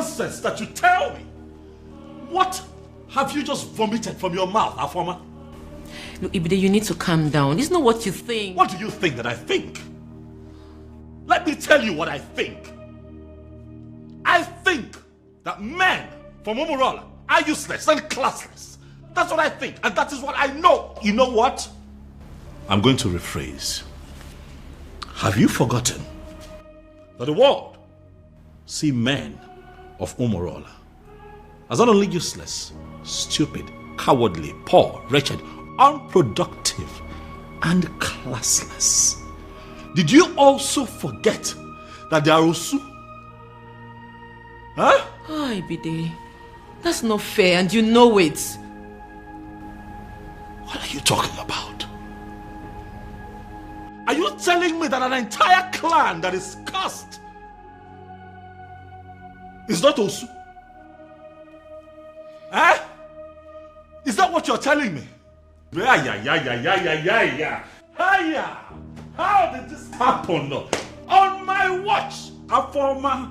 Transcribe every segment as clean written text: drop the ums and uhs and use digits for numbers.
nonsense that you tell me? What have you just vomited from your mouth, Afoma? Look, Ibide, you need to calm down. It's not what you think. What do you think that I think? Let me tell you what I think. I think that men from Omorola are useless and classless. That's what I think, and that is what I know. You know what? I'm going to rephrase. Have you forgotten that the world see men of Omorola as not only useless, stupid, cowardly, poor, wretched, unproductive, and classless? Did you also forget that they are Osu? Huh? Oh, Ibide, that's not fair, and you know it. What are you talking about? Are you telling me that an entire clan that is cursed is not Osu? Eh? Is that what you're telling me? Yeah. Hiya! How did this happen? On my watch, Afoma.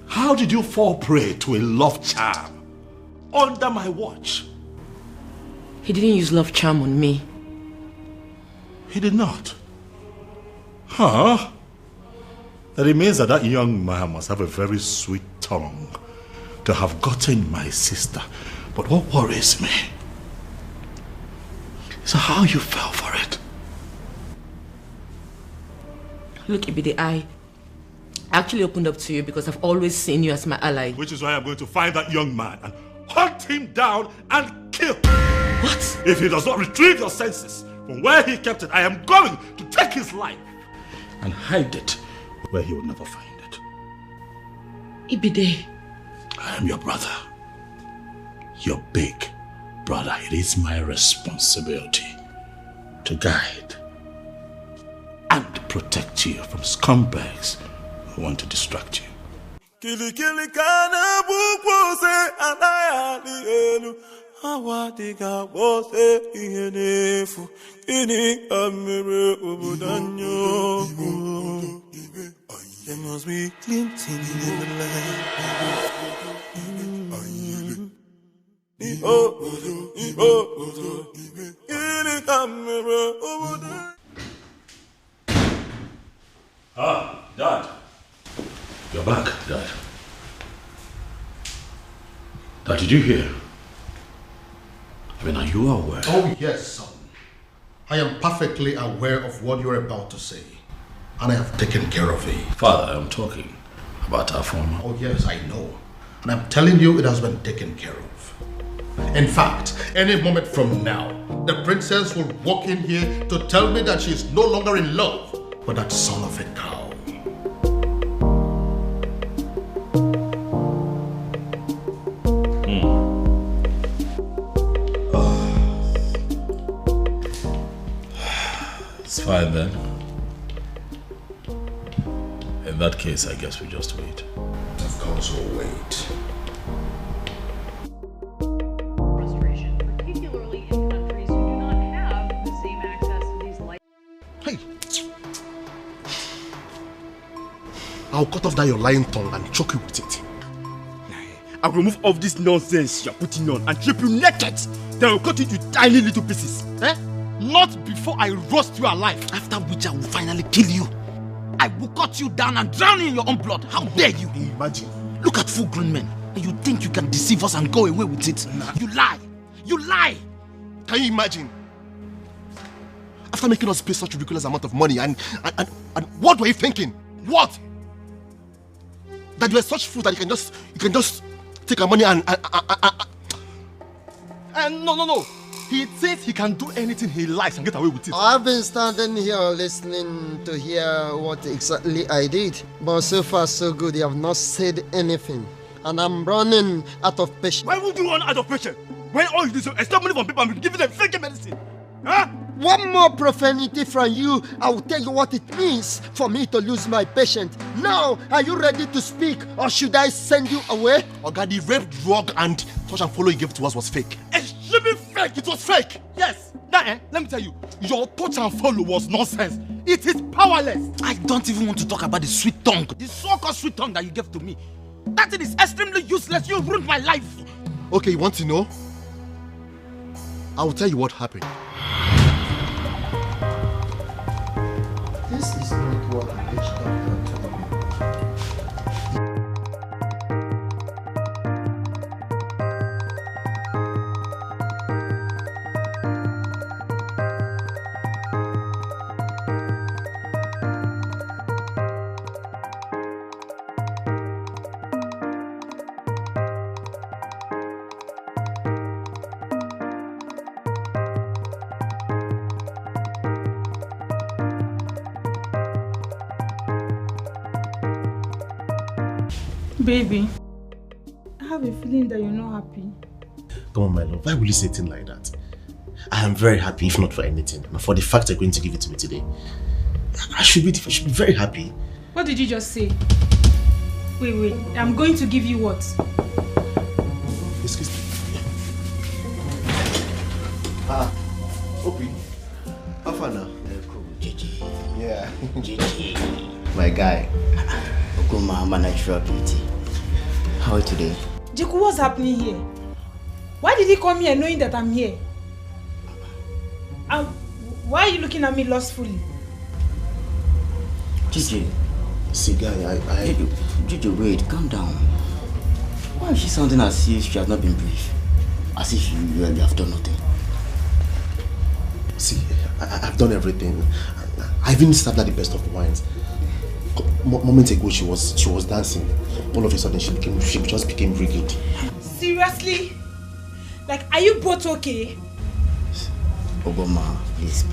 How did you fall prey to a love charm under my watch? He didn't use love charm on me. He did not. Huh? That it means that young man must have a very sweet tongue to have gotten my sister. But what worries me is how you fell for it. Look, Ibide, I actually opened up to you because I've always seen you as my ally. Which is why I'm going to find that young man and hunt him down and kill. What? If he does not retrieve your senses from where he kept it, I am going to take his life and hide it where he will never find it. Ibide. I am your brother. Your big brother. It is my responsibility to guide and protect you from scumbags who want to distract you. Kili kana bukose anayali elu awadiga bose ihenefu ini amere obudanyo. There must be glinting in the land. Ah, Dad. You're back, Dad. Dad, did you hear? I mean, are you aware? Oh, yes, son. I am perfectly aware of what you're about to say. And I have taken care of it. Father, I'm talking about our former. Oh, yes, I know. And I'm telling you, it has been taken care of. In fact, any moment from now, the princess will walk in here to tell me that she is no longer in love with that son of a cow. It's fine then. In that case, I guess we just wait. Of course we'll wait. Frustration, particularly in countries who do not have the same access to these light. Hey! I'll cut off that your lying tongue and choke you with it. I'll remove all this nonsense you're putting on and strip you naked. Then I'll cut it into tiny little pieces. Eh? Not before I roast you alive. After which I will finally kill you. I will cut you down and drown you in your own blood. How dare you? Imagine. Look at full-grown men. And you think you can deceive us and go away with it? Nah. You lie. You lie. Can you imagine? After making us pay such a ridiculous amount of money and what were you thinking? What? That you are such fool that you can just take our money and no. He thinks he can do anything he likes and get away with it. I've been standing here listening to hear what exactly I did. But so far so good, you have not said anything. And I'm running out of patience. Why would you run out of patience? When all you do is extort money from people and giving them fake medicine? Huh? One more profanity from you, I will tell you what it means for me to lose my patience. Now, are you ready to speak or should I send you away? Oga, the rape, drug and touch and follow you gave to us was fake. Excuse screaming fake. It was fake. Yes. Now, let me tell you, your touch and follow was nonsense. It is powerless. I don't even want to talk about the sweet tongue. The so-called sweet tongue that you gave to me. That thing is extremely useless. You ruined my life. Okay, you want to know? I will tell you what happened. This is not what the witch doctor told me. Baby, I have a feeling that you're not happy. Come on, my love. Why will you say a thing like that? I am very happy, if not for anything. But for the fact you're going to give it to me today. I should be very happy. What did you just say? Wait. I'm going to give you what? Excuse me. Opi. How far now? Cool, JJ. Yeah. JJ. My guy. Okuma, my natural beauty. How are you today? Jiku, what's happening here? Why did he come here knowing that I'm here? Why are you looking at me lustfully? JJ. See, guy, JJ, wait, calm down. Why is she sounding as if she has not been briefed? As if you really have done nothing? See, I've done everything. I've even served her the best of the wines. Moments ago, she was dancing. All of a sudden, she just became rigid. Seriously? Like, are you both okay? Obama, please,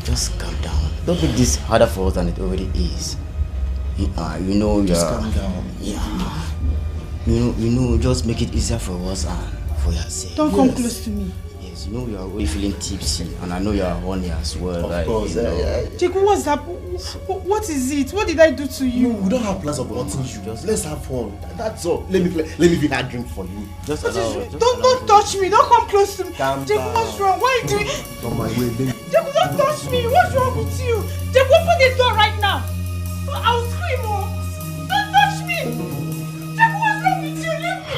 just calm down. Don't make this harder for us than it already is. You know, just calm down. Yeah. You know, just make it easier for us and for your sake. Don't come close to me. Yes, you know you are already feeling tipsy, and I know you are horny as well. Of course, Jiku, what's up? What is it? What did I do to you? We don't have plans of wanting you. Let's have fun. That's all. Let me be that drink for you. Just don't touch me. Don't come close to me. Jiku, what's wrong? Why are you doing? On my way, baby. Jiku, don't touch me. What's wrong with you? Jiku, open the door right now. I'll scream. Oh. Don't touch me. Jiku, what's wrong with you? Leave me.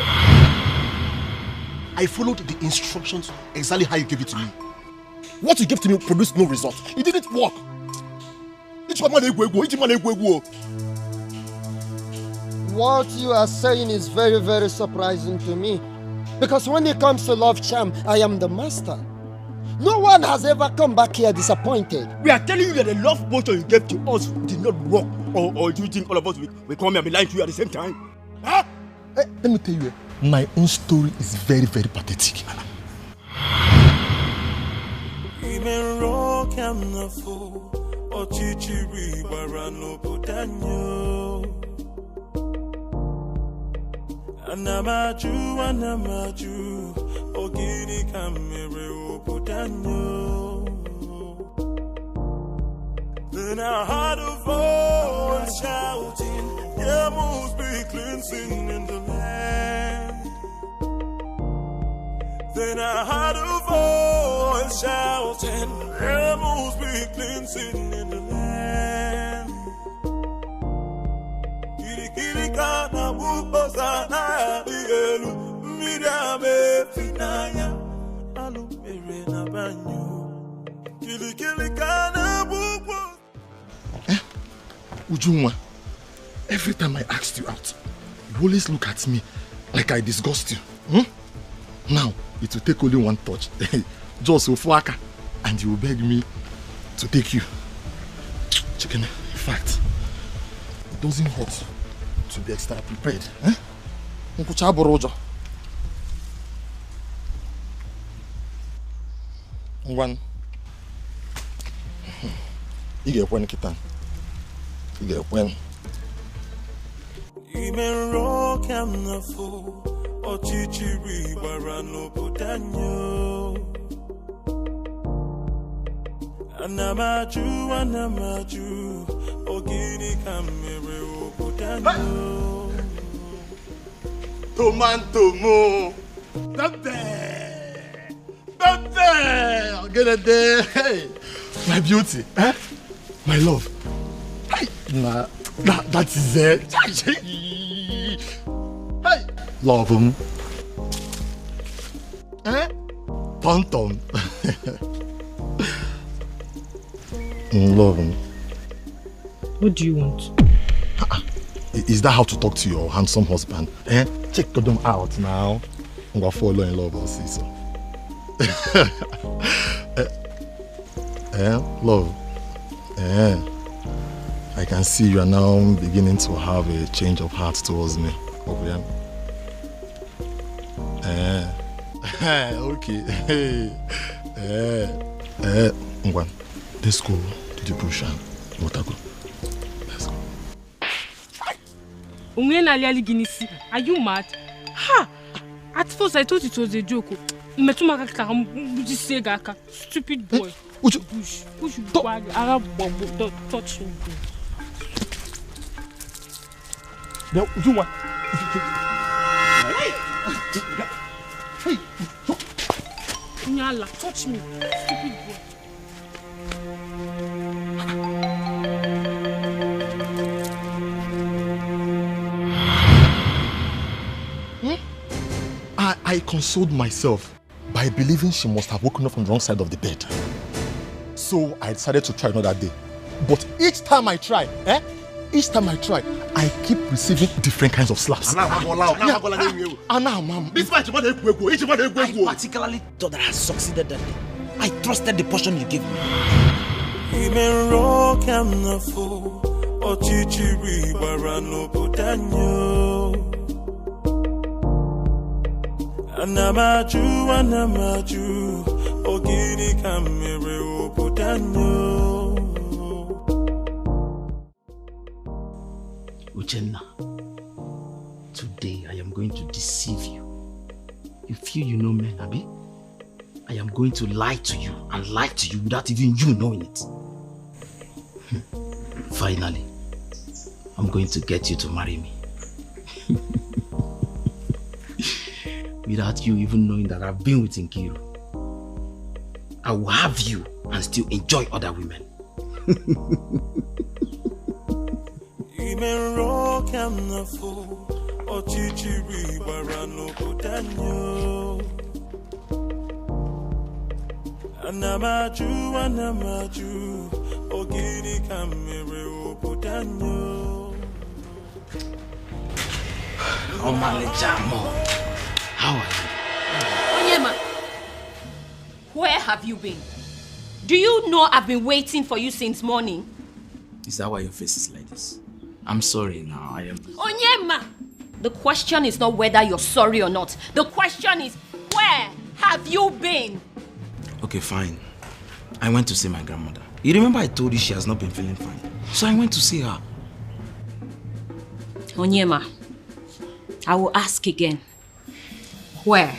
I followed the instructions exactly how you gave it to me. What you gave to me produced no result. It didn't work. What you are saying is very, very surprising to me. Because when it comes to love charm, I am the master. No one has ever come back here disappointed. We are telling you that the love potion you gave to us did not work. Or do you think all of us will come here and be lying to you at the same time? Huh? Let me tell you, my own story is very, very pathetic. Anamaju, ogini kamere obudanyo. Then I heard a voice shouting, there must be cleansing in the land. Then I heard a voice shouting, there must be cleansing in the land. Kirikana bukosana dielu, midame finaya, alumere na banyo. Kirikana bukosana. Ujunwa, every time I asked you out, you always look at me like I disgust you. Now, it will take only one touch. Just Ofuaka, and you will beg me to take you. Chicken, in fact, it doesn't hurt to be extra prepared. One. You get one kitan. You get one. Imen rock and the fool, or chichiri barano putanyo. Anamaju, ogini kamere putanyo. Tomanto mo. there. Get it there. Hey, my beauty. Eh? My love. Hey. Nah, that is it. Hey. Love him. Eh? Tonton. Love him. What do you want? Is that how to talk to your handsome husband? Eh? Check them out now. I'm gonna fall in love or see so. Love. I can see you are now beginning to have a change of heart towards me. Okay. Ngwan, let's go to the bush and Motago. Let's go. Are you mad? Ha! At first I thought it was a joke. Stupid boy. Push Arab bomb. Don't touch me. No, you want? Hey! Nyala, touch me. Stupid boy. I consoled myself by believing she must have woken up on the wrong side of the bed. So I decided to try another day. But each time I try, I keep receiving different kinds of slaps. This match, I particularly thought that I succeeded that day. I trusted the portion you gave me. Anamaju, ogini kamere obudanyo. Uchenna, today I am going to deceive you. You feel you know men, Abi? I am going to lie to you and lie to you without even you knowing it. Finally, I'm going to get you to marry me. Without you even knowing that I've been with Nkiru. I will have you and still enjoy other women. Oh, Malejamo. How are you? Onyema, where have you been? Do you know I've been waiting for you since morning? Is that why your face is like this? I'm sorry now, I am... Onyema! The question is not whether you're sorry or not. The question is, where have you been? Okay, fine. I went to see my grandmother. You remember I told you she has not been feeling fine? So I went to see her. Onyema, I will ask again. Where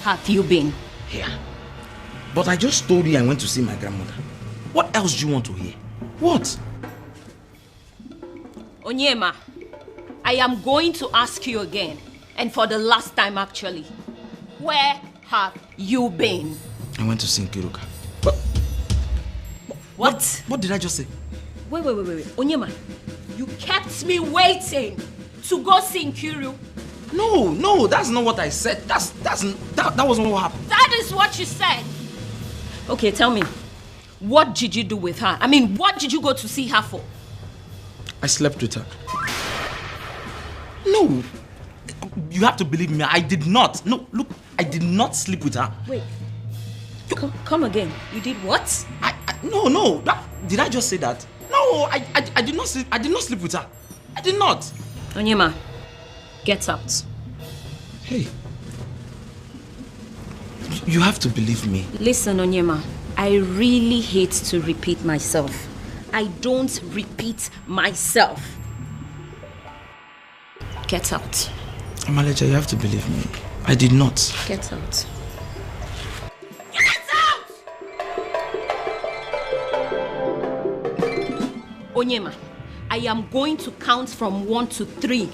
have you been? Here. But I just told you I went to see my grandmother. What else do you want to hear? What? Onyema, I am going to ask you again, and for the last time actually. Where have you been? I went to see Nkiruka. What? What did I just say? Wait. Onyema, you kept me waiting to go see Nkiru. No, that's not what I said. That wasn't what happened. That is what you said. Okay, tell me, what did you do with her? I mean, what did you go to see her for? I slept with her. No, you have to believe me. I did not. No, look, I did not sleep with her. Wait, come again. You did what? No. Did I just say that? No, I did not sleep. I did not sleep with her. I did not. Onyema, get out. Hey, you have to believe me. Listen, Onyema, I really hate to repeat myself. I don't repeat myself. Get out. Amaleja, you have to believe me. I did not. Get out. Get out! Onyema, I am going to count from 1 to 3.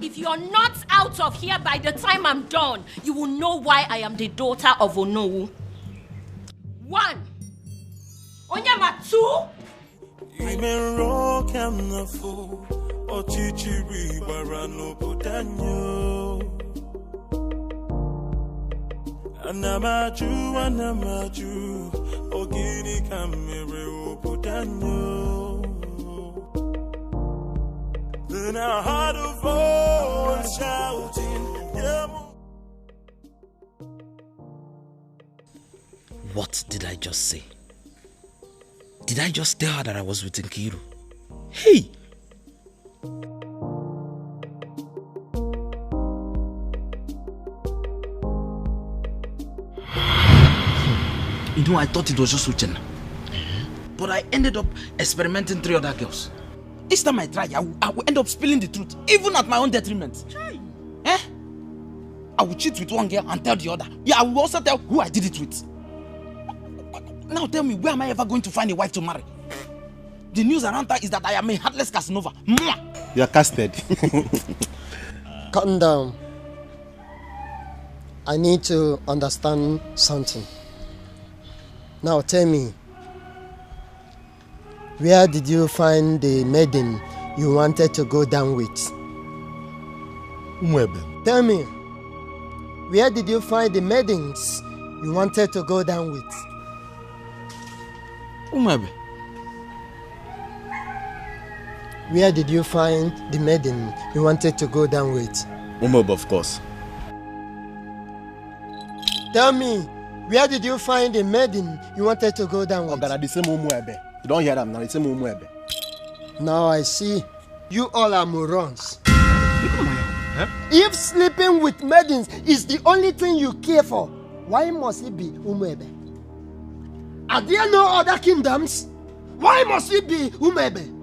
If you're not out of here by the time I'm done, you will know why I am the daughter of Onowu. 1. Onyama 2. Ime rock and the fool, or chichiri barano putanyo. Anamaju, ogiri kamere putanyo. Then I heard a voice shouting, yeah. What did I just say? Did I just tell her that I was with Nkiru? Hey! You know, I thought it was just Uchenna. But I ended up experimenting 3 other girls. Each time I try, I will end up spilling the truth, even at my own detriment. Eh? I will cheat with one girl and tell the other. Yeah, I will also tell who I did it with. Now tell me, where am I ever going to find a wife to marry? The news around her is that I am a heartless Casanova. Mwah! You are casted. Calm down. I need to understand something. Now tell me, where did you find the maiden you wanted to go down with? Umwebe. Tell me, where did you find the maidens you wanted to go down with? Umwebe. Where did you find the maiden you wanted to go down with? Umwebe, of course. Tell me, where did you find the maiden you wanted to go down with? The same Umwebe. You don't hear them now, the same Umwebe. Now I see. You all are morons. If sleeping with maidens is the only thing you care for, why must it be Umwebe? Are there no other kingdoms? Why must it be Umwebe?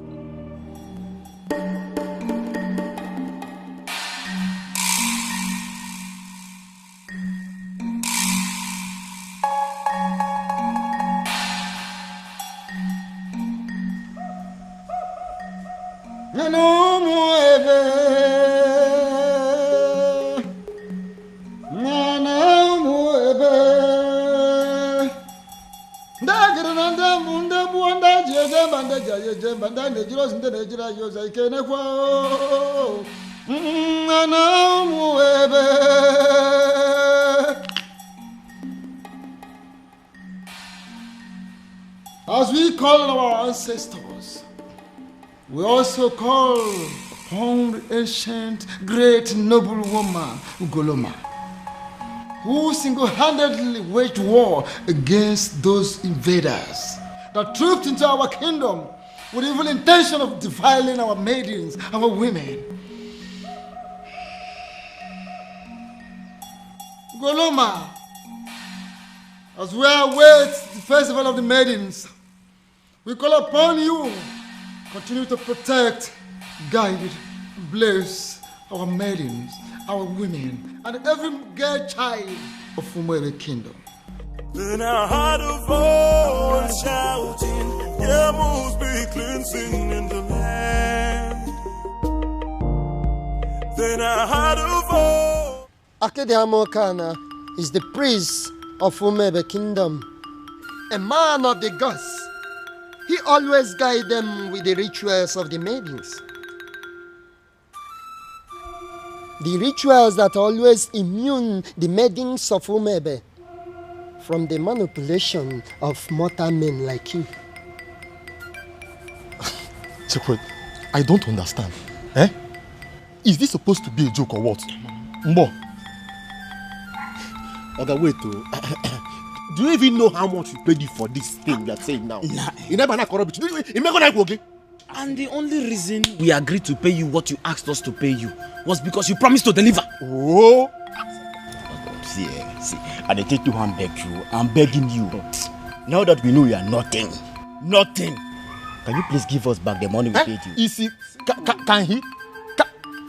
As we call our ancestors, we also call upon the ancient, great, noble woman, Ugoloma, who single-handedly waged war against those invaders that trooped into our kingdom with the evil intention of defiling our maidens, our women. Ugoloma, as we await the festival of the maidens, we call upon you. Continue to protect, guide, bless our maidens, our women, and every girl child of Umwebe kingdom. Then I heard a voice shouting, there must be cleansing in the land. Then I heard a voice. Akede Amokana is the priest of Umwebe kingdom, a man of the gods. He always guides them with the rituals of the maidens. The rituals that always immune the maidens of Umwebe from the manipulation of mortal men like you. Chekwe, I don't understand. Eh? Is this supposed to be a joke or what? Mbo. Okay, wait. Do you even know how much we paid you for this thing you are saying now? Nah. You never know corruption. You never know okay? And the only reason we agreed to pay you what you asked us to pay you was because you promised to deliver. Oh. See, and I take you and beg you. I'm begging you. Now that we know you are nothing, can you please give us back the money we paid you? Is he? Can he?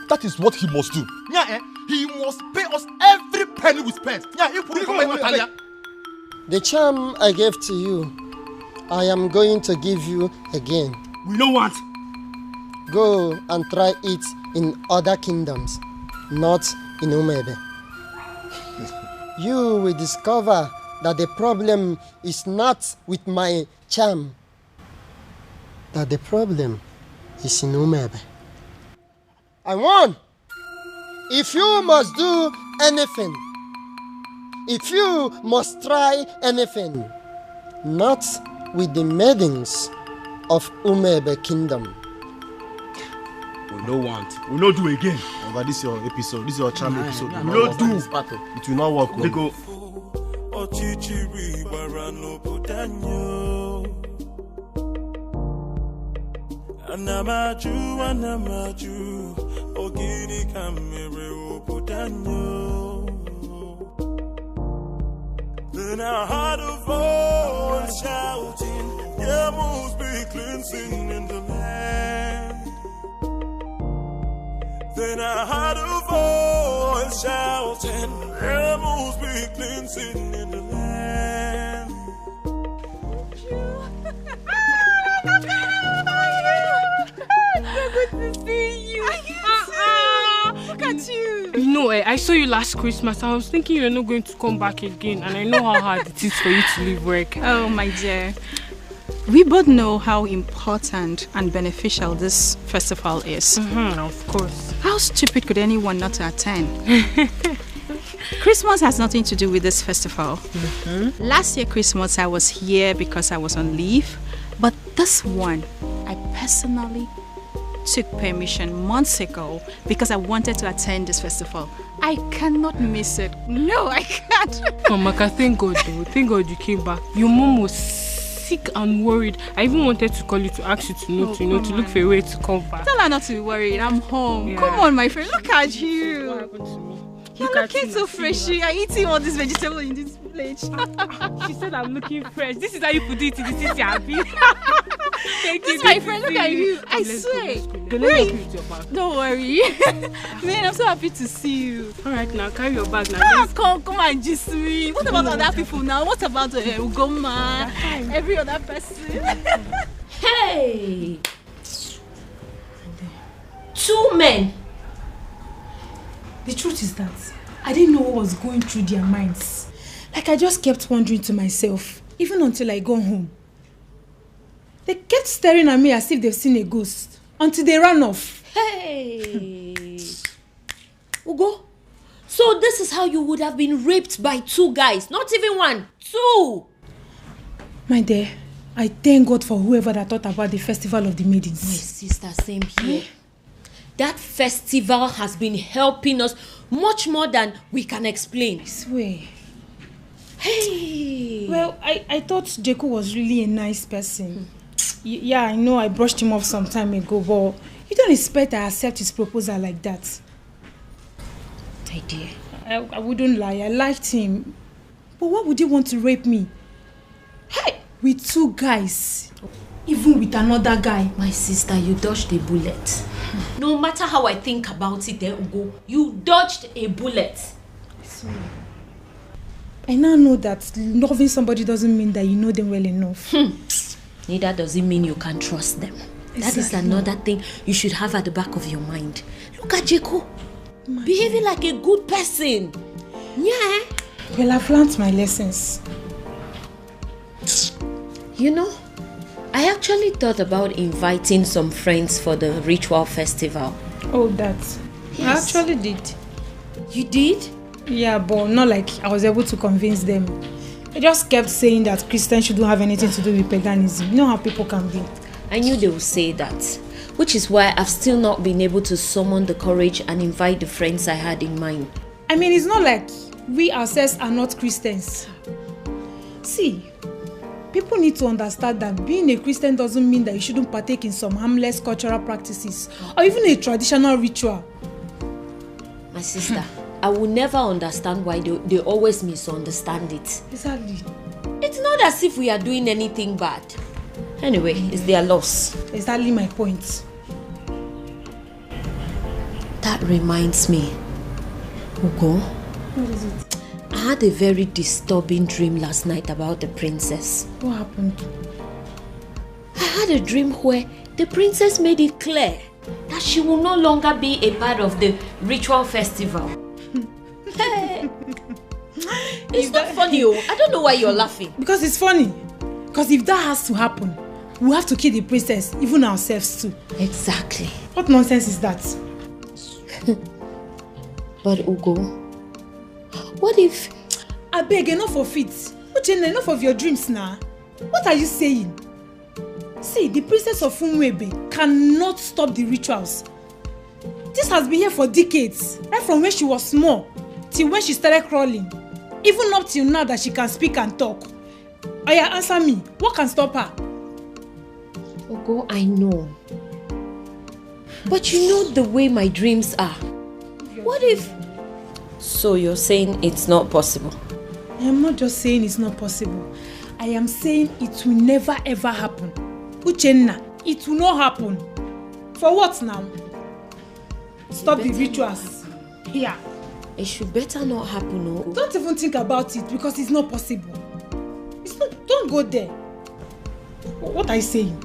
That is what he must do. Yeah, eh? He must pay us every penny we spent. Yeah, he put it on Natalia. The charm I gave to you, I am going to give you again. We don't want. Go and try it in other kingdoms, not in Umwebe. You will discover that the problem is not with my charm, that the problem is in Umebe. I warn, if you must do anything, if you must try anything, not with the maidens of Umebe Kingdom. We no want. We no do again. But this is your episode. This is your charm episode. We no do. It will not work. They go. Anamaju, ogini kamere opudanyo. Then I heard a voice shouting, there must be cleansing in the land. Then I heard a voice shouting, there must be cleansing in the land. So good to see you. Look at you. No, I saw you last Christmas. I was thinking you're not going to come back again, and I know how hard it is for you to leave work. Oh, my dear. We both know how important and beneficial this festival is. Of course. How stupid could anyone not to attend? Christmas has nothing to do with this festival. Last year Christmas I was here because I was on leave, but this one I personally took permission months ago because I wanted to attend this festival. I cannot miss it. No, I can't. Mama, thank God though. Thank God you came back. Your mom was sick and worried. I even wanted to call you to ask you to to look for a way to come back. Tell her not to be worried. I'm home. Yeah. Come on, my friend. Look at you. What happened to me? You're looking so fresh. You're eating all this vegetable in this plate. She said I'm looking fresh. This is how you put it in the city, happy. Thank this you. My friend, look at you. I swear. Don't worry. Man, I'm so happy to see you. Alright, now carry your bag now. Come and just me. What about other people now? What about Ugoma? Every other person? Hey! 2 men. The truth is that I didn't know what was going through their minds. Like I just kept wondering to myself, even until I got home. They kept staring at me as if they've seen a ghost, until they ran off. Hey! Ugo, so this is how you would have been raped by 2 guys, not even 1, 2! My dear, I thank God for whoever that thought about the Festival of the Maidens. My sister, same here. That festival has been helping us much more than we can explain. I swear. Hey! Well, I thought Jeku was really a nice person. Yeah, I know I brushed him off some time ago, but you don't expect I accept his proposal like that. My dear. I wouldn't lie, I liked him. But why would he want to rape me? Hey! With 2 guys. Even with another guy. My sister, you dodged a bullet. No matter how I think about it, Ugo, you dodged a bullet. Sorry. I now know that loving somebody doesn't mean that you know them well enough. Neither does it mean you can trust them. Exactly. That is another thing you should have at the back of your mind. Look at Jeko. Behaving like a good person. Yeah. Well, I've learned my lessons. You know, I actually thought about inviting some friends for the ritual festival. Oh, that. Yes. I actually did. You did? Yeah, but not like I was able to convince them. They just kept saying that Christians shouldn't have anything to do with paganism. You know how people can be. I knew they would say that. Which is why I've still not been able to summon the courage and invite the friends I had in mind. I mean, it's not like we ourselves are not Christians. See, people need to understand that being a Christian doesn't mean that you shouldn't partake in some harmless cultural practices or even a traditional ritual. My sister, I will never understand why they always misunderstand it. Exactly. It's not as if we are doing anything bad. Anyway, it's their loss. Exactly my point. That reminds me, Ugo. What is it? I had a very disturbing dream last night about the princess. What happened? I had a dream where the princess made it clear that she will no longer be a part of the ritual festival. It's not funny, oh. I don't know why you're laughing. Because it's funny. Because if that has to happen, we have to kill the princess, even ourselves too. Exactly. What nonsense is that? But Ugo, what if... I beg, enough of it. Uchenna, enough of your dreams now. What are you saying? See, the princess of Umwebe cannot stop the rituals. This has been here for decades, right from when she was small till when she started crawling. Even up till now that she can speak and talk. Oya, answer me. What can stop her? Ugo, I know. But you know the way my dreams are. What if... So you're saying it's not possible? I am not just saying it's not possible. I am saying it will never ever happen. Uchenna, it will not happen. For what now? Stop the rituals. Here. It should better not happen, no? Don't even think about it because it's not possible. It's not. Don't go there. What are you saying?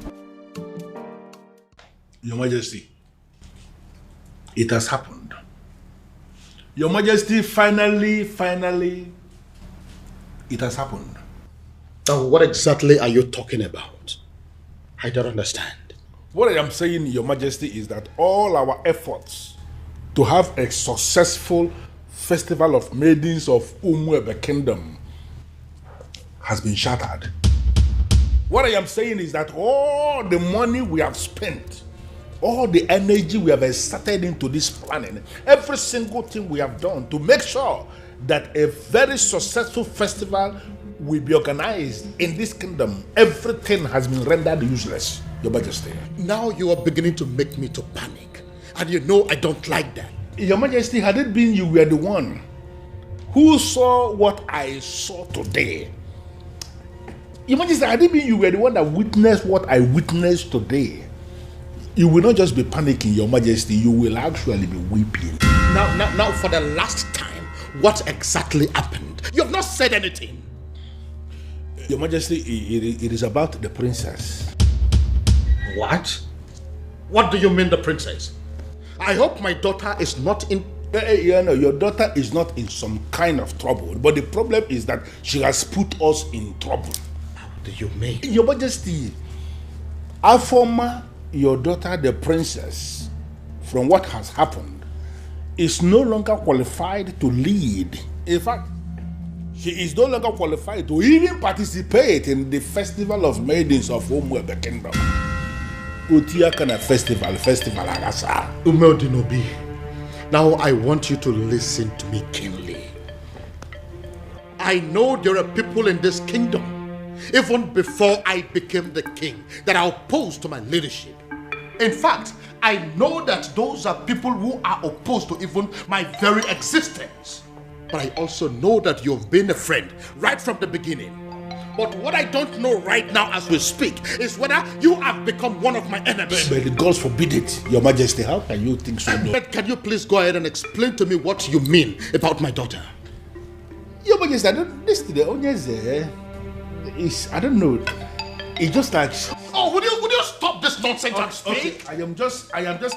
Your Majesty, it has happened. Your Majesty, finally, it has happened. Now, what exactly are you talking about? I don't understand. What I am saying, Your Majesty, is that all our efforts to have a successful festival of maidens of Umwebe Kingdom has been shattered. What I am saying is that all the money we have spent, all the energy we have exerted into this planning, every single thing we have done to make sure that a very successful festival will be organized in this kingdom, everything has been rendered useless, Your Majesty. Now you are beginning to make me to panic. And you know I don't like that. Your Majesty, had it been you were the one who saw what I saw today, Your Majesty, had it been you were the one that witnessed what I witnessed today, you will not just be panicking, Your Majesty, you will actually be weeping. Now, for the last time, what exactly happened? You have not said anything. Your Majesty, it is about the princess. What? What do you mean, the princess? I hope my daughter is not in... Your daughter is not in some kind of trouble, but the problem is that she has put us in trouble. How do you mean? Your Majesty, Afoma, your daughter, the princess, from what has happened, is no longer qualified to lead. In fact, she is no longer qualified to even participate in the Festival of Maidens of Umwebe Kingdom. Utia kind of festival Agasa. Umeodinobi, now I want you to listen to me keenly. I know there are people in this kingdom, even before I became the king, that are opposed to my leadership. In fact, I know that those are people who are opposed to even my very existence. But I also know that you've been a friend right from the beginning. But what I don't know right now as we speak is whether you have become one of my enemies. But the gods forbid it, Your Majesty. How can you think so? But can you please go ahead and explain to me what you mean about my daughter? Your Majesty, I don't know. It's just like... Oh, would you stop this nonsense and speak? Okay,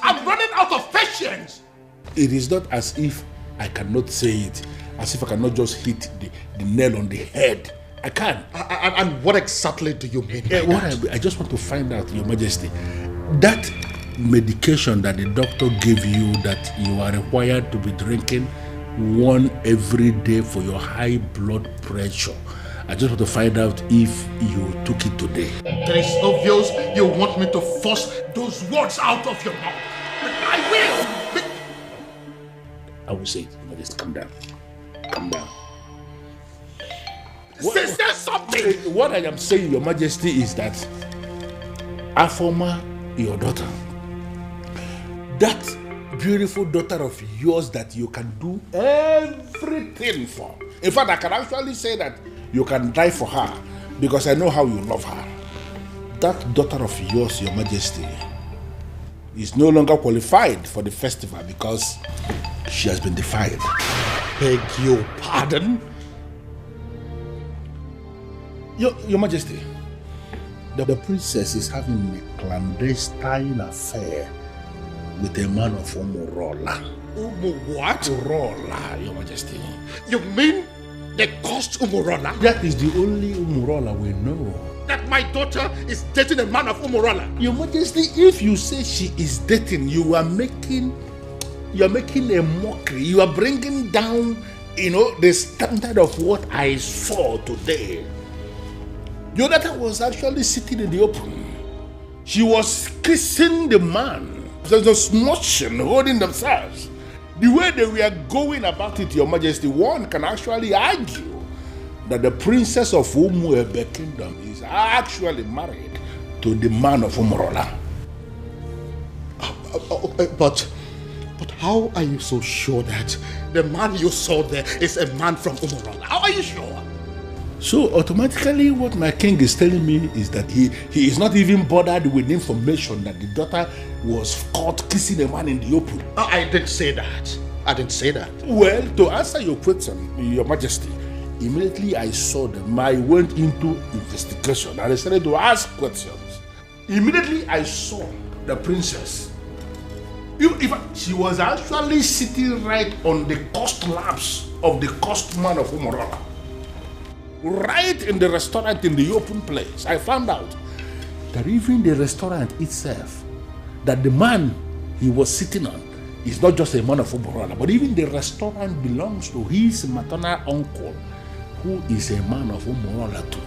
I'm running out of patience. It is not as if I cannot say it, as if I cannot just hit the nail on the head. I can. And what exactly do you mean by that? I just want to find out, Your Majesty, that medication that the doctor gave you that you are required to be drinking one every day for your high blood pressure, I just want to find out if you took it today. It is obvious you want me to force those words out of your mouth. I will! I will say it, Your Majesty. Calm down. Calm down. Say something! What I am saying, Your Majesty, is that Afoma, your daughter, that beautiful daughter of yours that you can do everything for. In fact, I can actually say that you can die for her because I know how you love her. That daughter of yours, Your Majesty, is no longer qualified for the festival because she has been defiled. Beg your pardon? Your Majesty, the princess is having a clandestine affair with a man of Umurola. What? Umurola, Your Majesty. You mean They cursed Umurola? That is the only Umurola we know. That my daughter is dating a man of Umurola? Your Majesty, if you say she is dating, you are making a mockery. You are bringing down, the standard of what I saw today. Your daughter was actually sitting in the open. She was kissing the man. There's no smooching, holding themselves. The way they were going about it, Your Majesty, one can actually argue that the princess of Umuebe Kingdom is actually married to the man of Umurola. But how are you so sure that the man you saw there is a man from Umurola? How are you sure? So automatically what my king is telling me is that he is not even bothered with information that the daughter was caught kissing a man in the open. I didn't say that. I didn't say that. Well, to answer your question, Your Majesty, immediately I saw them, I went into investigation and I started to ask questions. Immediately I saw the princess. She was actually sitting right on the cost laps of the cost man of Umurola. Right in the restaurant in the open place, I found out that even the restaurant itself, that the man he was sitting on is not just a man of Umurola, but even the restaurant belongs to his maternal uncle, who is a man of Umurola too.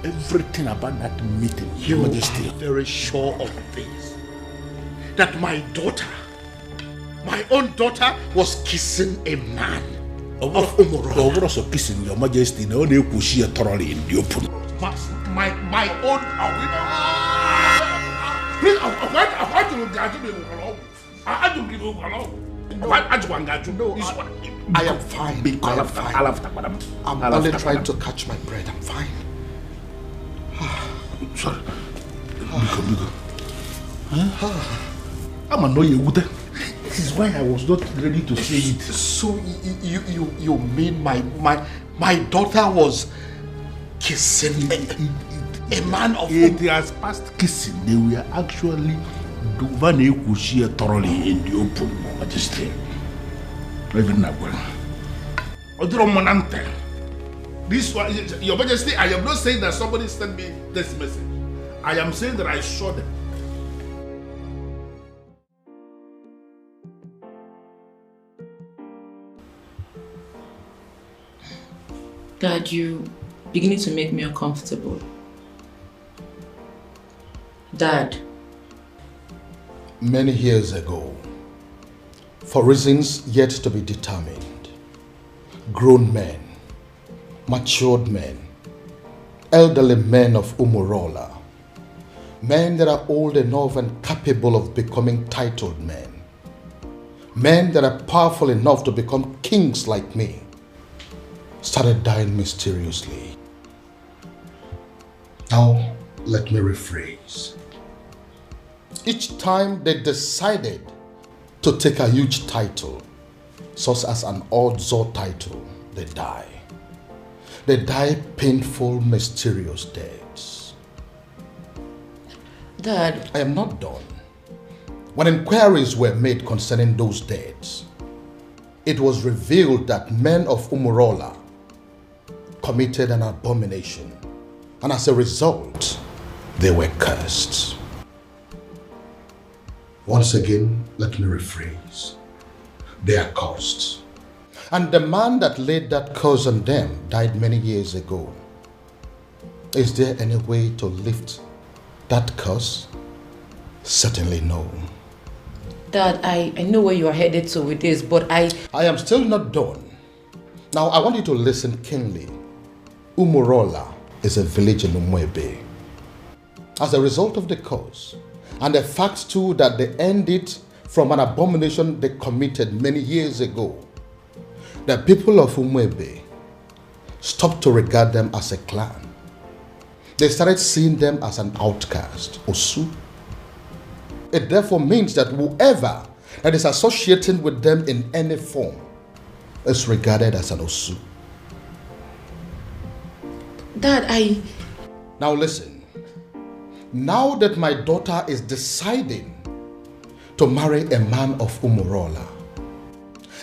Everything about that meeting, Your Majesty. Are very sure of this? That my daughter, my own daughter, was kissing a man of Umurola. Also kissing, Your Majesty, no they push here thoroughly in the open. My own. Please, I want I am fine. I'm only trying to catch my breath. I'm fine. Sorry. I'm annoyed. This is why I was not ready to say it. So you mean my daughter was kissing a man of it has passed kissing. They were actually thoroughly in the open, Majesty. Even now, this one, Your Majesty, I am not saying that somebody sent me this message. I am saying that I saw them. Dad, you beginning to make me uncomfortable. Dad. Many years ago, for reasons yet to be determined, grown men, matured men, elderly men of Umurola, men that are old enough and capable of becoming titled men that are powerful enough to become kings like me, started dying mysteriously. Now, let me rephrase. Each time they decided to take a huge title, such as an odds-or title, they die. They die painful, mysterious deaths. Dad. I am not done. When inquiries were made concerning those deaths, it was revealed that men of Umurola committed an abomination, and as a result, they were cursed. Once again, let me rephrase. They are cursed. And the man that laid that curse on them died many years ago. Is there any way to lift that curse? Certainly no. Dad, I know where you are headed to with this, but I am still not done. Now, I want you to listen keenly. Umurola is a village in Umwebe. As a result of the curse, and the fact too that they ended from an abomination they committed many years ago, the people of Umwebe stopped to regard them as a clan. They started seeing them as an outcast, Osu. It therefore means that whoever that is associating with them in any form is regarded as an Osu. Dad, Now listen. Now that my daughter is deciding to marry a man of Umurola,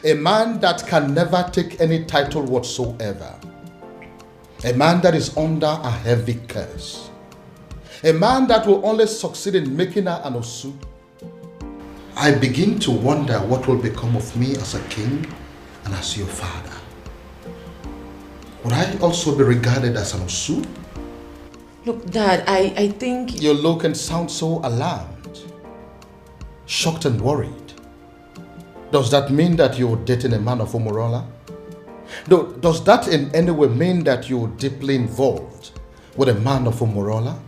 A man that can never take any title whatsoever. A man that is under a heavy curse. A man that will only succeed in making her an Osu. I begin to wonder what will become of me as a king and as your father. Would I also be regarded as an Osu? Look, Dad, I think... You look and sound so alarmed, shocked and worried. Does that mean that you're dating a man of Umurola? Does that in any way mean that you're deeply involved with a man of Umurola?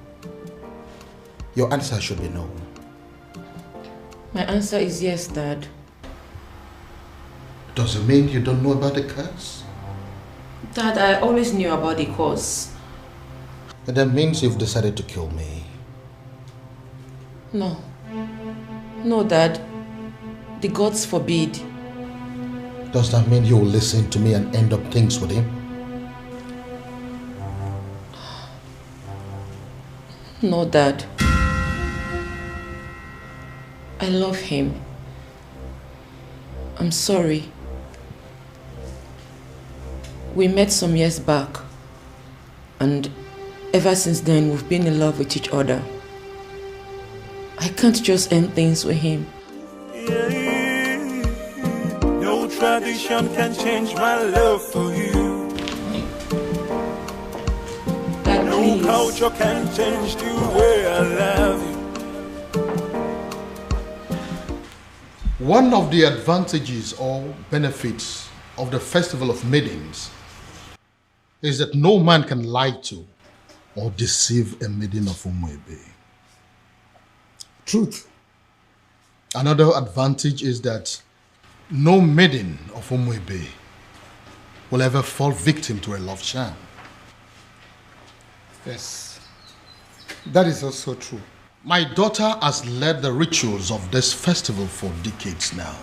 Your answer should be no. My answer is yes, Dad. Does it mean you don't know about the curse? Dad, I always knew about the curse. That means you've decided to kill me. No. No, Dad. The gods forbid. Does that mean you will listen to me and end up things with him? No, Dad. I love him. I'm sorry. We met some years back, and ever since then we've been in love with each other. I can't just end things with him. No tradition can change my love for you. Dad, no please. culture can change the way I love you. One of the advantages or benefits of the Festival of Maidens is that no man can lie to or deceive a maiden of Umuebe. Truth. Another advantage is that no maiden of Umuebe will ever fall victim to a love charm. Yes, that is also true. My daughter has led the rituals of this festival for decades now.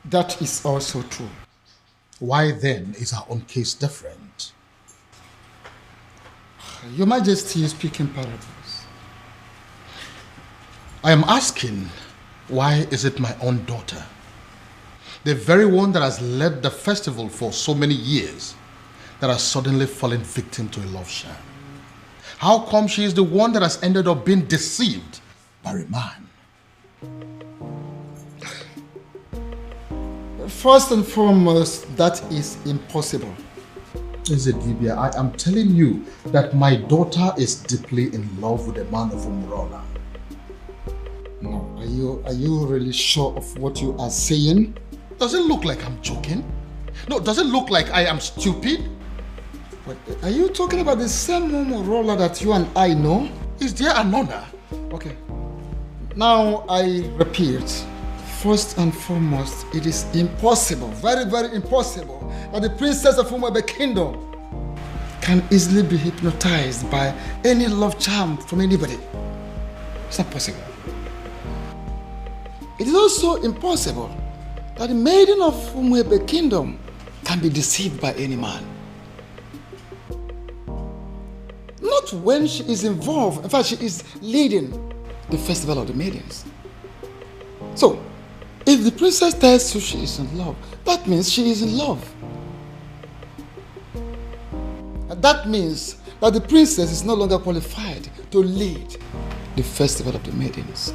That is also true. Why then is our own case different? Your Majesty is speaking parables. I am asking, why is it my own daughter, the very one that has led the festival for so many years, that has suddenly fallen victim to a love charm? How come she is the one that has ended up being deceived by a man? First and foremost, that is impossible. Ezedibia, I am telling you that my daughter is deeply in love with a man of Umurola. No, are you really sure of what you are saying? Does it look like I'm joking? No, does it look like I am stupid? But are you talking about the same Umurola that you and I know? Is there another? Okay. Now I repeat, first and foremost, it is impossible, very, very impossible, that the princess of Umuebe Kingdom can easily be hypnotized by any love charm from anybody. It's not possible. It is also impossible that the maiden of Umuebe Kingdom can be deceived by any man. Not when she is involved. In fact, she is leading the festival of the maidens. So, if the princess tells you she is in love, that means she is in love. And that means that the princess is no longer qualified to lead the festival of the maidens.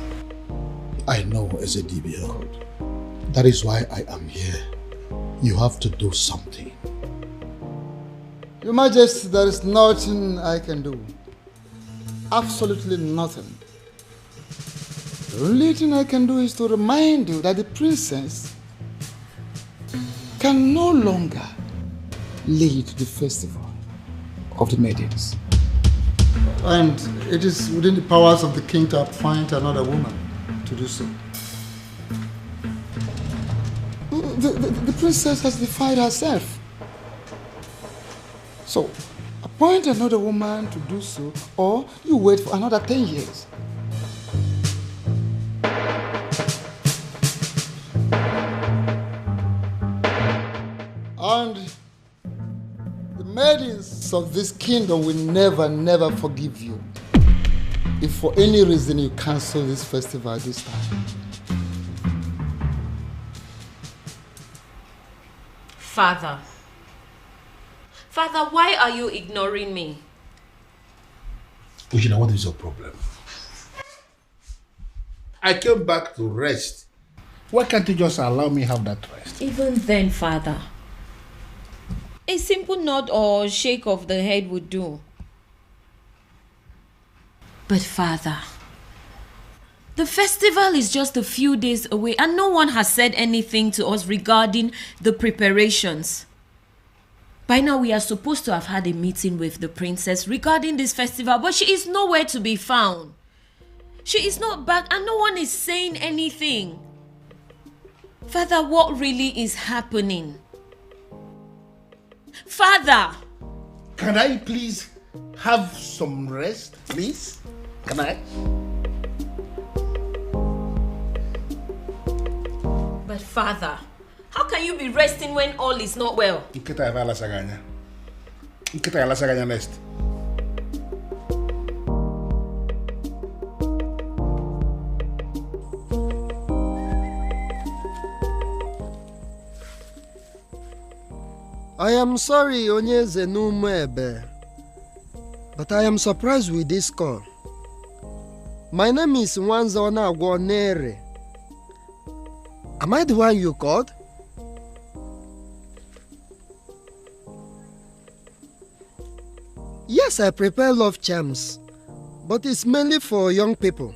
I know, Ezedibia. That is why I am here. You have to do something. Your Majesty, there is nothing I can do. Absolutely nothing. The only thing I can do is to remind you that the princess can no longer lead the festival of the maidens. And it is within the powers of the king to appoint another woman to do so. The princess has defied herself. So, appoint another woman to do so, or you wait for another 10 years. And the maidens of this kingdom will never, never forgive you if for any reason you cancel this festival this time. Father, why are you ignoring me? Ujina, what is your problem? I came back to rest. Why can't you just allow me have that rest? Even then, Father, a simple nod or shake of the head would do. But Father, the festival is just a few days away and no one has said anything to us regarding the preparations. By now we are supposed to have had a meeting with the princess regarding this festival, but she is nowhere to be found. She is not back and no one is saying anything. Father, what really is happening? Father! Can I please have some rest, please? Can I? But Father, how can you be resting when all is not well? Nkita ya lasaganya. Nkita ya lasaganya next. I am sorry, Onyeze Numebe, but I am surprised with this call. My name is Nwanzona Agwonere. Am I the one you called? Yes, I prepare love charms, but it's mainly for young people.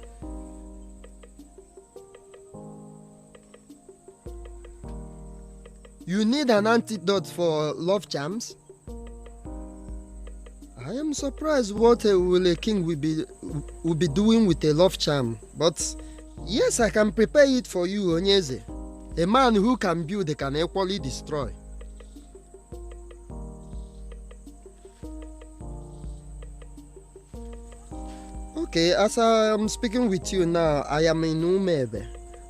You need an antidote for love charms? I am surprised what a king will be doing with a love charm, but yes, I can prepare it for you, Onyeze. A man who can build can equally destroy. Okay, as I am speaking with you now, I am in Umebe.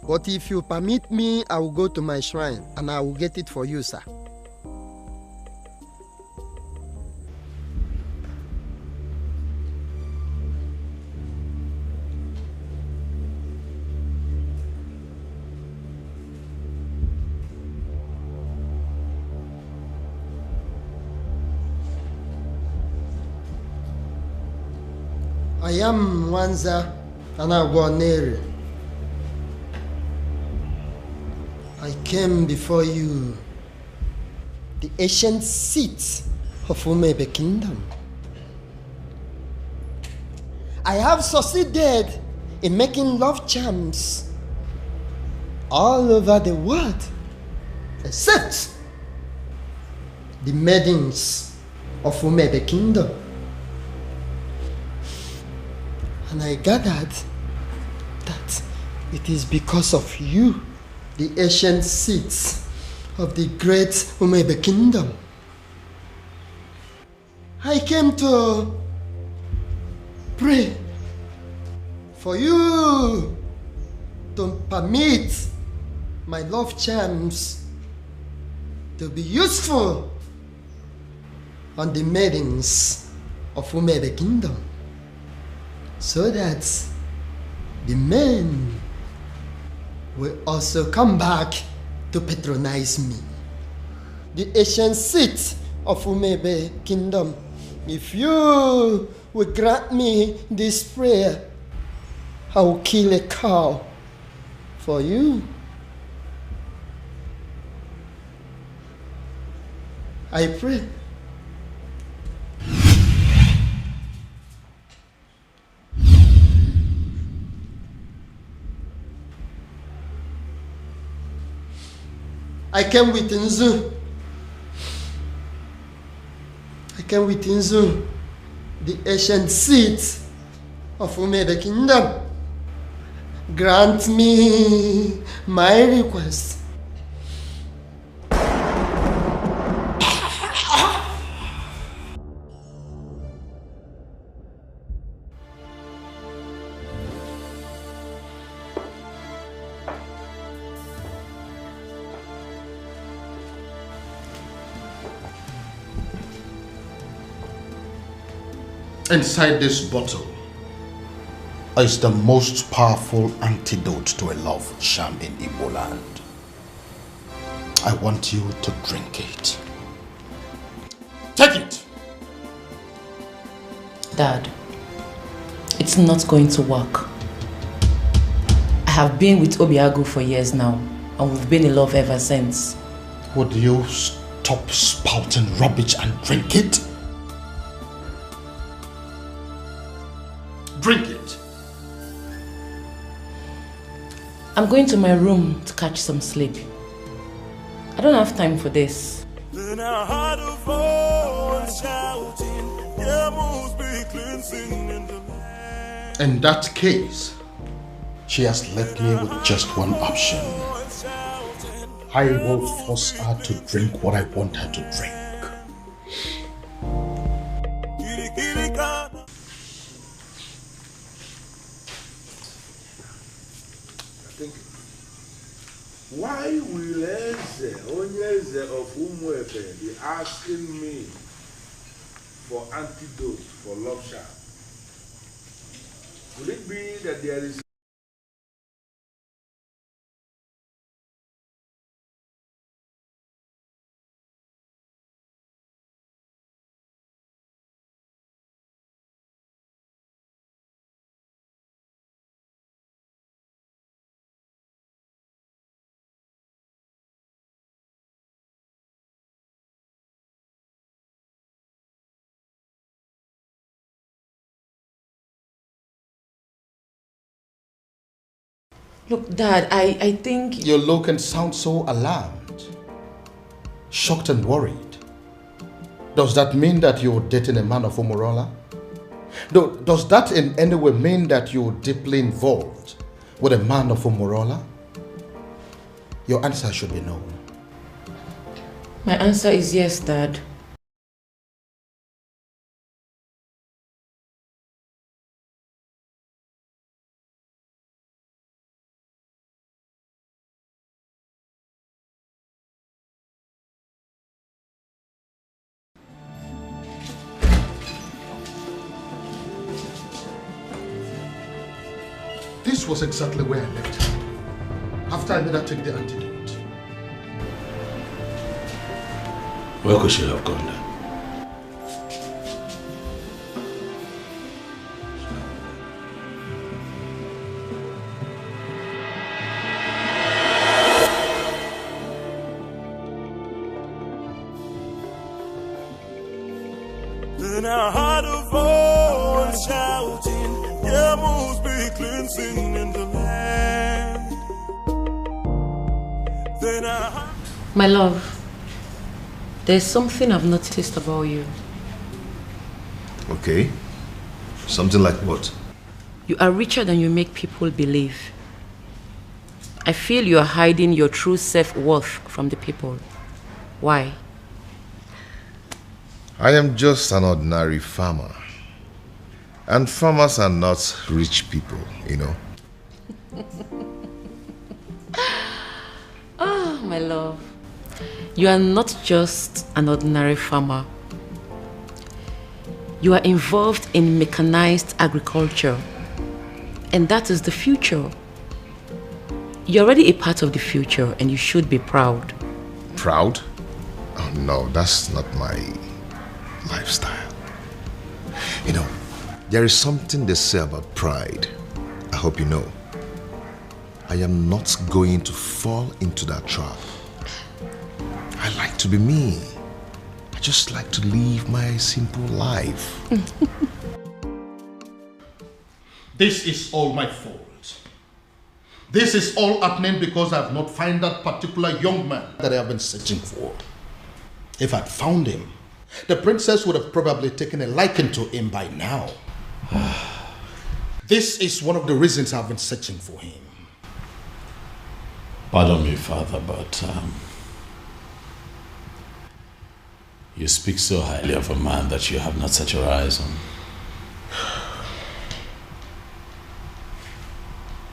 But if you permit me, I will go to my shrine and I will get it for you, sir. I am Nwanza Anagwanere. I came before you, the ancient seat of Umebe Kingdom. I have succeeded in making love charms all over the world, except the maidens of Umebe Kingdom. And I gathered that it is because of you, the ancient seats of the great Umebe Kingdom. I came to pray for you to permit my love charms to be useful on the maidens of Umebe Kingdom, so that the men will also come back to patronize me. The ancient seat of Umebe Kingdom, if you will grant me this prayer, I will kill a cow for you. I pray. I came with Nzu. I came with Nzu, the ancient seat of Umebe Kingdom. Grant me my request. Inside this bottle is the most powerful antidote to a love charm in Igbo land. I want you to drink it. Take it! Dad, it's not going to work. I have been with Obiago for years now, and we've been in love ever since. Would you stop spouting rubbish and drink it? Drink it. I'm going to my room to catch some sleep. I don't have time for this. Then I heard a voice shouting, there must be cleansing in the land. In that case, she has left me with just one option. I will force her to drink what I want her to drink. Why will Onyeze of Umuefe be asking me for antidote for love charm? Would it be that there is Look, Dad, I think... You look and sound so alarmed, shocked and worried. Does that mean that you're dating a man of Umurola? Does that in any way mean that you're deeply involved with a man of Umurola? Your answer should be no. My answer is yes, Dad. This was exactly where I left her, after I made her take the antidote. where could she have gone then? Then I heard a voice shouting, there must be cleansing in the land. Then I heard... My love, there's something I've noticed about you. Okay. Something like what? You are richer than you make people believe. I feel you are hiding your true self-worth from the people. Why? I am just an ordinary farmer. And farmers are not rich people, you know. Ah, my love. You are not just an ordinary farmer. You are involved in mechanized agriculture. And that is the future. You're already a part of the future and you should be proud. Proud? Oh no, that's not my lifestyle. You know, there is something they say about pride. I hope you know. I am not going to fall into that trap. I like to be me. I just like to live my simple life. This is all my fault. This is all happening because I have not found that particular young man that I have been searching for. If I'd found him, the princess would have probably taken a liking to him by now. This is one of the reasons I've been searching for him. Pardon me, Father, but you speak so highly of a man that you have not set your eyes on.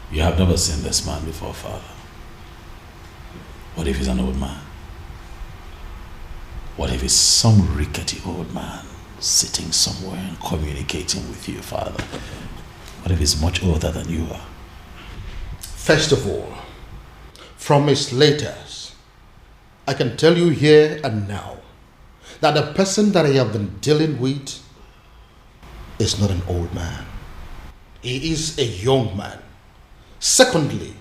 You have never seen this man before, Father. What if he's an old man? What if he's some rickety old man sitting somewhere and communicating with you, Father? What if he's much older than you are? First of all, from his letters, I can tell you here and now that the person that I have been dealing with is not an old man. He is a young man. Secondly,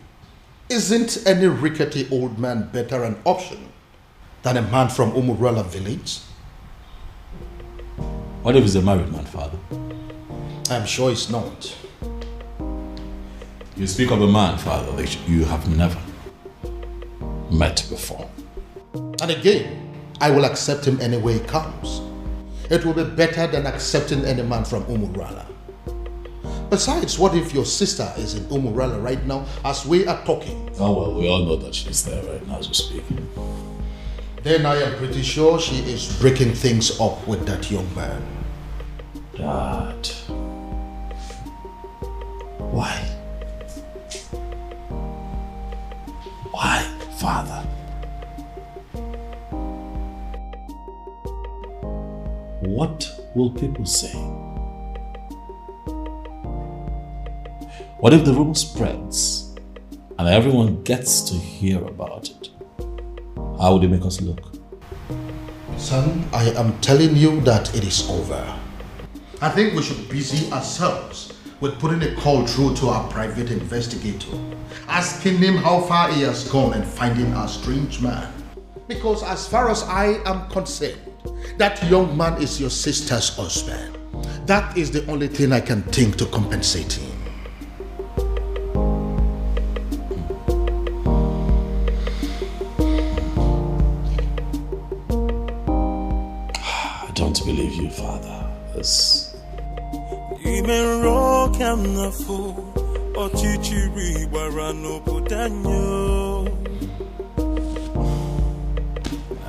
isn't any rickety old man better an option than a man from Umurala village? What if he's a married man, Father? I'm sure it's not. You speak of a man, Father, that you have never met before. And again, I will accept him any way he comes. It will be better than accepting any man from Umurala. Besides, what if your sister is in Umurala right now as we are talking? Oh, well, we all know that she's there right now as we speak. Then I am pretty sure she is breaking things up with that young man. Dad. Why? Why, Father? What will people say? What if the rumor spreads and everyone gets to hear about it? How would it make us look? Son, I am telling you that it is over. I think we should busy ourselves with putting a call through to our private investigator, asking him how far he has gone and finding our strange man. Because as far as I am concerned, that young man is your sister's husband. That is the only thing I can think to compensate him. I don't believe you, Father.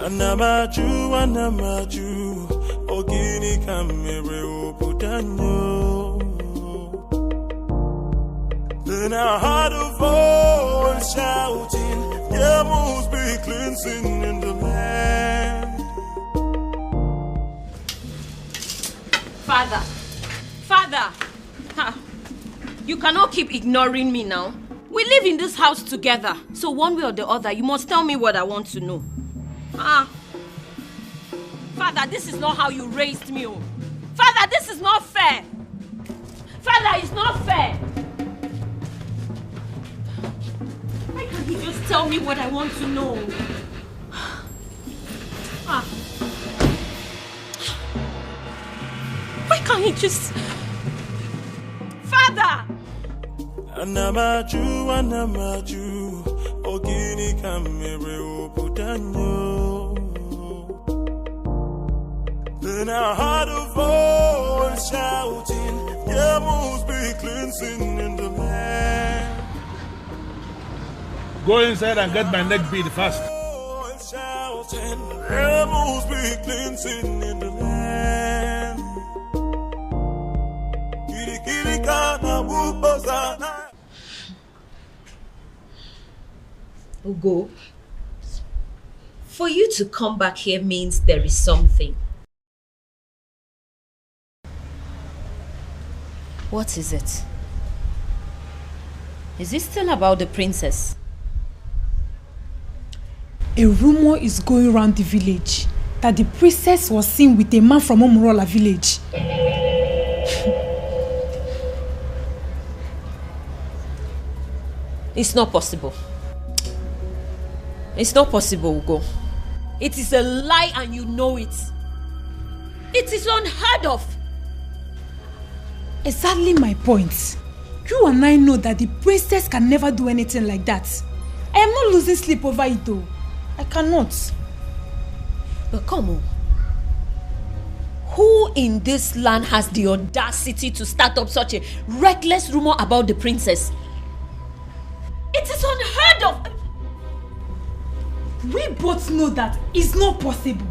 Anamaju, ogini kamere obudanyo. Then I heard a voice shouting, there must be cleansing in the land. Father, you cannot keep ignoring me now. We live in this house together, so one way or the other, you must tell me what I want to know. Father, this is not how you raised me. Father, this is not fair. Father, it's not fair. Why can't you just tell me what I want to know? Why can't he just... Father! Anamaju, ogini kamere obudanyo. Then I heard a voice shouting, there must be cleansing in the land. Go inside and get my neck beat fast. Shouting, there must be cleansing in the land. Ugo, for you to come back here means there is something. What is it? Is it still about the princess? A rumor is going around the village that the princess was seen with a man from Omorola village. It's not possible. It's not possible, Ugo. It is a lie and you know it. It is unheard of. Exactly my point. You and I know that the princess can never do anything like that. I am not losing sleep over it though. I cannot. But come on. Who in this land has the audacity to start up such a reckless rumor about the princess? It is unheard of. We both know that it's not possible.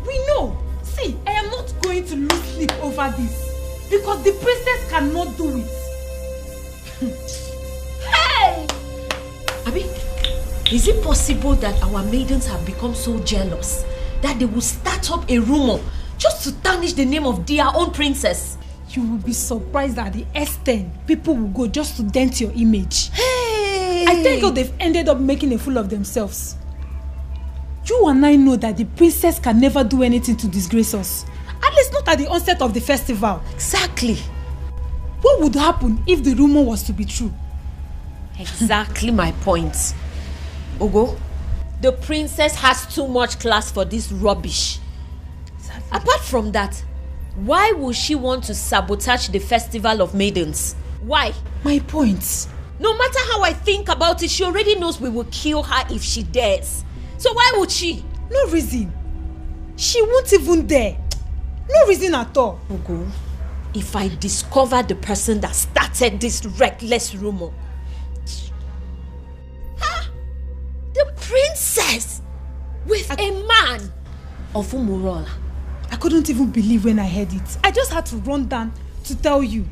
We know. See, I am not going to lose sleep over this. Because the princess cannot do it. Hey! Abi, is it possible that our maidens have become so jealous that they will start up a rumor just to tarnish the name of their own princess? You will be surprised at the extent people will go just to dent your image. Hey! I think they've ended up making a fool of themselves. You and I know that the princess can never do anything to disgrace us. At least not at the onset of the festival. Exactly. What would happen if the rumor was to be true? Exactly my point. Ogo, the princess has too much class for this rubbish. Exactly. Apart from that, why would she want to sabotage the festival of maidens? Why? My point. No matter how I think about it, she already knows we will kill her if she dares. So why would she? No reason. She won't even dare. No reason at all. Ogo, if I discover the person that started this reckless rumor, the princess with a man of Umurola. I couldn't even believe when I heard it. I just had to run down to tell you.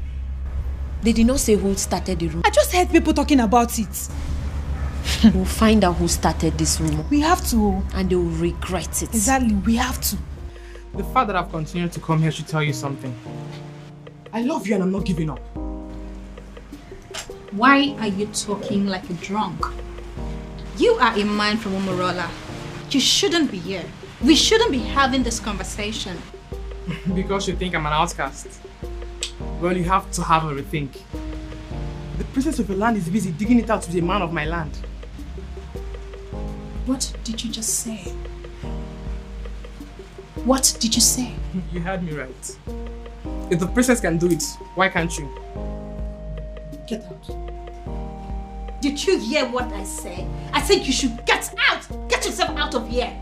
They did not say who started the rumor. I just heard people talking about it. We'll find out who started this rumor. We have to. And they will regret it. Exactly, we have to. The fact that I've continued to come here should tell you something. I love you and I'm not giving up. Why are you talking like a drunk? You are a man from Umurola. You shouldn't be here. We shouldn't be having this conversation. Because you think I'm an outcast. Well, you have to have a rethink. The princess of your land is busy digging it out to be a man of my land. What did you just say? What did you say? You heard me right. If the princess can do it, why can't you? Get out. Did you hear what I said? I said you should get out! Get yourself out of here!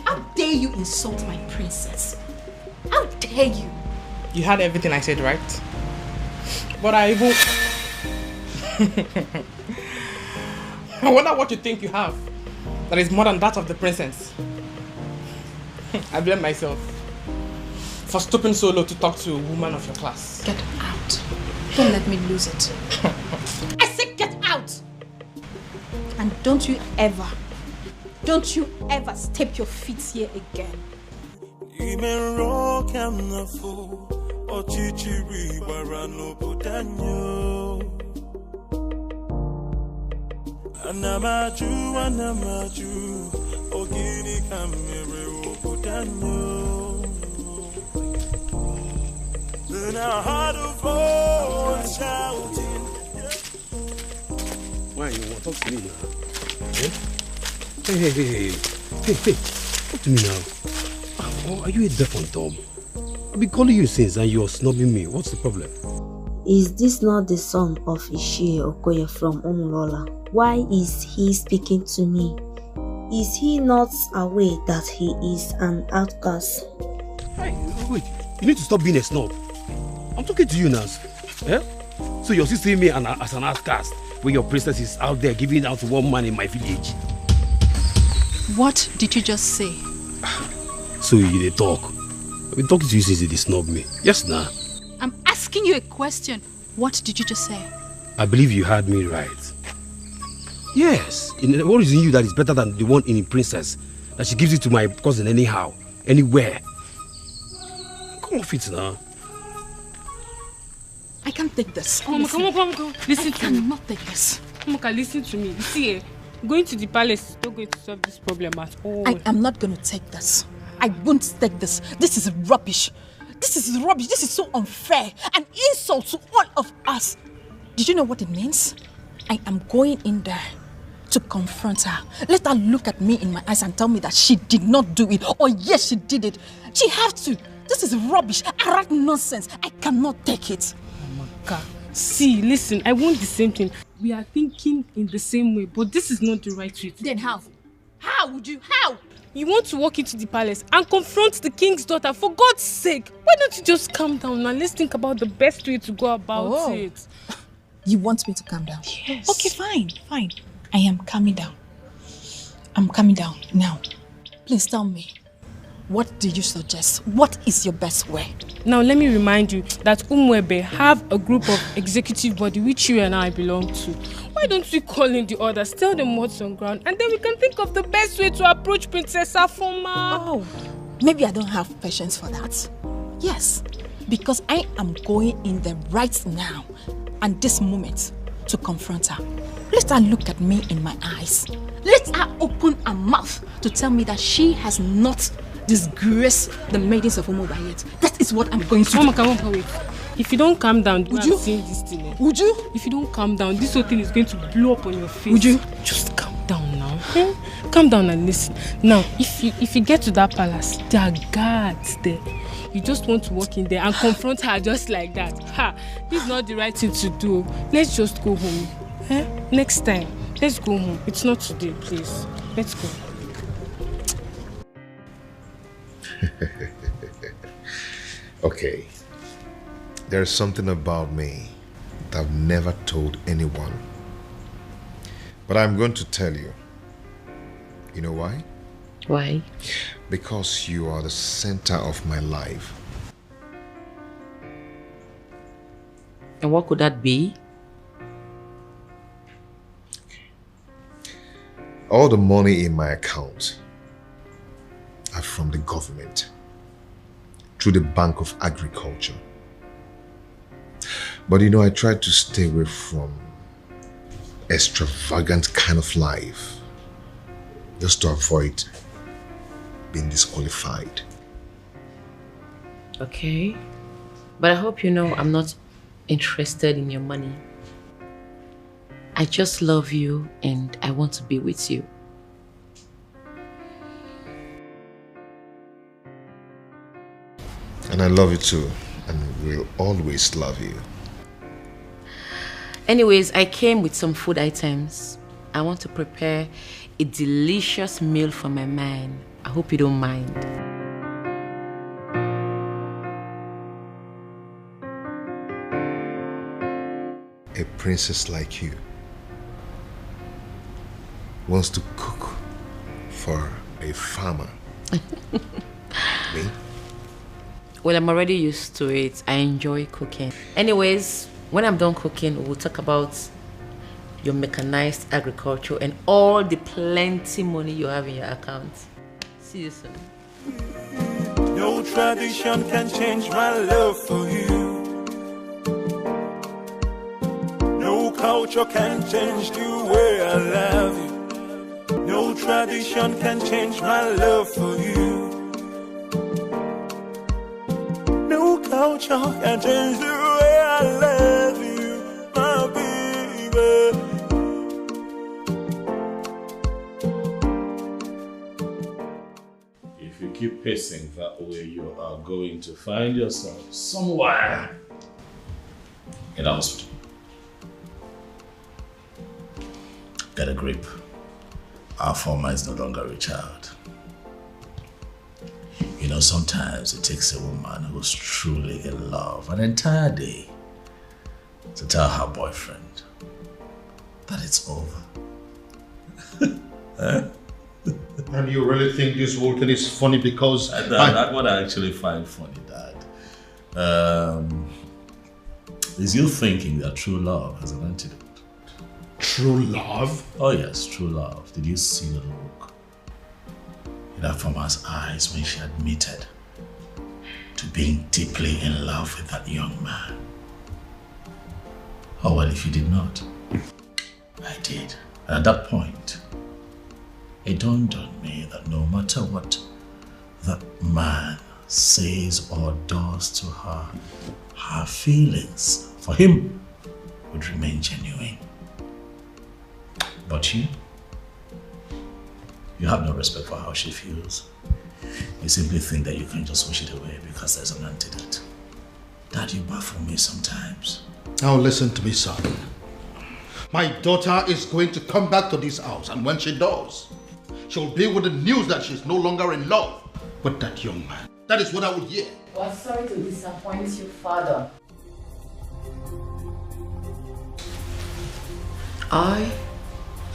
How dare you insult my princess? How dare you? You heard everything I said, right? But I even... I wonder what you think you have that is more than that of the princess. I blame myself for stooping so low to talk to a woman of your class. Get out. Don't let me lose it. I said get out! And don't you ever step your feet here again. Anamaju, ogini kamere obudanyo. Then I heard a voice shouting. Why you want to talk to me now? Hey, talk to me now. Oh, are you a deaf and dumb? I've been calling you since and you're snubbing me. What's the problem? Is this not the son of Ishie Okoye from Umurola? Why is he speaking to me? Is he not aware that he is an outcast? Hey, wait, you need to stop being a snob. I'm talking to you now. Eh? So you're still seeing me as an outcast when your princess is out there giving out to one man in my village. What did you just say? So you dey talk. I've been talking to you since you snub me. Yes, nah. I'm asking you a question. What did you just say? I believe you heard me right. Yes. What is in you that is better than the one in the princess? That she gives it to my cousin anyhow, anywhere. Come off it now. I can't take this. Come on. Listen to me. I cannot take this. Listen to me. You see, going to the palace is not going to solve this problem at all. I am not going to take this. I won't take this. This is rubbish. This is rubbish. This is so unfair. An insult to all of us. Did you know what it means? I am going in there to confront her. Let her look at me in my eyes and tell me that she did not do it. Or yes, she did it. She has to. This is rubbish. Arrant nonsense. I cannot take it. Amaka, see, listen, I want the same thing. We are thinking in the same way, but this is not the right way. Then how? How would you? How? You want to walk into the palace and confront the king's daughter, for God's sake. Why don't you just calm down and let's think about the best way to go about it. You want me to calm down? Yes. Okay, fine. I am calming down. I'm calming down now. Please tell me, what do you suggest? What is your best way? Now let me remind you that Umwebe have a group of executive body which you and I belong to. Why don't we call in the others, tell them what's on ground, and then we can think of the best way to approach Princess Afoma. Oh, maybe I don't have patience for that. Yes, because I am going in there right now and this moment to confront her. Let her look at me in my eyes. Let her open her mouth to tell me that she has not disgraced the maidens of Umuba yet. That is what I'm going to do. Mama, come on, wait. If you don't calm down, would you see this thing? Would you? If you don't calm down, this whole thing is going to blow up on your face. Would you? Just calm down now. Calm down and listen. Now, if you get to that palace, there are guards there. You just want to walk in there and confront her just like that. Ha! This is not the right thing to do. Let's just go home. Next time, let's go home. It's not today, please. Let's go. Okay. There's something about me that I've never told anyone. But I'm going to tell you. You know why? Why? Because you are the center of my life. And what could that be? All the money in my account are from the government through the Bank of Agriculture. But you know, I try to stay away from extravagant kind of life just to avoid being disqualified. Okay. But I hope you know I'm not interested in your money. I just love you and I want to be with you. And I love you too, and will always love you. Anyways, I came with some food items. I want to prepare a delicious meal for my man. I hope you don't mind. A princess like you wants to cook for a farmer. Me? Well, I'm already used to it. I enjoy cooking. Anyways, when I'm done cooking, we'll talk about your mechanized agriculture and all the plenty money you have in your account. See you soon. No tradition can change my love for you. No culture can change the way I love you. No tradition can change my love for you. No culture can change the way I love you, my baby. If you keep pacing that way, you are going to find yourself somewhere in a hospital. Get a grip. Our former is no longer a child. You know, sometimes it takes a woman who's truly in love an entire day to tell her boyfriend that it's over. And you really think this whole thing is funny because... That's what I actually find funny, Dad. Is you thinking that true love has an antidote. True love? Oh yes, true love. Did you see the look in that farmer's eyes when she admitted to being deeply in love with that young man? Oh well, if you did not, I did. And at that point, it dawned on me that no matter what that man says or does to her, her feelings for him would remain genuine. But you have no respect for how she feels. You simply think that you can just wish it away because there's an antidote. Dad, you baffle me sometimes. Now listen to me, son. My daughter is going to come back to this house, and when she does, she'll be with the news that she's no longer in love with that young man. That is what I would hear. Well, sorry to disappoint you, Father.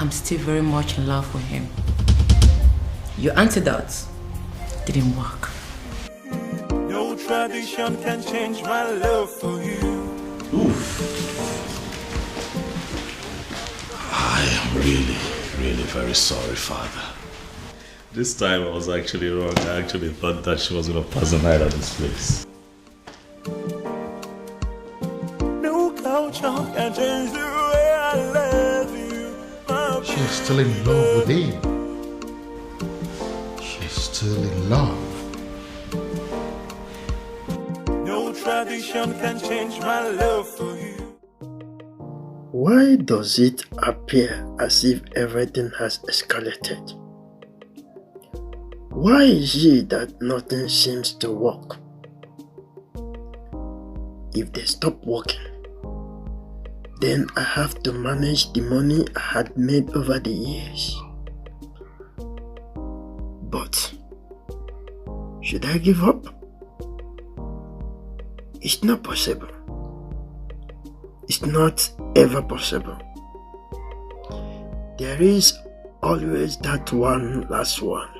I'm still very much in love with him. Your antidote didn't work. No tradition can change my love for you. Oof. I am really very sorry, Father. This time I was actually wrong. I actually thought that she was going to pass the night at this place. No culture can change the way I still in love with him. She's still in love. No tradition can change my love for you. Why does it appear as if everything has escalated? Why is it that nothing seems to work? If they stop working, then I have to manage the money I had made over the years. But should I give up? It's not possible. It's not ever possible. There is always that one last one.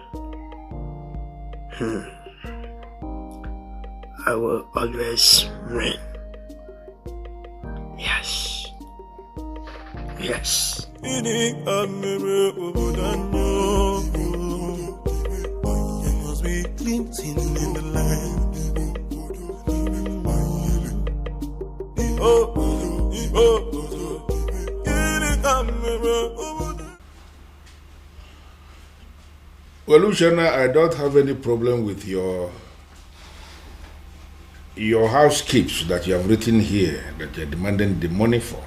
I will always win. Yes. Yes. You must be cleansing in the land. Well, Luciana, I don't have any problem with your housekeeps that you have written here that you're demanding the money for.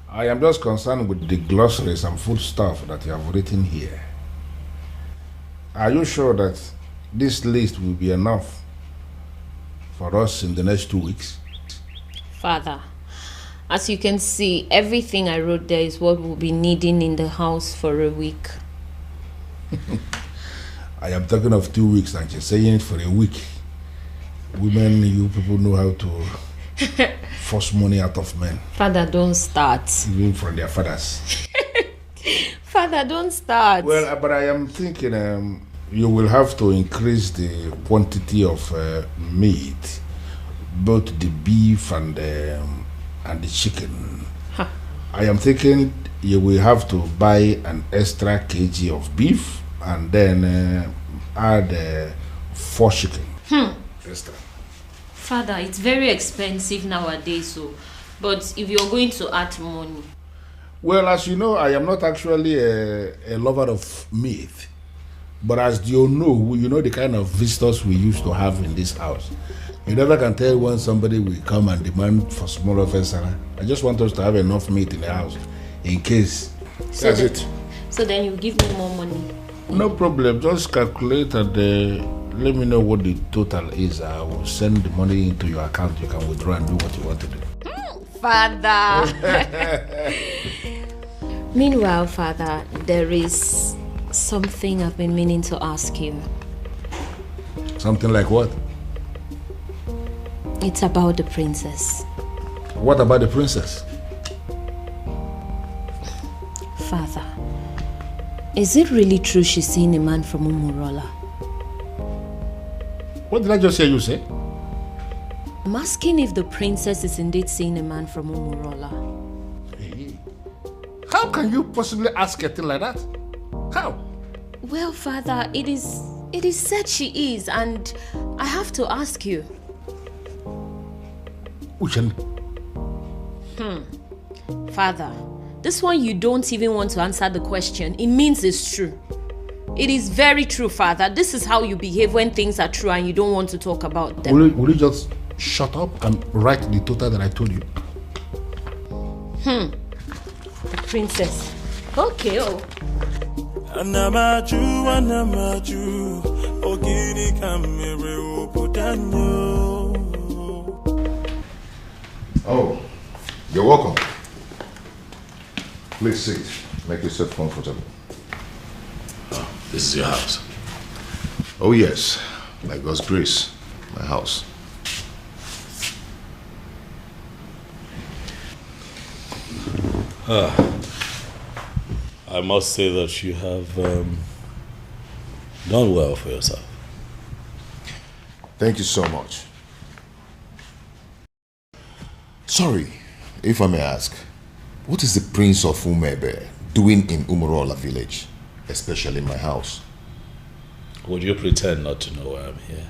I am just concerned with the glossaries and food stuff that you have written here. Are you sure that this list will be enough for us in the next 2 weeks? Father, as you can see, everything I wrote there is what we'll be needing in the house for a week. I am talking of 2 weeks and you're saying it for a week. Women, you people know how to force money out of men. Father, don't start. Even from their fathers. Father, don't start. Well, but I am thinking you will have to increase the quantity of meat, both the beef and the chicken. Huh. I am thinking you will have to buy an extra kg of beef and then add 4 chicken. Extra. Father, it's very expensive nowadays, but if you're going to add money. Well, as you know, I am not actually a lover of meat. But as you know the kind of visitors we used to have in this house. You never can tell when somebody will come and demand for small offense. I just want us to have enough meat in the house in case. That's it. So then you give me more money. No problem. Just calculate and let me know what the total is. I will send the money into your account. You can withdraw and do what you want to do. Father. Meanwhile, Father, there is something I've been meaning to ask you. Something like what? It's about the princess. What about the princess? Father, is it really true she's seeing a man from Umurola? What did I just hear you say? I'm asking if the princess is indeed seeing a man from Umurola. Hey, how can you possibly ask a thing like that? How? Well, Father, it is said she is, and I have to ask you. Uchenna. Father, this one you don't even want to answer the question. It means it's true. It is very true, Father. This is how you behave when things are true and you don't want to talk about them. Will you just shut up and write the total that I told you? The princess. Okay, Anamaju, ogiri kamere opudanyo. Oh, you're welcome. Please sit. Make yourself comfortable. Oh, this is your house? Oh yes, by God's grace, my house. I must say that you have done well for yourself. Thank you so much. Sorry, if I may ask, what is the Prince of Umebe doing in Umurola village, especially in my house? Would you pretend not to know why I'm here?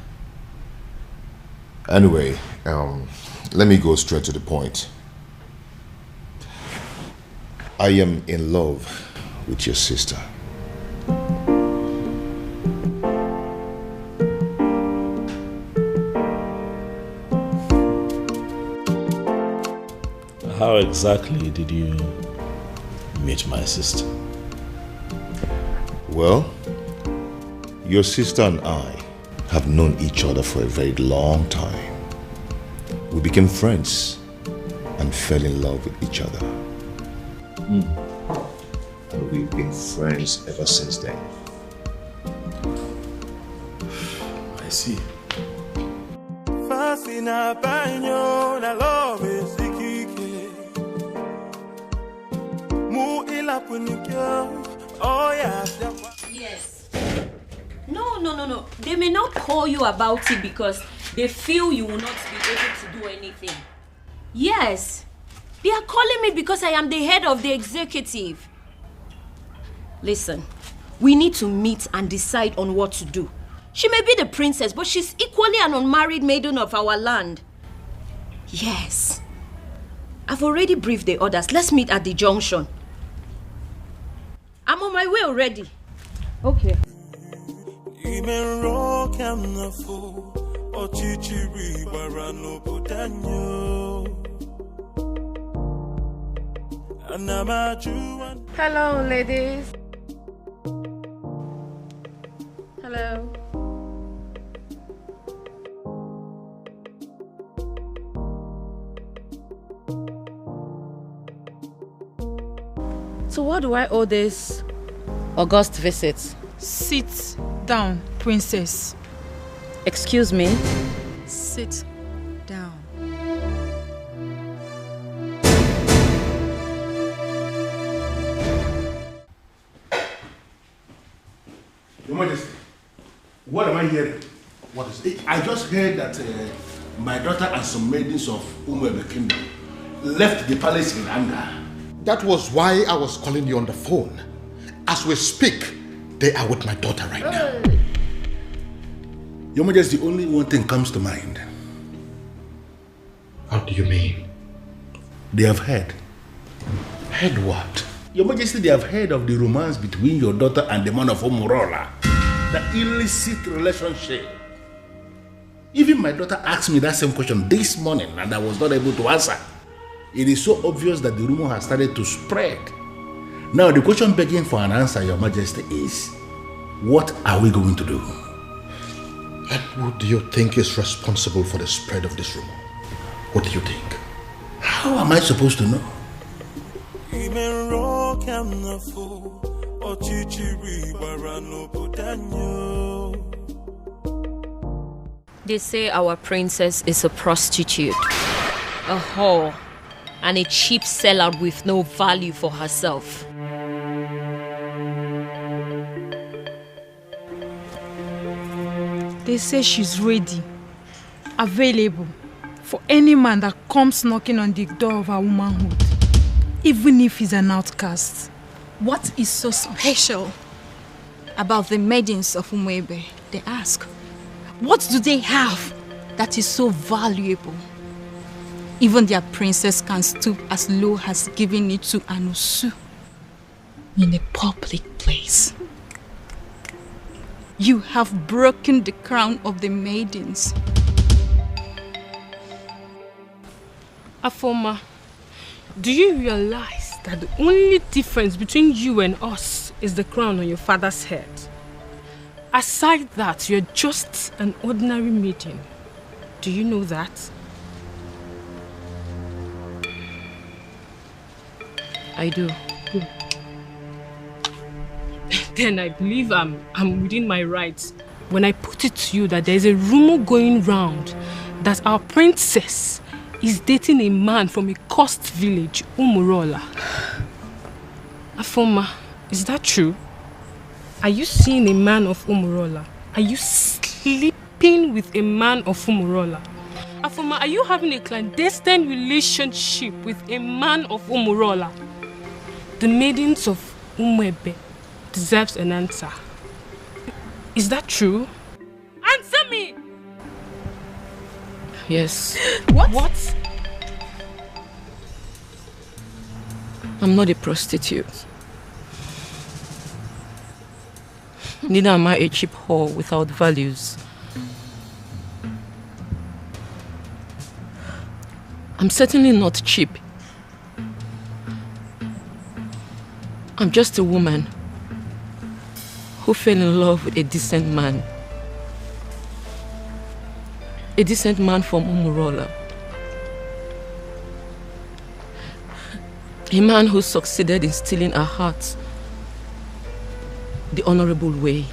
Anyway, let me go straight to the point. I am in love with your sister. How exactly did you meet my sister? Well, your sister and I have known each other for a very long time. We became friends and fell in love with each other. And we've been friends ever since then. I see. Yes. No. They may not call you about it because they feel you will not be able to do anything. Yes. They are calling me because I am the head of the executive. Listen, we need to meet and decide on what to do. She may be the princess, but she's equally an unmarried maiden of our land. Yes. I've already briefed the others. Let's meet at the junction. I'm on my way already. Okay. Hello, ladies. Hello. So what do I owe this august visit? Sit down, princess. Excuse me? Sit down. Your Majesty, what am I hearing? What is it? I just heard that my daughter and some maidens of Umuebe Kingdom left the palace in anger. That was why I was calling you on the phone. As we speak, they are with my daughter right now. Your Majesty, only one thing comes to mind. What do you mean? They have heard. Heard what? Your Majesty, they have heard of the romance between your daughter and the man of Umurola. The illicit relationship. Even my daughter asked me that same question this morning and I was not able to answer. It is so obvious that the rumor has started to spread. Now the question begging for an answer, Your Majesty, is what are we going to do? And who do you think is responsible for the spread of this rumor? What do you think? How am I supposed to know? They say our princess is a prostitute, a whore, and a cheap sellout with no value for herself. They say she's ready, available for any man that comes knocking on the door of her womanhood, even if he's an outcast. What is so special about the maidens of Umuebe? They ask. What do they have that is so valuable? Even their princess can stoop as low as giving it to Anusu in a public place. You have broken the crown of the maidens. Afoma, do you realize that the only difference between you and us is the crown on your father's head? Aside that, you're just an ordinary maiden. Do you know that? I do. Then I believe I'm within my rights when I put it to you that there's a rumor going round that our princess is dating a man from a coast village, Umurola. Afoma, is that true? Are you seeing a man of Umurola? Are you sleeping with a man of Umurola? Afoma, are you having a clandestine relationship with a man of Umurola? The maidens of Umuebe deserves an answer. Is that true? Answer me! Yes. What? I'm not a prostitute. Neither am I a cheap whore without values. I'm certainly not cheap. I'm just a woman who fell in love with a decent man. A decent man from Umurola. A man who succeeded in stealing her heart the honorable way.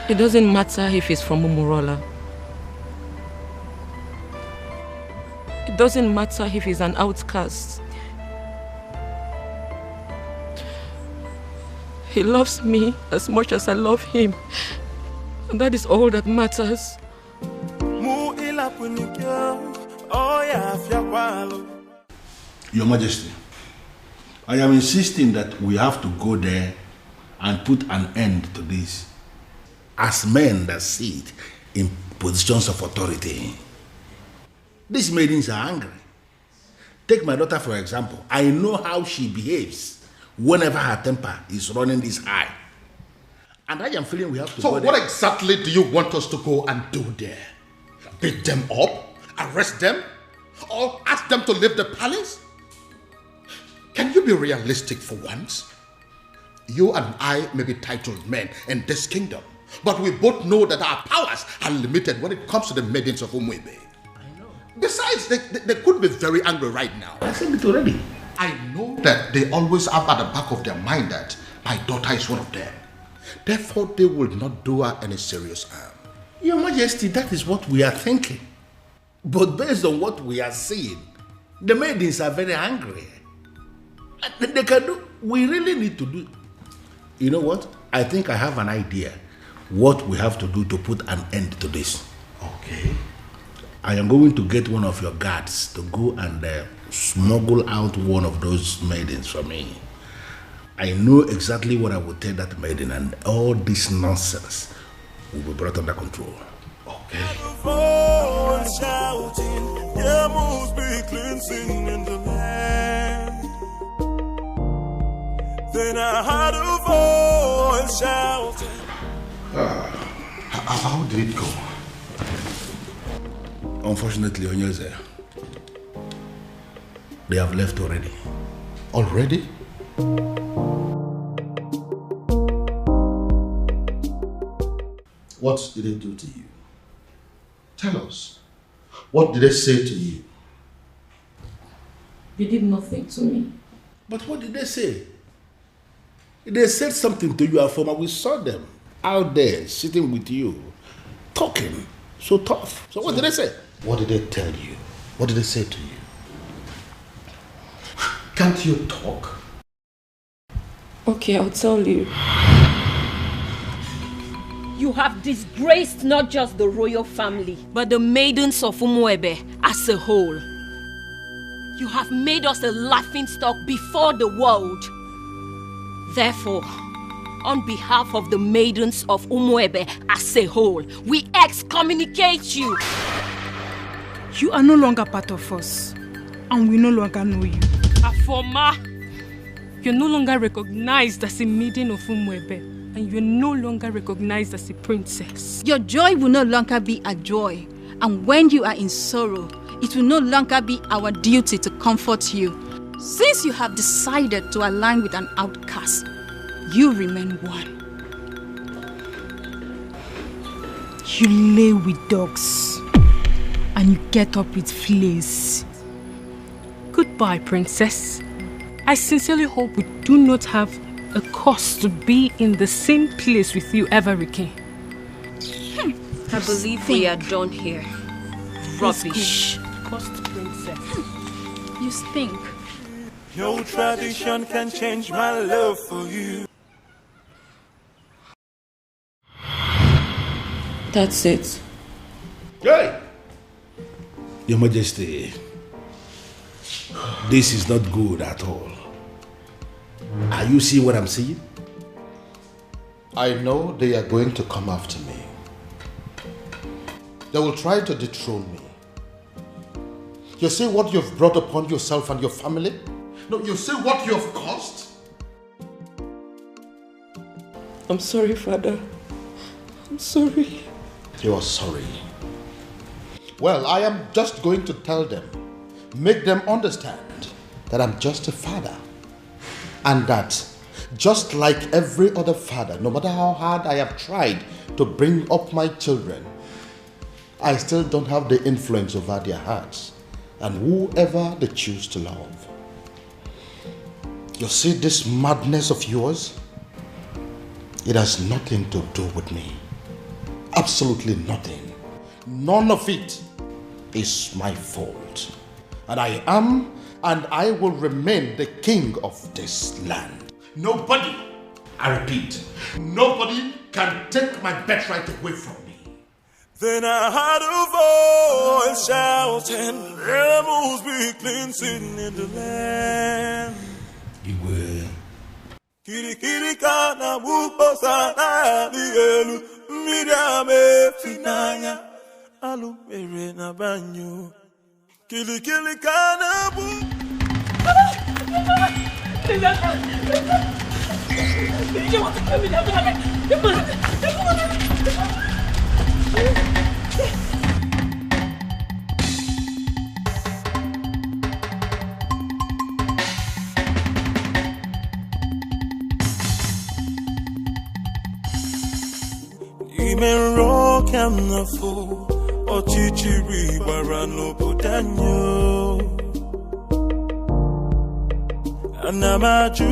It doesn't matter if he's from Umurola. It doesn't matter if he's an outcast. He loves me as much as I love him. And that is all that matters. Your Majesty, I am insisting that we have to go there and put an end to this as men that sit in positions of authority. These maidens are angry. Take my daughter for example. I know how she behaves whenever her temper is running this high. And I am feeling we have to go there. So what exactly do you want us to go and do there? Beat them up? Arrest them? Or ask them to leave the palace? Can you be realistic for once? You and I may be titled men in this kingdom, but we both know that our powers are limited when it comes to the maidens of Umwebe. Besides, they could be very angry right now. I said it already. I know that they always have at the back of their mind that my daughter is one of them. Therefore, they will not do her any serious harm. Your Majesty, that is what we are thinking. But based on what we are seeing, the maidens are very angry. They can do. We really need to do. You know what? I think I have an idea what we have to do to put an end to this. Okay. I am going to get one of your guards to go and smuggle out one of those maidens for me. I know exactly what I will tell that maiden, and all this nonsense will be brought under control. Okay. Then I heard a voice shouting. How did it go? Unfortunately, Onyeze, they have left already. Already? What did they do to you? Tell us. What did they say to you? They did nothing to me. But what did they say? They said something to you, Afoma. We saw them out there sitting with you, talking so tough. So what did they say? What did they tell you? What did they say to you? Can't you talk? Okay, I'll tell you. You have disgraced not just the royal family, but the maidens of Umuebe as a whole. You have made us a laughingstock before the world. Therefore, on behalf of the maidens of Umuebe as a whole, we excommunicate you. You are no longer part of us, and we no longer know you. Afoma, you're no longer recognized as a maiden of Umuebe, and you're no longer recognized as a princess. Your joy will no longer be a joy, and when you are in sorrow, it will no longer be our duty to comfort you. Since you have decided to align with an outcast, you remain one. You lay with dogs, and you get up with fleas. Goodbye, princess. I sincerely hope we do not have a cause to be in the same place with you ever again. I believe we are done here. Rubbish. Cost princess. You stink. No tradition can change my love for you. That's it. Hey! Your Majesty, this is not good at all. Are you seeing what I'm seeing? I know they are going to come after me. They will try to dethrone me. You see what you've brought upon yourself and your family? No, you see what you have caused? I'm sorry, Father. I'm sorry. You are sorry. Well, I am just going to tell them, make them understand that I'm just a father. And that just like every other father, no matter how hard I have tried to bring up my children, I still don't have the influence over their hearts and whoever they choose to love. You see this madness of yours? It has nothing to do with me. Absolutely nothing. None of it is my fault. And I am and I will remain the king of this land. Nobody, I repeat, nobody can take my birthright away from me. Then I heard a voice shouting, "Rebels be cleansing in the land." Kirikiri kana bukosa na lielu mirame finanya alu mere na banyo. Kirikiri kana bu. Ime rock and the fool, or chichiri barano putanyo. Anamaju.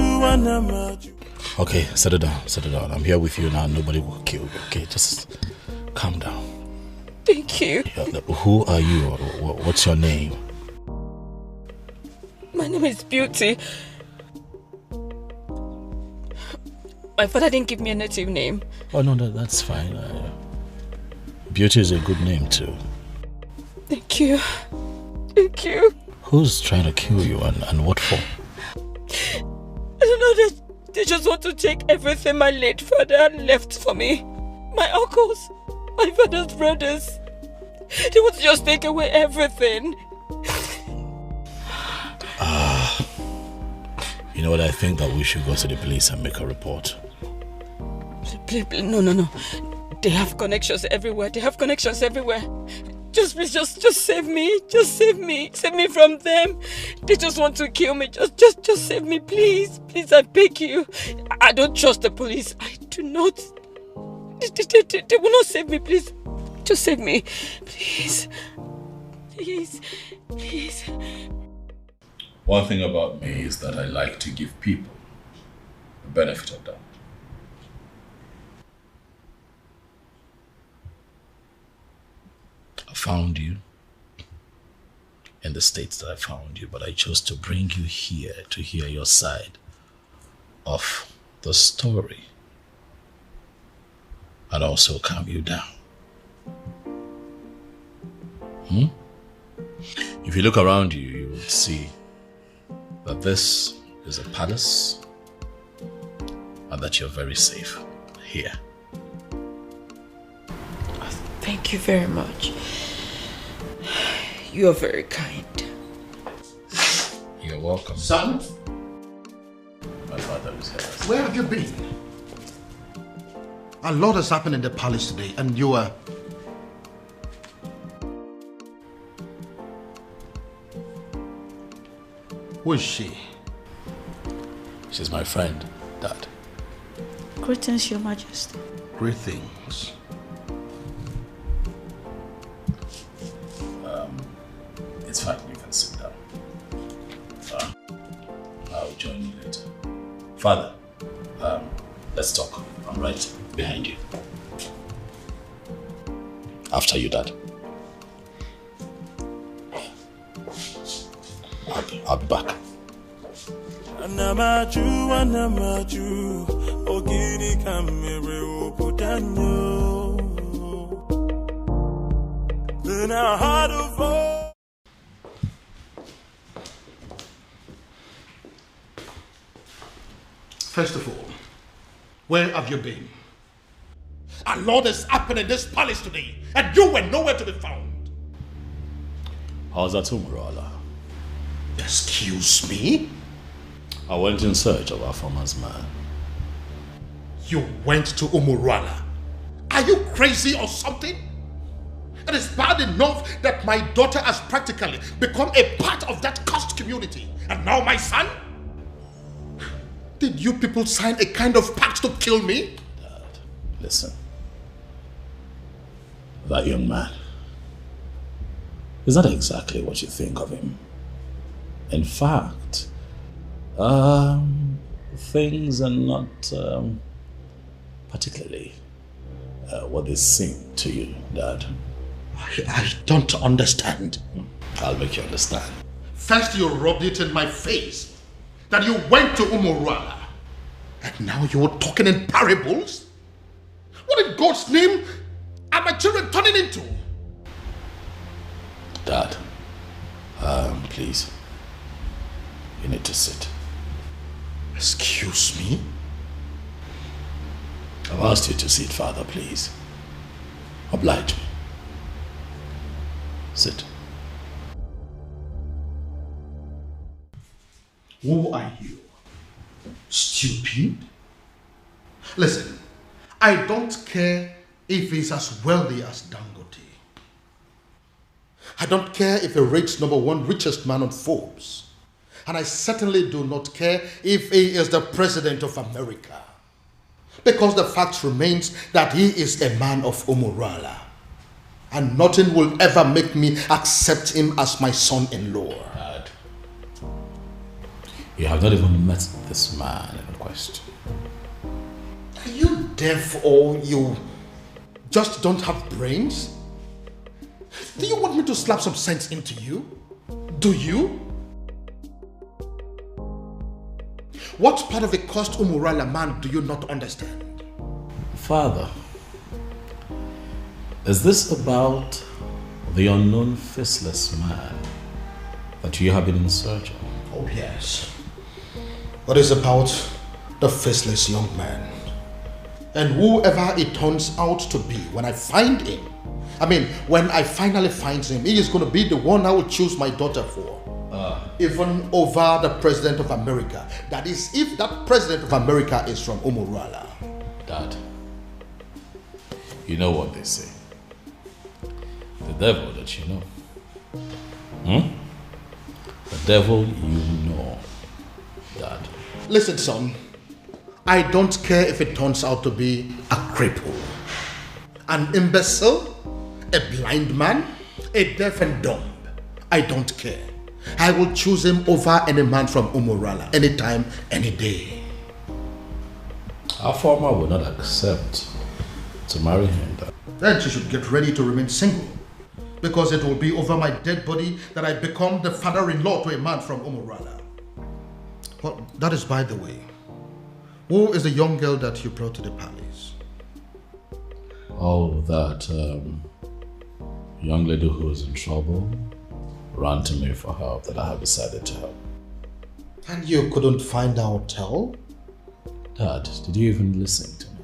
Okay, settle down. I'm here with you now. Nobody will kill you. Okay, just calm down. Thank you. Who are you? What's your name? My name is Beauty. My father didn't give me a native name. Oh no, that's fine. Beauty is a good name too. Thank you. Thank you. Who's trying to kill you and what for? I don't know, they just want to take everything my late father left for me. My uncles, my father's brothers. They want to just take away everything. You know what, I think that we should go to the police and make a report. Please, no. They have connections everywhere. Just please, just save me. Just save me. Save me from them. They just want to kill me. Just save me, please. Please, I beg you. I don't trust the police. I do not. They will not save me, please. Just save me. Please. Please. One thing about me is that I like to give people the benefit of doubt. I found you in the states that I found you, but I chose to bring you here to hear your side of the story and also calm you down. If you look around you, you will see that this is a palace and that you're very safe here. Thank you very much. You are very kind. You're welcome. Son? My father is here. Where have you been? A lot has happened in the palace today, and you are... Who is she? She's my friend, Dad. Greetings, Your Majesty. Greetings. It's fine, you can sit down. I'll join you later. Father, let's talk. I'm right behind you. After you, Dad. I'll be back. Anamaju, ogini kamere oputanyo. Then I heard a voice. First of all, where have you been? A lot has happened in this palace today, and you were nowhere to be found. How's that, Umurala? Excuse me? I went in search of our farmer's man. You went to Umuruala. Are you crazy or something? It is bad enough that my daughter has practically become a part of that cursed community. And now my son? Did you people sign a kind of pact to kill me? Dad, listen. That young man is not exactly what you think of him. In fact, things are not particularly what they seem to you, Dad. I don't understand. I'll make you understand. First you rubbed it in my face that you went to Umuruala. And now you're talking in parables? What in God's name are my children turning into? Dad, please. You need to sit. Excuse me? I've asked you to sit, Father, please. Oblige me. Sit. Who are you? Stupid? Listen, I don't care if he's as wealthy as Dangote. I don't care if he rates #1 richest man on Forbes. And I certainly do not care if he is the president of America. Because the fact remains that he is a man of Umuruala. And nothing will ever make me accept him as my son-in-law. Dad, you have not even met this man in question. Are you deaf or you just don't have brains? Do you want me to slap some sense into you? Do you? What part of the cursed Umuruala man do you not understand? Father, is this about the unknown faceless man that you have been in search of? Oh yes. What is about the faceless young man? And whoever it turns out to be, when I find him, when I finally find him, he is going to be the one I will choose my daughter for. Even over the President of America. That is, if that President of America is from Umuruala. Dad, you know what they say. The devil that you know. The devil you know, Dad. Listen, son. I don't care if it turns out to be a cripple, an imbecile, a blind man, a deaf and dumb. I don't care. I will choose him over any man from Umuruala, anytime, any day. Our farmer will not accept to marry him. Then she should get ready to remain single, because it will be over my dead body that I become the father-in-law to a man from Umuruala. Well, that is by the way. Who is the young girl that you brought to the palace? Oh, that young lady who is in trouble ran to me for help that I have decided to help. And you couldn't find a hotel? Dad, did you even listen to me?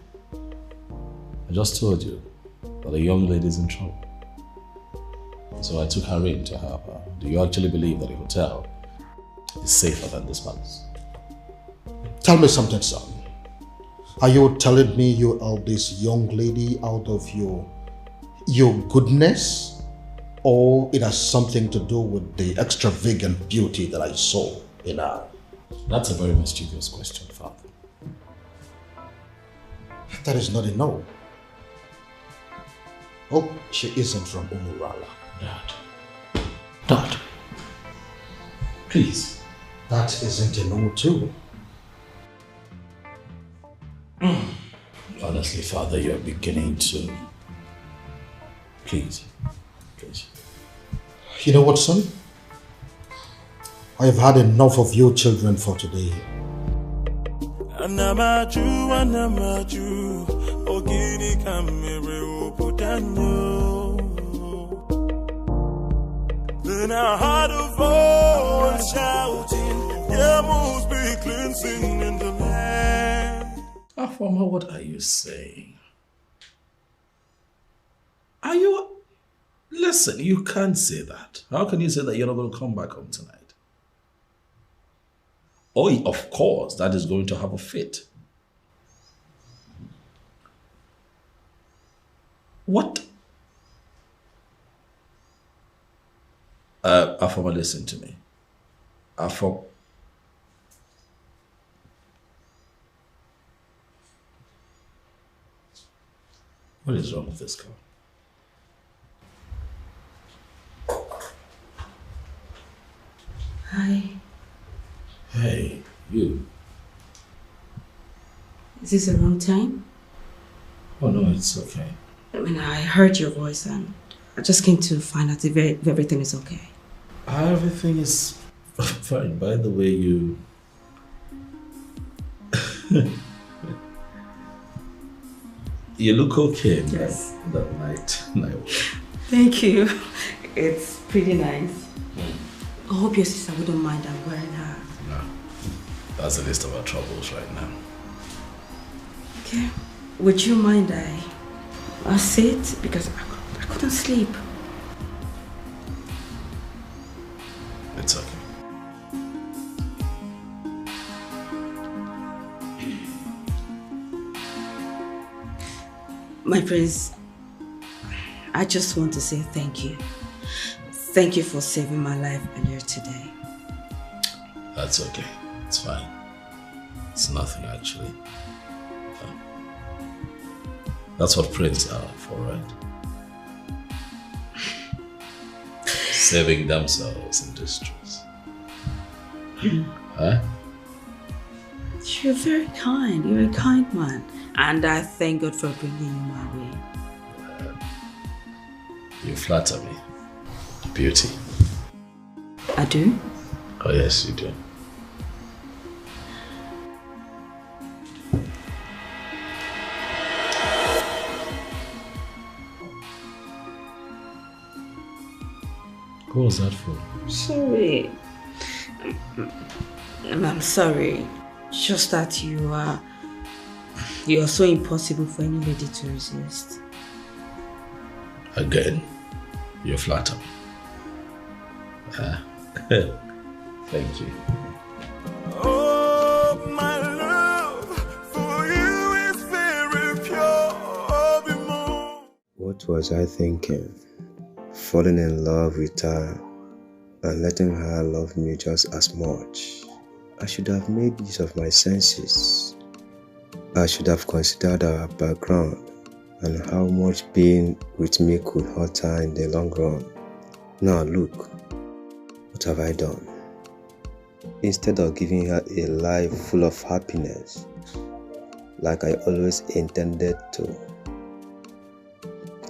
I just told you that a young lady is in trouble. So I took her in to help her. Do you actually believe that a hotel is safer than this palace? Tell me something, son. Are you telling me you helped this young lady out of your goodness? Or it has something to do with the extravagant beauty that I saw in her? That's a very mischievous question, Father. That is not a no. Oh, she isn't from Umuruala. Dad, please. That isn't a no too. Honestly, Father, you're beginning to... Please. You know what, son? I have had enough of you children for today. Anamaju, ogini kamere uputanyo. Then I heard a voice shouting, there must be cleansing in the land. Afama, what are you saying? Are you... Listen, you can't say that. How can you say that you're not going to come back home tonight? Oh, of course, that is going to have a fit. What? Afoma, listen to me. What is wrong with this girl? Hi. Hey, you. Is this the wrong time? Oh no, it's okay. I mean, I heard your voice and I just came to find out if everything is okay. Everything is fine. By the way, you... you look okay in Yes. that night. Thank you. It's pretty nice. I hope your sister wouldn't mind I'm wearing her. No. That's the least of our troubles right now. Okay. Would you mind I sit? Because I couldn't sleep. It's okay. My friends, I just want to say thank you. Thank you for saving my life earlier today. That's okay. It's fine. It's nothing actually. That's what friends are for, right? Saving themselves in distress. Huh? You're very kind. You're a kind man. And I thank God for bringing you my way. You flatter me. Beauty. I do? Oh yes, you do. What was that for? Sorry. I'm sorry. Just that you are so impossible for any lady to resist. Again, you flatter me. Thank you. Oh, my love for you is very pure. What was I thinking? Falling in love with her and letting her love me just as much. I should have made use of my senses. I should have considered our background and how much being with me could hurt her in the long run. Now look, what have I done? Instead of giving her a life full of happiness, like I always intended to,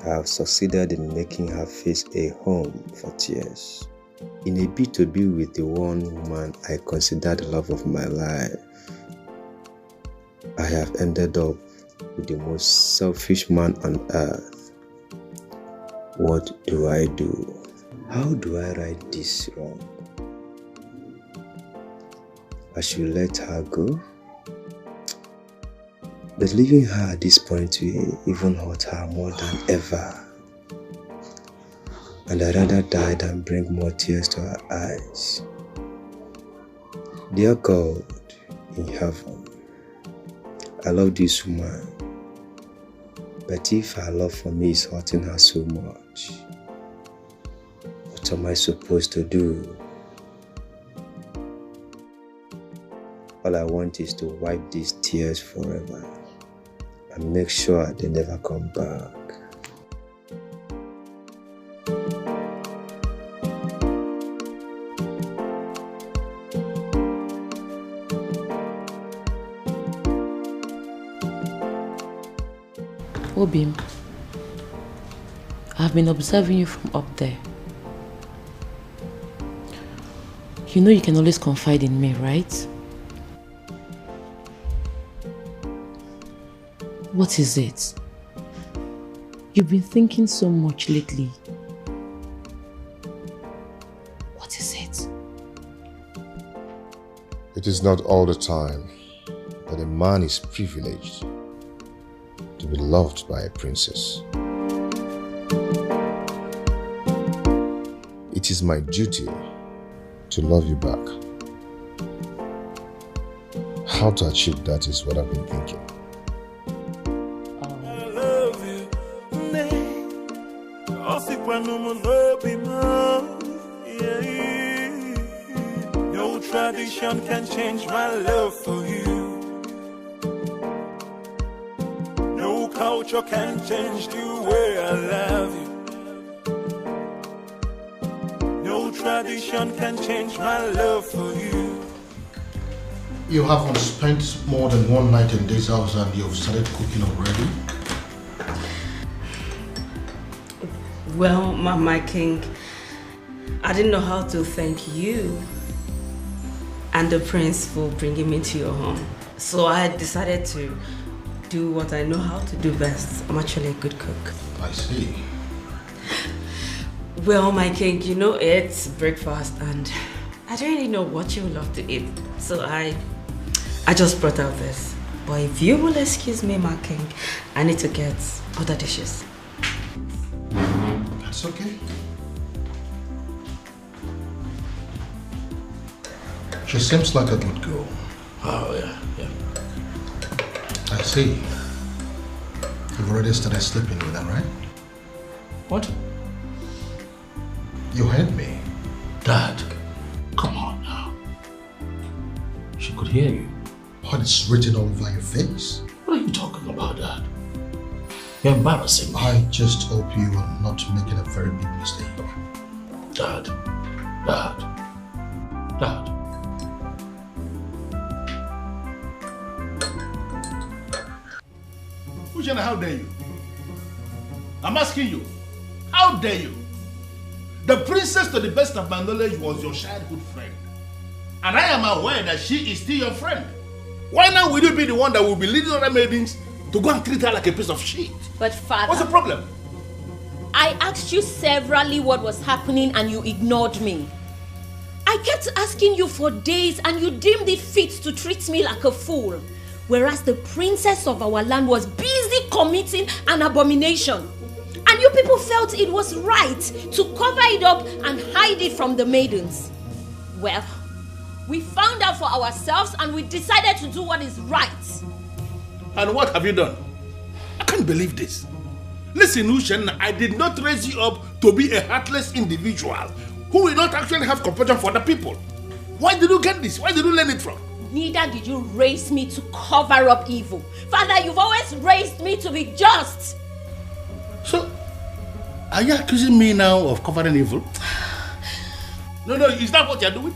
I have succeeded in making her face a home for tears. In a bid to be with the one woman I considered the love of my life, I have ended up with the most selfish man on earth. What do I do? How do I right this wrong? I should let her go? But leaving her at this point will even hurt her more than ever. And I'd rather die than bring more tears to her eyes. Dear God in heaven, I love this woman. But if her love for me is hurting her so much, what am I supposed to do? All I want is to wipe these tears forever and make sure they never come back. Obim, I've been observing you from up there. You know you can always confide in me, right? What is it? You've been thinking so much lately. What is it? It is not all the time that a man is privileged to be loved by a princess. It is my duty to love you back. How to achieve that is what I've been thinking. I love you. No tradition can change my love for you. No culture can change the way I love you. No tradition can change my love for you. You haven't spent more than one night in this house and you've started cooking already? Well, my king, I didn't know how to thank you and the prince for bringing me to your home. So I decided to do what I know how to do best. I'm actually a good cook. I see. Well, my king, you know it's breakfast and I don't really know what you love to eat. So I just brought out this. But if you will excuse me, my king, I need to get other dishes. That's okay. She seems like a good girl. Oh, yeah. I see. You've already started sleeping with her, right? What? You heard me. Dad, come on now. She could hear you. What is written all over your face? What are you talking about, Dad? You're embarrassing me. I just hope you are not making a very big mistake. Dad. Ushana, how dare you? I'm asking you, how dare you? The princess, to the best of my knowledge, was your childhood friend. And I am aware that she is still your friend. Why now will you be the one that will be leading other maidens to go and treat her like a piece of shit? But father... What's the problem? I asked you severally what was happening and you ignored me. I kept asking you for days and you deemed it fit to treat me like a fool. Whereas the princess of our land was busy committing an abomination. And you people felt it was right to cover it up and hide it from the maidens. Well, we found out for ourselves and we decided to do what is right. And what have you done? I can't believe this. Listen, Ushen, I did not raise you up to be a heartless individual who will not actually have compassion for the people. Why did you get this? Why did you learn it from? Neither did you raise me to cover up evil. Father, you've always raised me to be just. So, are you accusing me now of covering evil? No, is that what you're doing?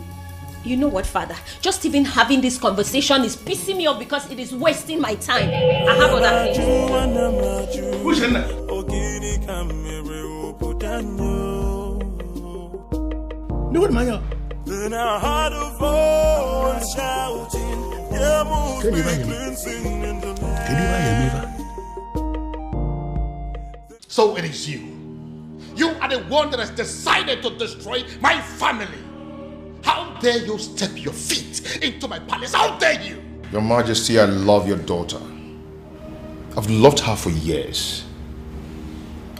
You know what, Father? Just even having this conversation is pissing me off because it is wasting my time. I have other things. Who's in there? No, what, Maya? Then I heard a voice shouting, yeah, move me cleansing in the land. So it is you. You are the one that has decided to destroy my family. How dare you step your feet into my palace? How dare you? Your Majesty, I love your daughter. I've loved her for years.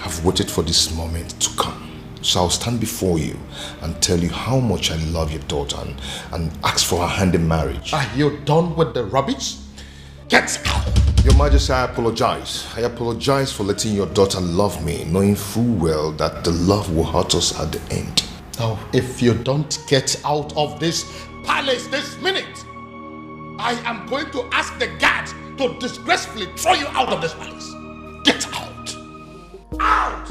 I've waited for this moment to come. So I'll stand before you and tell you how much I love your daughter and ask for her hand in marriage. Are you done with the rubbish? Get out! Your Majesty, I apologize. I apologize for letting your daughter love me, knowing full well that the love will hurt us at the end. Now, if you don't get out of this palace this minute, I am going to ask the guards to disgracefully throw you out of this palace. Get out! Out!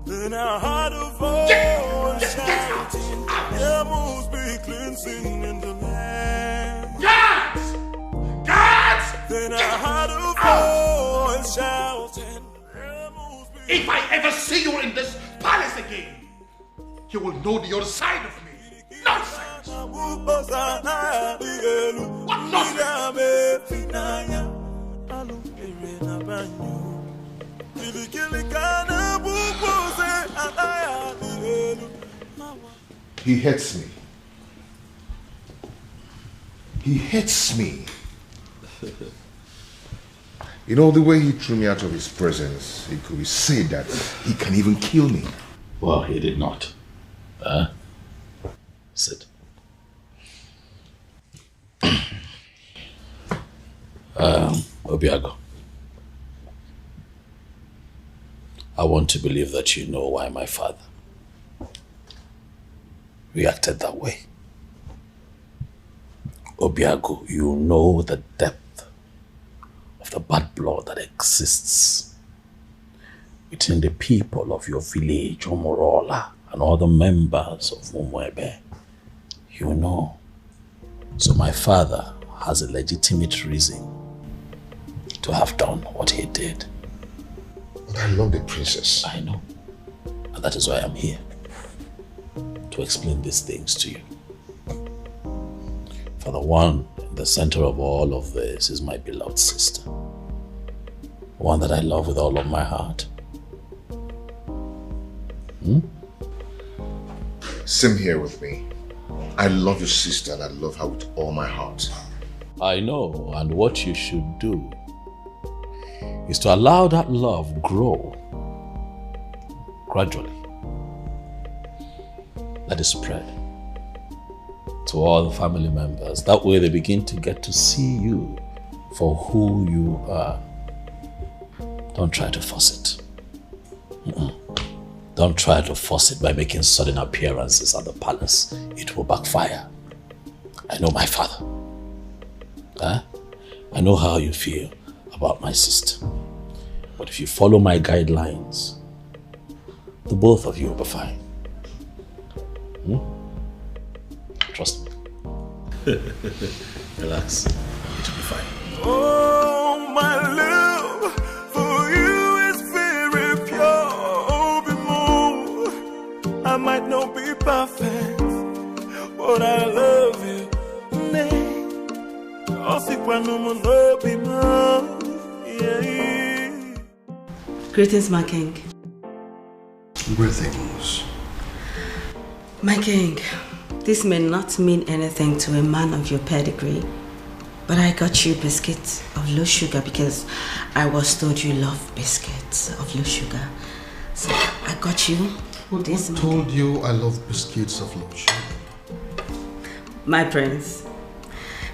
Then I heard a voice shouting, there must be cleansing in the land. Guards! Guards! Then I heard a voice shouting, there must be... If I ever see you in this palace again, you will know the other side of me. Nonsense! What nonsense? He hates me. He hates me. You know, the way he threw me out of his presence, it could be said that he can even kill me. Well, he did not. Sit. Obiago. I want to believe that you know why my father reacted that way. Obiago, you know the depth of the bad blood that exists between the people of your village, Omorola, and all the members of Umwebe. You know. So my father has a legitimate reason to have done what he did. But I love the princess. I know. And that is why I'm here. To explain these things to you. For the one in the center of all of this is my beloved sister. The one that I love with all of my heart. Same here with me. I love your sister and I love her with all my heart. I know, and what you should do is to allow that love grow gradually. Let it spread to all the family members. That way they begin to get to see you for who you are. Don't try to force it. Don't try to force it by making sudden appearances at the palace. It will backfire. I know my father. I know how you feel about my sister. But if you follow my guidelines, the both of you will be fine. Trust me. Relax. It will be fine. Oh, my love for you is very pure. I might not be perfect, but I love you. Greetings, my king. Greetings. My king, this may not mean anything to a man of your pedigree, but I got you biscuits of low sugar because I was told you love biscuits of low sugar. So I got you this. Who told you I love biscuits of low sugar? My prince.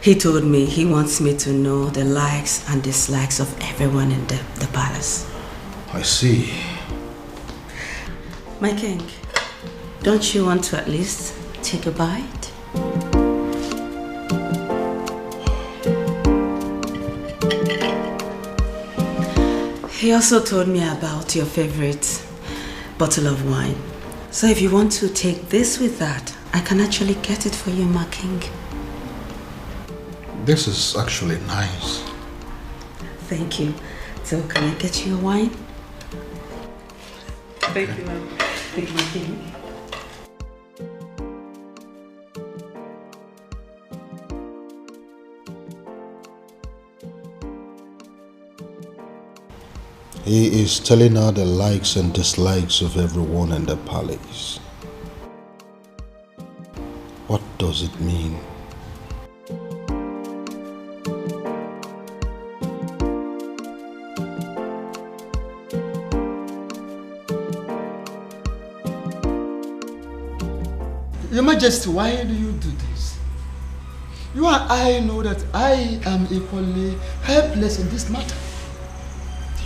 He told me he wants me to know the likes and dislikes of everyone in the palace. I see. My king, don't you want to at least take a bite? He also told me about your favorite bottle of wine. So if you want to take this with that, I can actually get it for you, my king. This is actually nice. Thank you. So can I get you a wine? Thank you, ma'am. Thank you, my king. He is telling her the likes and dislikes of everyone in the palace. What does it mean? Your Majesty, why do you do this? You and I know that I am equally helpless in this matter.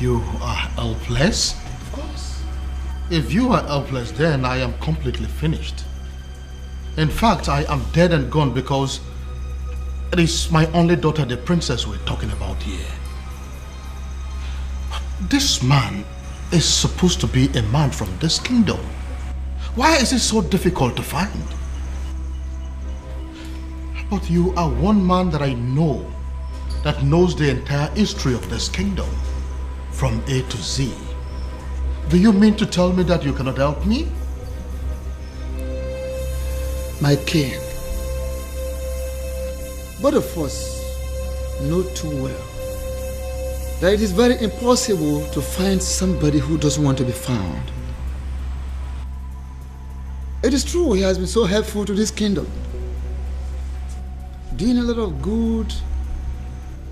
You are helpless? Of course. If you are helpless, then I am completely finished. In fact, I am dead and gone because it is my only daughter, the princess, we're talking about here. This man is supposed to be a man from this kingdom. Why is it so difficult to find? But you are one man that I know that knows the entire history of this kingdom from A to Z. Do you mean to tell me that you cannot help me? My king, both of us know too well that it is very impossible to find somebody who doesn't want to be found. It is true he has been so helpful to this kingdom, doing a lot of good,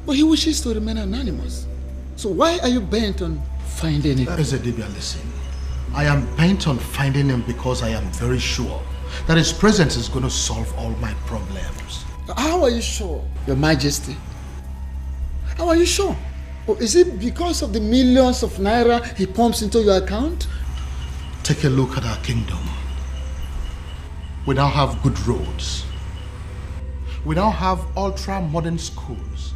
but he wishes to remain anonymous. So why are you bent on finding him? Ezedibia, listen. I am bent on finding him because I am very sure that his presence is going to solve all my problems. How are you sure, Your Majesty? How are you sure? Oh, is it because of the millions of naira he pumps into your account? Take a look at our kingdom. We now have good roads. We now have ultra-modern schools.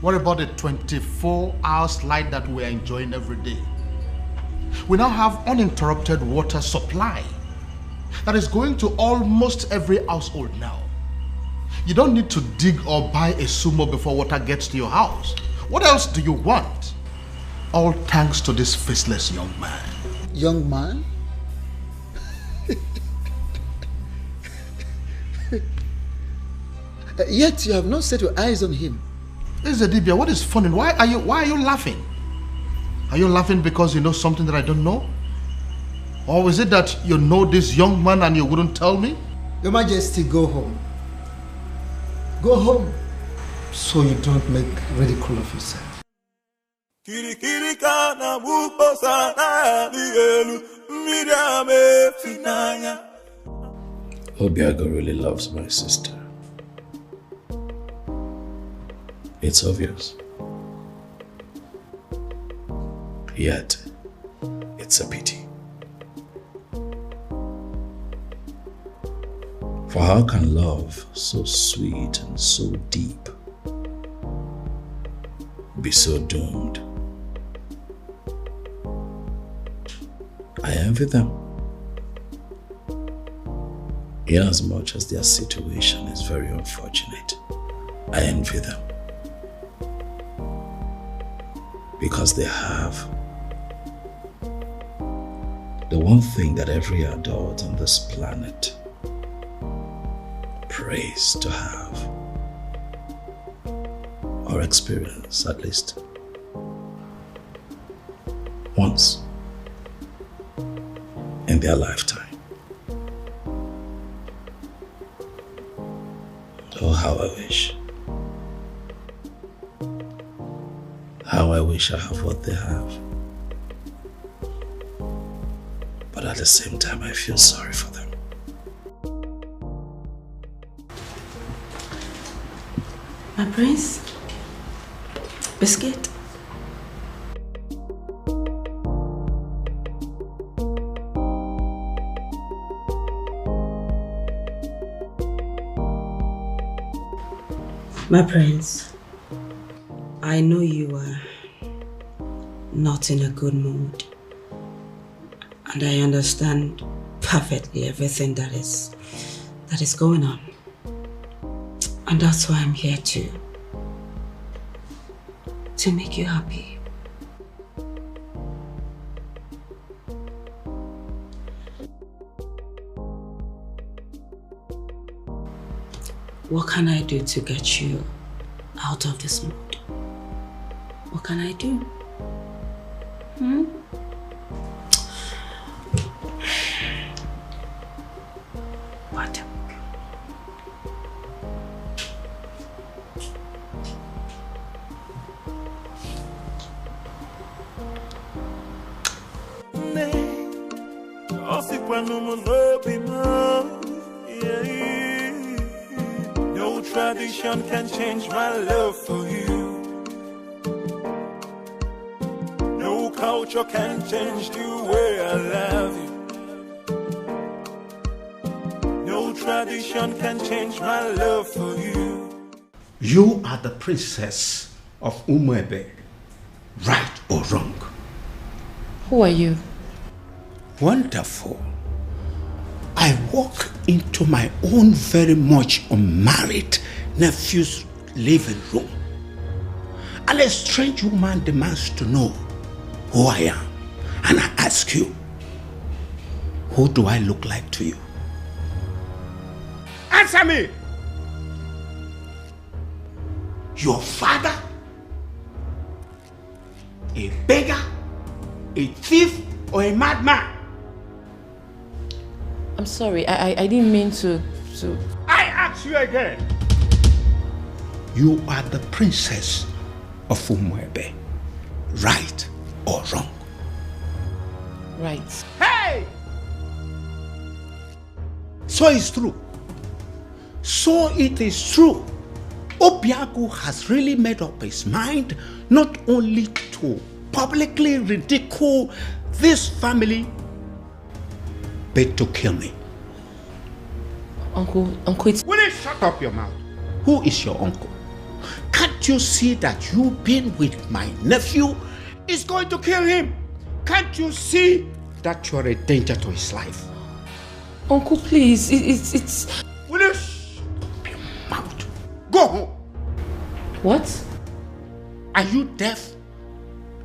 What about the 24-hour light that we're enjoying every day? We now have uninterrupted water supply that is going to almost every household now. You don't need to dig or buy a sumo before water gets to your house. What else do you want? All thanks to this faceless young man. Young man? Yet you have not set your eyes on him. This is Adibia. What is funny? Why are you laughing? Are you laughing because you know something that I don't know? Or is it that you know this young man and you wouldn't tell me? Your Majesty, go home. Go home so you don't make ridicule of yourself. Obiago really loves my sister. It's obvious. Yet, it's a pity. For how can love so sweet and so deep be so doomed? I envy them. Inasmuch as their situation is very unfortunate, I envy them. Because they have the one thing that every adult on this planet prays to have, or experience at least once in their lifetime. Oh, how I wish. How I wish I have what they have. But at the same time, I feel sorry for them. My prince? Biscuit? My prince, I know you are not in a good mood, and I understand perfectly everything that is going on, and that's why I'm here to make you happy. What can I do to get you out of this mood? What can I do? What? No tradition can change my love for you. No culture can change the way I love you. No tradition can change my love for you. You are the princess of Umuebe, right or wrong? Who are you? Wonderful. I walk into my own very much unmarried nephew's living room, and a strange woman demands to know who I am. And I ask you, who do I look like to you? Answer me! Your father? A beggar? A thief? Or a madman? I'm sorry, I didn't mean to... I ask you again. You are the princess of Umuebe, right or wrong? Right. Hey! So it's true. So it is true. Obiago has really made up his mind not only to publicly ridicule this family, but to kill me. Uncle, it's... Will you shut up your mouth? Who is your uncle? Can't you see that you being with my nephew is going to kill him? Can't you see that you're a danger to his life? Uncle, please, it's... Will you shut up your mouth? Go home. What? Are you deaf?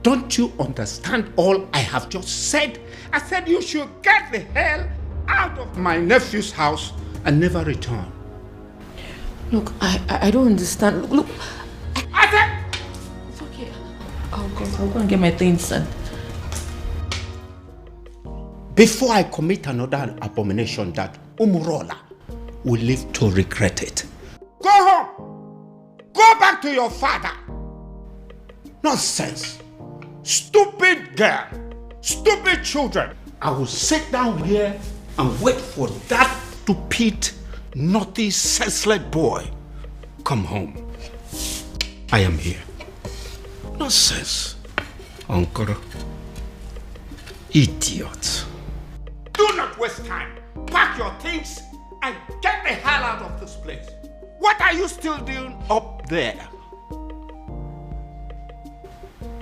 Don't you understand all I have just said? I said you should get the hell out of my nephew's house and never return. Look, I don't understand. Look, I said... It's okay. I'll go and get my things done. Before I commit another abomination that Umurola will live to regret it. Go home! Go back to your father! Nonsense! Stupid girl! Stupid children! I will sit down here and wait for that stupid, naughty, senseless boy. Come home. I am here. Nonsense. Uncle. Idiot. Do not waste time. Pack your things and get the hell out of this place. What are you still doing up there?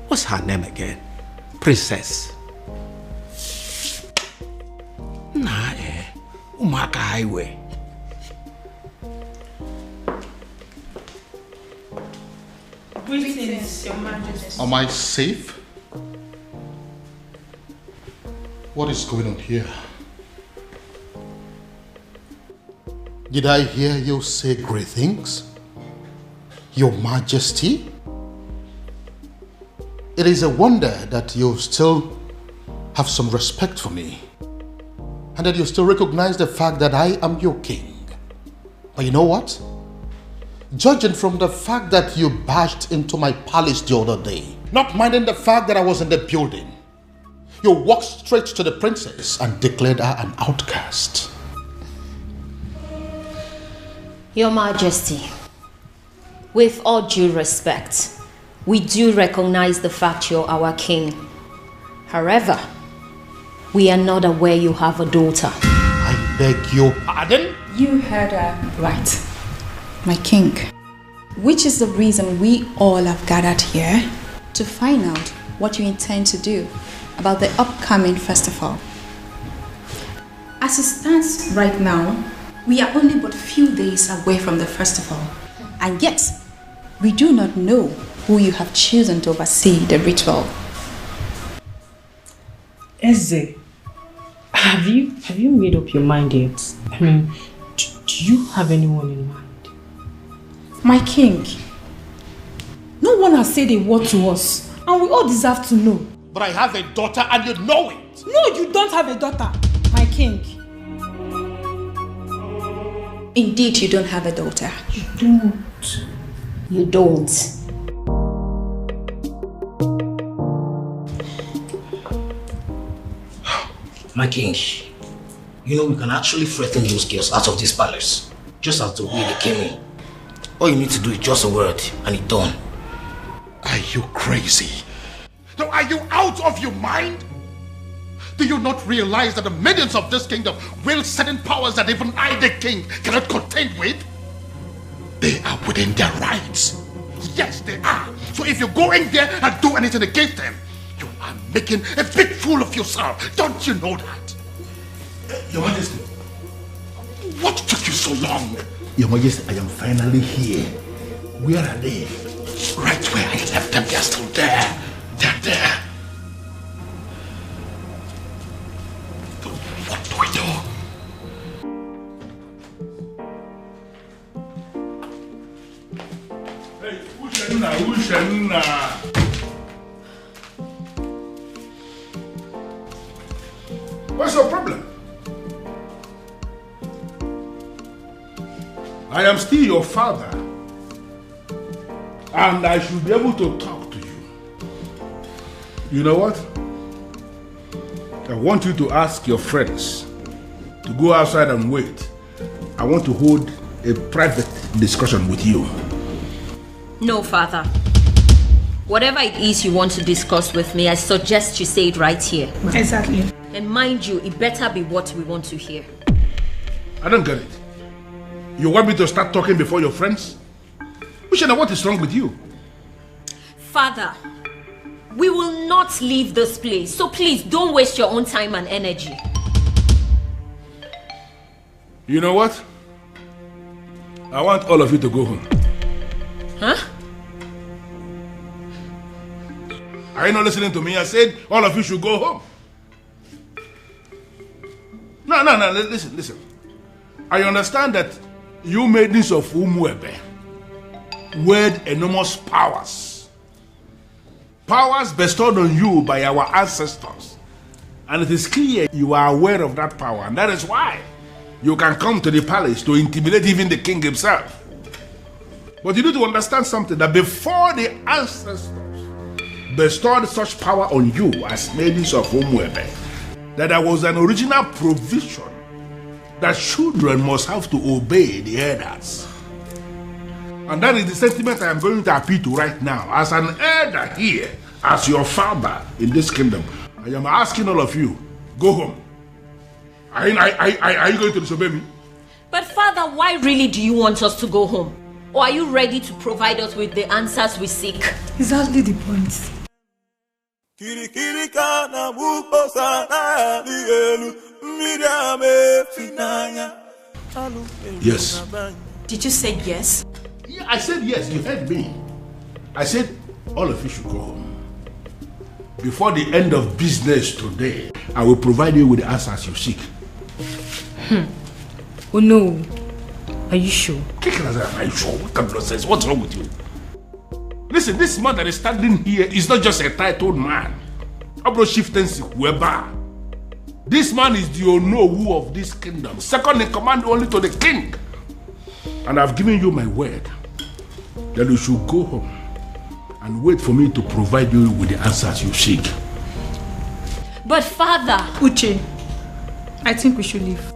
What's her name again? Princess. Nah, Umaka Highway. Greetings, Your Majesty. Am I safe? What is going on here? Did I hear you say great things? Your Majesty? It is a wonder that you still have some respect for me and that you still recognize the fact that I am your king. But you know what? Judging from the fact that you barged into my palace the other day, not minding the fact that I was in the building, you walked straight to the princess and declared her an outcast. Your Majesty, with all due respect, we do recognize the fact you're our king. However, we are not aware you have a daughter. I beg your pardon? You heard her right, my king. Which is the reason we all have gathered here to find out what you intend to do about the upcoming festival. As it stands right now, we are only but a few days away from the festival, and yet we do not know who you have chosen to oversee the ritual. Eze, have you made up your mind yet? I mean, do you have anyone in mind? My king, no one has said a word to us, and we all deserve to know. But I have a daughter and you know it. No, you don't have a daughter, my king. Indeed, you don't have a daughter. You don't. You don't. My king, you know we can actually threaten those girls out of this palace, just as the way they came in. All you need to do is just a word, and it's done. Are you crazy? No, are you out of your mind? Do you not realize that the millions of this kingdom wield certain powers that even I, the king, cannot contend with? They are within their rights. Yes, they are. So if you go in there and do anything against them, you are making a big fool of yourself. Don't you know that? Your Majesty. What took you so long? Your Majesty, I am finally here. Where are they? Right where I left them, they're still there. They're there. What do we do? Hey, Ushenna. What's your problem? I am still your father, and I should be able to talk to you. You know what? I want you to ask your friends to go outside and wait. I want to hold a private discussion with you. No, Father. Whatever it is you want to discuss with me, I suggest you say it right here. Exactly. And mind you, it better be what we want to hear. I don't get it. You want me to start talking before your friends? Ushana, what is wrong with you? Father, we will not leave this place, so please don't waste your own time and energy. You know what? I want all of you to go home. Huh? Are you not listening to me? I said all of you should go home. No, listen. I understand that you maidens of Umwebe wield enormous powers. Powers bestowed on you by our ancestors. And it is clear you are aware of that power, and that is why you can come to the palace to intimidate even the king himself. But you need to understand something, that before the ancestors bestowed such power on you as maidens of Umwebe, that there was an original provision that children must have to obey the elders. And that is the sentiment I am going to appeal to right now. As an elder here, as your father in this kingdom, I am asking all of you, go home. Are you going to disobey me? But Father, why really do you want us to go home? Or are you ready to provide us with the answers we seek? Exactly the point. Yes. Did you say yes? Yeah, I said yes, you heard me. I said all of you should go home. Before the end of business today, I will provide you with the answers you seek. Oh no. Are you sure? Are you sure? What kind of nonsense? What's wrong with you? Listen, this man that is standing here is not just a titled man. This man is the Onowu of this kingdom, second in command only to the king. And I've given you my word that you should go home and wait for me to provide you with the answers you seek. But Father... Uche, I think we should leave.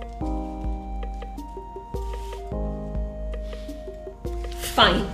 Fine.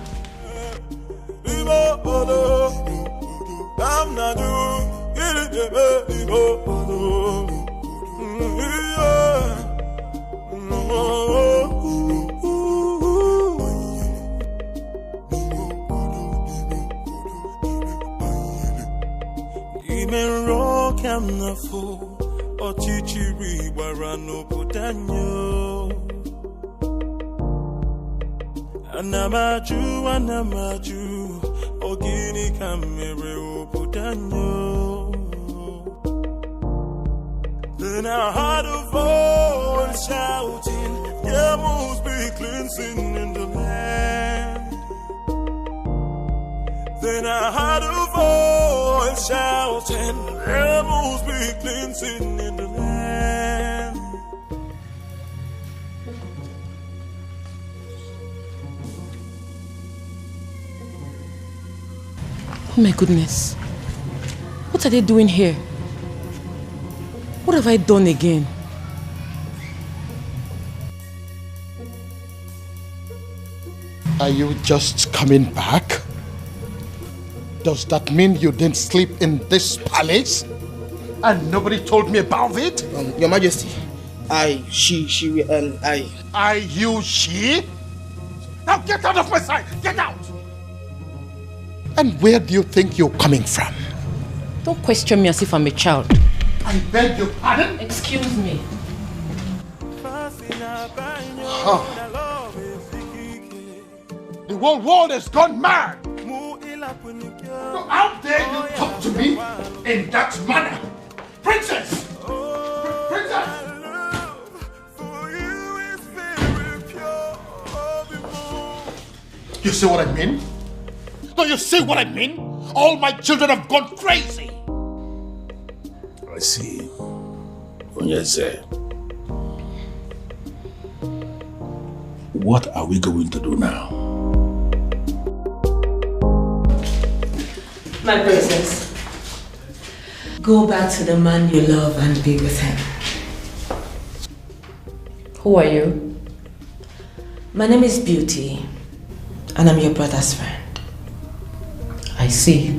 Anamaju, ogini kamere obudanyo. Then I heard a voice shouting, there must be cleansing in the land. Then I heard a voice shouting, there must be cleansing in the land. Oh my goodness. What are they doing here? What have I done again? Are you just coming back? Does that mean you didn't sleep in this palace? And nobody told me about it? Your Majesty, she, she? Now get out of my sight! Get out! And where do you think you're coming from? Don't question me as if I'm a child. I beg your pardon? Excuse me. Huh. The whole world has gone mad! So how dare you talk to me in that manner? Princess! Princess! You see what I mean? Do you see what I mean? All my children have gone crazy! I see. Onyeze. What are we going to do now? My princess, go back to the man you love and be with him. Who are you? My name is Beauty, and I'm your brother's friend. I see.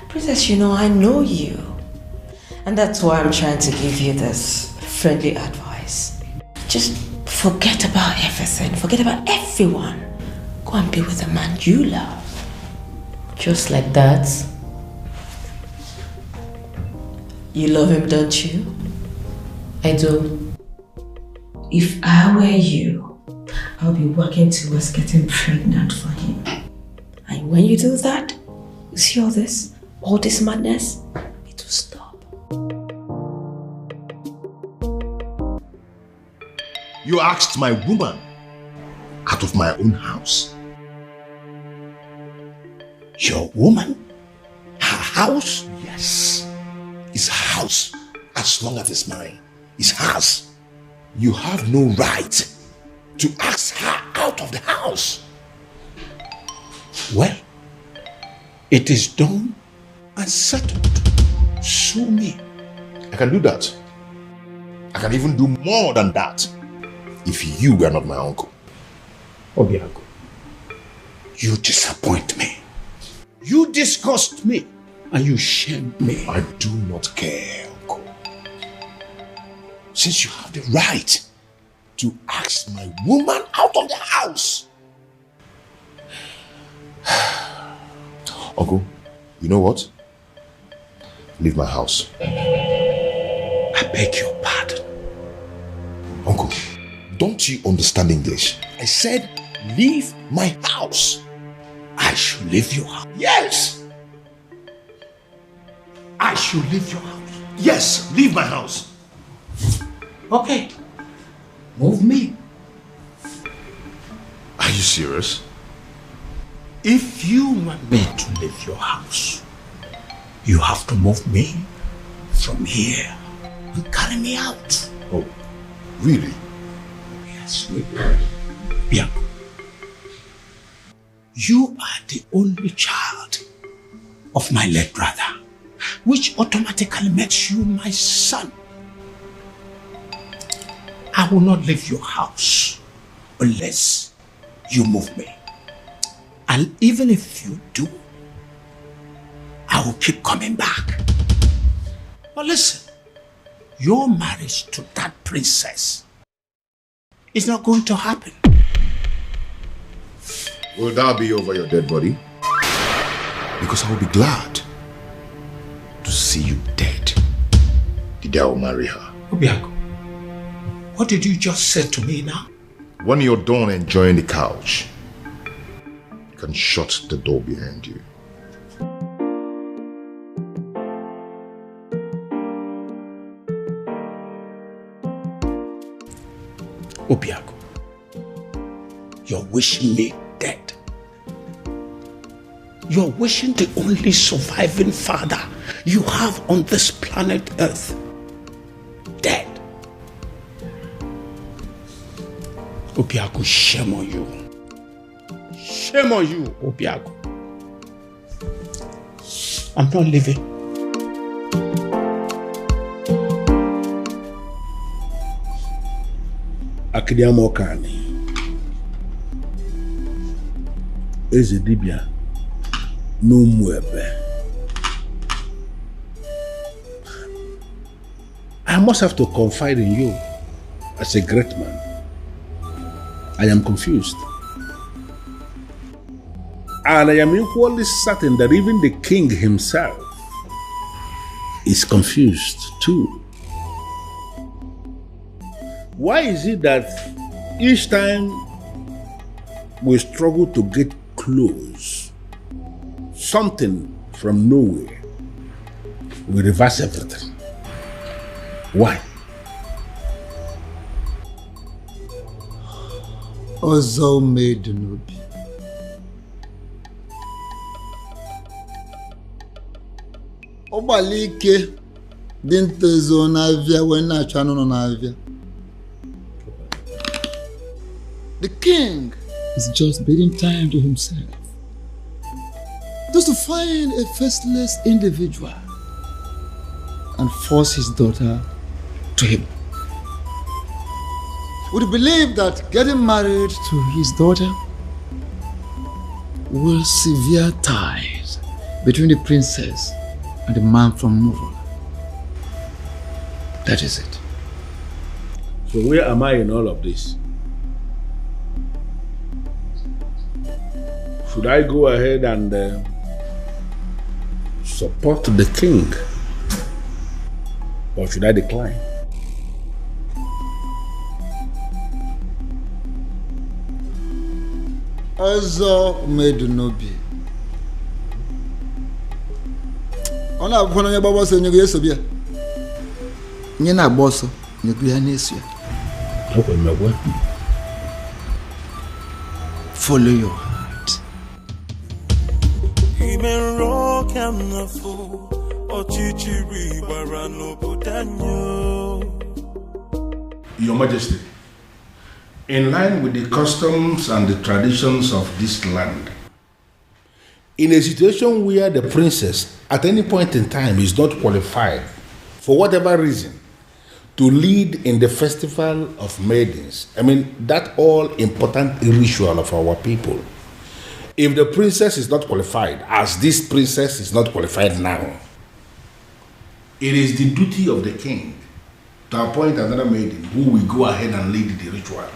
Princess, you know, I know you. And that's why I'm trying to give you this friendly advice. Just forget about everything. Forget about everyone. Go and be with the man you love. Just like that? You love him, don't you? I do. If I were you, I'll be working towards getting pregnant for him. And when you do that, you see all this madness, it will stop. You asked my woman out of my own house. Your woman? Her house? Yes. It's her house. As long as it's mine, it's hers. You have no right to ask her out of the house. Well, it is done and settled. Sue me. I can do that. I can even do more than that if you were not my uncle. Obiago, you disappoint me. You disgust me and you shame me. I do not care, uncle. Since you have the right to ask my woman out of the house. Uncle, you know what? Leave my house. I beg your pardon. Uncle, don't you understand English? I said leave my house. I should leave your house. Yes! I should leave your house. Yes, leave my house. Okay. Move me. Are you serious? If you want me to leave your house, you have to move me from here and carry me out. Oh, really? Yes, really. Yeah. You are the only child of my late brother, which automatically makes you my son. I will not leave your house unless you move me. And even if you do, I will keep coming back. But listen, your marriage to that princess is not going to happen. Will that be over your dead body? Because I will be glad to see you dead. The day I will marry her. Obiago, what did you just say to me now? When you're done enjoying the couch, you can shut the door behind you. Obiago, you're wishing me dead. You're wishing the only surviving father you have on this planet Earth dead. Obiago, shame on you. Shame on you, Obiago. I'm not leaving. Akidiamokani. Eze dibia no mwebe. I must have to confide in you as a great man. I am confused. And I am equally certain that even the king himself is confused too. Why is it that each time we struggle to get close, something from nowhere will reverse everything? Why? Ọzọ made n'obi. Ọgbalị ike dị ntezo n'avịa wee na-achọ anụ nọ n'avịa. The king is just biding time to himself, just to find a faceless individual and force his daughter to him. Would you believe that getting married to his daughter will sever ties between the princess and the man from Mughal. That is it. So where am I in all of this? Should I go ahead and support the king? Or should I decline? Ọzọ Medunobi. Ọ na-abụkwa na onye gbaba ọsọ onye ga-eso bịa. Onye na-agba ọsọ onye ya na-eso ya. Follow your heart. Your Majesty, in line with the customs and the traditions of this land, in a situation where the princess at any point in time is not qualified, for whatever reason, to lead in the festival of maidens, I mean, that all important ritual of our people, if the princess is not qualified, as this princess is not qualified now, it is the duty of the king to appoint another maiden who will go ahead and lead the ritual.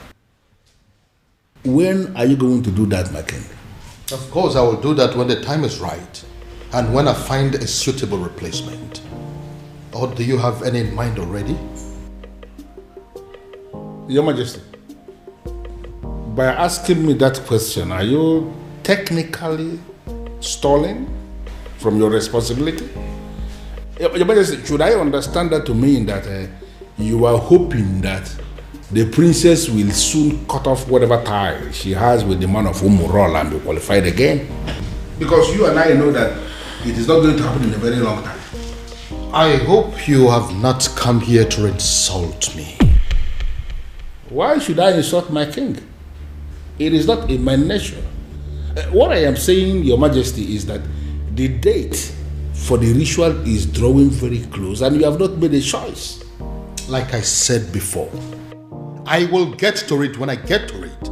When are you going to do that, my king? Of course, I will do that when the time is right and when I find a suitable replacement. Or do you have any in mind already? Your Majesty, by asking me that question, are you technically stalling from your responsibility? Your Majesty, should I understand that to mean that you are hoping that the princess will soon cut off whatever tie she has with the man of Umurol and be qualified again? Because you and I know that it is not going to happen in a very long time. I hope you have not come here to insult me. Why should I insult my king? It is not in my nature. What I am saying, Your Majesty, is that the date for the ritual is drawing very close and you have not made a choice. Like I said before, I will get to it when I get to it.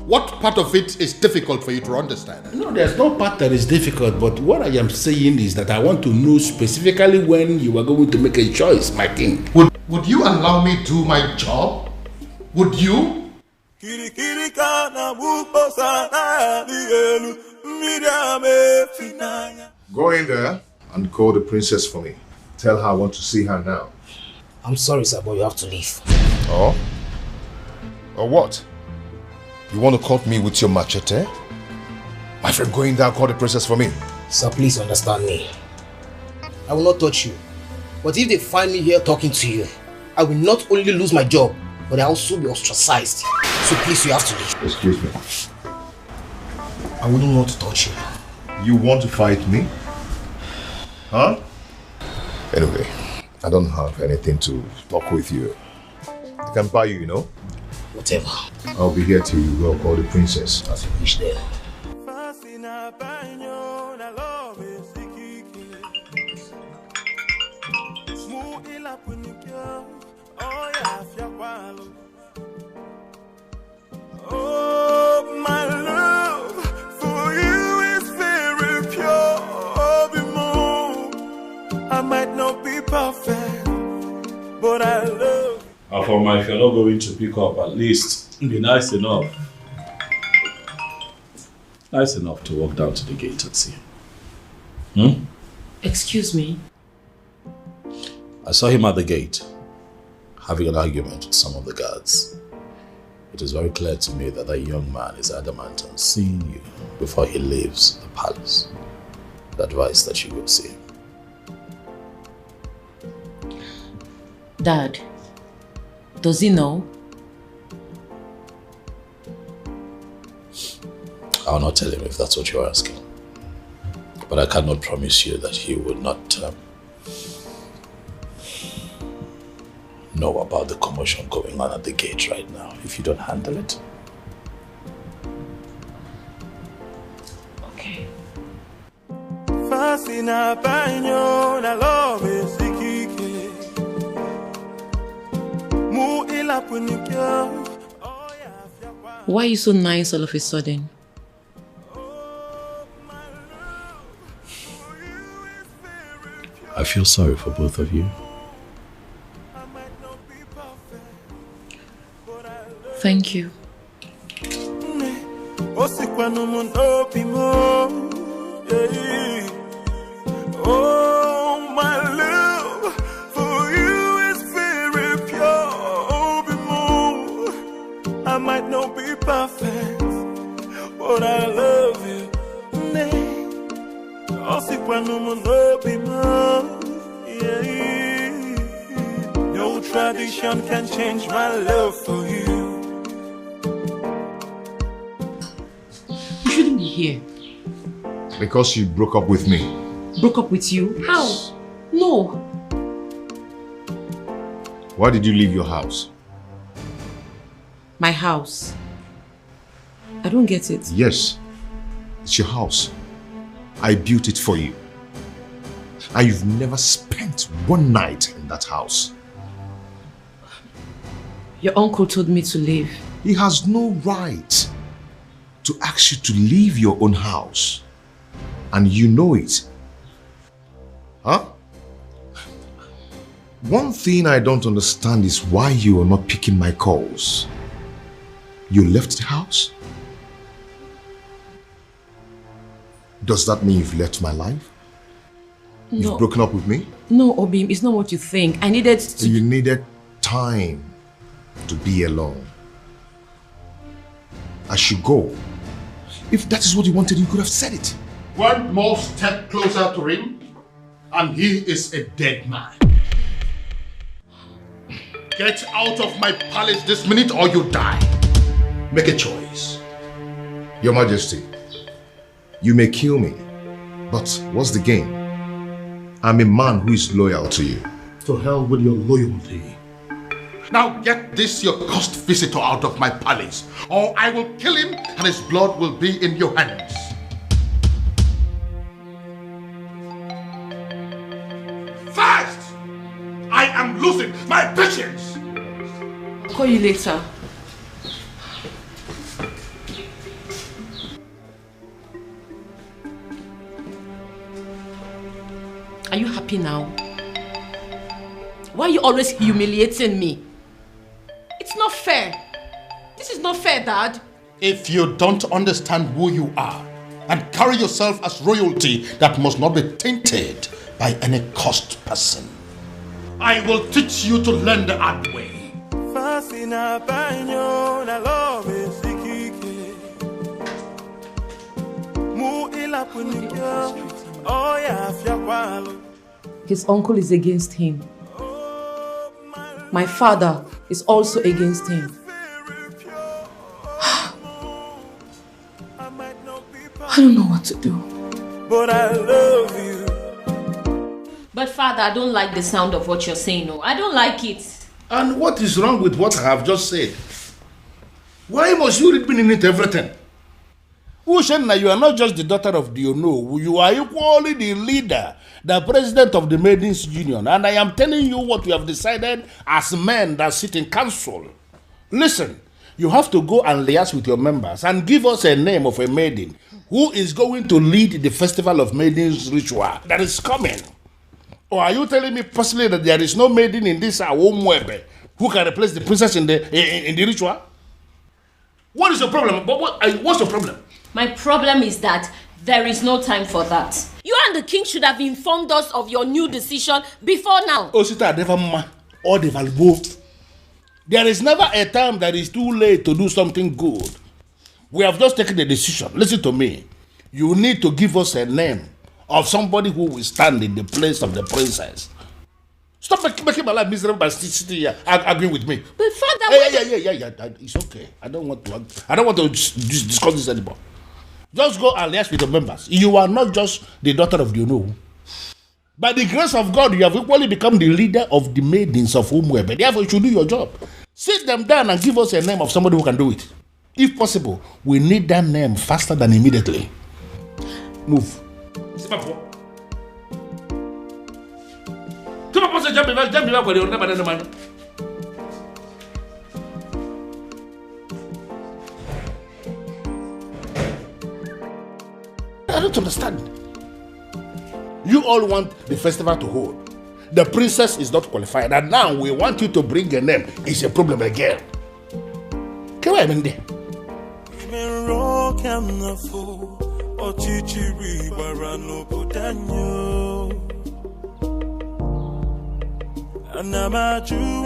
What part of it is difficult for you to understand? No, there's no part that is difficult, but what I am saying is that I want to know specifically when you are going to make a choice, my king. Would you allow me to do my job? Would you? Go in there and call the princess for me. Tell her I want to see her now. I'm sorry, sir, but you have to leave. Oh? Or what? You want to cut me with your machete? My friend, go in there and call the princess for me. Sir, please understand me. I will not touch you. But if they find me here talking to you, I will not only lose my job, but I will also be ostracized. So please, you have to leave. Excuse me. I wouldn't want to touch you. You want to fight me? Huh? Anyway, I don't have anything to talk with you. I can buy you, you know? Whatever. I'll be here till you go call the princess. As you wish there. Oh, my love for you is very pure. I might not be perfect, but I love. Afoma, if you're not going to pick up, at least be nice enough. Nice enough to walk down to the gate and see him. Excuse me? I saw him at the gate, having an argument with some of the guards. It is very clear to me that that young man is adamant on seeing you before he leaves the palace. The advice that you go see him. Dad, does he know? I'll not tell him if that's what you're asking. But I cannot promise you that he will not know about the commotion going on at the gate right now if you don't handle it. Okay. Why are you so nice all of a sudden? I feel sorry for both of you. Thank you. Oh, my love for you is very pure. I might not be perfect, but I love you. No tradition can change my love for you. You shouldn't be here. Because you broke up with me. Broke up with you? How? No. Why did you leave your house? My house. I don't get it. Yes, it's your house. I built it for you. And you've never spent one night in that house. Your uncle told me to leave. He has no right to ask you to leave your own house. And you know it. Huh? One thing I don't understand is why you are not picking my calls. You left the house? Does that mean you've left my life? No. You've broken up with me? No, Obim, it's not what you think. I needed to... You needed time to be alone. I should go. If that is what you wanted, you could have said it. One more step closer to him, and he is a dead man. Get out of my palace this minute or you die. Make a choice. Your Majesty, you may kill me, but what's the gain? I'm a man who is loyal to you. To hell with your loyalty. Now get this your cursed visitor out of my palace, or I will kill him and his blood will be in your hands. Fast! I am losing my patience! I'll call you later. Are you happy now? Why are you always humiliating me? It's not fair. This is not fair, Dad. If you don't understand who you are and carry yourself as royalty that must not be tainted by any cursed person, I will teach you to learn the hard way. His uncle is against him. My father is also against him. I don't know what to do. But I love you. But Father, I don't like the sound of what you're saying. No, I don't like it. And what is wrong with what I have just said? Why must you read meaning into everything? Ushenna, you are not just the daughter of the Ono. You are equally the leader, the president of the Maidens Union. And I am telling you what we have decided as men that sit in council. Listen, you have to go and liaise with your members and give us a name of a maiden who is going to lead the Festival of Maidens ritual that is coming. Or are you telling me personally that there is no maiden in this Awomwebe who can replace the princess in the ritual? What is your problem? What's your problem? My problem is that there is no time for that. You and the king should have informed us of your new decision before now. Osita Devama or Devalbo. There is never a time that is too late to do something good. We have just taken the decision. Listen to me. You need to give us a name of somebody who will stand in the place of the princess. Stop making my life miserable by sitting here arguing with me. But Father, yeah. It's okay. I don't want to discuss this anymore. Just go and liaise with the members. You are not just the daughter of the Ono. By the grace of God, you have equally become the leader of the maidens of Umwebe. Therefore, you should do your job. Sit them down and give us a name of somebody who can do it. If possible, we need that name faster than immediately. Move. I don't understand. You all want the festival to hold. The princess is not qualified, and now we want you to bring a name. It's a problem again. Come on, Mende.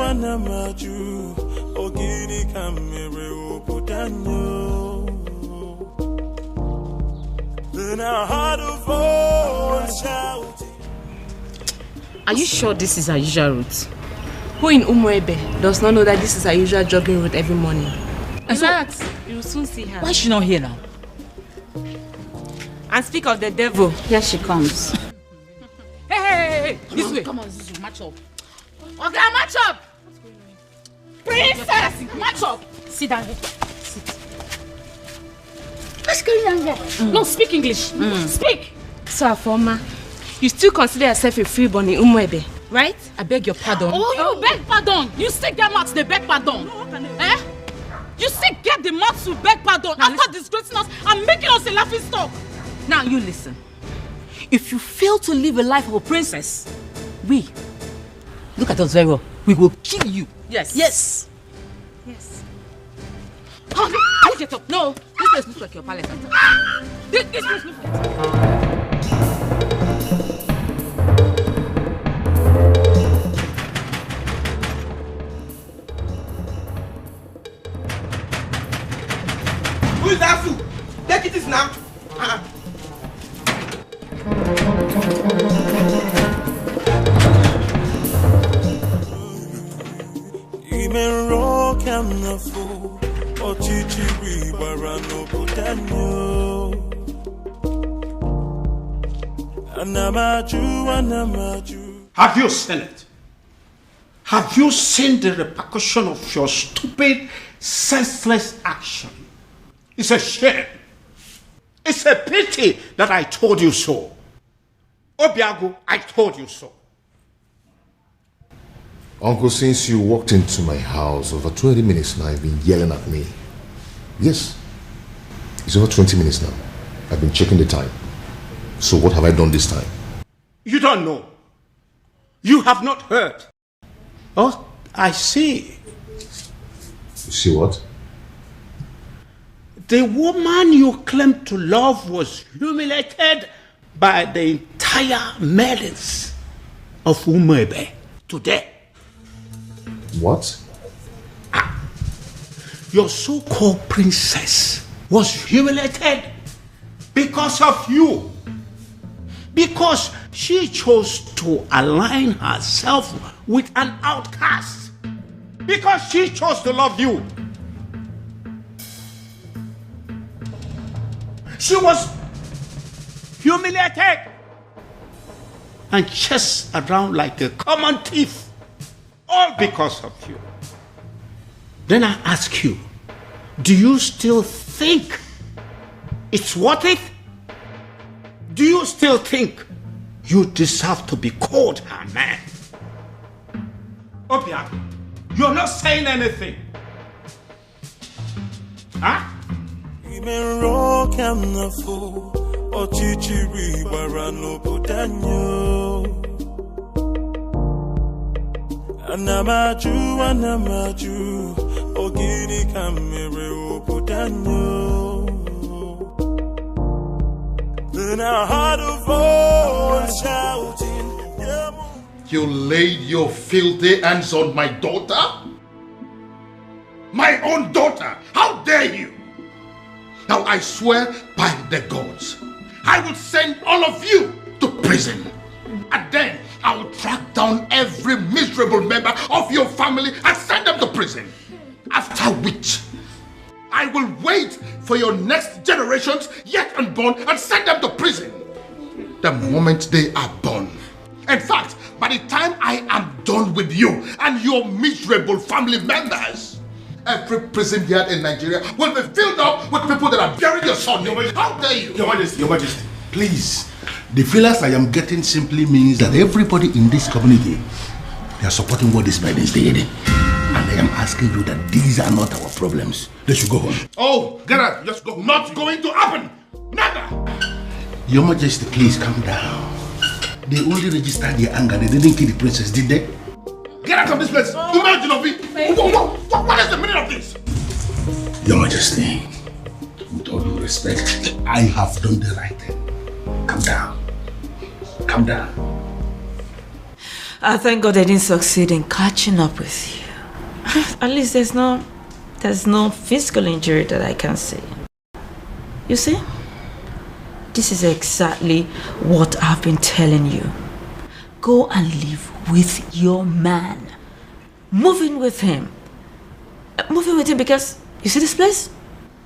Anamaju, Ogini Kamere Oputanyo. Then I heard a voice shouting. Are you sure this is our usual route? Who in Umuebe does not know that this is our usual jogging route every morning? And relax, you'll soon see her. Why is she not here now? And speak of the devil, here she comes. Hey, this way. Come on, this way, match up. Okay, match up! Princess, match up! Sit down here. Sit. What's going on here? No, speak English. Speak! So, Afoma, you still consider yourself a freeborn in Umuebe, right? I beg your pardon. Oh, you beg pardon! You still get mouths, they beg pardon. Eh? You still get the mouths to beg pardon now after disgracing us and making us a laughing stock. Now you listen. If you fail to live a life of a princess, look at us very well. We will kill you. Yes. Yes. Yes. Oh, get up. No, this place looks like your palace. This place looks like... Who is that fool? Take it now. Have you seen it? Have you seen the repercussion of your stupid, senseless action? It's a shame. It's a pity that I told you so. Obiago, I told you so. Uncle, since you walked into my house over 20 minutes now, you've been yelling at me. Yes. It's over 20 minutes now. I've been checking the time. So what have I done this time? You don't know. You have not heard. Oh, I see. You see what? The woman you claim to love was humiliated by the entire maidens of Umuebe today. What? Your so-called princess was humiliated because of you. Because she chose to align herself with an outcast. Because she chose to love you. She was humiliated and chased around like a common thief, all because of you. Then I ask you, do you still think it's worth it? Do you still think you deserve to be called her man? Obiago, you're not saying anything. Huh? Anamaju, Ogini Kamere Oputanyo. Then I heard a voice shouting, You laid your filthy hands on my daughter? My own daughter! How dare you! Now I swear by the gods, I will send all of you to prison. And then I will track down every miserable member of your family and send them to prison. After which, I will wait for your next generations yet unborn and send them to prison. The moment they are born. In fact, by the time I am done with you and your miserable family members, every prison yard in Nigeria will be filled up with people that are burying your son. How dare you? Your Majesty, please. The feelers I am getting simply means that everybody in this community, they are supporting what this man is doing. And I am asking you that these are not our problems. They should go home. Oh, get out. Just go. Not going to happen. Never. Your Majesty, please calm down. They only registered their anger. They didn't kill the princess, did they? Get out of this place! Imagine of it! What is the meaning of this? Your Majesty, with all due respect, I have done the right thing. Calm down. Calm down. I thank God I didn't succeed in catching up with you. At least there's no physical injury that I can see. You see? This is exactly what I've been telling you. Go and live with your man. Move in with him. Move in with him because, you see this place?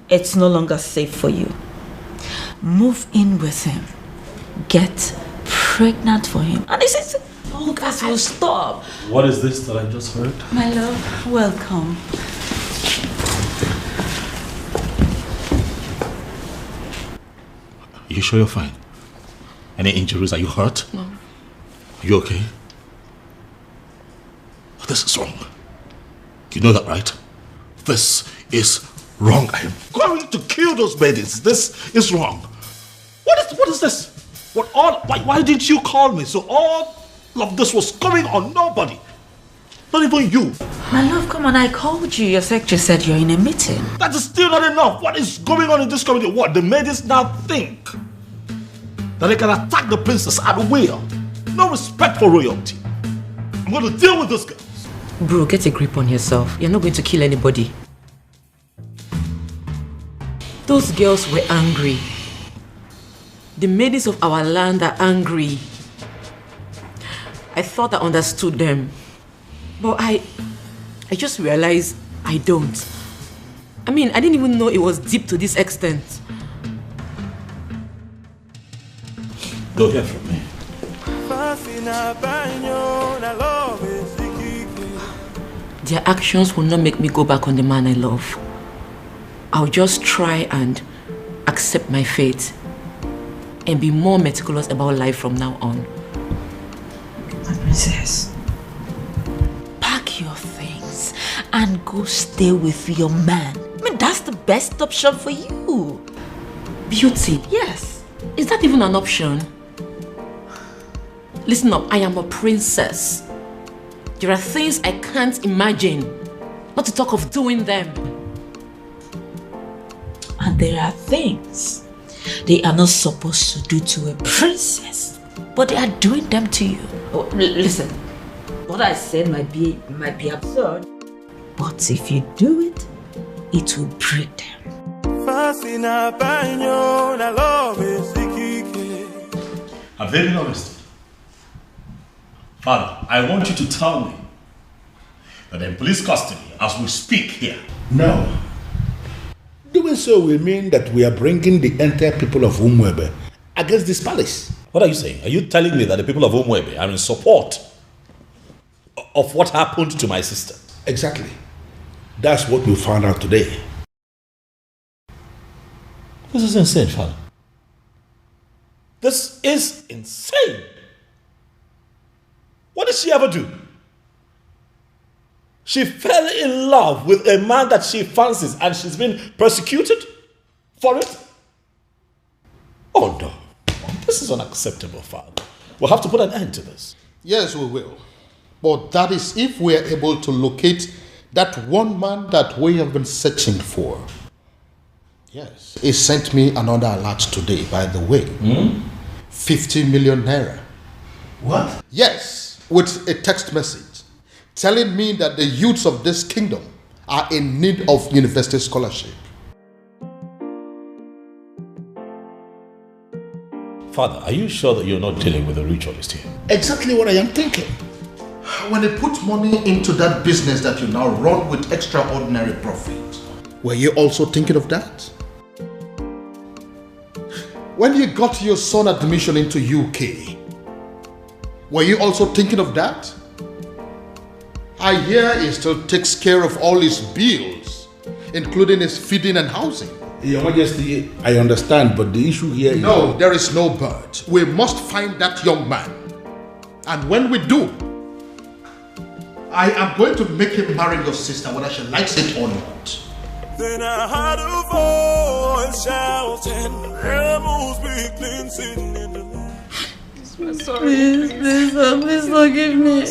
It's no longer safe for you. Move in with him. Get pregnant for him. And this is... Oh, guys, will stop. What is this that I just heard? My love, welcome. You sure you're fine? Any injuries? Are you hurt? No. Are you okay? This is wrong. You know that, right? This is wrong. I am going to kill those maidens. This is wrong. What is this? Why didn't you call me? So all of this was coming on nobody. Not even you. My love, come on, I called you. Your secretary said you're in a meeting. That is still not enough. What is going on in this community? What? The maidens now think that they can attack the princess at will. No respect for royalty. I'm going to deal with this girl. Bro, get a grip on yourself. You're not going to kill anybody. Those girls were angry. The maidens of our land are angry. I thought I understood them. But I just realized I don't. I mean, I didn't even know it was deep to this extent. Go hear from me. Their actions will not make me go back on the man I love. I'll just try and accept my fate and be more meticulous about life from now on. My princess, pack your things and go stay with your man. I mean, that's the best option for you. Beauty? Yes. Is that even an option? Listen up, I am a princess. There are things I can't imagine, not to talk of doing them. And there are things they are not supposed to do to a princess, but they are doing them to you. Oh, listen, what I said might be absurd, but if you do it, it will break them. Have they been arrested? Father, I want you to tell me that they're in police custody as we speak here. No. Doing so will mean that we are bringing the entire people of Umwebe against this palace. What are you saying? Are you telling me that the people of Umwebe are in support of what happened to my sister? Exactly. That's what we found out today. This is insane, Father. This is insane. What did she ever do? She fell in love with a man that she fancies and she's been persecuted for it? Oh no. This is unacceptable, Father. We'll have to put an end to this. Yes, we will. But that is if we are able to locate that one man that we have been searching for. Yes. He sent me another alert today, by the way. 50 million naira. What? Yes, with a text message telling me that the youths of this kingdom are in need of university scholarship. Father, are you sure that you're not dealing with a ritualist here? Exactly what I am thinking. When they put money into that business that you now run with extraordinary profit, were you also thinking of that? When you got your son admission into UK, were you also thinking of that? I hear he still takes care of all his bills, including his feeding and housing. Your Majesty, I understand, but the issue here is... No, there is no but. We must find that young man. And when we do, I am going to make him marry your sister, whether she likes it or not. Then I heard a voice shouting, "Rebels be cleansing in the land." I'm sorry. Please, please forgive me.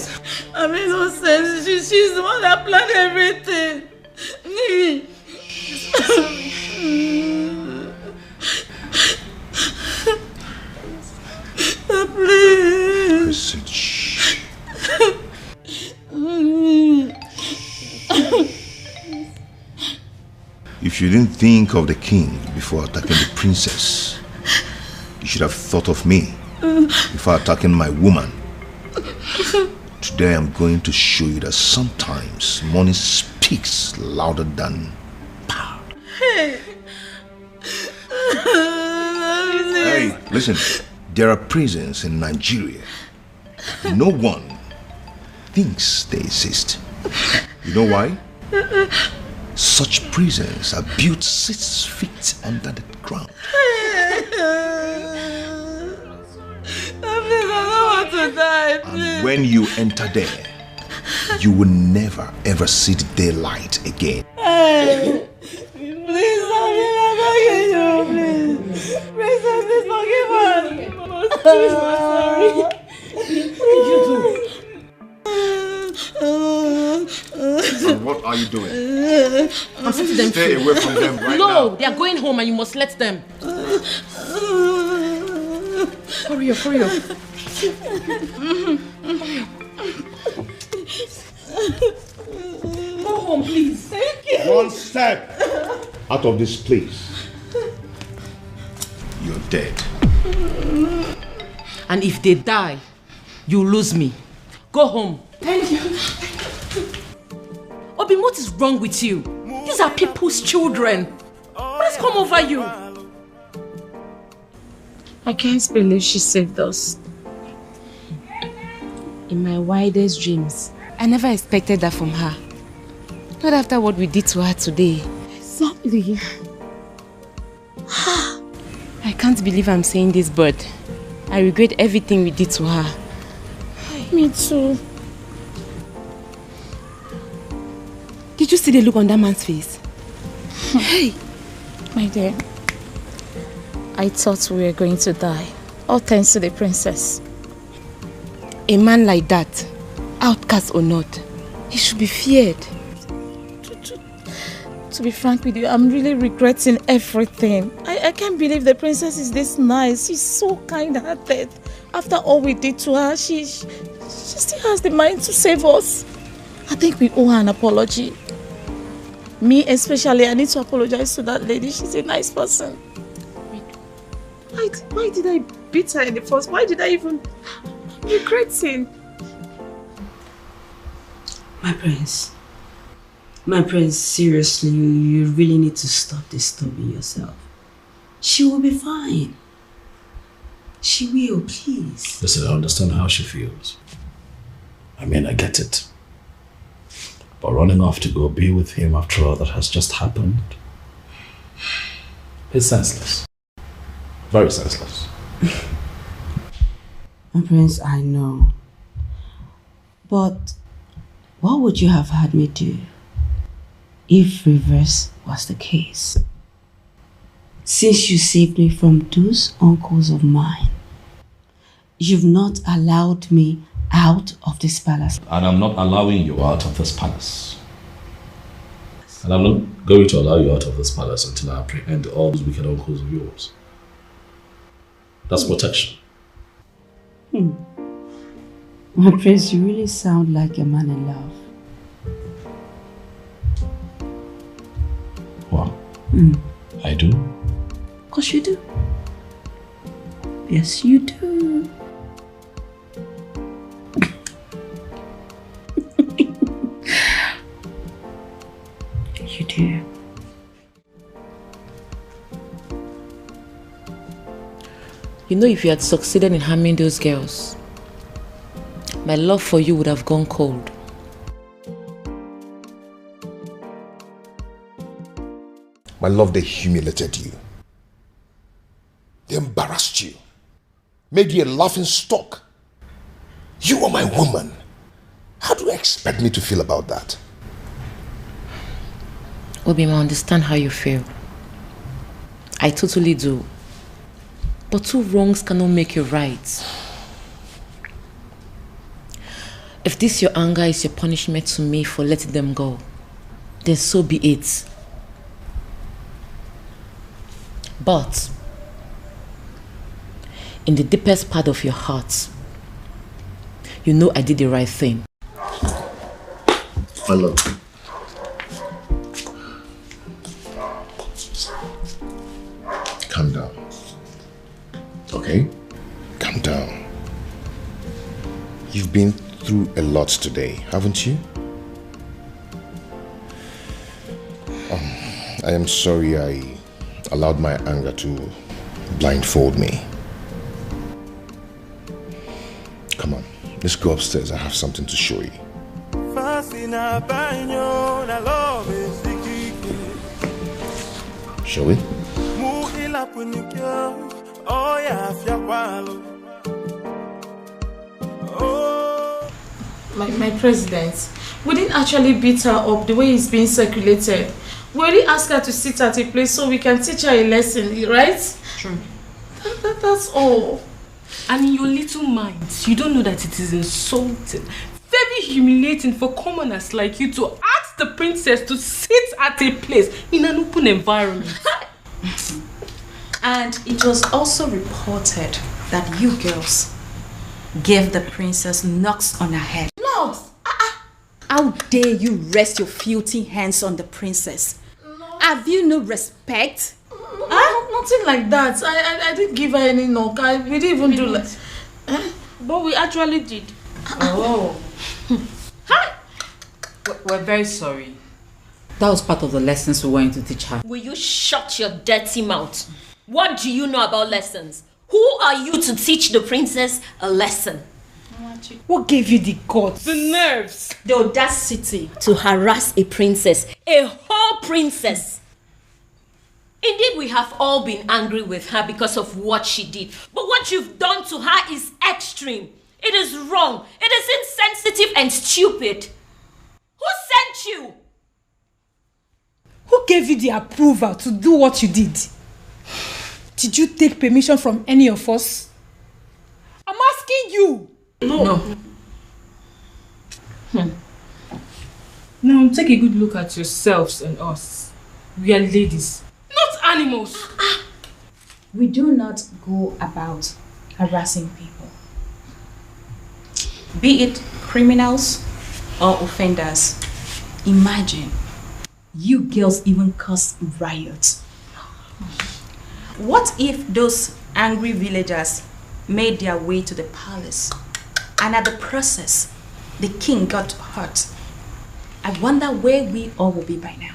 I made no sense. She's the one that planned everything. Please. If you didn't think of the king before attacking the princess, you should have thought of me before attacking my woman. Today I'm going to show you that sometimes money speaks louder than power. Hey. Hey, listen, there are prisons in Nigeria. No one thinks they exist. You know why? Such prisons are built 6 feet under the ground. Please, I don't want to die, please. And when you enter there, you will never ever see the daylight again. Hey, please, I'm begging you, please. Princess, please forgive us. Please, I'm sorry. What did you do? And what are you doing? I'm sending them. Stay away from them right now. No, they are going home and you must let them. Hurry up, hurry up. Go home, please. Thank you. One step out of this place. You're dead. And if they die, you lose me. Go home. Thank you. Obin, what is wrong with you? These are people's children. What has come over you? I can't believe she saved us. In my wildest dreams, I never expected that from her. Not after what we did to her today. Exactly. I can't believe I'm saying this, but I regret everything we did to her. Me too. Did you see the look on that man's face? Hey, my dear. I thought we were going to die. All thanks to the princess. A man like that, outcast or not, he should be feared. To be frank with you, I'm really regretting everything. I can't believe the princess is this nice. She's so kind-hearted. After all we did to her, she still has the mind to save us. I think we owe her an apology. Me especially, I need to apologize to that lady. She's a nice person. Why did I beat her in the first? Why did I even regret it? My prince, seriously, you really need to stop disturbing yourself. She will be fine. She will, please. Listen, I understand how she feels. I mean, I get it. But running off to go be with him after all that has just happened, it's senseless. Very senseless. My prince, I know. But what would you have had me do if reverse was the case? Since you saved me from those uncles of mine, you've not allowed me out of this palace. And I'm not allowing you out of this palace. And I'm not going to allow you out of this palace until I apprehend all those wicked uncles of yours. That's protection. My prince, you really sound like a man in love. Wow. I do? Of course you do. Yes, you do. You do. You know, if you had succeeded in harming those girls, my love for you would have gone cold. My love, they humiliated you. They embarrassed you. Made you a laughing stock. You are my woman. How do you expect me to feel about that? Obim, I understand how you feel. I totally do. But two wrongs cannot make you right. If this your anger is your punishment to me for letting them go, then so be it. But in the deepest part of your heart, you know I did the right thing. My love. Calm down. Okay? Calm down. You've been through a lot today, haven't you? I am sorry I allowed my anger to blindfold me. Come on, let's go upstairs. I have something to show you. Shall we? My president, we didn't actually beat her up the way it's being circulated. We only asked her to sit at a place so we can teach her a lesson, right? True. That's all. And in your little minds, you don't know that it is insulting, very humiliating for commoners like you to ask the princess to sit at a place in an open environment. And it was also reported that you girls gave the princess knocks on her head. Knocks? How dare you rest your filthy hands on the princess? No. Have you no respect? Nothing like that. I didn't give her any knock. We didn't even do that. But we actually did. Oh. We're very sorry. That was part of the lessons we wanted to teach her. Will you shut your dirty mouth? What do you know about lessons? Who are you to teach the princess a lesson? What gave you the guts? The nerves. The audacity to harass a princess. A whole princess. Indeed, we have all been angry with her because of what she did. But what you've done to her is extreme. It is wrong. It is insensitive and stupid. Who sent you? Who gave you the approval to do what you did? Did you take permission from any of us? I'm asking you. No. Now take a good look at yourselves and us. We are ladies, not animals. We do not go about harassing people, be it criminals or offenders. Imagine, you girls even cause riots. What if those angry villagers made their way to the palace and at the process, the king got hurt? I wonder where we all will be by now.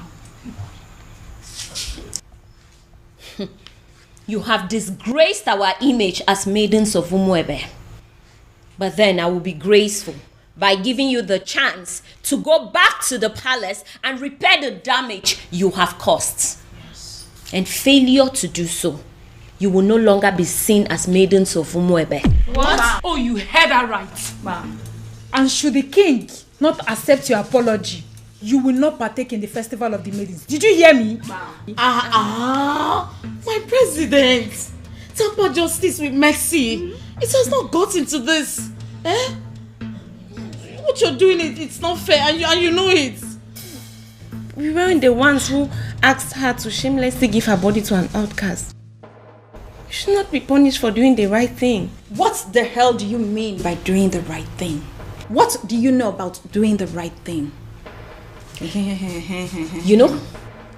You have disgraced our image as maidens of Umuebe. But then I will be graceful by giving you the chance to go back to the palace and repair the damage you have caused. Yes. And failure to do so, you will no longer be seen as maidens of Umuebe. What? Ma. Oh, you heard her right. Ma'am. And should the king not accept your apology, you will not partake in the festival of the maidens. Did you hear me? My president. Tamper justice with mercy. It has not gotten to this. What you're doing, it's not fair, and you know it. We weren't the ones who asked her to shamelessly give her body to an outcast. You should not be punished for doing the right thing. What the hell do you mean by doing the right thing? What do you know about doing the right thing? You know,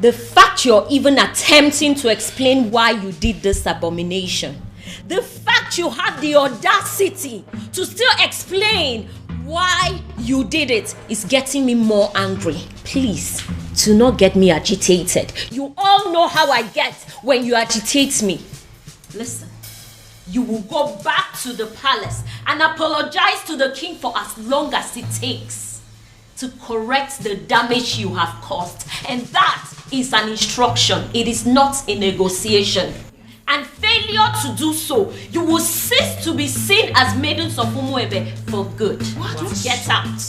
the fact you're even attempting to explain why you did this abomination, the fact you have the audacity to still explain why you did it is getting me more angry. Please, do not get me agitated. You all know how I get when you agitate me. Listen, you will go back to the palace and apologize to the king for as long as it takes to correct the damage you have caused. And that is an instruction. It is not a negotiation. And failure to do so, you will cease to be seen as maidens of Umuebe for good. What? Get out.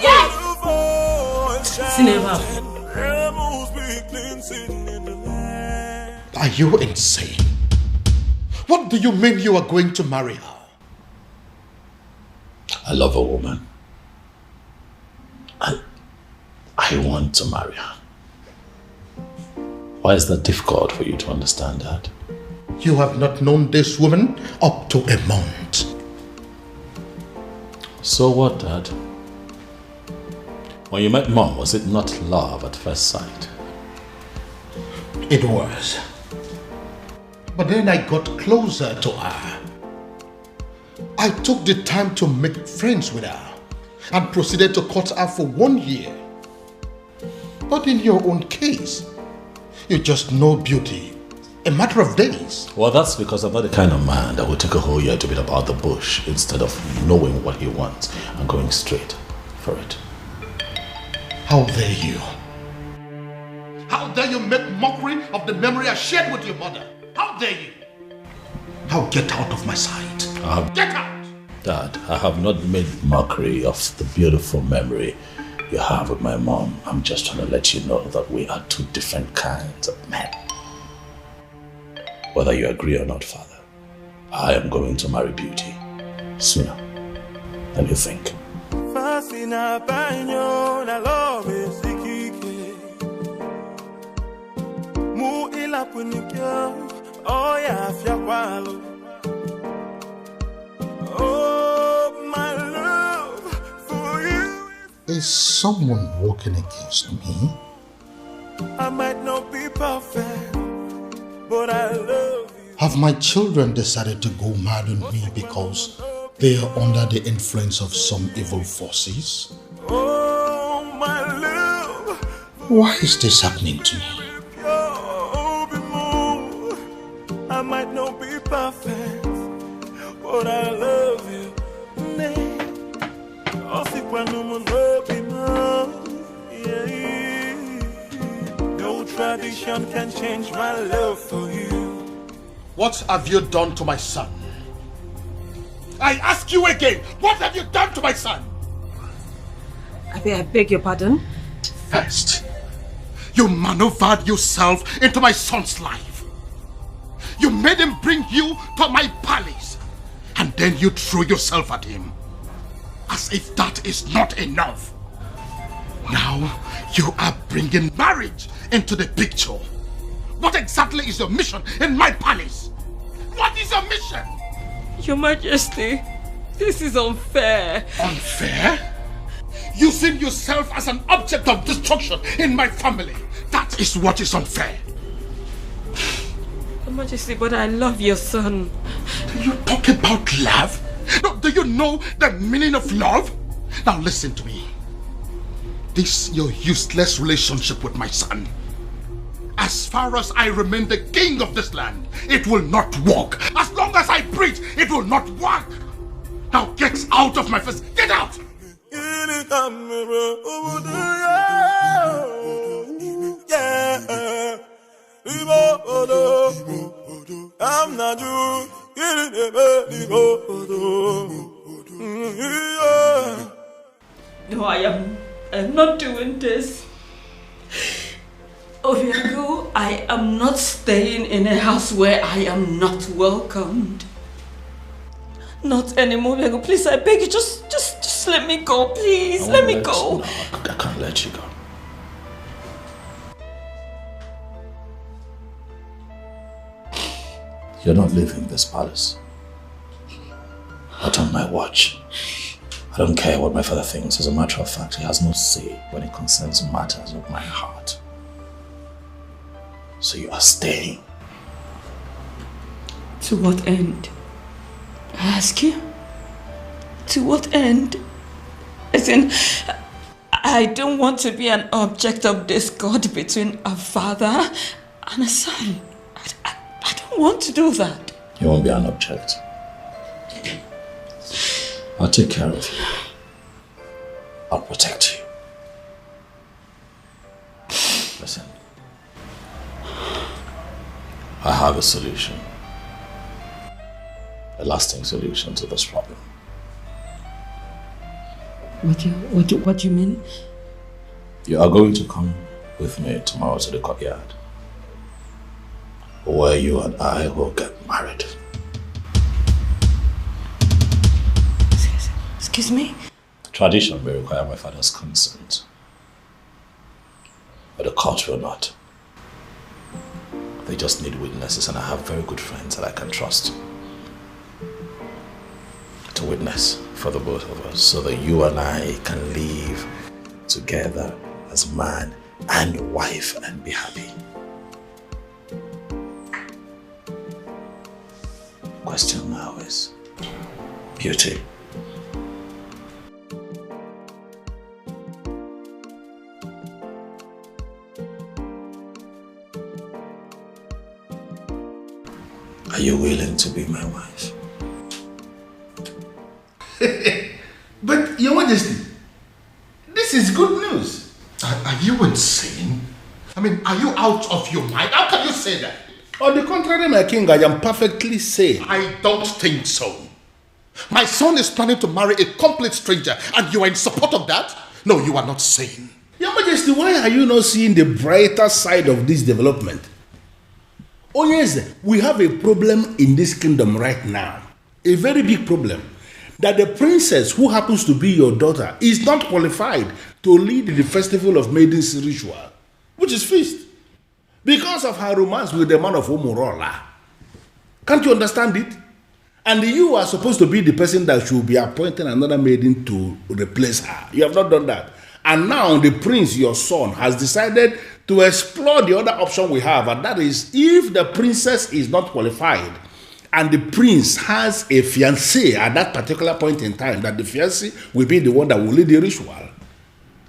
Yes! Are you insane? What do you mean you are going to marry her? I love a woman. And I want to marry her. Why is that difficult for you to understand that? You have not known this woman up to a month. So what, Dad? When you met Mom, was it not love at first sight? It was. But then I got closer to her. I took the time to make friends with her and proceeded to court her for 1 year. But in your own case, you just know beauty, a matter of days. Well, that's because I'm not the kind of man that would take a whole year to beat about the bush instead of knowing what he wants and going straight for it. How dare you? How dare you make mockery of the memory I shared with your mother? How dare you? Now get out of my sight. Get out! Dad, I have not made mockery of the beautiful memory you have with my mom. I'm just trying to let you know that we are two different kinds of men. Whether you agree or not, Father, I am going to marry Beauty sooner than you think. Oh, my love for you. Is someone walking against me? I might not be perfect, but I love you. Have my children decided to go mad on me because they are under the influence of some evil forces? Oh, my love. Why is this happening to me? I might not be perfect, but I love you. No tradition can change my love for you. What have you done to my son? I ask you again, what have you done to my son? I beg your pardon? First, you maneuvered yourself into my son's life. You made him bring you to my palace. And then you threw yourself at him. As if that is not enough. Now, you are bringing marriage into the picture. What exactly is your mission in my palace? What is your mission? Your Majesty, this is unfair. Unfair? Using yourself as an object of destruction in my family. That is what is unfair. Your Majesty, but I love your son. You talk about love? No, do you know the meaning of love? Now listen to me. This your useless relationship with my son. As far as I remain the king of this land, it will not work. As long as I breathe, it will not work. Now get out of my face. Get out! I'm not you. No, I am not doing this. Obiago, I am not staying in a house where I am not welcomed. Not anymore, Obiago. Please, I beg you, just let me go, please. Let me go. No, I can't let you go. You're not leaving this palace. Not on my watch. I don't care what my father thinks. As a matter of fact, he has no say when it concerns matters of my heart. So you are staying. To what end? I ask you. To what end? As in, I don't want to be an object of discord between a father and a son. I don't want to do that. You won't be an object. I'll take care of you. I'll protect you. Listen. I have a solution. A lasting solution to this problem. What do you mean? You are going to come with me tomorrow to the courtyard, where you and I will get married. Excuse me? Tradition may require my father's consent, but the court will not. They just need witnesses, and I have very good friends that I can trust to witness for the both of us, so that you and I can live together as man and wife and be happy. The question now is beauty. Are you willing to be my wife? But, Your Majesty, this is good news. Are you insane? I mean, are you out of your mind? How can you say that? On the contrary, my king, I am perfectly sane. I don't think so. My son is planning to marry a complete stranger, and you are in support of that? No, you are not sane. Your Majesty, why are you not seeing the brighter side of this development? Oh yes, we have a problem in this kingdom right now. A very big problem. That the princess who happens to be your daughter is not qualified to lead the festival of maidens ritual, which is feast, because of her romance with the man of Omorola. Can't you understand it? And you are supposed to be the person that should be appointing another maiden to replace her. You have not done that. And now the prince, your son, has decided to explore the other option we have, and that is if the princess is not qualified and the prince has a fiancé at that particular point in time, that the fiancé will be the one that will lead the ritual.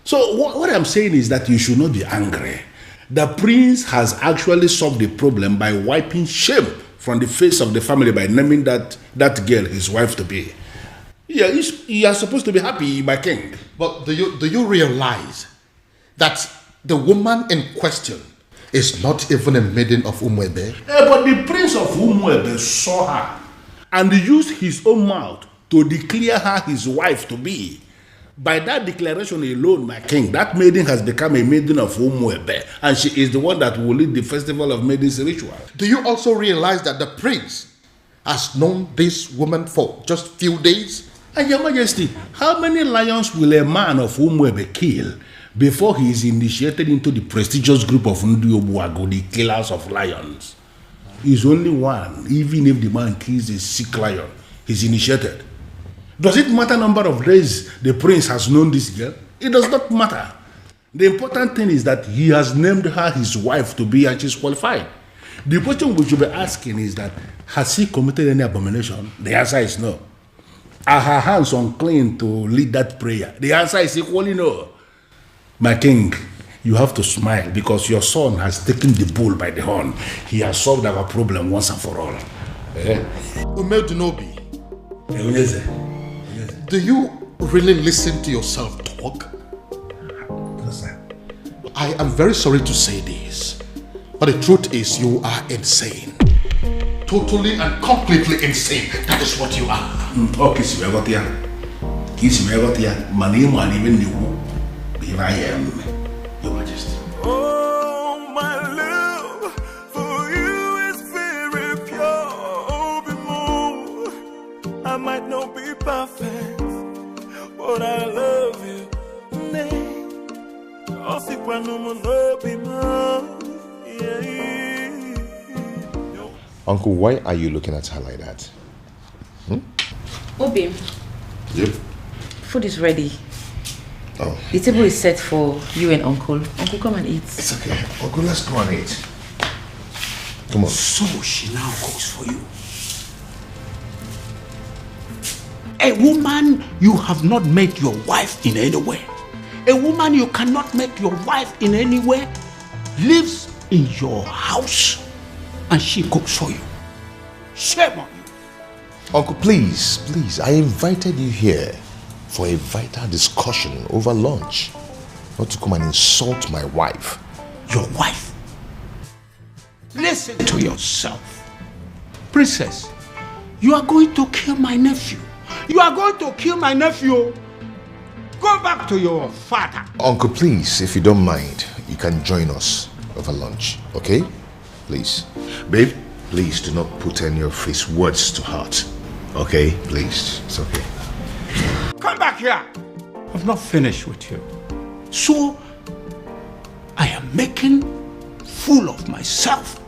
So what I'm saying is that you should not be angry. The prince has actually solved the problem by wiping shame from the face of the family by naming that girl his wife to be. Yeah, you are supposed to be happy, my king. But do you realize that the woman in question is not even a maiden of Umwebe? But the prince of Umwebe saw her and used his own mouth to declare her his wife to be. By that declaration alone, my king, that maiden has become a maiden of Umwebe, and she is the one that will lead the festival of maidens ritual. Do you also realize that the prince has known this woman for just few days? And Your Majesty, how many lions will a man of Umwebe kill before he is initiated into the prestigious group of Ndiobuago, the killers of lions? He's only one. Even if the man kills a sick lion, he's initiated. Does it matter number of days the prince has known this girl? It does not matter. The important thing is that he has named her his wife to be, and she's qualified. The question we should be asking is that, has he committed any abomination? The answer is no. Are her hands unclean to lead that prayer? The answer is equally no. My king, you have to smile because your son has taken the bull by the horn. He has solved our problem once and for all. Umedunobi, do you really listen to yourself talk? I am very sorry to say this, but the truth is you are insane. Totally and completely insane. That is what you are. I am, Your Majesty. Oh, my love for you is very pure. I might not be perfect, but I love you. Uncle, why are you looking at her like that? Obi. Yep. Food is ready. Oh. The table is set for you and Uncle. Uncle, come and eat. It's okay. Uncle, let's go and eat. Come on. So she now cooks for you. A woman you have not met your wife in any way. A woman you cannot meet your wife in any way lives in your house and she cooks for you. Shame on you. Uncle, please, I invited you here for a vital discussion over lunch, not to come and insult my wife. Your wife? Listen to yourself. Princess, you are going to kill my nephew. You are going to kill my nephew. Go back to your father. Uncle, please, if you don't mind, you can join us over lunch, okay? Please. Babe, please do not put any of his words to heart. Okay? Please. It's okay. Come back. back here. I've not finished with you. So, I am making fool of myself.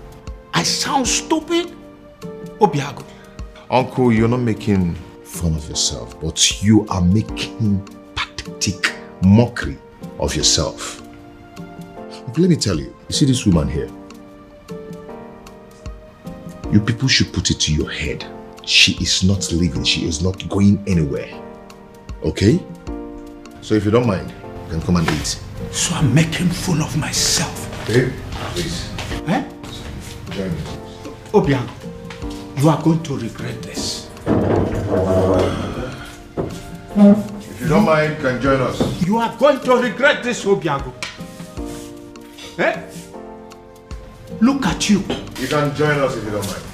I sound stupid? Obiago. Uncle, you're not making fun of yourself, but you are making pathetic mockery of yourself. Uncle, let me tell you, you see this woman here? You people should put it to your head. She is not leaving. She is not going anywhere. Okay? So if you don't mind, you can come and eat. So I'm making fool of myself. Babe, please. Eh? Join me. Obiago, you are going to regret this. If you don't mind, you can join us. You are going to regret this, Obiago. Eh? Look at you. You can join us if you don't mind.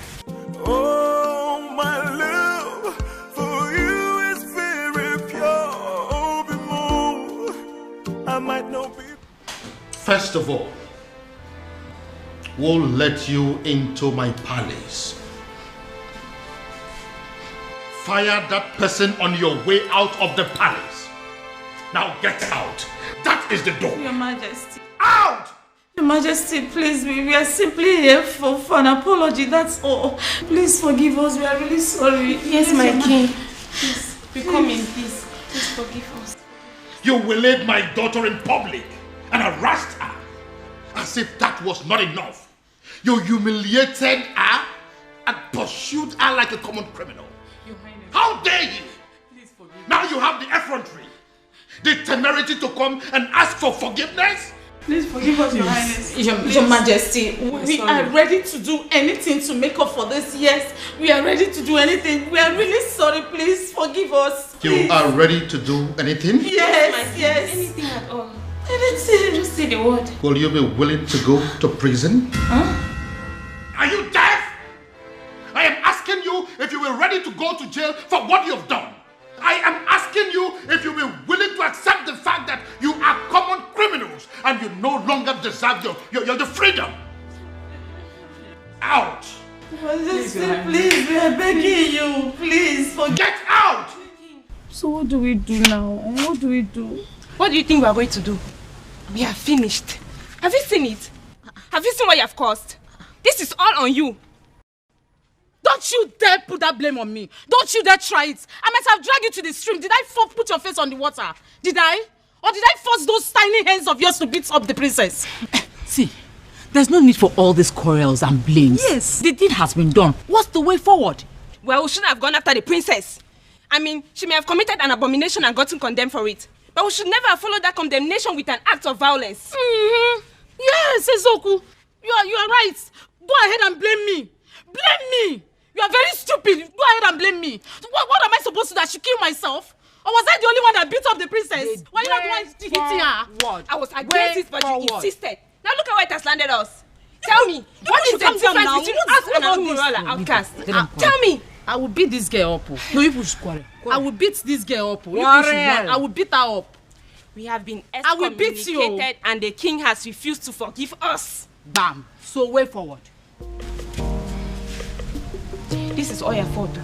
Oh, my love for you is very pure. I might not be. First of all, we'll let you into my palace. Fire that person on your way out of the palace. Now get out. That is the door. Your Majesty. Out! Your Majesty, please, we are simply here for an apology, that's all. Please forgive us, we are really sorry. Yes, my king. Please, we come in peace. Please forgive us. You waylaid my daughter in public and harassed her as if that was not enough. You humiliated her and pursued her like a common criminal. Your Highness. How dare you? Please forgive me. Now you have the effrontery, the temerity to come and ask for forgiveness? Please forgive us, Your Highness. Your Majesty, we are ready to do anything to make up for this. Yes, we are ready to do anything. We are really sorry. Please forgive us. Please. You are ready to do anything? Yes, yes. Anything at all. Anything. Just say the word. Will you be willing to go to prison? Huh? Are you deaf? I am asking you if you were ready to go to jail for what you have done. I am asking you if you were willing to accept the fact that you are common criminals and you no longer deserve your freedom. Out! Majesty, please, we are begging you. Please, get out! So what do we do now? What do we do? What do you think we are going to do? We are finished. Have you seen it? Have you seen what you have caused? This is all on you. Don't you dare put that blame on me. Don't you dare try it. I might have dragged you to the stream. Did I put your face on the water? Did I? Or did I force those tiny hands of yours to beat up the princess? See, there's no need for all these quarrels and blames. Yes. The deed has been done. What's the way forward? Well, we shouldn't have gone after the princess. I mean, she may have committed an abomination and gotten condemned for it. But we should never have followed that condemnation with an act of violence. Mm-hmm. Yes, Ezoku. You are right. Go ahead and blame me. Blame me. You are very stupid. Go ahead and blame me. What am I supposed to do? I should kill myself? Or was I the only one that beat up the princess? Why are you not the one hitting her? What? I was against it, but you insisted. Now look at where it has landed us. Tell me, what is the difference between us and an Umurola outcast? Tell me. I will beat this girl up. No, you push quarrel. I will beat this girl up. I will beat her up. We have been I will beat you. excommunicated and the king has refused to forgive us. Bam. So way forward. This is all your fault.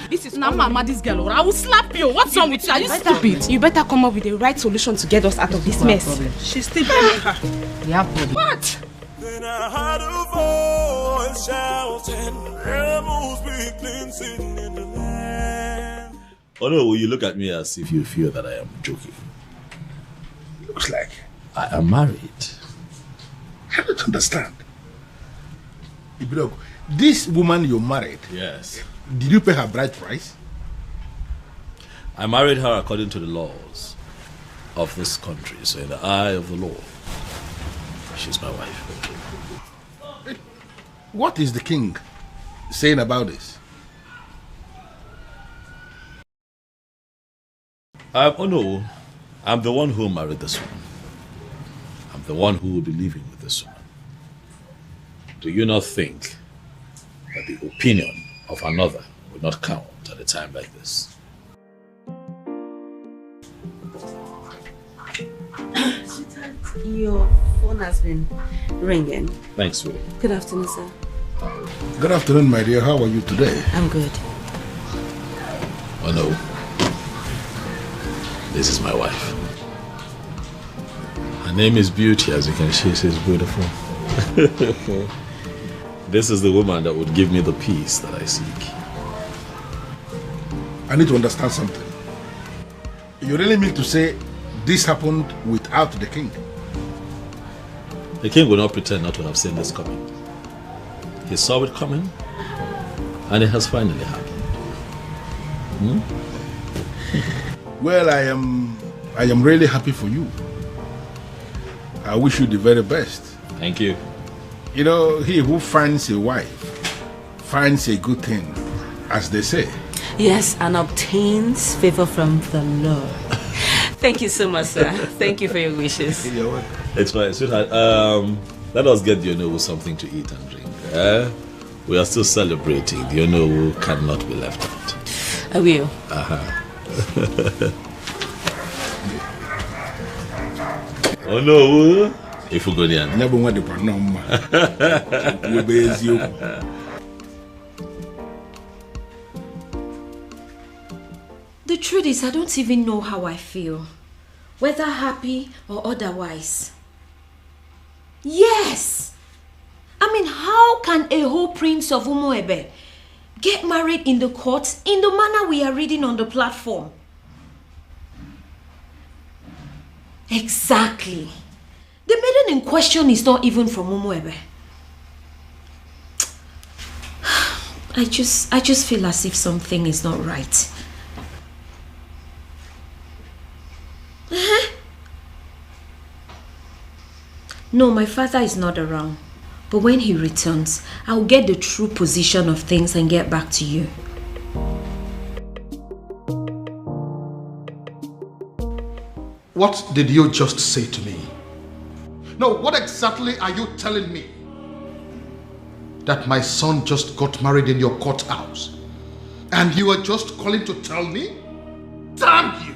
This is now, Mama, this girl. I will slap you. What's wrong with you? Are you stupid? You better come up with the right solution to get us out of this mess. She's still blaming her. Yeah, problem. What? Then I heard a voice shouting, rebels be cleansing in the land. Oh no, will you look at me as if you feel that I am joking? Looks like. I am married. I don't understand. Ibrogo, this woman you married. Yes. Did you pay her bride price? I married her according to the laws of this country. So in the eye of the law, she's my wife. What is the king saying about this? Oh no, I'm the one who married this woman. I'm the one who will be living with this woman. Do you not think that the opinion of another would not count at a time like this? Your phone has been ringing. Thanks, sweetie. Good afternoon, sir. Good afternoon, my dear. How are you today? I'm good. Oh no. This is my wife. Her name is Beauty, as you can see, she's beautiful. This is the woman that would give me the peace that I seek. I need to understand something. You really mean to say this happened without the king? The king will not pretend not to have seen this coming. He saw it coming, and it has finally happened. Well, I am really happy for you. I wish you the very best. Thank you. You know, he who finds a wife finds a good thing, as they say. Yes, and obtains favor from the Lord. Thank you so much, sir. Thank you for your wishes. It's fine, sweetheart. Let us get the Onowu something to eat and drink. We are still celebrating. The Onowu cannot be left out. I will. Onowu, if you go there. Never want to put no more. The truth is, I don't even know how I feel, whether happy or otherwise. Yes! I mean, how can a whole prince of Umuebe get married in the courts in the manner we are reading on the platform? Exactly. The maiden in question is not even from Umuebe. I just feel as if something is not right. No, my father is not around. But when he returns, I'll get the true position of things and get back to you. What did you just say to me? No, what exactly are you telling me? That my son just got married in your courthouse, and you are just calling to tell me? Damn you!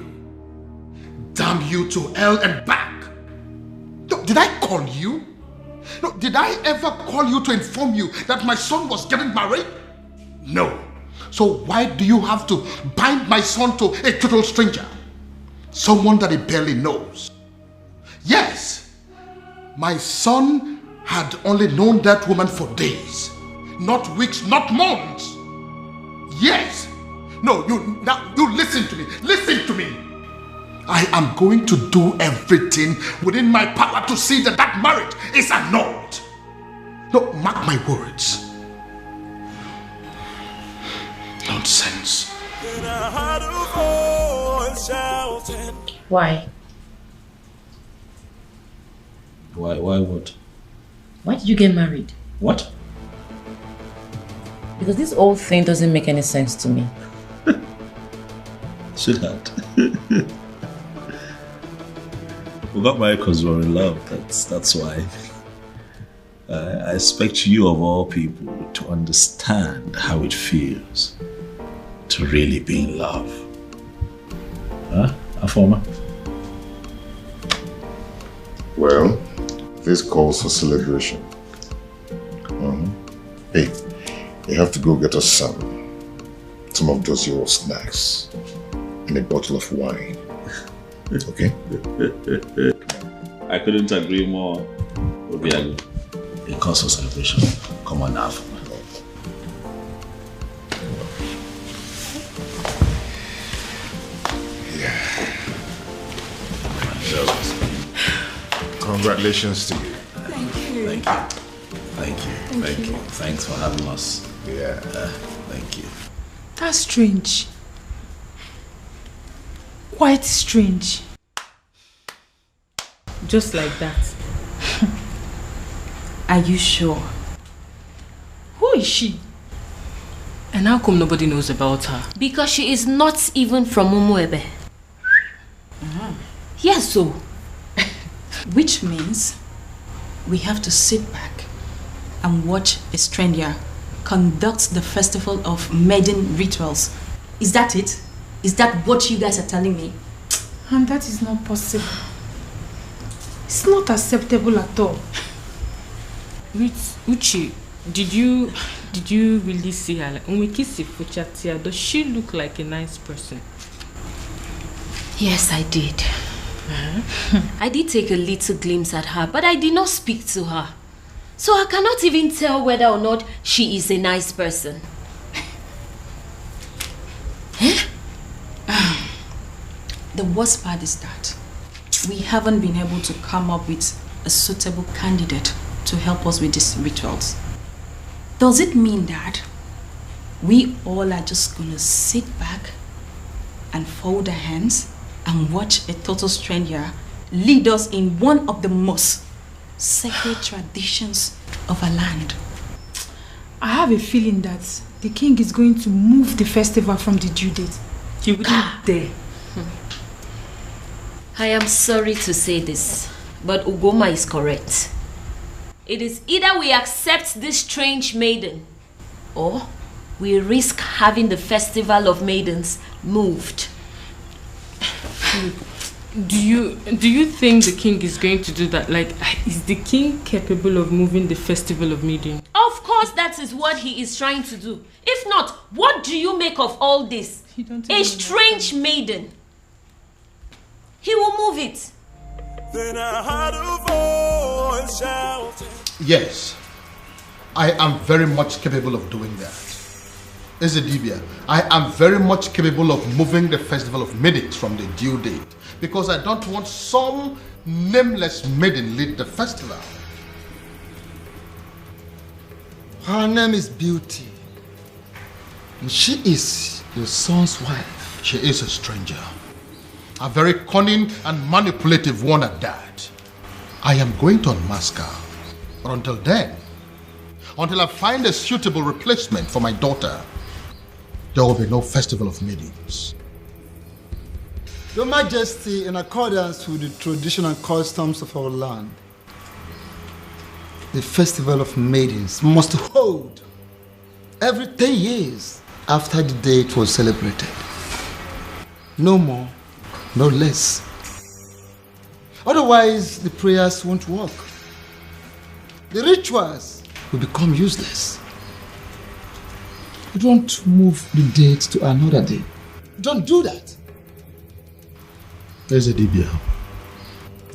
Damn you to hell and back! No, did I call you? No, did I ever call you to inform you that my son was getting married? No. So why do you have to bind my son to a total stranger? Someone that he barely knows. Yes, my son had only known that woman for days, not weeks, not months. Yes. No, you listen to me. Listen to me. I am going to do everything within my power to see that that marriage is annulled. No, mark my words. Nonsense. Why? Why what? Why did you get married? What? Because this whole thing doesn't make any sense to me. Sweetheart. We got married because we were in love. That's why. I expect you of all people to understand how it feels to really be in love. Huh, Afoma? Well, this calls for celebration. Hey, you have to go get us some of those your snacks and a bottle of wine. Okay? I couldn't agree more. We'll be a cause for celebration. Come on now. Congratulations to you. Thank you. Thank you. Thank you. Thank you. Thanks for having us. Yeah. Thank you. That's strange. Quite strange. Just like that. Are you sure? Who is she? And how come nobody knows about her? Because she is not even from Umuebe. Yes, so. Which means we have to sit back and watch a stranger conduct the festival of maiden rituals. Is that it? Is that what you guys are telling me? And that is not possible. It's not acceptable at all. Uchi, did you really see her? Like, when we kiss Ifuchatia, does she look like a nice person? Yes, I did. I did take a little glimpse at her, but I did not speak to her. So I cannot even tell whether or not she is a nice person. The worst part is that we haven't been able to come up with a suitable candidate to help us with these rituals. Does it mean that we all are just gonna sit back and fold our hands and watch a total stranger lead us in one of the most sacred traditions of our land? I have a feeling that the king is going to move the festival from the due date. He wouldn't dare. I am sorry to say this, but Ugoma is correct. It is either we accept this strange maiden, or we risk having the festival of maidens moved. Do you think the king is going to do that? Like, is the king capable of moving the festival of maidens? Of course, that is what he is trying to do. If not, what do you make of all this? A strange maiden. He will move it. Then I heard a voice shouting. Yes, I am very much capable of doing that. Ezedibia, I am very much capable of moving the festival of maidens from the due date, because I don't want some nameless maiden lead the festival. Her name is Beauty. And she is your son's wife. She is a stranger. A very cunning and manipulative one at that. I am going to unmask her. But until then, until I find a suitable replacement for my daughter, there will be no festival of maidens. Your Majesty, in accordance with the traditional customs of our land, the festival of maidens must hold every 10 years after the date was celebrated. No more, no less. Otherwise, the prayers won't work. The rituals will become useless. Don't move the date to another day. Don't do that. Ezedibia,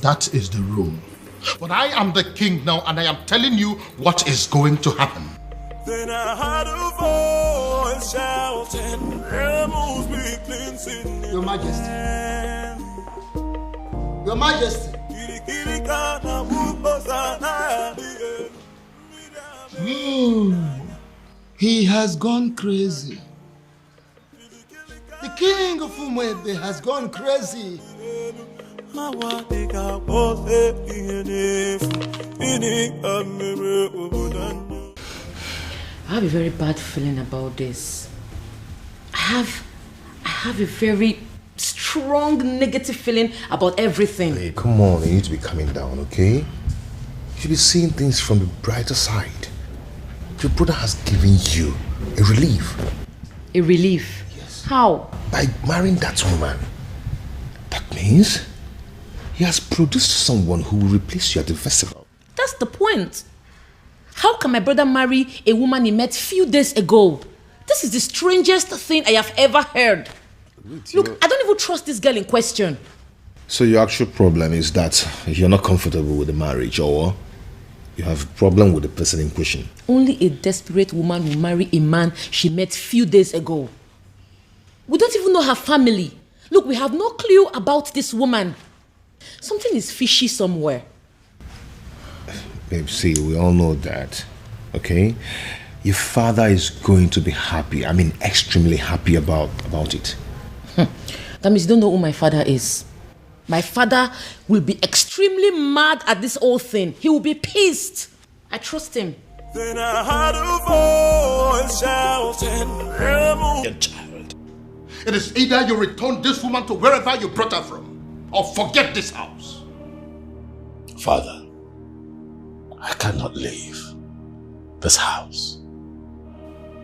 that is the rule. But I am the king now, and I am telling you what is going to happen. Then I heard a voice shouting, "Rebels be cleansing." Your Majesty. Your Majesty. Oh, he has gone crazy. The king of Umwebe has gone crazy. I have a very bad feeling about this. I have a very strong negative feeling about everything. Hey, come on, you need to be calming down, okay? You should be seeing things from the brighter side. Your brother has given you a relief. A relief? Yes. How? By marrying that woman. That means he has produced someone who will replace you at the festival. That's the point. How can my brother marry a woman he met few days ago? This is the strangest thing I have ever heard. Look, I don't even trust this girl in question. So your actual problem is that you're not comfortable with the marriage, or you have a problem with the person in question? Only a desperate woman will marry a man she met few days ago. We don't even know her family. Look, we have no clue about this woman. Something is fishy somewhere. Babe, see, we all know that, okay? Your father is going to be happy. I mean, extremely happy about it. That means you don't know who my father is. My father will be extremely mad at this whole thing. He will be pissed. I trust him. Then I heard a voice shouting, Your child. It is either you return this woman to wherever you brought her from, or forget this house. Father, I cannot leave this house.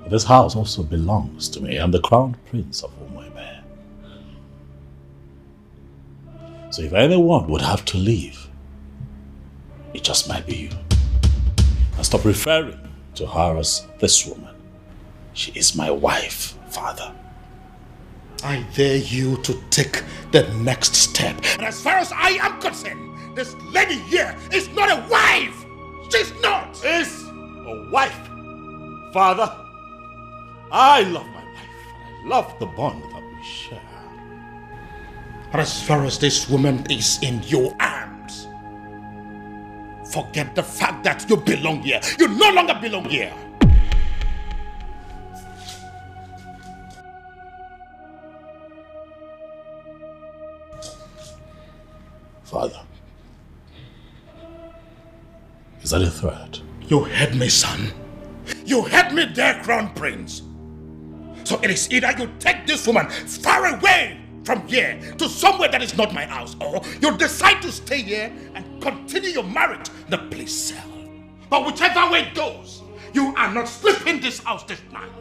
This house also belongs to me. I'm the crown prince of Umwebe. So if anyone would have to leave, it just might be you. And stop referring to her as this woman. She is my wife, Father. I dare you to take the next step. And as far as I am concerned, this lady here is not a wife. She's not. Is a wife. Father, I love my wife. I love the bond that we share. But as far as this woman is in your arms, forget the fact that you belong here. You no longer belong here. Father, is that a threat? You heard me, son. You heard me there, Crown Prince. So it is either you take this woman far away from here to somewhere that is not my house, or you decide to stay here and continue your marriage in the place cell. But whichever way it goes, you are not sleeping in this house this night.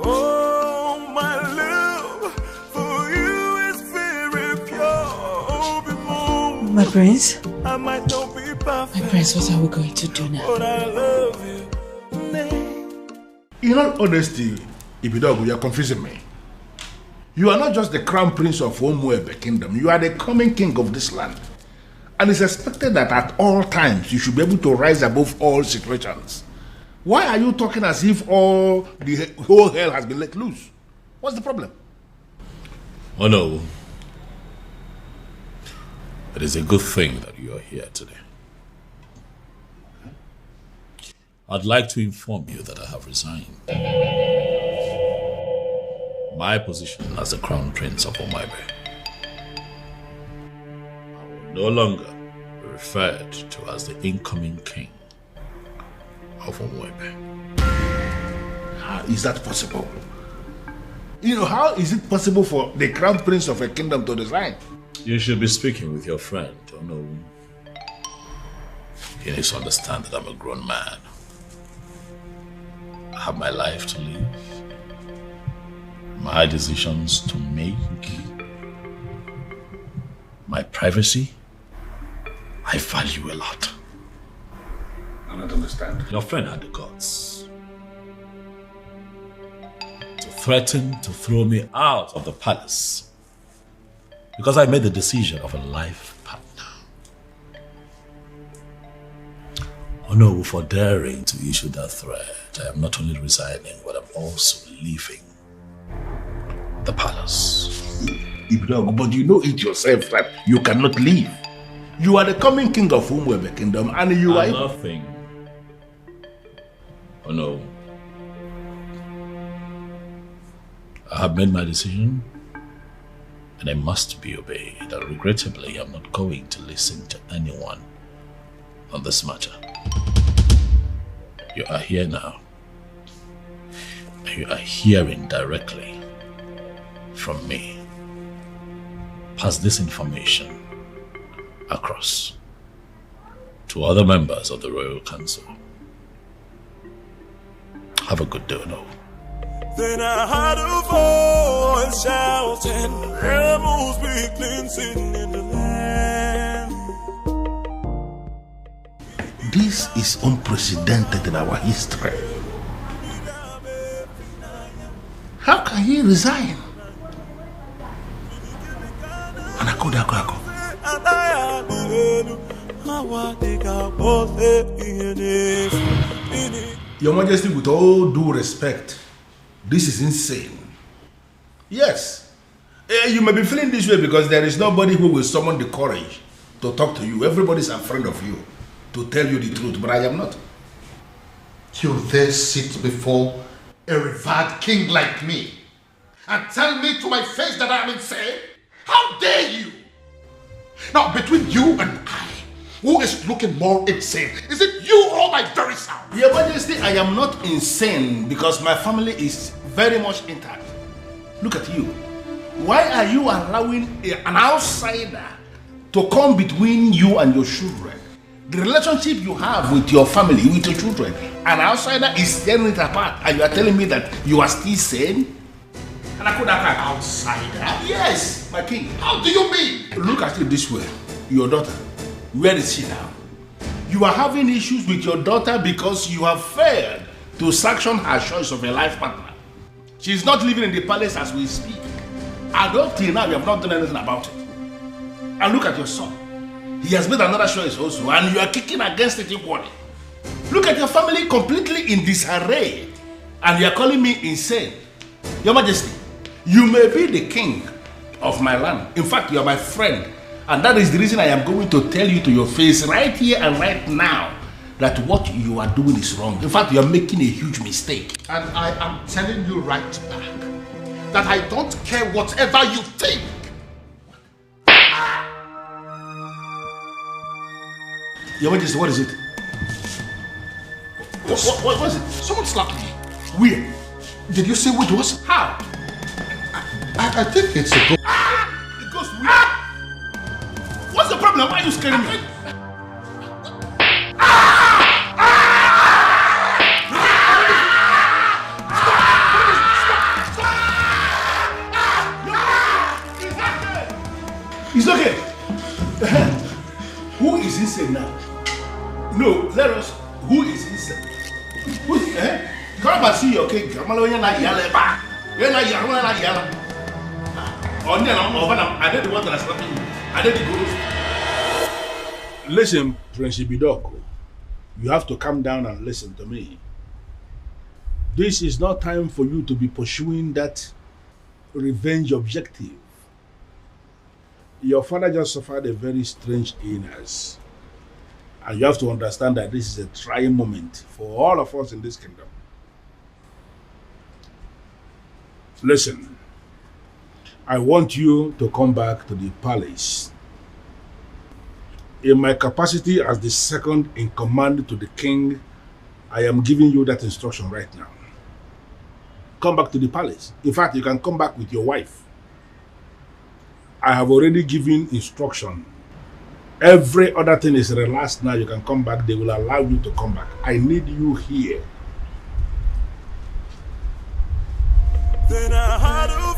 Oh, my love for you is very pure. My prince? I might not be perfect. My prince, what are we going to do now? But I love you. In all honesty, Ibidogu, you are confusing me. You are not just the crown prince of Umuebe kingdom, you are the coming king of this land. And it's expected that at all times you should be able to rise above all situations. Why are you talking as if all the whole hell has been let loose? What's the problem? Oh no. It is a good thing that you are here today. I'd like to inform you that I have resigned. My position as the Crown Prince of Umuebe. I will no longer be referred to as the incoming king of Umuebe. How is that possible? You know, how is it possible for the Crown Prince of a kingdom to resign? You should be speaking with your friend, oh no. He needs to understand that I'm a grown man. I have my life to live, my decisions to make, my privacy, I value a lot. I don't understand. Your friend had the guts to threaten to throw me out of the palace because I made the decision of a life partner. Oh no, for daring to issue that threat, I am not only resigning, but I'm also leaving the palace. But you know it yourself that you cannot leave. You are the coming king of Umuebe kingdom and you are... Nothing. Oh no. I have made my decision and I must be obeyed. And regrettably, I'm not going to listen to anyone on this matter. You are here now. And you are hearing directly from me. Pass this information across to other members of the Royal Council. Have a good day, no. Then I heard a voice shouting, "Rebels be cleansing in the land." This is unprecedented in our history. How can he resign? Your Majesty, with all due respect, this is insane. Yes, you may be feeling this way because there is nobody who will summon the courage to talk to you. Everybody is a friend of you to tell you the truth, but I am not. You dare sit before a revered king like me and tell me to my face that I am insane? How dare you? Now, between you and I, who is looking more insane? Is it you or my very self? Your Majesty, I am not insane because my family is very much intact. Look at you. Why are you allowing an outsider to come between you and your children? The relationship you have with your family, with your children, an outsider is tearing it apart, and you are telling me that you are still sane? And I could have an outsider? Yes, my king. How do you mean? Look at it this way. Your daughter, where is she now? You are having issues with your daughter because you have failed to sanction her choice of a life partner. She is not living in the palace as we speak. I don't till now you have not done anything about it. And look at your son. He has made another choice also, and you are kicking against it equally. Look at your family completely in disarray, and you are calling me insane. Your Majesty, you may be the king of my land. In fact, you are my friend. And that is the reason I am going to tell you to your face right here and right now that what you are doing is wrong. In fact, you are making a huge mistake. And I am telling you right back that I don't care whatever you think. Your Majesty, what is it? What was it? Someone slapped me. Where? Did you see what it was? How? I think it's a ghost. It goes where? What's the problem? Why are you scaring me? It's okay. Who is insane now? No, let us. Who is insane? Who's come and see your king. Come on, you're not yelling back. You're not yelling. I did the one that I slapped you. I did the ghost. Listen, Prince Ibidoko. You have to calm down and listen to me. This is not time for you to be pursuing that revenge objective. Your father just suffered a very strange illness. And you have to understand that this is a trying moment for all of us in this kingdom. Listen, I want you to come back to the palace. In my capacity as the second in command to the king, I am giving you that instruction right now. Come back to the palace. In fact, you can come back with your wife. I have already given instruction. Every other thing is relaxed now. You can come back. They will allow you to come back. I need you here. Then I heard a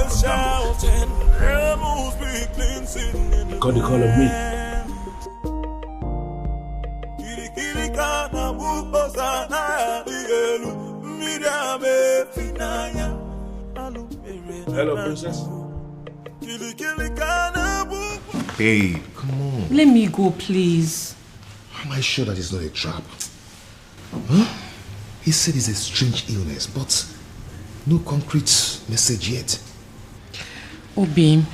voice shouting, "There must be cleansing in the Call the call of me. Hello, princess. Babe, come on. Let me go, please. Am I sure that it's not a trap? Huh? He said it's a strange illness, but no concrete message yet. Obi,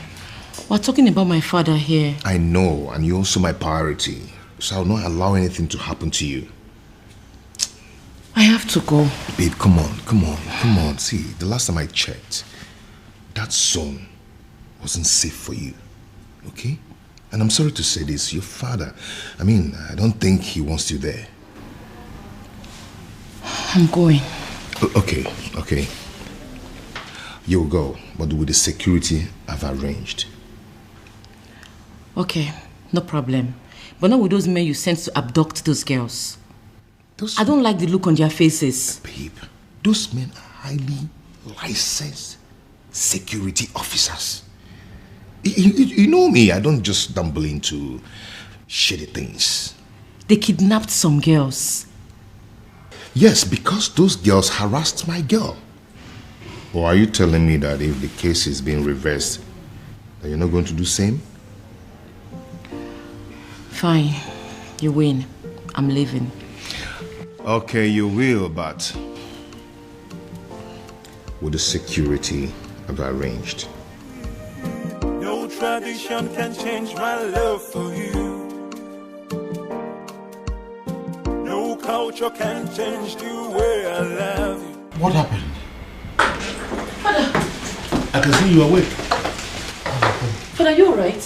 we're talking about my father here. I know, and you're also my priority, so I'll not allow anything to happen to you. I have to go. Babe, come on. See, the last time I checked, that zone wasn't safe for you, okay? And I'm sorry to say this, your father, I don't think he wants you there. I'm going. Okay. You'll go, but with the security I've arranged. Okay, no problem. But not with those men you sent to abduct those girls. I don't like the look on their faces. Babe, those men are highly licensed security officers. You know me, I don't just stumble into shitty things. They kidnapped some girls. Yes, because those girls harassed my girl. Or are you telling me that if the case is being reversed, that you're not going to do the same? Fine, you win. I'm leaving. Okay, you will, but with the security I've arranged. No tradition can change my love for you. No culture can change the way I love you. What happened? I can see you awake. But are you alright?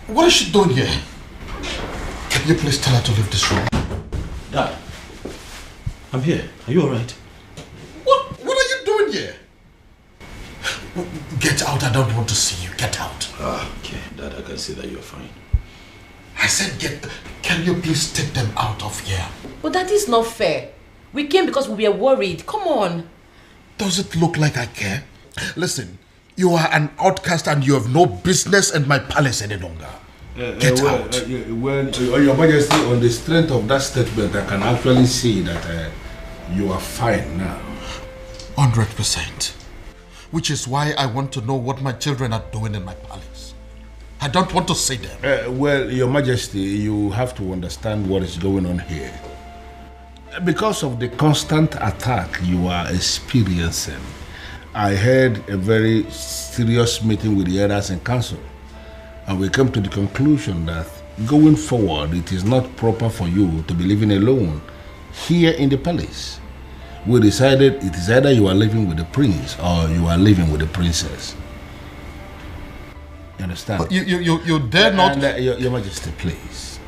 What is she doing here? Can you please tell her to leave this room? Dad, I'm here. Are you alright? What are you doing here? Get out, I don't want to see you. Get out. Okay, Dad, I can see that you're fine. I said can you please take them out of here? But that is not fair. We came because we were worried. Come on. Does it look like I care? Listen, you are an outcast and you have no business in my palace any longer. Get out. Your Majesty, on the strength of that statement, I can actually see that you are fine now. 100%. Which is why I want to know what my children are doing in my palace. I don't want to see them. Well, Your Majesty, you have to understand what is going on here. Because of the constant attack you are experiencing, I had a very serious meeting with the elders in council, and we came to the conclusion that going forward, it is not proper for you to be living alone here in the palace. We decided it is either you are living with the prince or you are living with the princess. You understand? But you dare not... Your Majesty, please.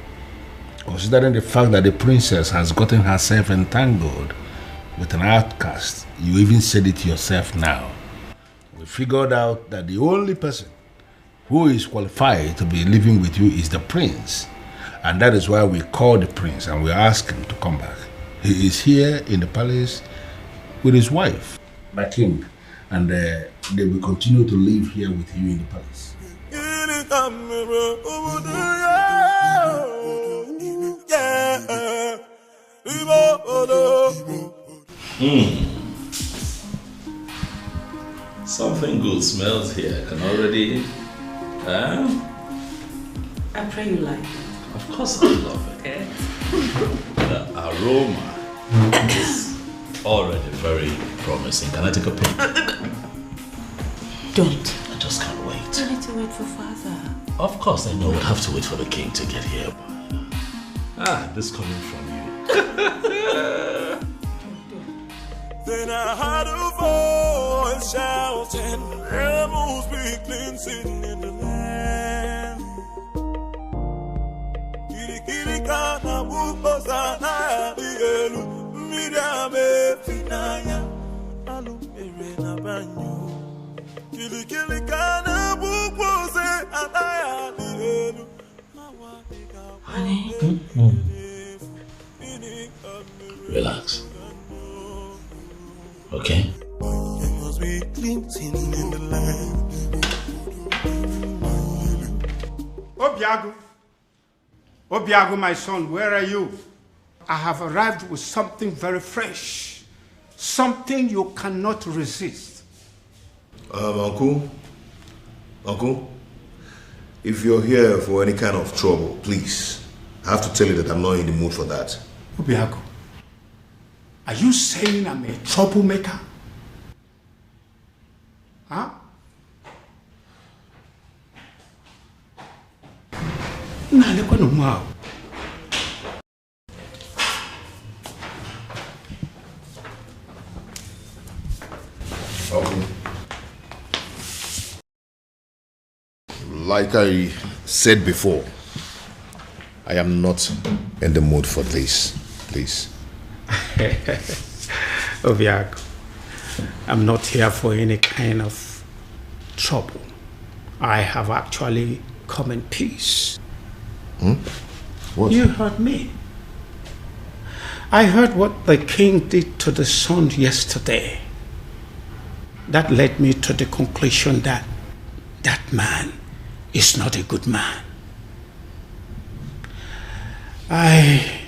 Considering the fact that the princess has gotten herself entangled with an outcast, you even said it yourself now. We figured out that the only person who is qualified to be living with you is the prince. And that is why we called the prince and we asked him to come back. He is here in the palace with his wife, my king, and they will continue to live here with you in the palace. Something good smells here. I can already... I pray you like it. Of course I love it. The aroma is already very promising. Can I take a pic? Don't. I just can't wait. You need to wait for father. Of course I know we'll have to wait for the king to get here. But, this coming from you. Then I heard a voice shouting, there must be cleansing in the land. Kirikana Bukosana, Bielu, Midame, Finaya, Alu, Irena Banyu. Kirikana Bukose, Anaya, Bielu. Honey. Relax. Okay? Obiago, my son, where are you? I have arrived with something very fresh. Something you cannot resist. Uncle, if you're here for any kind of trouble, please, I have to tell you that I'm not in the mood for that. Obiago, are you saying I'm a troublemaker? Huh? Okay. Like I said before, I am not in the mood for this, please. Obiago, I'm not here for any kind of trouble. I have actually come in peace. What? You heard me. I heard what the king did to the son yesterday. That led me to the conclusion that that man is not a good man. I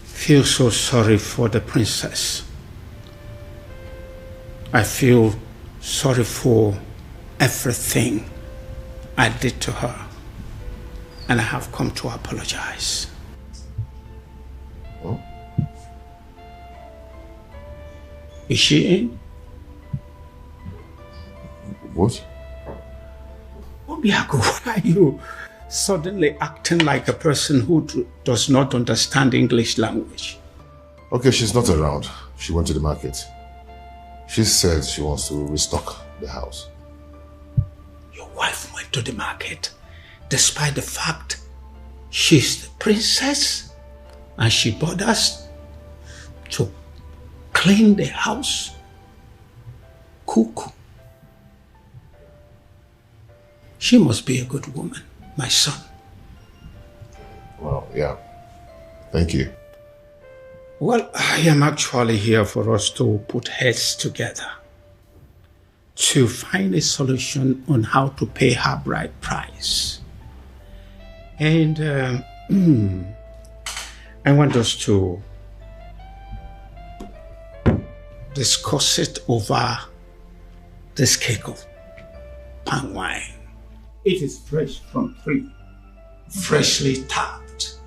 feel so sorry for the princess. I feel sorry for everything I did to her. And I have come to apologize. Oh? Is she in? What? Obiago, why are you suddenly acting like a person who does not understand English language? Okay, she's not around. She went to the market. She said she wants to restock the house. Your wife went to the market despite the fact she's the princess and she bought us to clean the house, cook. She must be a good woman, my son. Well, yeah. Thank you. Well, I am actually here for us to put heads together to find a solution on how to pay her bride price. And I want us to discuss it over this cake of palm wine. It is fresh from tree, freshly tapped.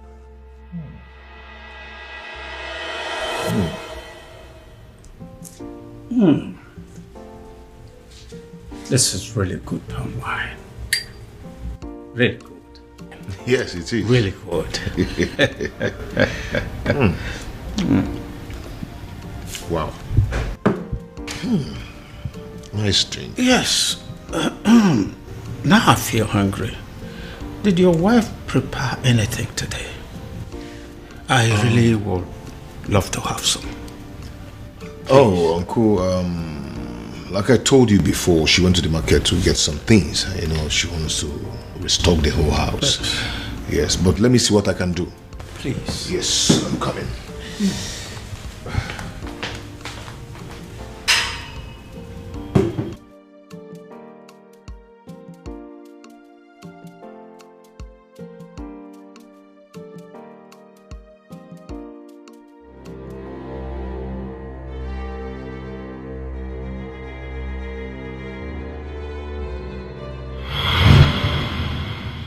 This is really good palm wine. Really good. Yes, it is. Really good. Wow. Nice drink. Yes. Now I feel hungry. Did your wife prepare anything today? I really would love to have some. Oh, Uncle, like I told you before, she went to the market to get some things. You know, she wants to restock the whole house. Yes, but let me see what I can do. Please. Yes, I'm coming.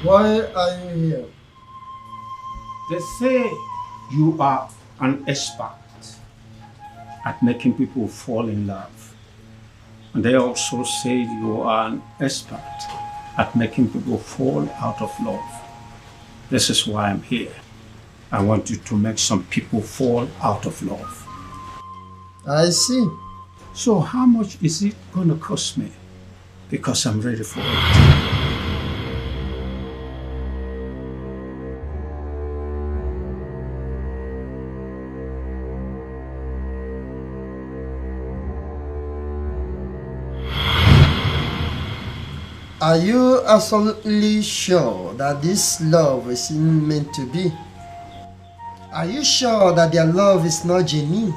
Why are you here? They say you are an expert at making people fall in love. And they also say you are an expert at making people fall out of love. This is why I'm here. I want you to make some people fall out of love. I see. So how much is it going to cost me? Because I'm ready for it. Are you absolutely sure that this love isn't meant to be? Are you sure that their love is not genuine?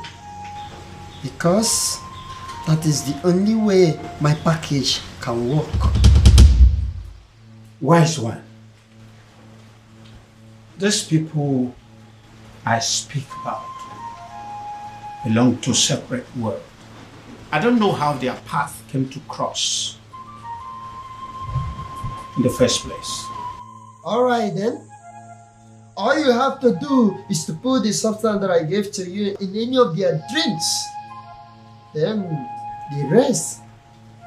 Because that is the only way my package can work. Wise one. These people I speak about belong to separate worlds. I don't know how their path came to cross in the first place. Alright then. All you have to do is to put the substance that I gave to you in any of their drinks. Then the rest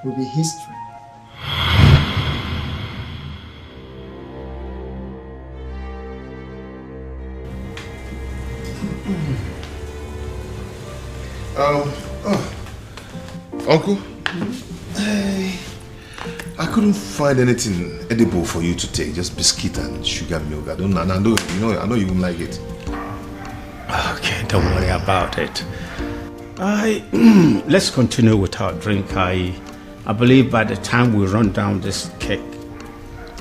will be history. Uncle, I couldn't find anything edible for you to take. Just biscuit and sugar milk. I know you won't like it. Okay, don't worry about it. Let's continue with our drink. I believe by the time we run down this cake,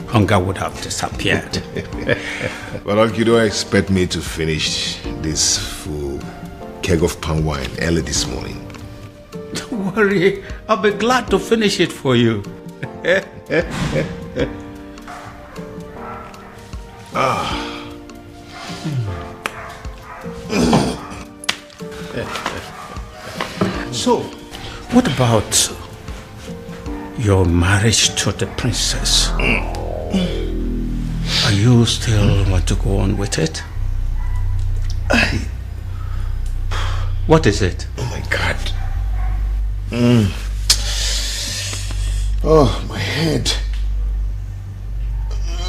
hunger would have disappeared. But Uncle, you don't expect me to finish this full keg of palm wine early this morning. Don't worry, I'll be glad to finish it for you. So, what about your marriage to the princess? Are you still want to go on with it? What is it? Oh my God. Oh, my head.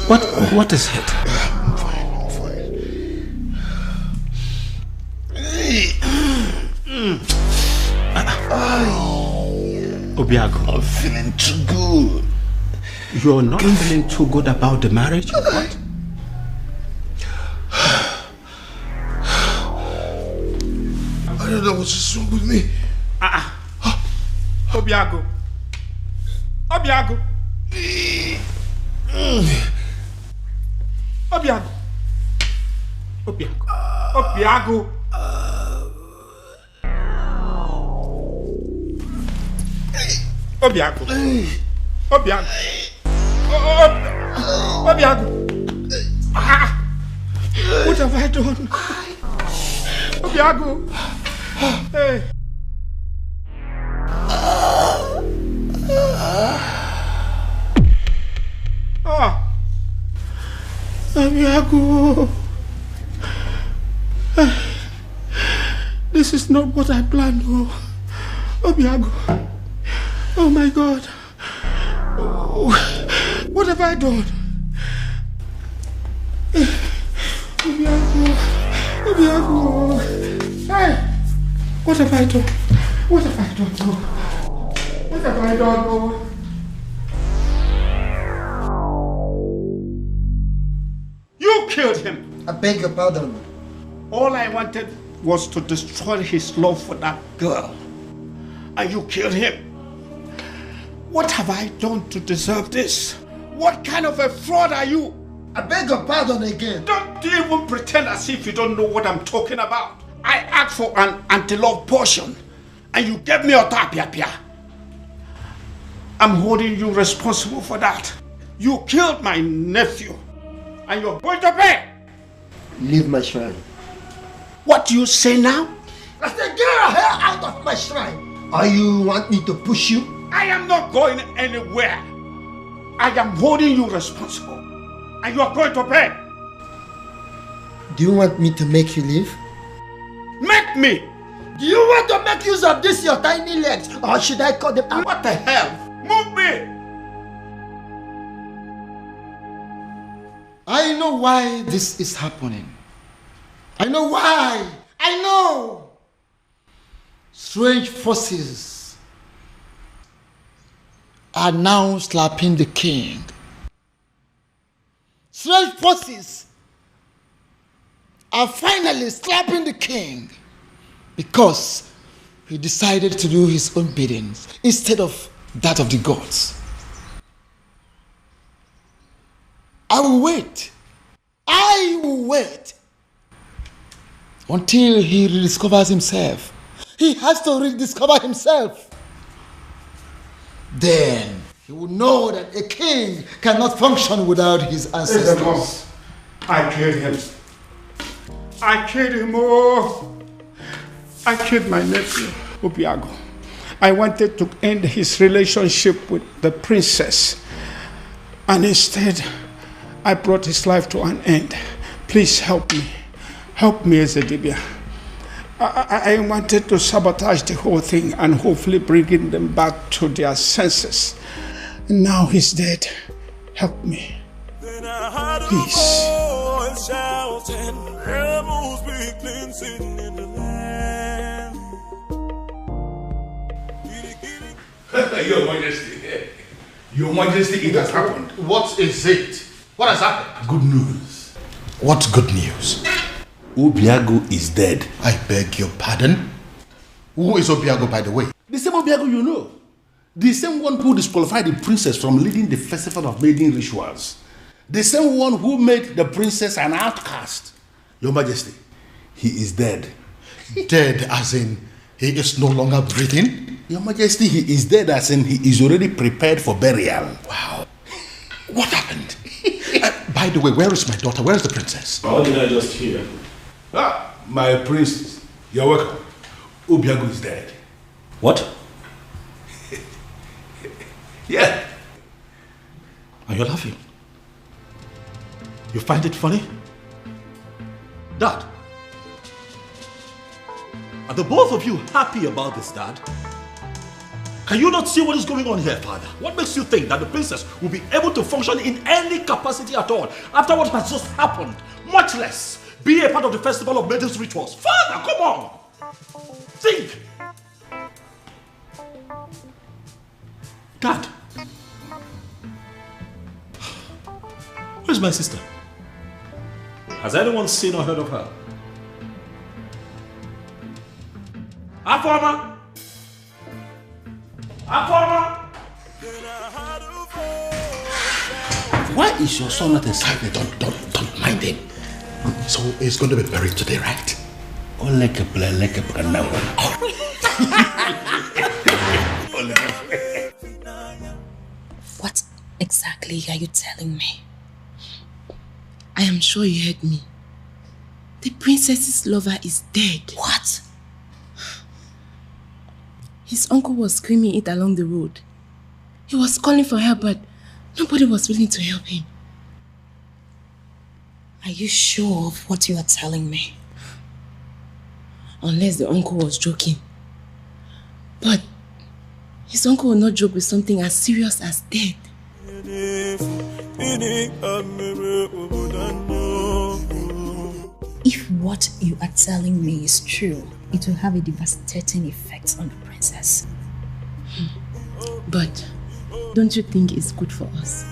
What is it? I'm fine. Obiago. I'm feeling too good. You're not feeling too good about the marriage or what? I don't know what's wrong with me. Obiago. Obiago. Obiago. Obiago. Obiago. Obiago. Obiago. Obiago. What have I done? Obiago. Hey. Obiago. This is not what I planned. Oh, Obiago. Oh my God. Oh, what have I done? Obiago. Obiago. Hey, what have I done? What have I done? Oh. What have I done? Oh. You killed him. I beg your pardon. All I wanted was to destroy his love for that girl. And you killed him. What have I done to deserve this? What kind of a fraud are you? I beg your pardon again. Don't even pretend as if you don't know what I'm talking about. I asked for an anti-love potion and you gave me a tapia. I'm holding you responsible for that. You killed my nephew and you're going to pay. Leave my shrine. What do you say now? I said, get your hair out of my shrine. Or you want me to push you? I am not going anywhere. I am holding you responsible. And you are going to pay. Do you want me to make you leave? Make me! Do you want to make use of this, your tiny legs? Or should I cut them out? What the hell? Move me! I know why this is happening. I know why. I know. Strange forces are now slapping the king. Strange forces are finally slapping the king because he decided to do his own biddings instead of that of the gods. I will wait. I will wait until he rediscovers himself. He has to rediscover himself. Then he will know that a king cannot function without his ancestors. I killed him. I killed him. Oh, I killed my nephew, Obiago. I wanted to end his relationship with the princess, and instead, I brought his life to an end. Please help me. Help me, Ezedibia. I wanted to sabotage the whole thing and hopefully bringing them back to their senses. Now he's dead. Help me. Please. Your Majesty. Your Majesty, it has happened. What is it? What has happened? Good news. What good news? Obiago is dead. I beg your pardon? Who is Obiago, by the way? The same Obiago you know. The same one who disqualified the princess from leading the festival of maiden rituals. The same one who made the princess an outcast. Your Majesty, he is dead. Dead as in he is no longer breathing? Your Majesty, he is dead as in he is already prepared for burial. Wow. What happened? By the way, where is my daughter? Where is the princess? How did I just hear? Ah, my princess. You're welcome. Obiago is dead. What? Yeah. And you're laughing. You find it funny? Dad? Are the both of you happy about this, Dad? Can you not see what is going on here, Father? What makes you think that the princess will be able to function in any capacity at all after what has just happened? Much less be a part of the festival of maidens rituals. Father, come on! Think! Dad? Where's my sister? Has anyone seen or heard of her? Afoma! Afoma! Why is your son not inside? Don't mind him. So he's going to be buried today, right? Oh, like a now. What exactly are you telling me? I am sure you heard me. The princess's lover is dead. What? His uncle was screaming it along the road. He was calling for help, but nobody was willing to help him. Are you sure of what you are telling me? Unless the uncle was joking. But his uncle will not joke with something as serious as death. If what you are telling me is true, it will have a devastating effect on the princess. But don't you think it's good for us?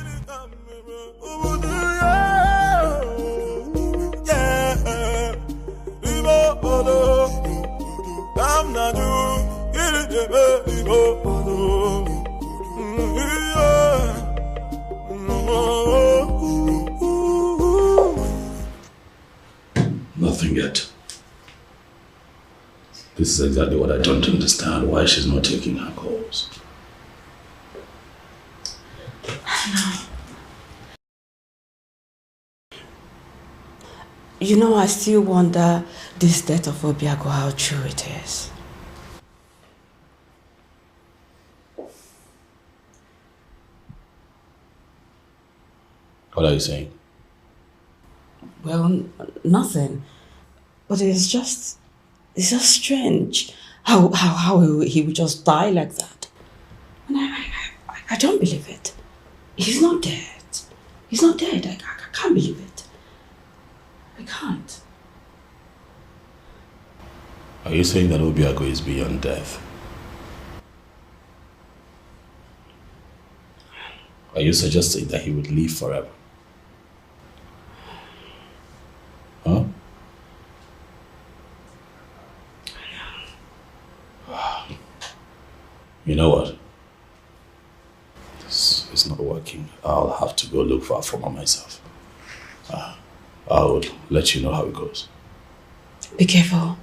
Nothing yet. This is exactly what I don't understand, why she's not taking her calls. You know, I still wonder this death of Obiago, how true it is. What are you saying? Well, nothing. But it's just strange how he would just die like that. And I don't believe it. He's not dead. He's not dead. I can't believe it. I can't. Are you saying that Obiago is beyond death? Are you suggesting that he would live forever? Huh? You know what? This is not working. I'll have to go look for Afoma myself. I'll let you know how it goes. Be careful.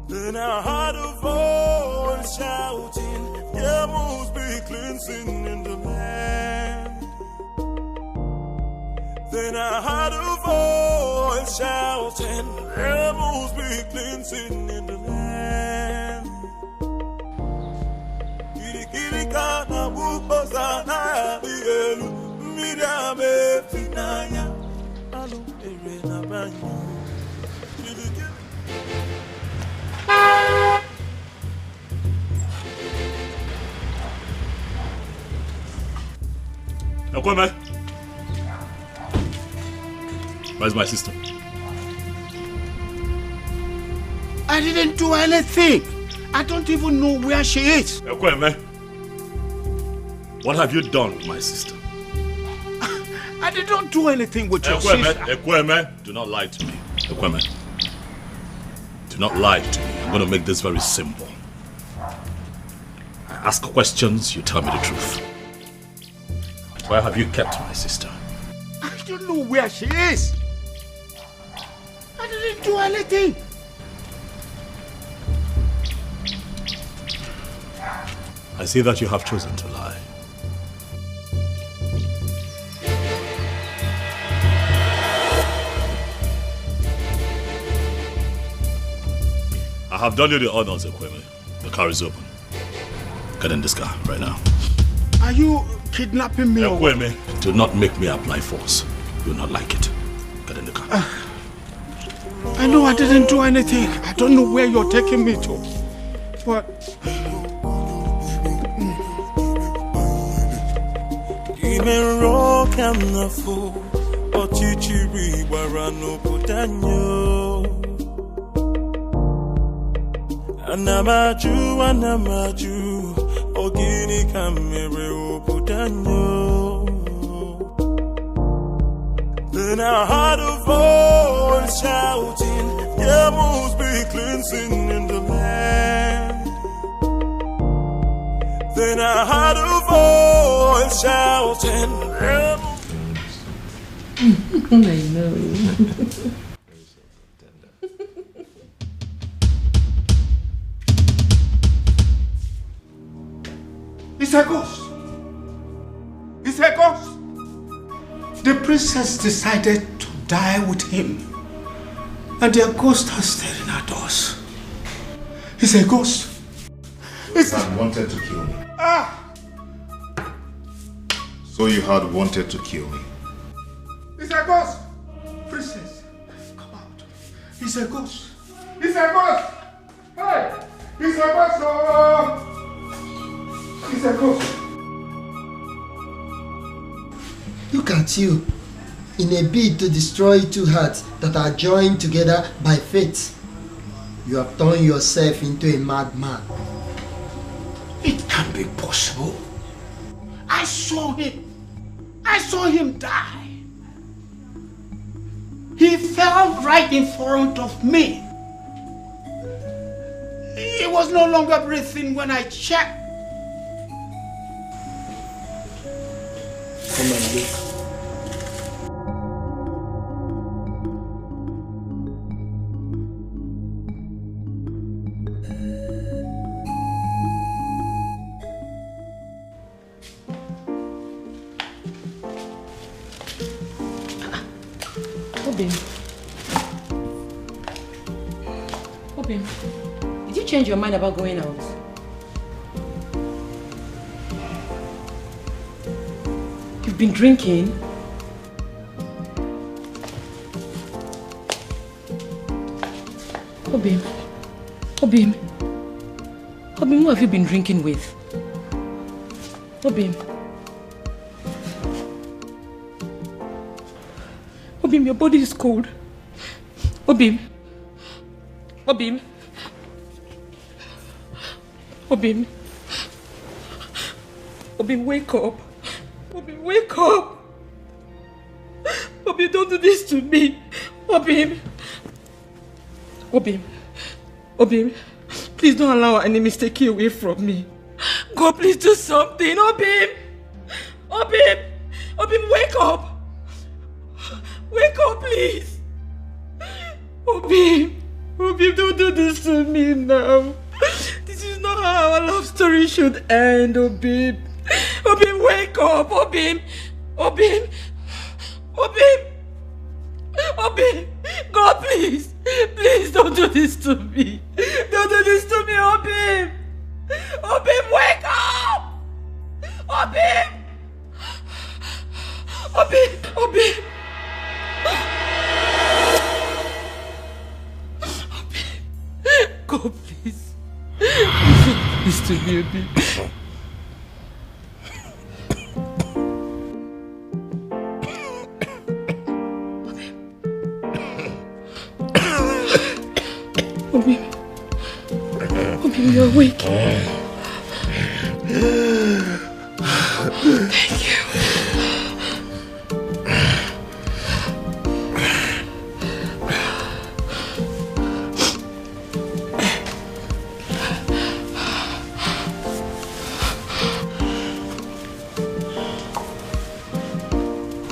Then I heard a voice shouting, there must be cleansing in the land. Then I heard a voice shouting, there must be cleansing in the land. Kirikana bukosana dielu midame finanya alu erena banyu. Ekweme, where's my sister? I didn't do anything. I don't even know where she is. Ekweme, what have you done with my sister? I did not do anything with your sister. Ekweme, do not lie to me. Ekweme, do not lie to me. I'm going to make this very simple. I ask questions, you tell me the truth. Where have you kept my sister? I don't know where she is. I didn't do anything. I see that you have chosen to lie. I have done you the honors, Ekweme. The car is open. Get in this car right now. Are you kidnapping me? Ekweme, do not make me apply force. You will not like it. Get in the car. I know I didn't do anything. I don't know where you're taking me to. But... Anamaju, ogini kamere obudanyo. Then I heard a voice shouting, there must be cleansing in the land. Then I heard a voice shouting, there I know. princess decided to die with him. And their ghost are staring at us. It's a ghost. It's had wanted to kill me. So you had wanted to kill me. It's a ghost. Princess, come out. It's a ghost. It's a ghost! Hey! It's a ghost! Oh! It's a ghost! Look at you. In a bid to destroy two hearts that are joined together by fate, you have turned yourself into a madman. It can't be possible. I saw him. I saw him die. He fell right in front of me. He was no longer breathing when I checked. Come and look. Obim, did you change your mind about going out? You've been drinking? Obim, who have you been drinking with? Obim, your body is cold. Obim, wake up. Obim, wake up. Obim, don't do this to me. Obim, please don't allow our enemies to take you away from me. God, please do something. Obim, wake up. Wake up, please. Obim, don't do this to me now. This is not how our love story should end, Obim. Wake up, Obim. God, please don't do this to me. Don't do this to me, Obim. Wake up. Obim. God, please. Don't do this to me, Obim. Obim, you're awake. Thank you.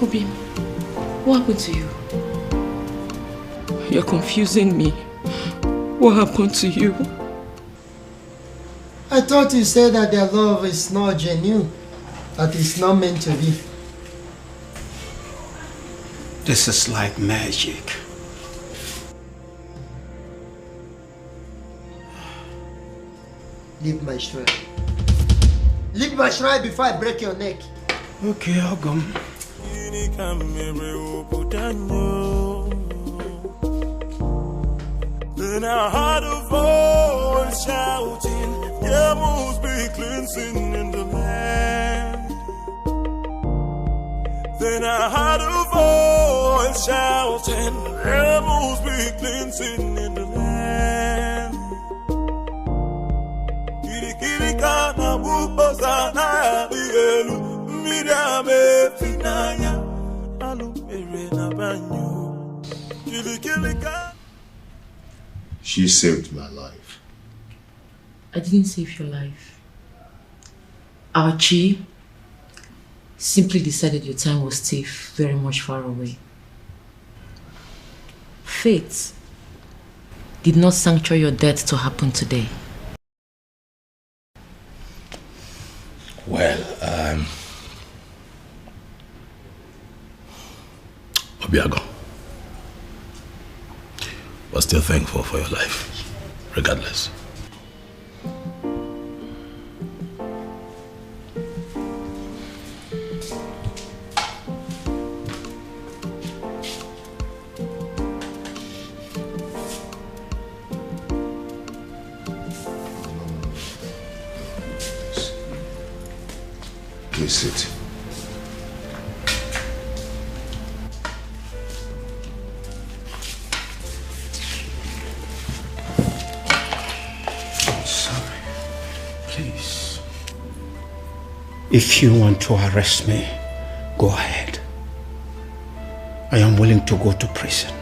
Obim, what happened to you? You're confusing me. What happened to you? I thought you said that their love is not genuine, that it's not meant to be. This is like magic. Leave my shrine. Leave my shrine before I break your neck. Okay, I'll go. Then I heard a voice shouting, there must be cleansing in the land. Then I heard a voice shouting, there must be cleansing in the land. Kirikirika na bukosa na dielu, midame finanya, alu mere na banyo. Kirikirika. She saved my life. I didn't save your life. Our Chi simply decided your time was still very much far away. Fate did not sanctuary your death to happen today. Well, was still thankful for your life, regardless. Please sit. If you want to arrest me, go ahead. I am willing to go to prison.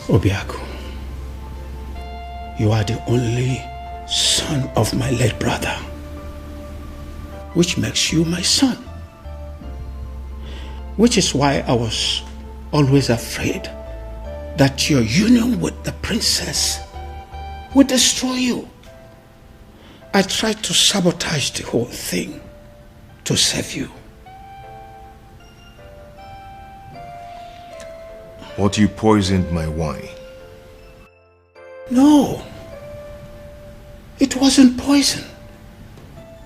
Obiaku, you are the only son of my late brother, which makes you my son. Which is why I was always afraid that your union with the princess would destroy you. I tried to sabotage the whole thing to save you. What, you poisoned my wine? No. It wasn't poison.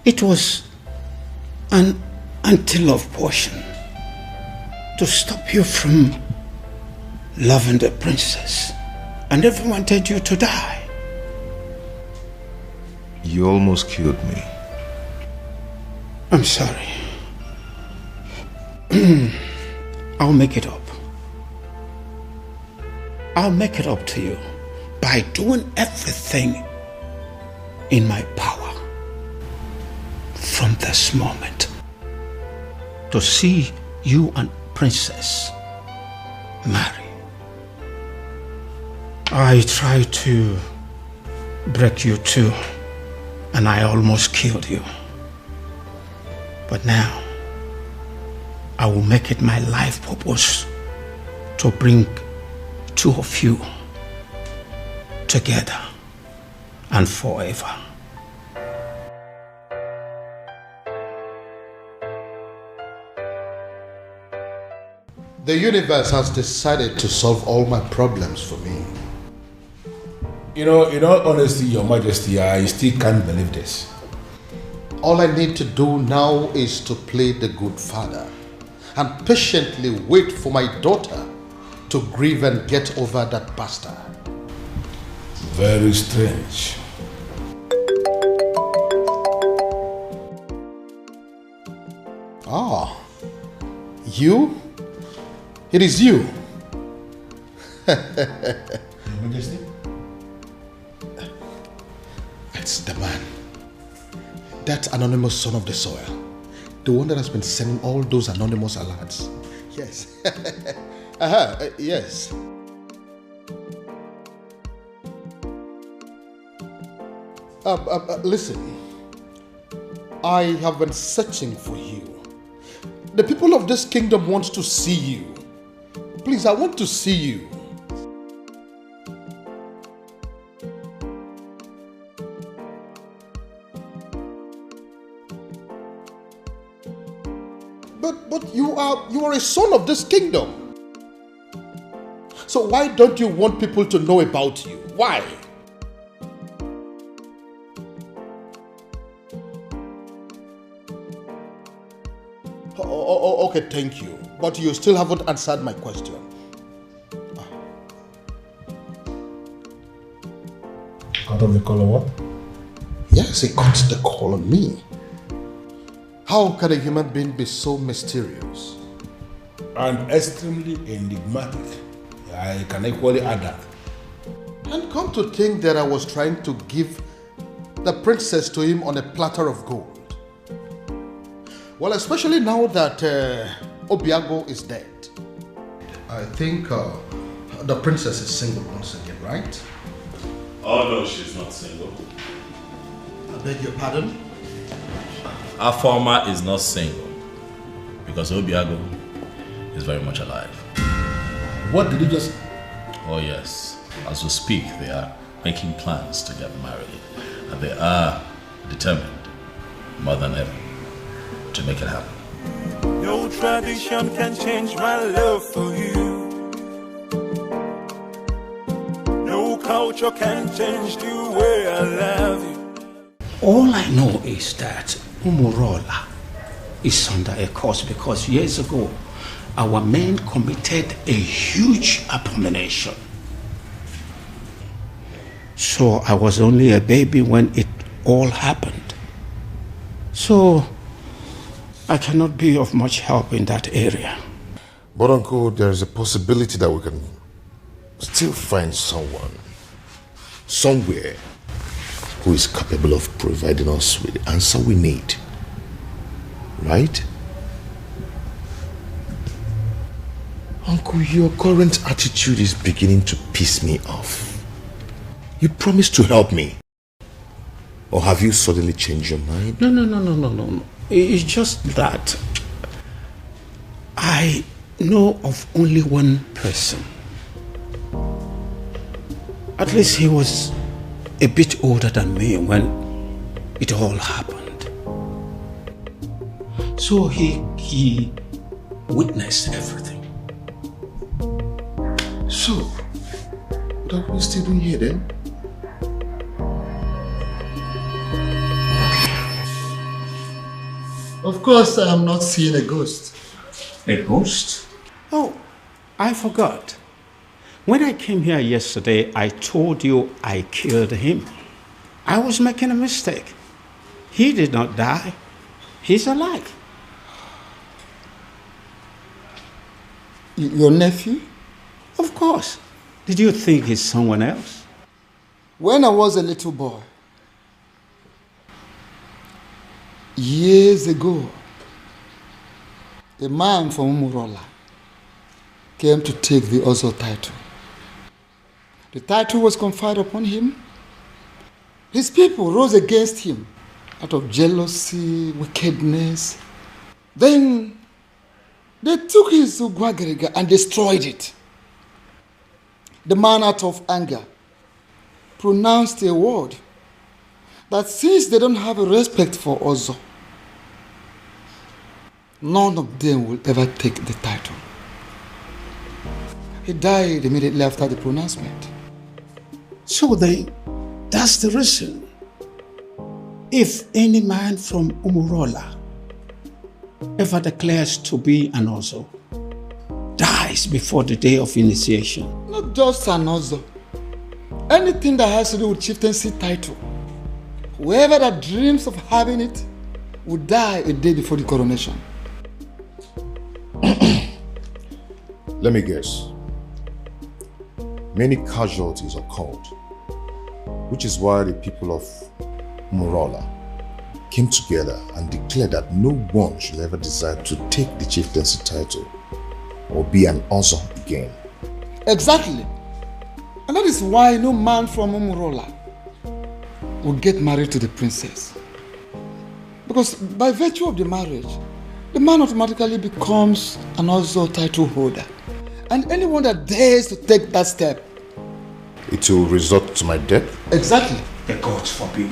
It was an anti-love potion to stop you from loving the princess. I never wanted you to die. You almost killed me. I'm sorry. I'll make it up. I'll make it up to you by doing everything in my power from this moment to see you and Princess marry. I tried to break you too, and I almost killed you. But now, I will make it my life purpose to bring two of you together and forever. The universe has decided to solve all my problems for me. You know, in all honesty, Your Majesty, I still can't believe this. All I need to do now is to play the good father and patiently wait for my daughter to grieve and get over that bastard. Very strange. Ah, you? It is you. Your Majesty? It's the man. That anonymous son of the soil. The one that has been sending all those anonymous alerts. Yes. Yes. Listen. I have been searching for you. The people of this kingdom want to see you. Please, I want to see you. But you are a son of this kingdom. So why don't you want people to know about you? Why? Okay, thank you. But you still haven't answered my question. Cut off the call on what? Yes, he cut the call on me. How can a human being be so mysterious? And extremely enigmatic. I can equally add that. And come to think that I was trying to give the princess to him on a platter of gold. Well, especially now that Obiago is dead. I think the princess is single once again, right? Oh no, she's not single. I beg your pardon? Our farmer is not single because Obiago is very much alive. What did you just... Oh yes, as we speak, they are making plans to get married. And they are determined, more than ever, to make it happen. No tradition can change my love for you. culture can change the way I love you. All I know is that Umurola is under a curse because years ago, our men committed a huge abomination. So I was only a baby when it all happened. So I cannot be of much help in that area. But Uncle, there is a possibility that we can still find someone, somewhere, who is capable of providing us with the answer we need. Right? Uncle, your current attitude is beginning to piss me off. You promised to help me. Or have you suddenly changed your mind? No. It's just that I know of only one person. At least he was a bit older than me when it all happened. So he witnessed everything. So, what are we still doing here then? Of course, I am not seeing a ghost. A ghost? Oh, I forgot. When I came here yesterday, I told you I killed him. I was making a mistake. He did not die. He's alive. Your nephew? Of course. Did you think he's someone else? When I was a little boy, years ago, a man from Umurola came to take the Ozo title. The title was conferred upon him. His people rose against him out of jealousy, wickedness. Then they took his Ugwagariga and destroyed it. The man, out of anger, pronounced a word that since they don't have a respect for Ozo, none of them will ever take the title. He died immediately after the pronouncement. So that's the reason. If any man from Umurola ever declares to be an Ozo, dies before the day of initiation. Not just an Ozo. Anything that has to do with chieftaincy title. Whoever that dreams of having it will die a day before the coronation. Let me guess. Many casualties occurred, which is why the people of Umurola came together and declared that no one should ever desire to take the chieftaincy title or be an Ozo again. Exactly. And that is why no man from Umurola will get married to the princess. Because by virtue of the marriage, the man automatically becomes an Ozo title holder. And anyone that dares to take that step, it will result to my death? Exactly. The gods forbid.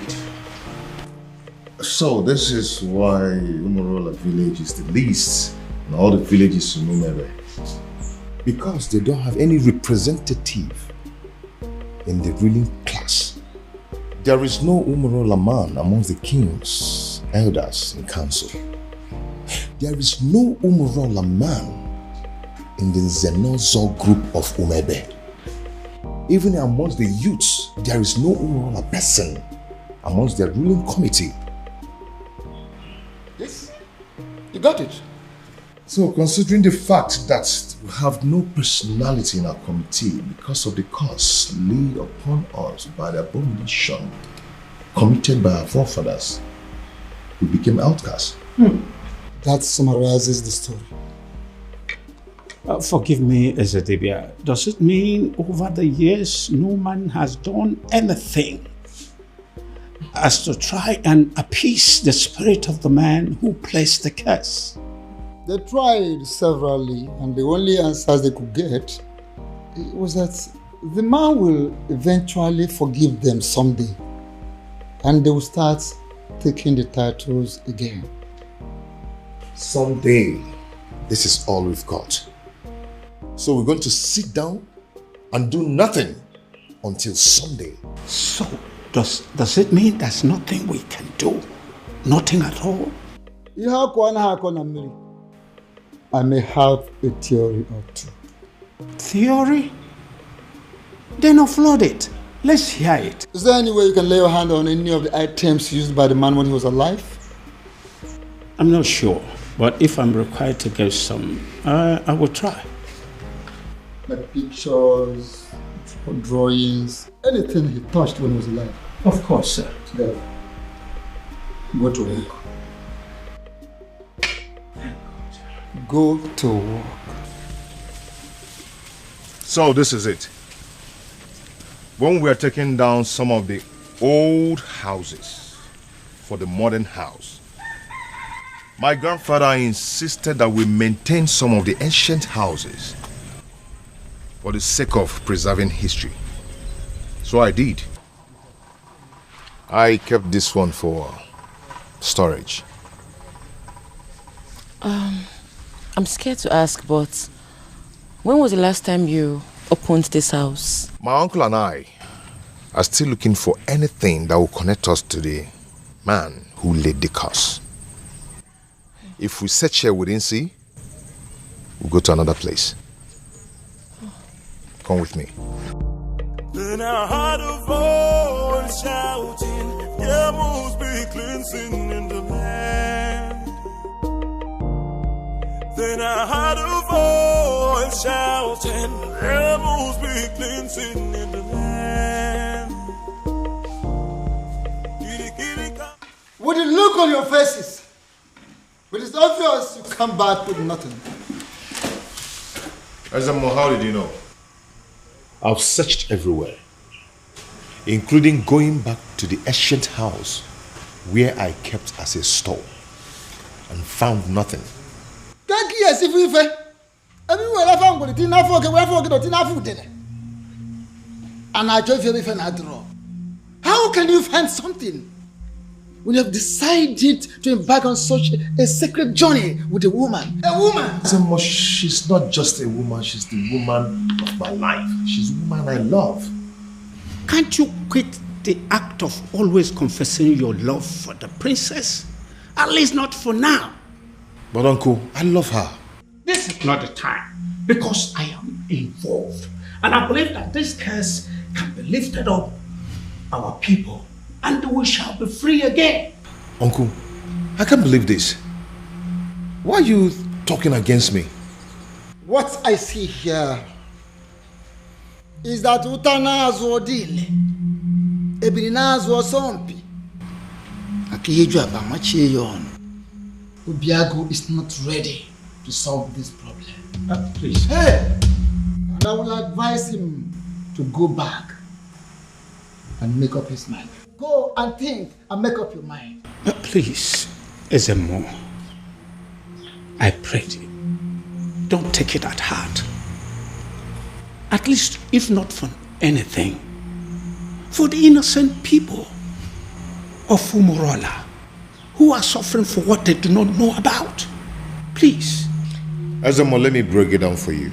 So this is why Umurola village is the least in all the villages in Umere. Because they don't have any representative in the ruling class. There is no Umurola man amongst the kings, elders in council. There is no Umurola man in the Zenozo group of Umebe. Even amongst the youths, there is no Umurola person amongst their ruling committee. Yes, you got it. So considering the fact that we have no personality in our committee because of the curse laid upon us by the abomination committed by our forefathers, we became outcasts. That summarizes the story. Forgive me, Ezedibia. Does it mean over the years no man has done anything as to try and appease the spirit of the man who placed the curse? They tried severally, and the only answers they could get was that the man will eventually forgive them someday, and they will start taking the titles again. Someday, this is all we've got. So we're going to sit down and do nothing until Sunday. So, does it mean there's nothing we can do? Nothing at all? I may have a theory or two. Theory? Then offload it. Let's hear it. Is there any way you can lay your hand on any of the items used by the man when he was alive? I'm not sure, but if I'm required to give some, I will try. Like pictures, drawings, anything he touched when he was alive. Of course, sir. There. Go to work. Go to work. So this is it. When we are taking down some of the old houses for the modern house, my grandfather insisted that we maintain some of the ancient houses for the sake of preserving history. So I did. I kept this one for storage. I'm scared to ask, but when was the last time you opened this house? My uncle and I are still looking for anything that will connect us to the man who laid the curse. If we search here we didn't see, we'll go to another place. Come with me. Then I heard a voice shouting, there must be cleansing in the land. Then I heard a voice shouting, there must be cleansing in the land. With the look on your faces, it is obvious you come back with nothing. Azamo, how did you know? I've searched everywhere, including going back to the ancient house where I kept as a store and found nothing. How can you find something when you have decided to embark on such a sacred journey with a woman? A woman! Azamo, she's not just a woman, she's the woman of my life. She's the woman I love. Can't you quit the act of always confessing your love for the princess? At least not for now. But uncle, I love her. This is not the time, because I am involved. And I believe that this curse can be lifted up our people, and we shall be free again. Uncle, I can't believe this. Why are you talking against me? What I see here is that Utanazo Dile, Ebinazo Sompi, Akiyeju Abamachiyon, Ubiago is not ready to solve this problem. Please. Hey! And I will advise him to go back and make up his mind. Go and think and make up your mind. Please, Ezemo, I pray you, don't take it at heart. At least, if not for anything, for the innocent people of Umorola who are suffering for what they do not know about. Please. Azamo, let me break it down for you.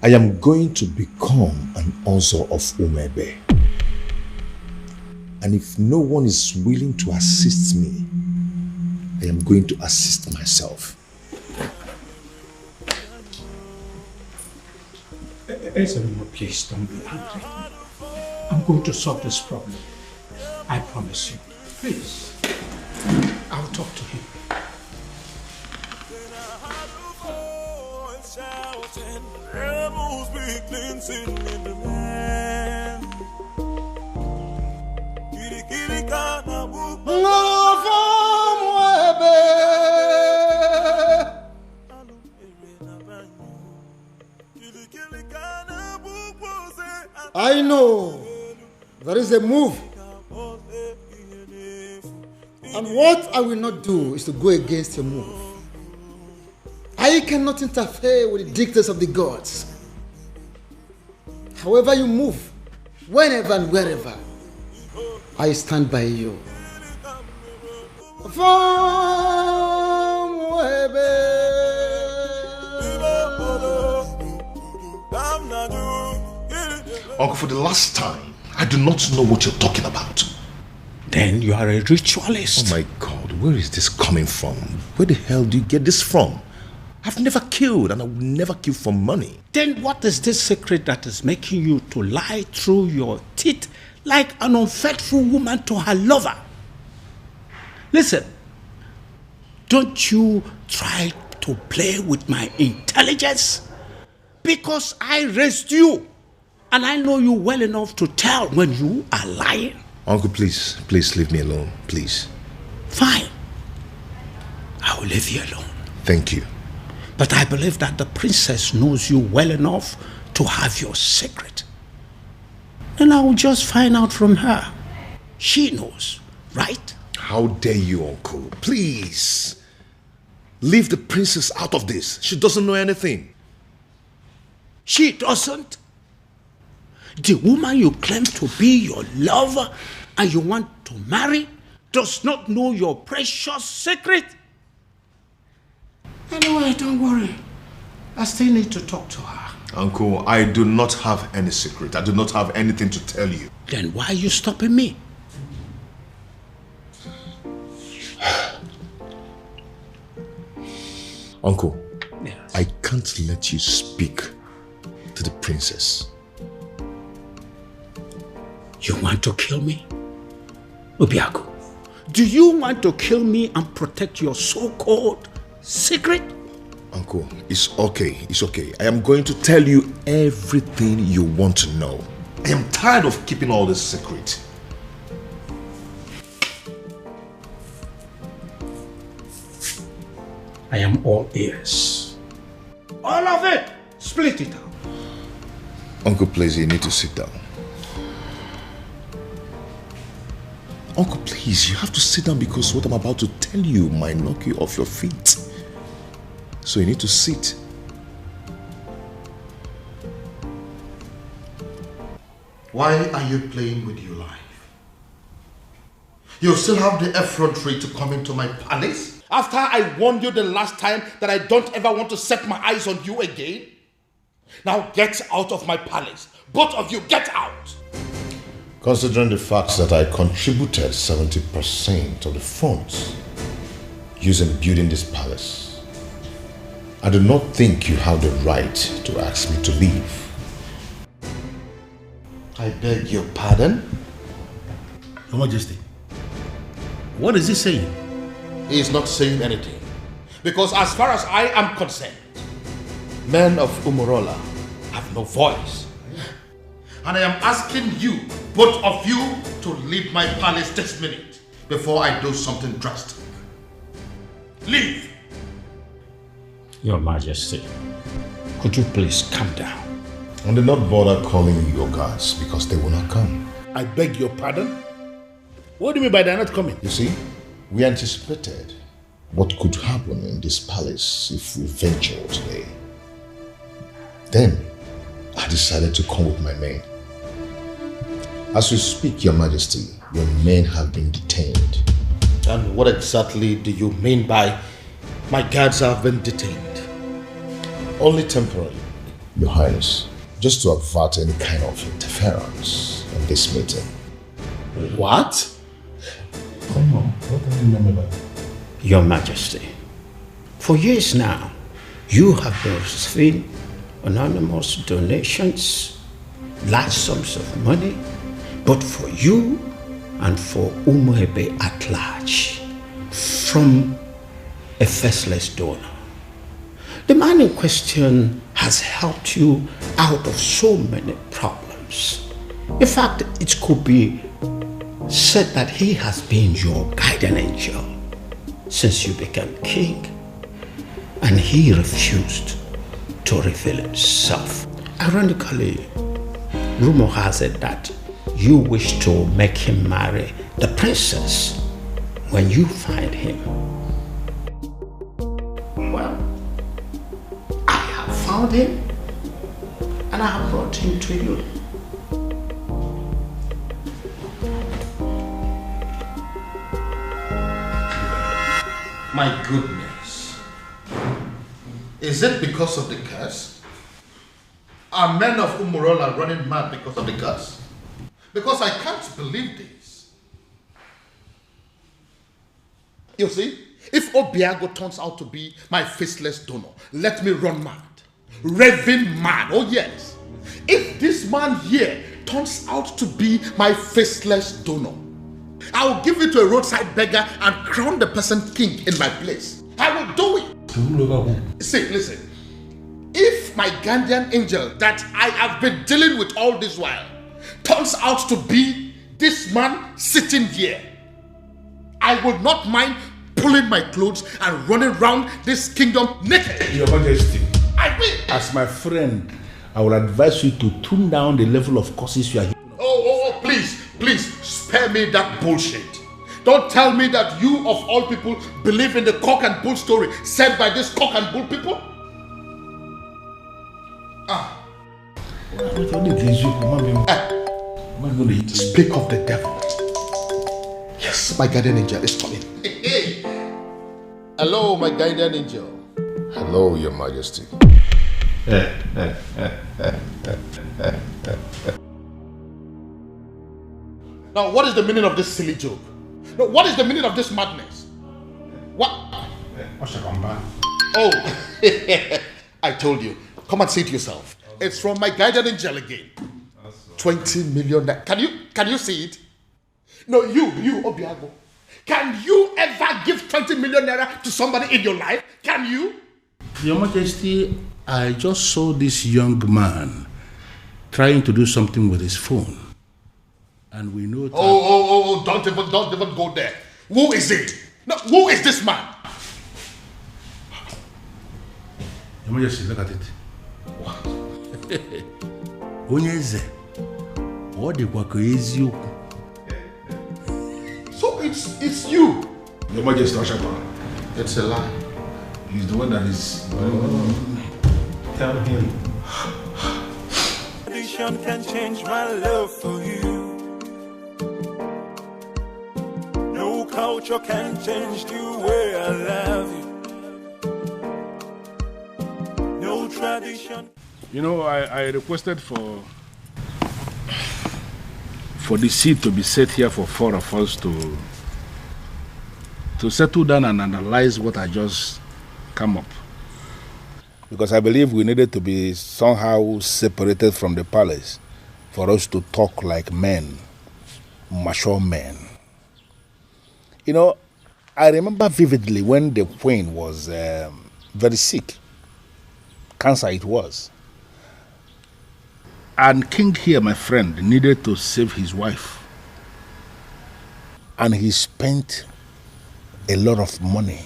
I am going to become an Ozo of Umebe. And if no one is willing to assist me, I am going to assist myself. Ezemo, please don't be angry. I'm going to solve this problem. I promise you. Please. I'll talk to him. There must be cleansing in the land. I know there is a move, and what I will not do is to go against your move. I cannot interfere with the dictates of the gods. However you move, whenever and wherever, I stand by you. Uncle, for the last time, I do not know what you're talking about. Then you are a ritualist. Oh my God, where is this coming from? Where the hell do you get this from? I've never killed and I will never kill for money. Then what is this secret that is making you to lie through your teeth like an unfaithful woman to her lover? Listen, don't you try to play with my intelligence, because I raised you and I know you well enough to tell when you are lying. Uncle, please leave me alone, please. Fine. I will leave you alone. Thank you. But I believe that the princess knows you well enough to have your secret. And I will just find out from her. She knows, right? How dare you, Uncle? Please. Leave the princess out of this. She doesn't know anything. She doesn't? The woman you claim to be your lover and you want to marry does not know your precious secret? Anyway, don't worry. I still need to talk to her. Uncle, I do not have any secret. I do not have anything to tell you. Then why are you stopping me? Uncle, yes. I can't let you speak to the princess. You want to kill me? Obiago, do you want to kill me and protect your so-called secret? Uncle, it's okay. It's okay. I am going to tell you everything you want to know. I am tired of keeping all this secret. I am all ears. All of it! Split it out. Uncle, please, you need to sit down. Uncle, please, you have to sit down because what I'm about to tell you might knock you off your feet. So you need to sit. Why are you playing with your life? You still have the effrontery to come into my palace? After I warned you the last time that I don't ever want to set my eyes on you again? Now get out of my palace. Both of you, get out! Considering the fact that I contributed 70% of the funds used in building this palace, I do not think you have the right to ask me to leave. I beg your pardon? Your Majesty, what is he saying? He is not saying anything. Because as far as I am concerned, men of Umurola have no voice. And I am asking you, both of you, to leave my palace this minute before I do something drastic. Leave! Your Majesty, could you please calm down? And do not bother calling your guards because they will not come. I beg your pardon? What do you mean by they're not coming? You see, we anticipated what could happen in this palace if we ventured today. Then, I decided to come with my men. As we speak, Your Majesty, your men have been detained. And what exactly do you mean by my guards have been detained? Only temporarily, Your Highness, just to avert any kind of interference in this meeting. What? Come on, what do you mean by that? Your Majesty, for years now, you have been receiving anonymous donations, large sums of money, but for you and for Umuebe at large, from a faceless donor. The man in question has helped you out of so many problems. In fact, it could be said that he has been your guardian angel since you became king, and he refused to reveal himself. Ironically, rumor has it that you wish to make him marry the princess when you find him. Well, I have found him and I have brought him to you. My goodness. Is it because of the curse? Are men of Umurola running mad because of the curse? Because I can't believe this. You see, if Obiago turns out to be my faceless donor, let me run mad. Raving mad, oh yes. If this man here turns out to be my faceless donor, I'll give it to a roadside beggar and crown the person king in my place. I will do it. See, listen. If my guardian angel that I have been dealing with all this while turns out to be this man sitting here, I will not mind pulling my clothes and running around this kingdom naked. Your Majesty, I will. As my friend, I will advise you to tune down the level of curses you are heaping. Oh, please, spare me that bullshit. Don't tell me that you of all people believe in the cock and bull story said by this cock and bull people. Speak of the devil. Yes, my guardian angel is coming. Hey. Hello, my guardian angel. Hello, Your Majesty. Now, what is the meaning of this silly joke? No, what is the meaning of this madness? What? Oh, I told you. Come and see it yourself. It's from my guardian angel again. 20 million. Can you see it? No, you, Obiago. Can you ever give 20 million naira to somebody in your life? Can you? Your Majesty, I just saw this young man trying to do something with his phone. And we know that... Oh, don't even go there. Who is it? No, who is this man? Your Majesty, look at it. What? So it's you. Your Majesty, Oshapa. It's a lie. He's the one that is... Tell him. Tradition can change my love for you. No culture can change the way I love you. No tradition. You know, I requested for the seat to be set here for four of us to settle down and analyze what I just come up. Because I believe we needed to be somehow separated from the palace for us to talk like men, mature men. You know, I remember vividly when the queen was very sick. Cancer it was. And King here, my friend, needed to save his wife. And he spent a lot of money.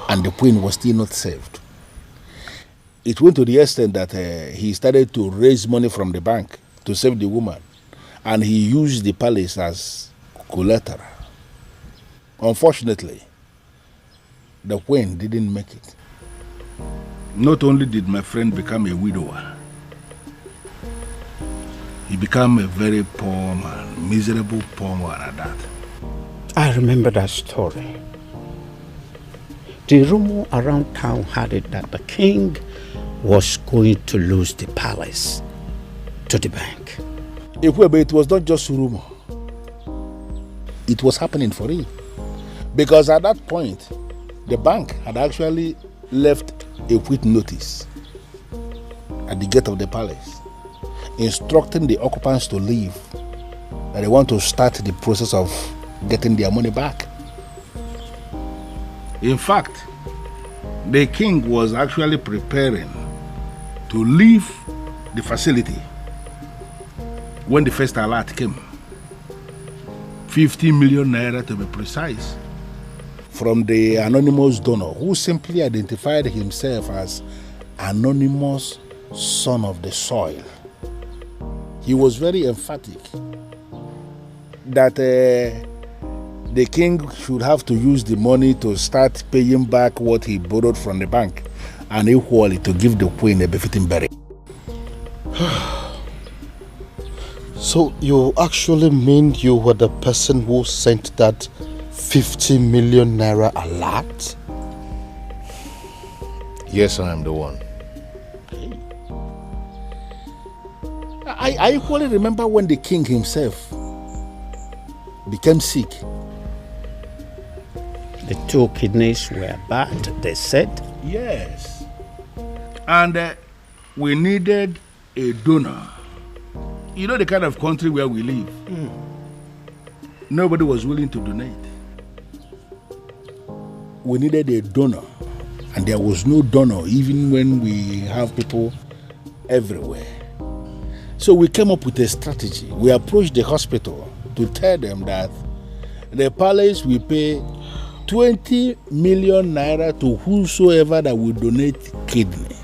And the queen was still not saved. It went to the extent that he started to raise money from the bank to save the woman. And he used the palace as collateral. Unfortunately, the queen didn't make it. Not only did my friend become a widower, he became a very poor man, miserable poor man at that. I remember that story. The rumor around town had it that the king was going to lose the palace to the bank. It was not just rumor. It was happening for real. Because at that point, the bank had actually left a quit notice at the gate of the palace, instructing the occupants to leave, that they want to start the process of getting their money back. In fact, the king was actually preparing to leave the facility when the first alert came. 50 million naira to be precise, from the anonymous donor who simply identified himself as anonymous son of the soil. He was very emphatic that the king should have to use the money to start paying back what he borrowed from the bank, and equally to give the queen a befitting burial. So you actually mean you were the person who sent that 50 million naira alert? Yes, I am the one. Hey. I equally remember when the king himself became sick. The 2 kidneys were bad, they said. Yes. And we needed a donor. You know the kind of country where we live. Nobody was willing to donate. We needed a donor. And there was no donor even when we have people everywhere. So we came up with a strategy. We approached the hospital to tell them that the palace will pay 20 million naira to whosoever that will donate kidney.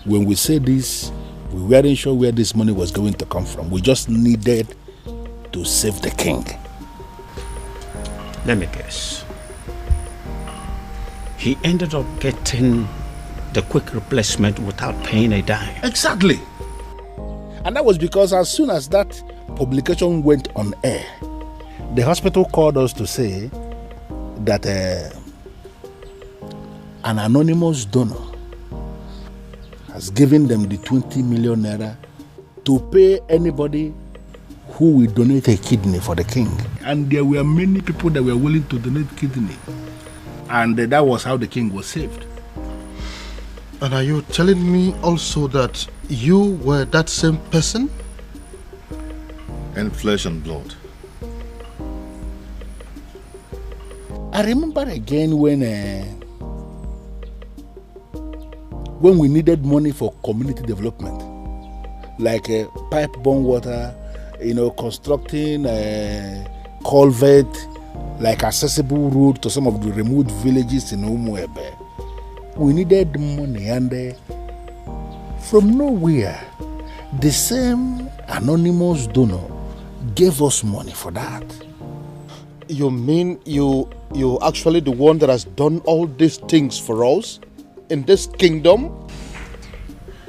When we said this, we weren't sure where this money was going to come from. We just needed to save the king. Let me guess. He ended up getting the quick replacement without paying a dime. Exactly. And that was because as soon as that publication went on air, the hospital called us to say that an anonymous donor has given them the 20 million naira to pay anybody who will donate a kidney for the king. And there were many people that were willing to donate kidney. And that was how the king was saved. And are you telling me also that you were that same person? In flesh and blood. I remember again when we needed money for community development, like pipe-borne water, constructing a culvert, like accessible road to some of the remote villages in Umuebe. We needed money, and from nowhere, the same anonymous donor gave us money for that. You mean you're actually the one that has done all these things for us in this kingdom?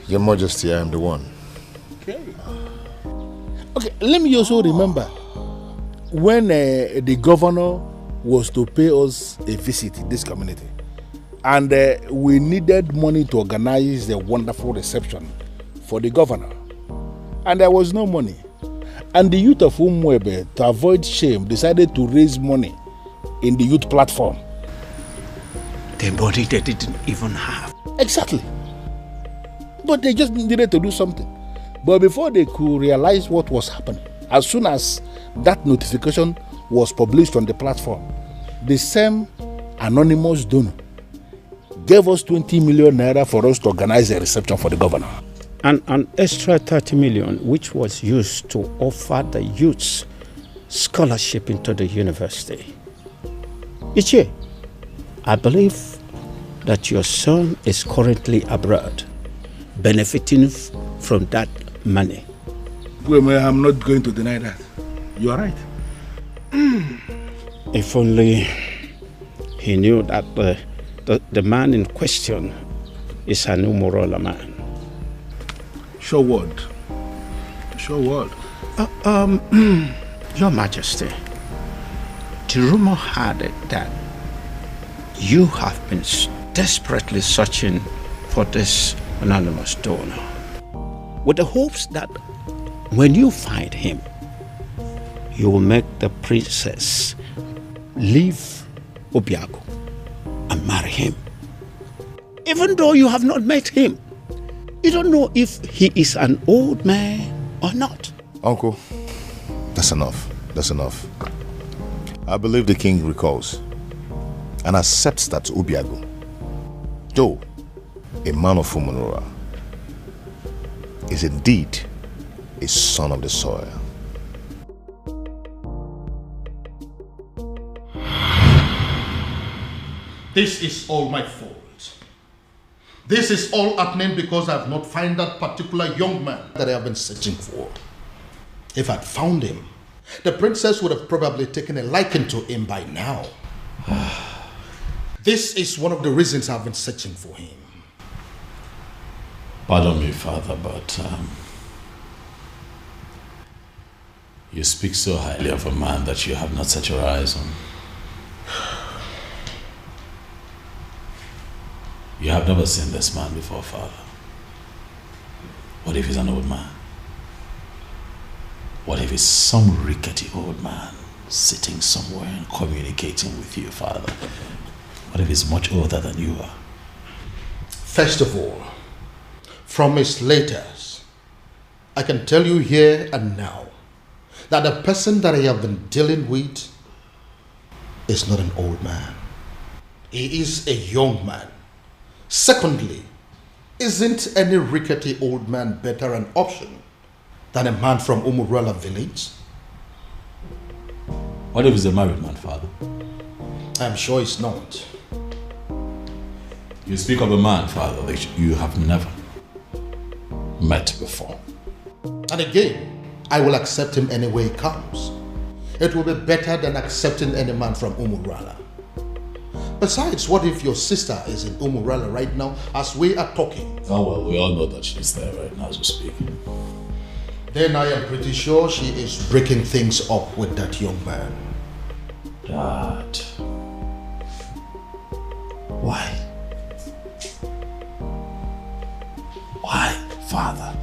Your Majesty, I am the one. Okay, let me also remember when the governor was to pay us a visit in this community, and we needed money to organize a wonderful reception for the governor, and there was no money. And the youth of Umuebe, to avoid shame, decided to raise money in the youth platform. The money they didn't even have. Exactly. But they just needed to do something. But before they could realize what was happening, as soon as that notification was published on the platform, the same anonymous donor gave us 20 million naira for us to organize a reception for the governor. And an extra 30 million, which was used to offer the youths scholarship into the university. Ichie, I believe that your son is currently abroad, benefiting from that money. Well, I'm not going to deny that. You are right. If only he knew that the man in question is an Umorola man. Sure word. Sure word. Your Majesty, the rumor had it that you have been desperately searching for this anonymous donor, with the hopes that when you find him, you will make the princess leave Obiago and marry him. Even though you have not met him, you don't know if he is an old man or not. Uncle, that's enough. That's enough. I believe the king recalls and accepts that Obiago, though a man of Umunura, is indeed a son of the soil. This is all my fault. This is all happening because I have not found that particular young man that I have been searching for. If I'd found him, the princess would have probably taken a liking to him by now. This is one of the reasons I've been searching for him. Pardon me, Father, but you speak so highly of a man that you have not set your eyes on. You have never seen this man before, Father. What if he's an old man? What if it's some rickety old man sitting somewhere and communicating with you, Father? What if he's much older than you are? First of all, from his letters, I can tell you here and now that the person that I have been dealing with is not an old man. He is a young man. Secondly, isn't any rickety old man better an option than a man from Umurala village? What if he's a married man, Father? I'm sure it's not. You speak of a man, Father, that you have never met before. And again, I will accept him any way he comes. It will be better than accepting any man from Umurala. Besides, what if your sister is in Umurala right now as we are talking? Oh well, we all know that she's there right now as we speak. Then I am pretty sure she is breaking things up with that young man. Dad. Why? Why, Father?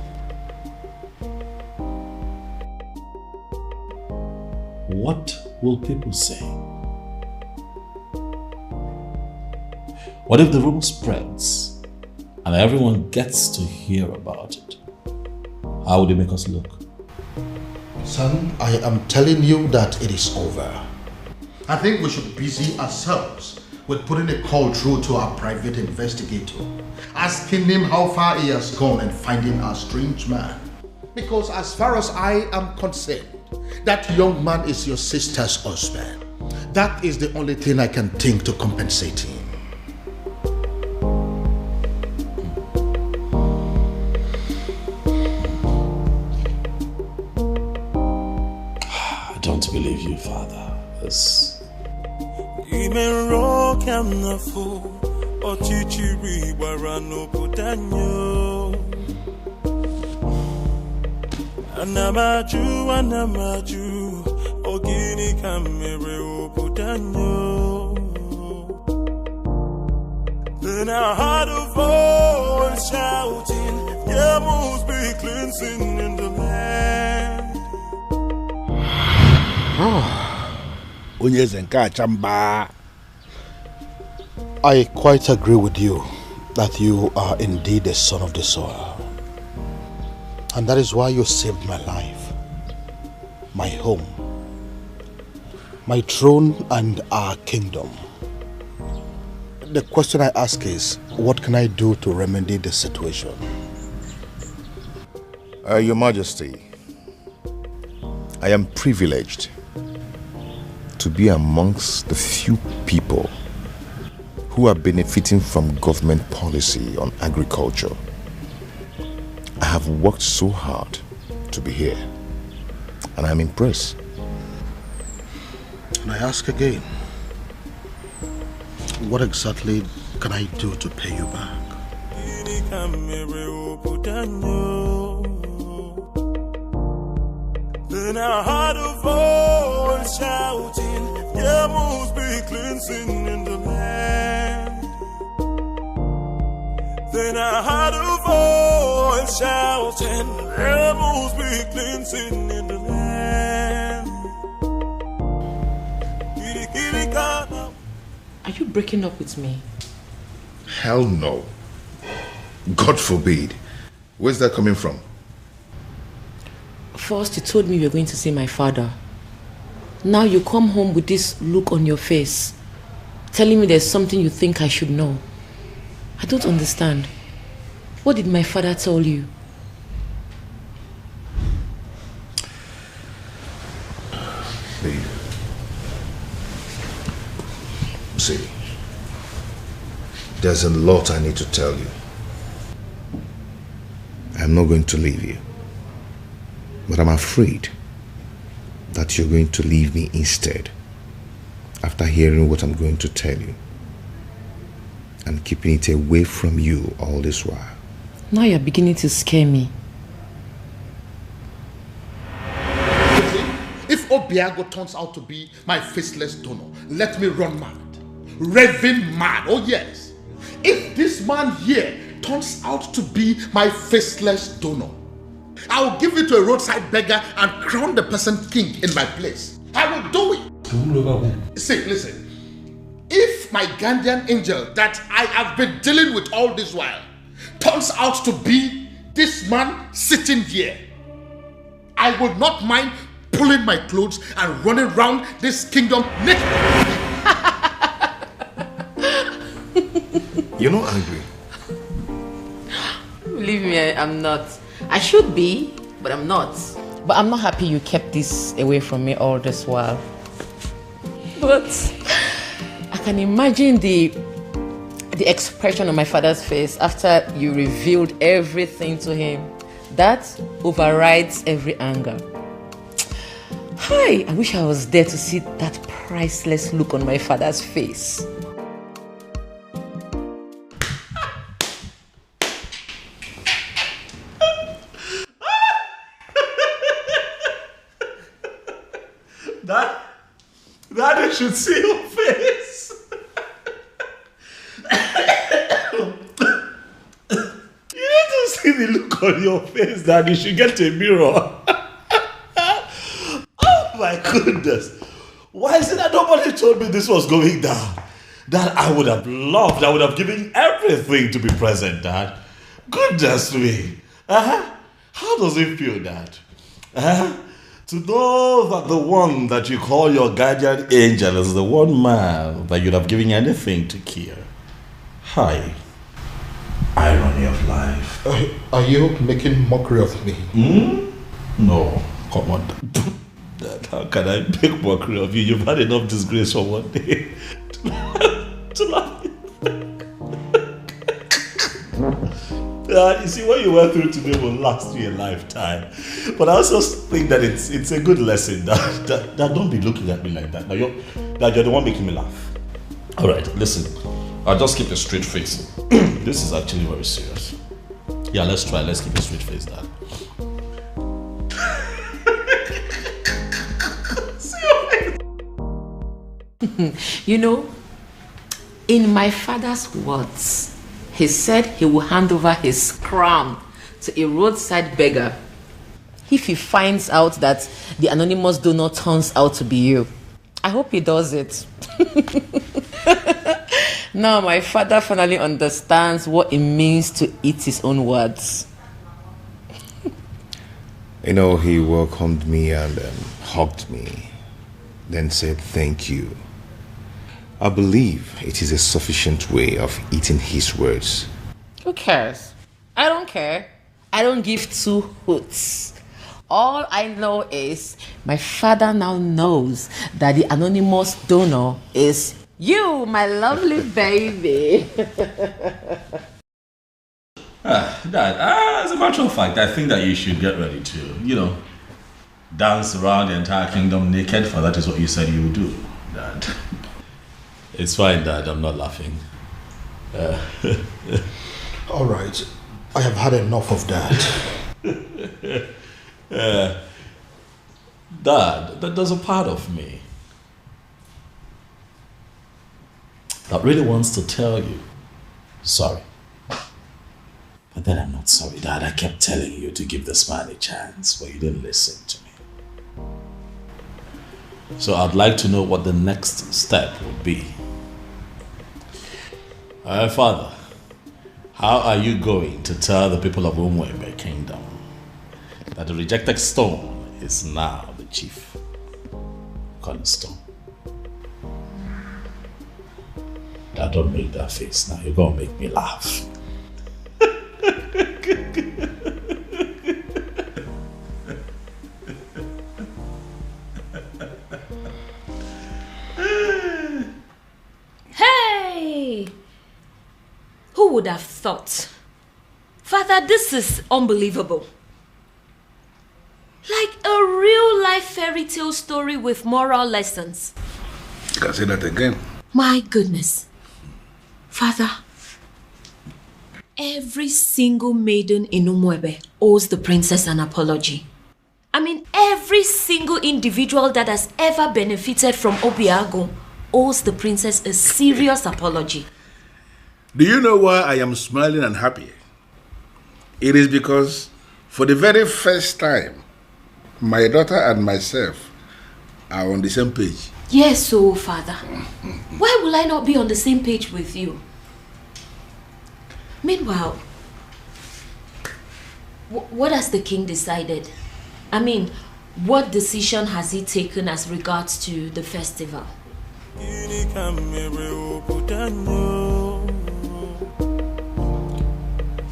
What will people say? What if the rumor spreads and everyone gets to hear about it? How would it make us look? Son, I am telling you that it is over. I think we should busy ourselves with putting a call through to our private investigator, asking him how far he has gone and finding our strange man. Because as far as I am concerned, that young man is your sister's husband. That is the only thing I can think to compensate him. I don't believe you, Father. Anamaju, ogini kamere obudanyo. Then I heard a voice shouting, there must be cleansing in the land. I quite agree with you that you are indeed the son of the soil. And that is why you saved my life, my home, my throne and our kingdom. The question I ask is, what can I do to remedy the situation? Your Majesty, I am privileged to be amongst the few people who are benefiting from government policy on agriculture. I have worked so hard to be here, and I'm impressed. And I ask again, what exactly can I do to pay you back? Then I heard a voice shouting, there must be cleansing in the land. Then I heard a voice shouting, there must be cleansing in the land. Are you breaking up with me? Hell no. God forbid. Where's that coming from? First, you told me you were going to see my father. Now you come home with this look on your face, telling me there's something you think I should know. I don't understand. What did my father tell you? Babe. See, there's a lot I need to tell you. I'm not going to leave you. But I'm afraid that you're going to leave me instead after hearing what I'm going to tell you and keeping it away from you all this while. Now you're beginning to scare me. If Obiago turns out to be my faceless donor, let me run mad. Raving mad, oh yes. If this man here turns out to be my faceless donor, I'll give it to a roadside beggar and crown the person king in my place. I will do it. See, listen. If my guardian angel that I have been dealing with all this while turns out to be this man sitting here, I would not mind pulling my clothes and running around this kingdom naked. You're not angry. Believe me, I'm not. I should be, but I'm not. But I'm not happy you kept this away from me all this while. But I can imagine the expression on my father's face after you revealed everything to him. That overrides every anger. Hi, I wish I was there to see that priceless look on my father's face. Daddy should see your face. You need to see the look on your face, Daddy. You should get a mirror. Oh my goodness. Why is it that nobody told me this was going down? That I would have loved, I would have given everything to be present, Dad. Goodness me. How does it feel, Dad? To know that the one that you call your guardian angel is the one man that you'd have given anything to kill. Hi. Irony of life. Are you making mockery of me? No, come on. Dad, how can I make mockery of you? You've had enough disgrace for one day to laugh. You see, what you went through today will last you a lifetime. But I also think that it's a good lesson that don't be looking at me like that. Now you're the one making me laugh. All right, listen. I'll just keep a straight face. This is actually very serious. Yeah, let's try. Let's keep a straight face, Dad. You know, in my father's words, he said he will hand over his crown to a roadside beggar if he finds out that the anonymous donor turns out to be you. I hope he does it. Now my father finally understands what it means to eat his own words. You know, he welcomed me and hugged me, then said thank you. I believe it is a sufficient way of eating his words. Who cares? I don't care. I don't give two hoots. All I know is my father now knows that the anonymous donor is you, my lovely baby. Dad, as a matter of fact, I think that you should get ready to, dance around the entire kingdom naked, for that is what you said you would do, Dad. It's fine, Dad. I'm not laughing. All right. I have had enough of that. Dad, there's a part of me that really wants to tell you sorry. But then I'm not sorry, Dad. I kept telling you to give this man a chance, but you didn't listen to me. So I'd like to know what the next step would be. Father, how are you going to tell the people of Umwebe Kingdom that the rejected stone is now the chief cornerstone? Dad, don't make that face now. You're going to make me laugh. Hey! Who would have thought? Father, this is unbelievable. Like a real life fairy tale story with moral lessons. You can say that again. My goodness. Father, every single maiden in Umwebe owes the princess an apology. I mean, every single individual that has ever benefited from Obiago owes the princess a serious apology. Do you know why I am smiling and happy? It is because For the very first time, my daughter and myself are on the same page. Yes, so Father. Why will I not be on the same page with you? Meanwhile, what has the king decided? I mean, what decision has he taken as regards to the festival?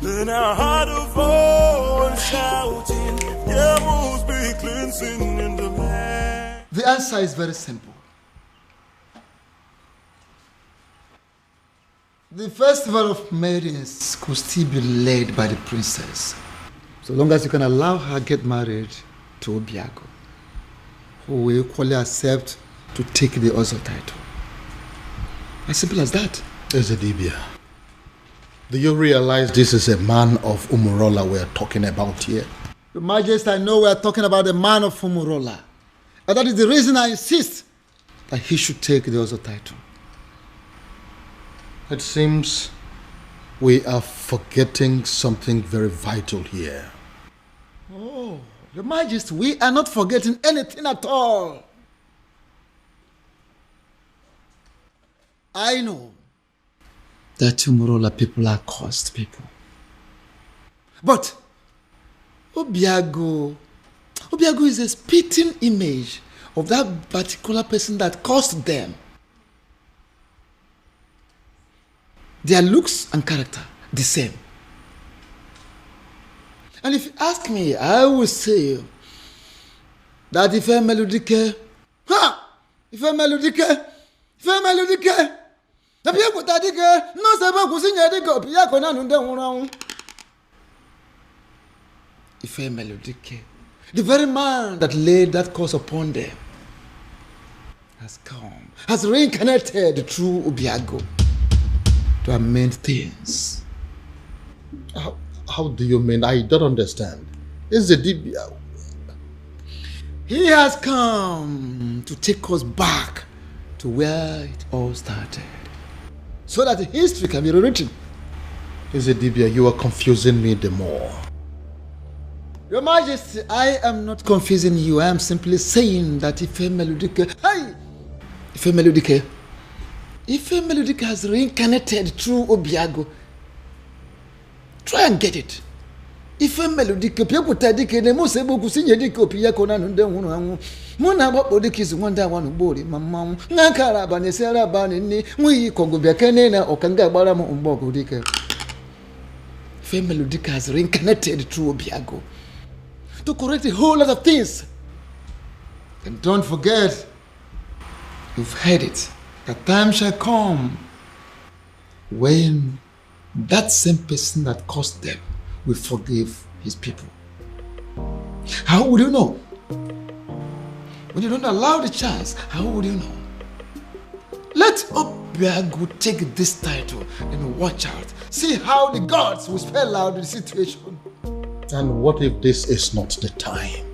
Then I heard a voice shouting, there must be cleansing in the land. The answer is very simple. The festival of maidens could still be led by the princess, so long as you can allow her get married to Obiago, who will equally accept to take the Ozo title. As simple as that. Ezedibia, do you realize this is a man of Umurola we're talking about here? Your Majesty, I know we are talking about the man of Umurola. And that is the reason I insist that he should take the Ozo title. It seems we are forgetting something very vital here. Oh, Your Majesty, we are not forgetting anything at all. I know that Umurola people are cursed people. But Obiago is a spitting image of that particular person that caused them. Their looks and character, the same. And if you ask me, I will say that if a melodique, the very man that laid that curse upon them has come, has reincarnated through Obiago to amend things. How do you mean? I don't understand. Ezedibia. He has come to take us back to where it all started, so that history can be rewritten. Ezedibia, you are confusing me the more. Your Majesty, I am not confusing you. I am simply saying that Ife Melodique has reincarnated through Obiago. Try and get it. Ife Melodique, people tadike ne mo sebo kusinye dike Obiago na nunde hunu muna babo dike wanda wanu bori mama ngankara bane sera bane ni mwi kongo biakene na okanga bara mo umbogo dike. Ife Melodique has reincarnated through Obiago to correct a whole lot of things. And don't forget, you've heard it, the time shall come when that same person that caused them will forgive his people. How would you know? When you don't allow the chance, how would you know? Let Obiago take this title and watch out. See how the gods will spell out the situation. And what if this is not the time?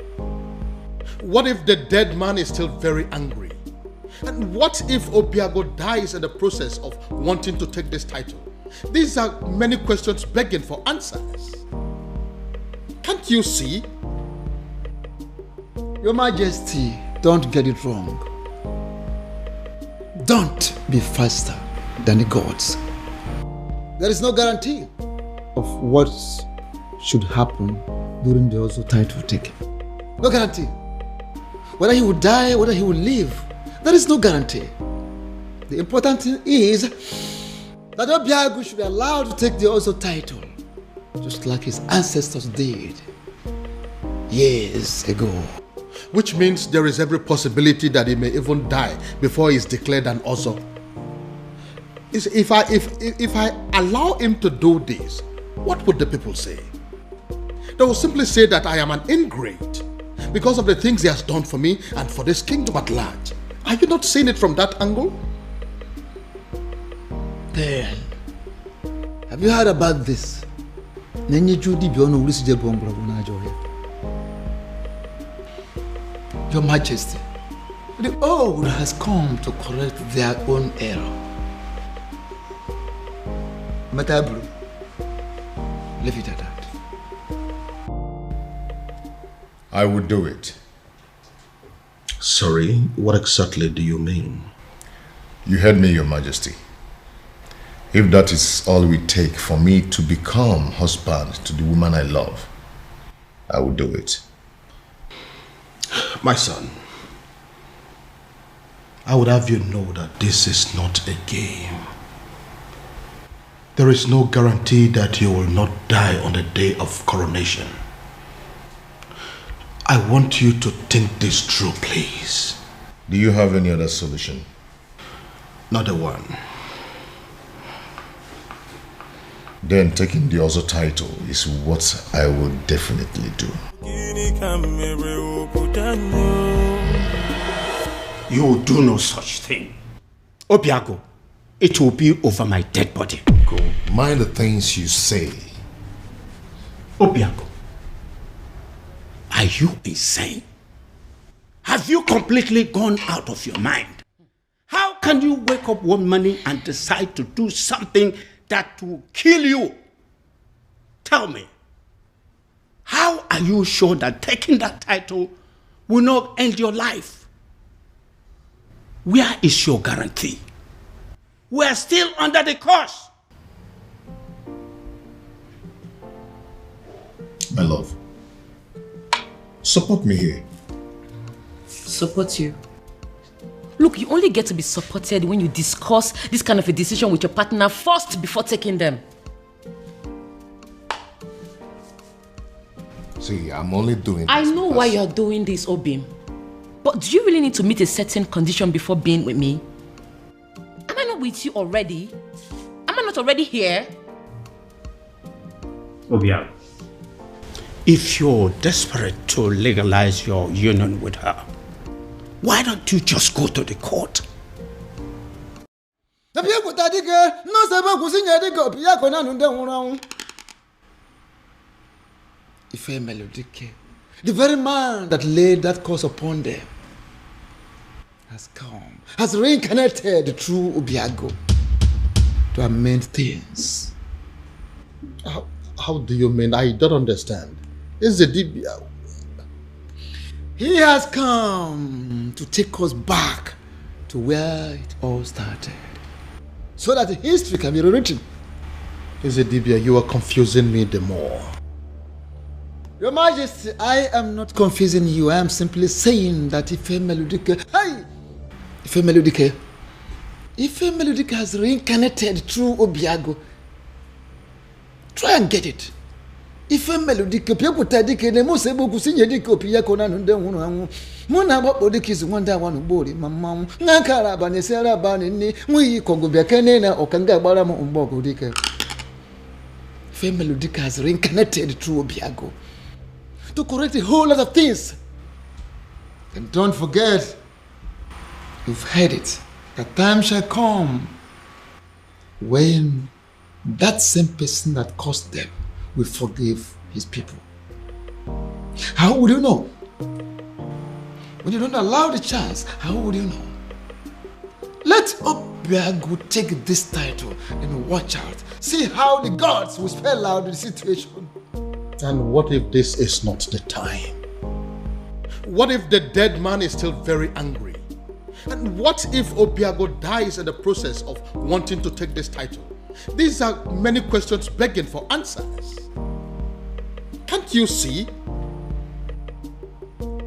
What if the dead man is still very angry? And what if Obiago dies in the process of wanting to take this title? These are many questions begging for answers. Can't you see? Your Majesty, don't get it wrong. Don't be faster than the gods. There is no guarantee of what should happen during the Ozo title taking. No guarantee. Whether he will die, whether he will live, there is no guarantee. The important thing is that Obiago should be allowed to take the Ozo title, just like his ancestors did years ago. Which means there is every possibility that he may even die before he is declared an Ozo. If I allow him to do this, what would the people say? They will simply say that I am an ingrate because of the things he has done for me and for this kingdom at large. Are you not seeing it from that angle? Then, have you heard about this? Your Majesty, the old has come to correct their own error. Matabru, leave it at that. I would do it. Sorry, what exactly do you mean? You heard me, Your Majesty. If that is all we take for me to become husband to the woman I love, I will do it. My son, I would have you know that this is not a game. There is no guarantee that you will not die on the day of coronation. I want you to think this through, please. Do you have any other solution? Not a one. Then taking the other title is what I will definitely do. You will do no such thing. Obiago, it will be over my dead body. Go. Mind the things you say. Obiago, are you insane? Have you completely gone out of your mind? How can you wake up one morning and decide to do something that will kill you? Tell me, how are you sure that taking that title will not end your life? Where is your guarantee? We are still under the curse. My love, support me here. Support you? Look, you only get to be supported when you discuss this kind of a decision with your partner first before taking them. See, I'm only doing this. I know why you're doing this, Obim. But do you really need to meet a certain condition before being with me? Am I not with you already? Am I not already here? Obia, if you're desperate to legalize your union with her, why don't you just go to the court? Ife Melodike, the very man that laid that curse upon them, has come, has reincarnated through Obiago to amend things. How do you mean? I don't understand. Is the DBA? He has come to take us back to where it all started, so that history can be rewritten. Is it DBA? You are confusing me the more. Your Majesty, I am not confusing you. I am simply saying that Ife Melodike, Ife Melodike has reincarnated through Obiago. Try and get it. Ife Melodike, Piakuta Dike, Nemosebo Kusinya Dike, Piakona, and then one. Mona Bodic is one day one body, Mamma, Nankara, Banesera Banini, we Kongobiakanena, or Kanga Baramo Umbogo Dike. Ife Melodike has reincarnated through Obiago to correct a whole lot of things. And don't forget, you've heard it, that time shall come when that same person that caused them will forgive his people. How would you know? When you don't allow the chance, how would you know? Let Obiago take this title and watch out. See how the gods will spell out the situation. And what if this is not the time? What if the dead man is still very angry? And what if Obiago dies in the process of wanting to take this title? These are many questions begging for answers. Can't you see?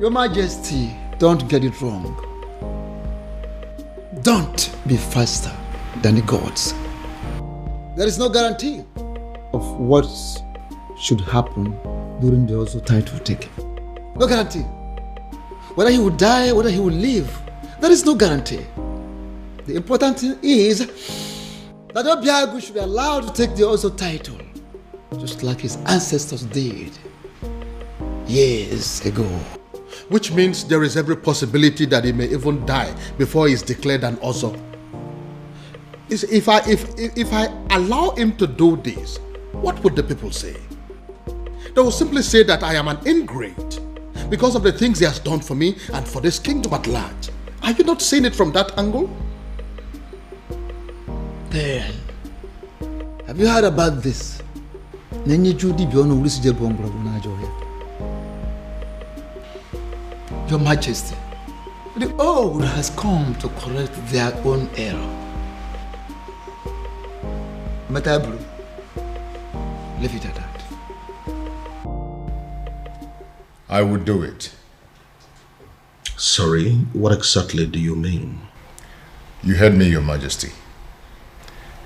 Your Majesty, don't get it wrong. Don't be faster than the gods. There is no guarantee of what should happen during the also title taking. No guarantee. Whether he will die, whether he will live, there is no guarantee. The important thing is that Obiago should be allowed to take the also title, just like his ancestors did years ago. Which means there is every possibility that he may even die before he is declared an Ozo. If I allow him to do this, what would the people say? They will simply say that I am an ingrate because of the things he has done for me and for this kingdom at large. Are you not seeing it from that angle? Then, have you heard about this? Your Majesty, the old has come to correct their own error. Matabru, leave it at that. I would do it. Sorry, what exactly do you mean? You heard me, Your Majesty.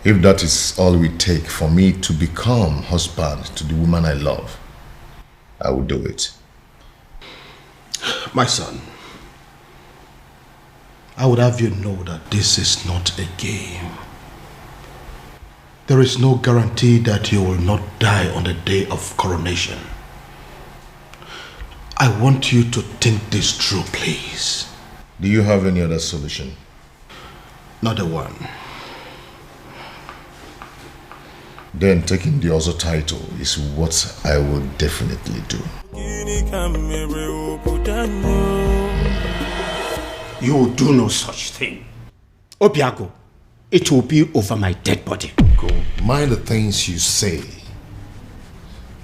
If that is all we take for me to become husband to the woman I love, I will do it. My son, I would have you know that this is not a game. There is no guarantee that you will not die on the day of coronation. I want you to think this through, please. Do you have any other solution? Not a one. Then taking the other title is what I will definitely do. You will do no such thing. Obiago, it will be over my dead body. Go. Mind the things you say.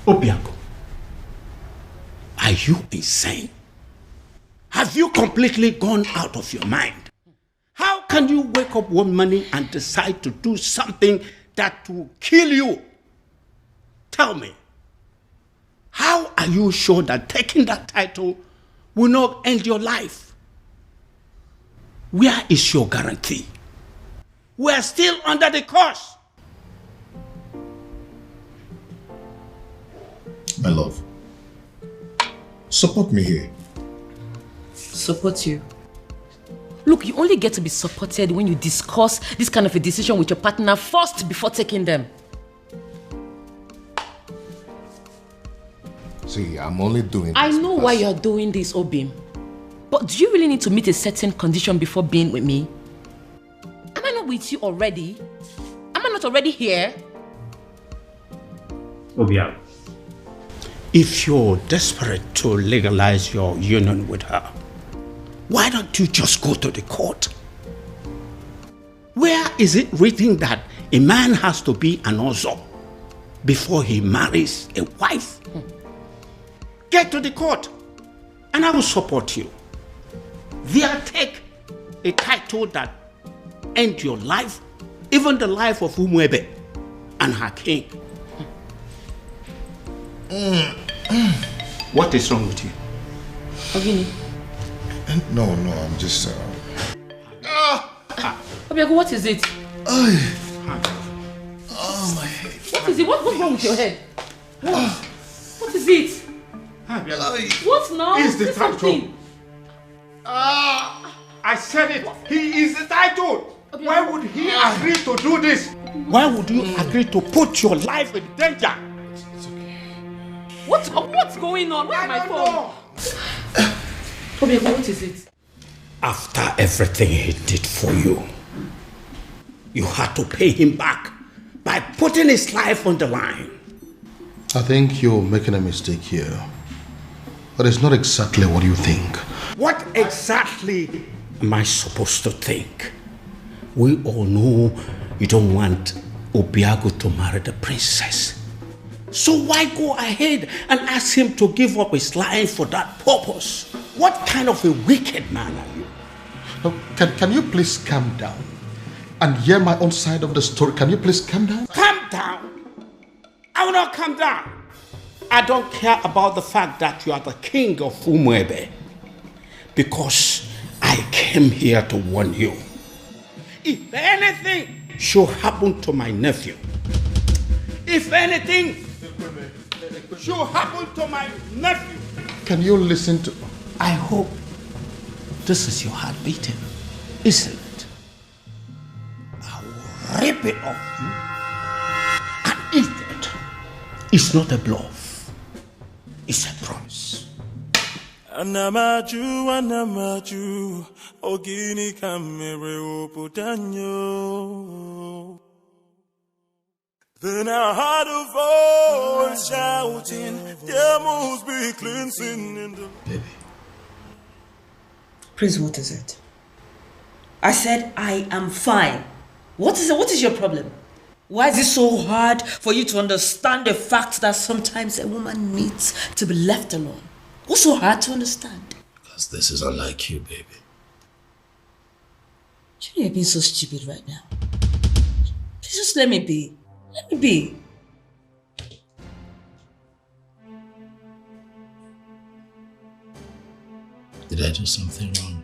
Obiago, are you insane? Have you completely gone out of your mind? How can you wake up one morning and decide to do something that will kill you? Tell me, how are you sure that taking that title will not end your life? Where is your guarantee? We are still under the curse. My love, support me here. Support you? Look, you only get to be supported when you discuss this kind of a decision with your partner first before taking them. See, I'm only doing this. I know why you're doing this, Obim. But do you really need to meet a certain condition before being with me? Am I not with you already? Am I not already here? Obia, if you're desperate to legalize your union with her, why don't you just go to the court? Where is it written that a man has to be an ozo before he marries a wife? Get to the court and I will support you. There, take a title that ends your life, even the life of Umwebe and her king. What is wrong with you? Ogini. No, I'm just... Obiago, what is it? Oh, my head. What is it? What's wrong with your head? What is it? What now? Is the Say title? something. I said it. He is the title. Why would he agree to do this? Why would you agree to put your life in danger? What's going on? Where's my phone? Obiago, what is it? After everything he did for you, you had to pay him back by putting his life on the line. I think you're making a mistake here. But it's not exactly what you think. What exactly am I supposed to think? We all know you don't want Obiago to marry the princess. So why go ahead and ask him to give up his life for that purpose? What kind of a wicked man are you? Can you please calm down and hear my own side of the story? Can you please calm down? Calm down? I will not calm down. I don't care about the fact that you are the king of Umwebe, because I came here to warn you. If anything should happen to my nephew, if anything should happen to my nephew, can you listen to... I hope this is your heart beating, isn't it? I will rip it off you and eat it. It's not a bluff. It's a promise. Anamaju, ogini kamere oputanyo. Then I heard a voice shouting, there must be cleansing in the... Baby. Prince, what is it? I said I am fine. What is it? What is your problem? Why is it so hard for you to understand the fact that sometimes a woman needs to be left alone? What's so hard to understand? Because this is unlike you, baby. You're being so stupid right now. Please just let me be. Let me be. Did I do something wrong?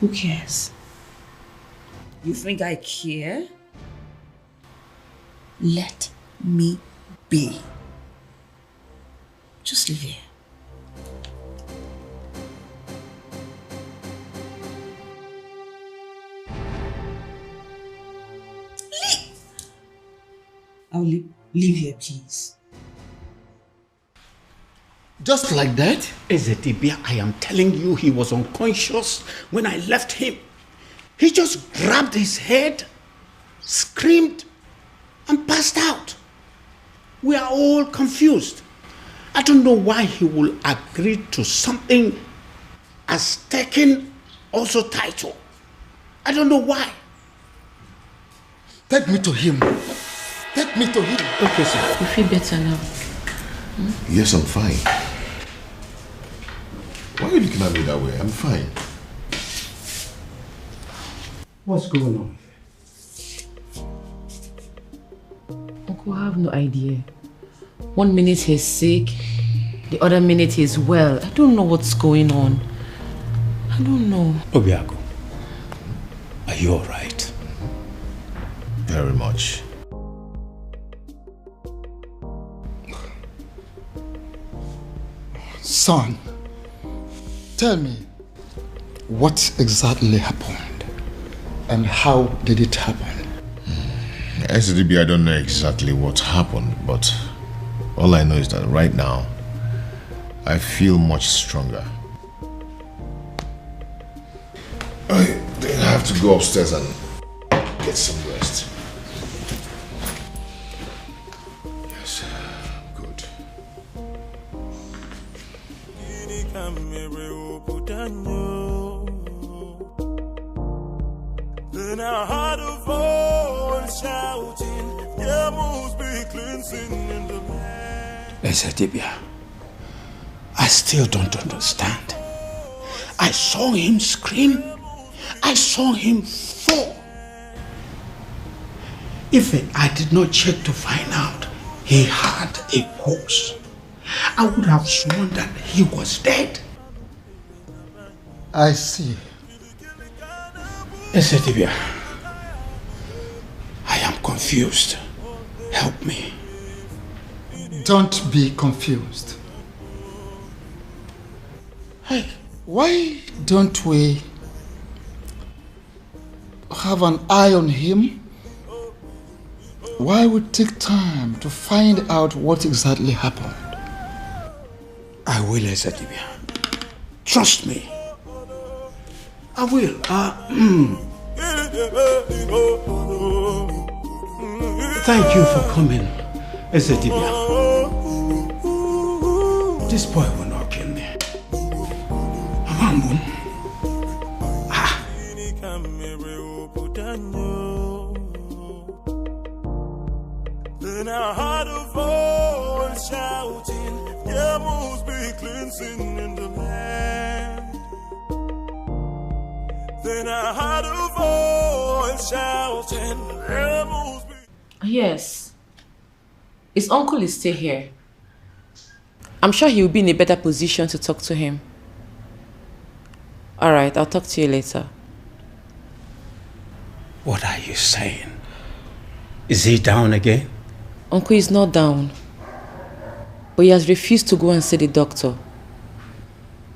Who cares? You think I care? Let me be. Just live here. I'll leave here, please. Just like that? Ezedibia, I am telling you, he was unconscious when I left him. He just grabbed his head, screamed, and passed out. We are all confused. I don't know why he will agree to something as taking also title. I don't know why. Take me to him. Take me to him. Okay, sir. You feel better now? Yes, I'm fine. Why are you looking at me that way? I'm fine. What's going on? Uncle, I have no idea. 1 minute he's sick, the other minute he's well. I don't know what's going on. I don't know. Obiago, are you alright? Very much. Son, tell me, what exactly happened and how did it happen? SDB, I don't know exactly what happened, but all I know is that right now, I feel much stronger. I think I have to go upstairs and get some rest. Yes, good. Then I heard a voice shouting, there must be cleansing in the land. Ezedibia, I still don't understand. I saw him scream. I saw him fall. If I did not check to find out he had a pulse, I would have sworn that he was dead. I see. Ezedibia, I am confused. Help me. Don't be confused. Hey, why don't we have an eye on him? Why would take time to find out what exactly happened? I will, Ezedibia. Trust me. I will. Thank you for coming, Ezedibia. This boy will not kill me. Amambun. Then I heard a voice shouting, there must be cleansing in the land. Then I heard a voice shouting, there must be... Yes. His uncle is still here. I'm sure he will be in a better position to talk to him. Alright, I'll talk to you later. What are you saying? Is he down again? Uncle is not down. But he has refused to go and see the doctor.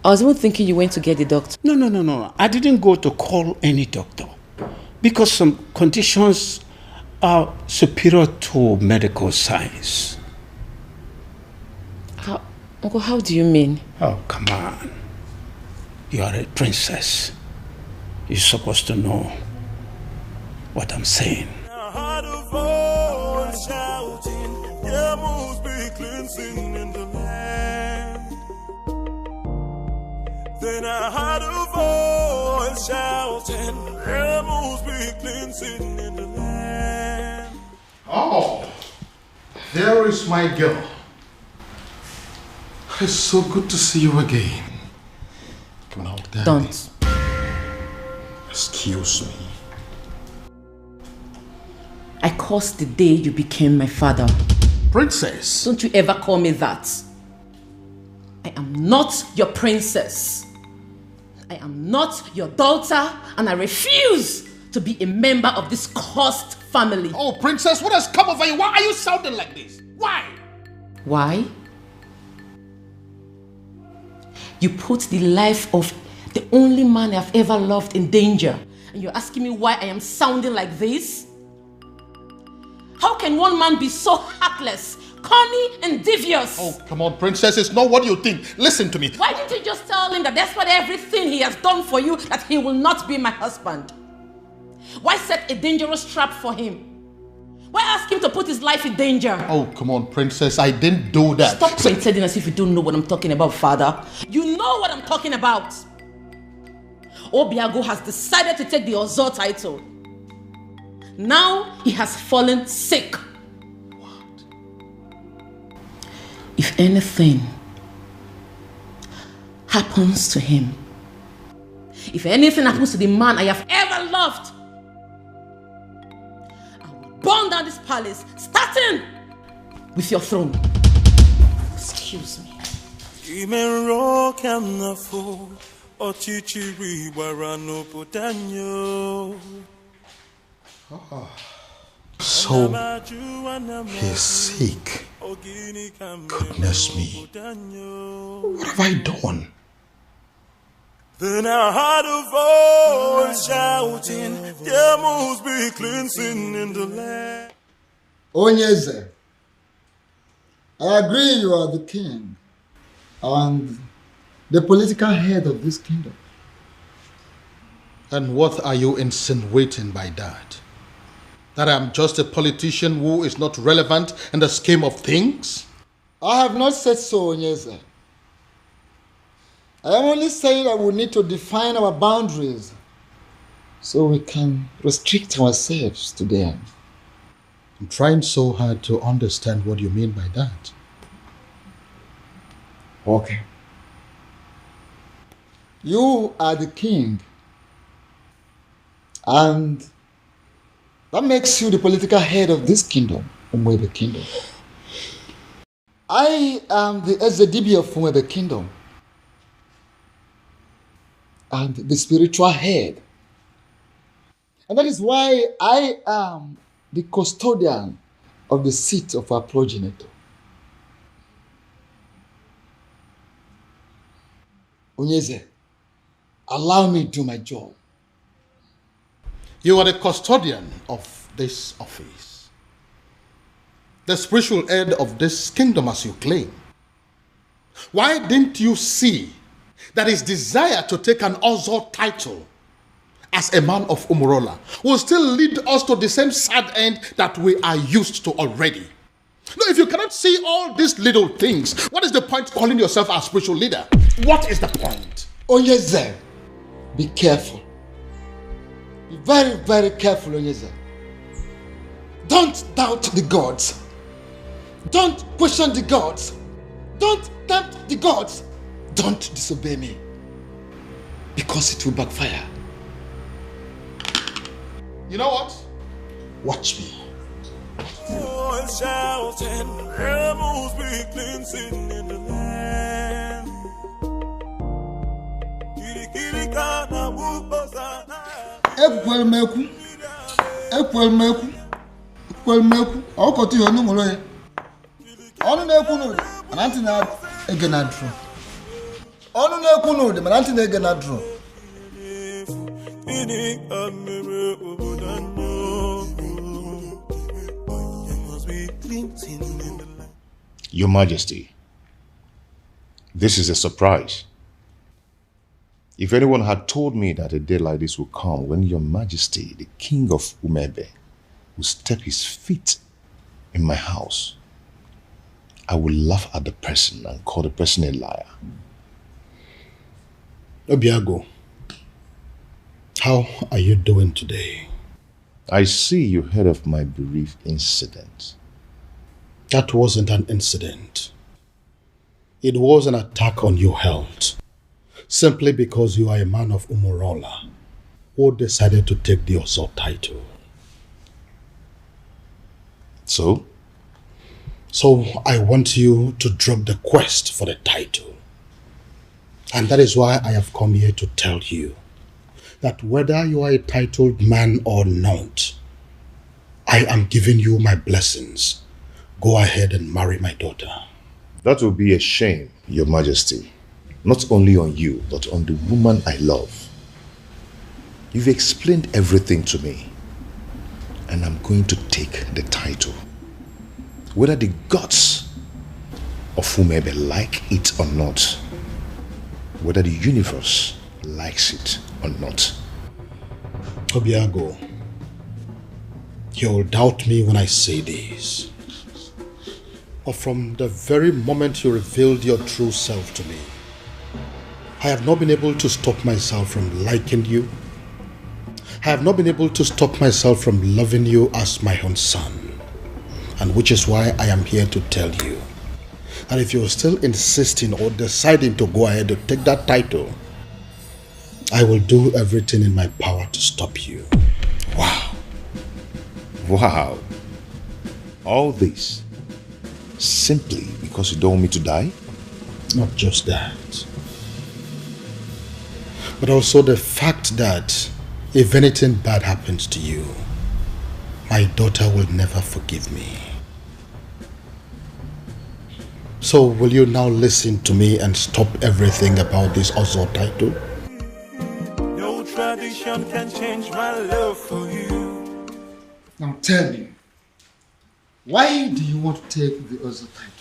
I was even thinking you went to get the doctor. No. I didn't go to call any doctor. Because some conditions are superior to medical science. Uncle, how do you mean? Oh, come on. You are a princess. You're supposed to know what I'm saying. I heard a voice shouting, there must be cleansing in the land. Then I heard a voice shouting, there must be cleansing in the land. Oh, there is my girl. It's so good to see you again. Come on, Daddy. Don't. Excuse me. I cursed the day you became my father. Princess. Don't you ever call me that. I am not your princess. I am not your daughter, and I refuse to be a member of this cursed family. Oh, Princess, what has come over you? Why are you sounding like this? Why? Why? You put the life of the only man I've ever loved in danger, and you're asking me why I am sounding like this? How can one man be so heartless, corny, and devious? Oh, come on, Princess, it's not what you think. Listen to me. Why didn't you just tell him that despite everything he has done for you, that he will not be my husband? Why set a dangerous trap for him? Why ask him to put his life in danger? Oh, come on, Princess, I didn't do that. Stop pretending as if you don't know what I'm talking about, Father. You know what I'm talking about. Obiago has decided to take the Ozo title. Now he has fallen sick. What? If anything happens to him, if anything happens to the man I have ever loved, I will burn down this palace, starting with your throne. Excuse me. So, he's sick. Goodness me. What have I done? Then I heard a voice shouting, there must be cleansing in the land. Onyeze, I agree you are the king and the political head of this kingdom. And what are you insinuating by that? That I'm just a politician who is not relevant in the scheme of things? I have not said so, Onyeze. I am only saying that we need to define our boundaries so we can restrict ourselves to them. I'm trying so hard to understand what you mean by that. Okay. You are the king, and that makes you the political head of this kingdom, Umwebe Kingdom. I am the Ezedibi of Umwebe Kingdom, and the spiritual head. And that is why I am the custodian of the seat of our progenitor. Onyeze, allow me to do my job. You are the custodian of this office, the spiritual head of this kingdom as you claim. Why didn't you see that his desire to take an Ozo title as a man of Umurola will still lead us to the same sad end that we are used to already? No, if you cannot see all these little things, what is the point calling yourself a spiritual leader? What is the point? Onyeze, be careful. Be very, very careful, Onyeze. Don't doubt the gods. Don't question the gods. Don't tempt the gods. Don't disobey me, because it will backfire. You know what? Watch me. Shouting, there must be cleansing in the land. Ekwelmeku, ọkọtụ ihe ọnụ mụrụ ya. Ọnụ na-ekwu n'ụdị, mana ntị na-ege na drum. Ọnụ na-ekwu n'ụdị, mana ntị na-ege na drum. Your Majesty, this is a surprise. If anyone had told me that a day like this would come when Your Majesty, the King of Umebe, would step his feet in my house, I would laugh at the person and call the person a liar. Obiago, how are you doing today? I see you heard of my bereaved incident. That wasn't an incident. It was an attack on your health, simply because you are a man of Umurola who decided to take the Ozo title. So? So I want you to drop the quest for the title. And that is why I have come here to tell you that whether you are a titled man or not, I am giving you my blessings. Go ahead and marry my daughter. That will be a shame, Your Majesty. Not only on you, but on the woman I love. You've explained everything to me, and I'm going to take the title. Whether the gods of whomever like it or not, whether the universe likes it or not. Obiago, you'll doubt me when I say this. But from the very moment you revealed your true self to me, I have not been able to stop myself from liking you. I have not been able to stop myself from loving you as my own son. And which is why I am here to tell you that if you're still insisting or deciding to go ahead to take that title, I will do everything in my power to stop you. Wow. Wow. All this simply because you don't want me to die? Not just that, but also the fact that if anything bad happens to you, my daughter will never forgive me. So will you now listen to me and stop everything about this Ozo title? No tradition can change my love for you. Now tell me, why do you want to take the Ozo title?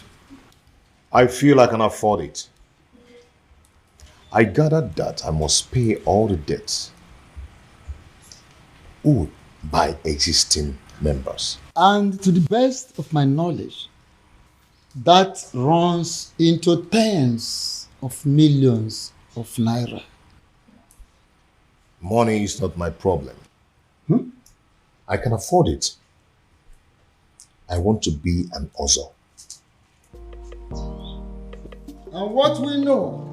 I feel I can afford it. I gathered that I must pay all the debts owed by existing members. And to the best of my knowledge, that runs into tens of millions of naira. Money is not my problem. I can afford it. I want to be an Ozo. And what we know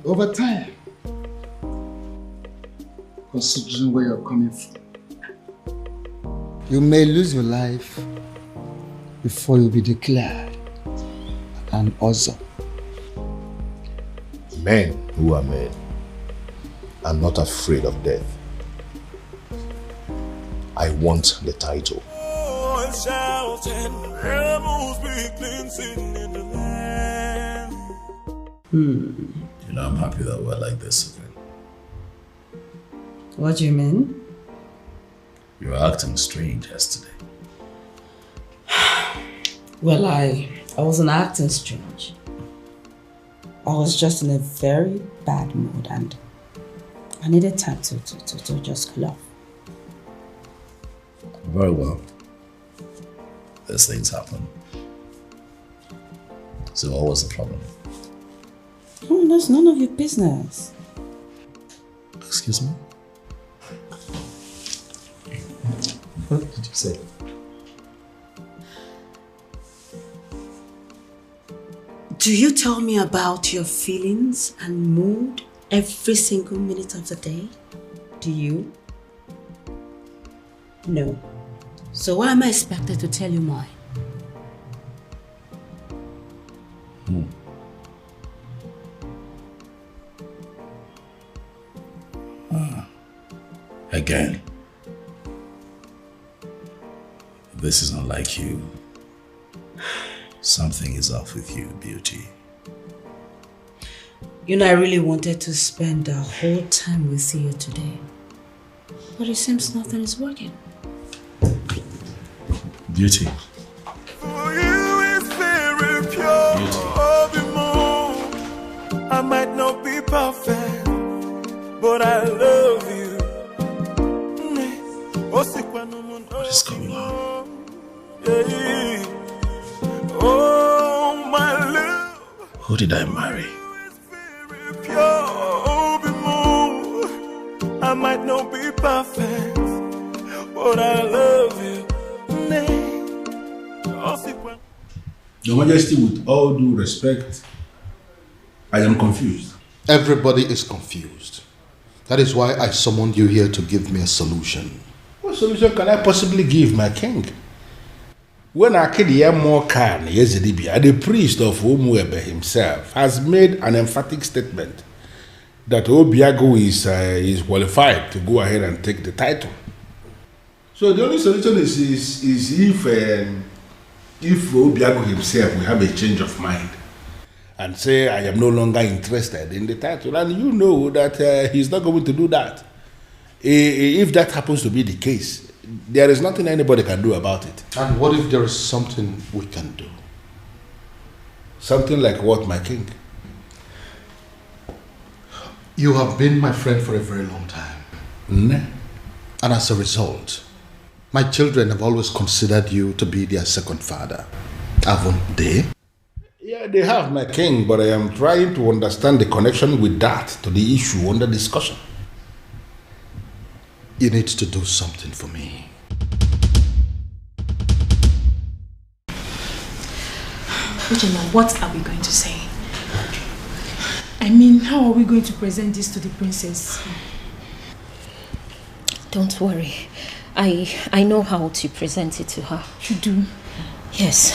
over time, considering where you're coming from, you may lose your life before you be declared an Ozo. Men who are men are not afraid of death. I want the title. You know, I'm happy that we're like this again. What do you mean? You were acting strange yesterday. Well, I wasn't acting strange. I was just in a very bad mood and I needed time to just cool off. Very well. These things happen. So what was the problem? Oh, that's none of your business. Excuse me? What did you say? Do you tell me about your feelings and mood every single minute of the day? Do you? No. So why am I expected to tell you mine? Again. This is not like you. Something is off with you, beauty. You know, I really wanted to spend the whole time with you today. But it seems nothing is working. Beauty. For you is very pure. I might not be perfect, but I love you. What is going on? Oh, my love. Who did I marry? I might not be perfect, but I love you. Your Majesty, with all due respect, I am confused. Everybody is confused. That is why I summoned you here to give me a solution. What solution can I possibly give, my king? When Akediyemwaka Yezidibia, the priest of Umuebe himself, has made an emphatic statement that Obiago is qualified to go ahead and take the title. So the only solution is if Obiago himself will have a change of mind and say, I am no longer interested in the title, and you know that he's not going to do that. If that happens to be the case, there is nothing anybody can do about it. And what if there is something we can do? Something like what, my king? You have been my friend for a very long time. And as a result, my children have always considered you to be their second father. Haven't they? Yeah, they have, my king, but I am trying to understand the connection with that to the issue under discussion. You need to do something for me. Ujima, what are we going to say? I mean, how are we going to present this to the princess? Don't worry. I know how to present it to her. You do? Yes.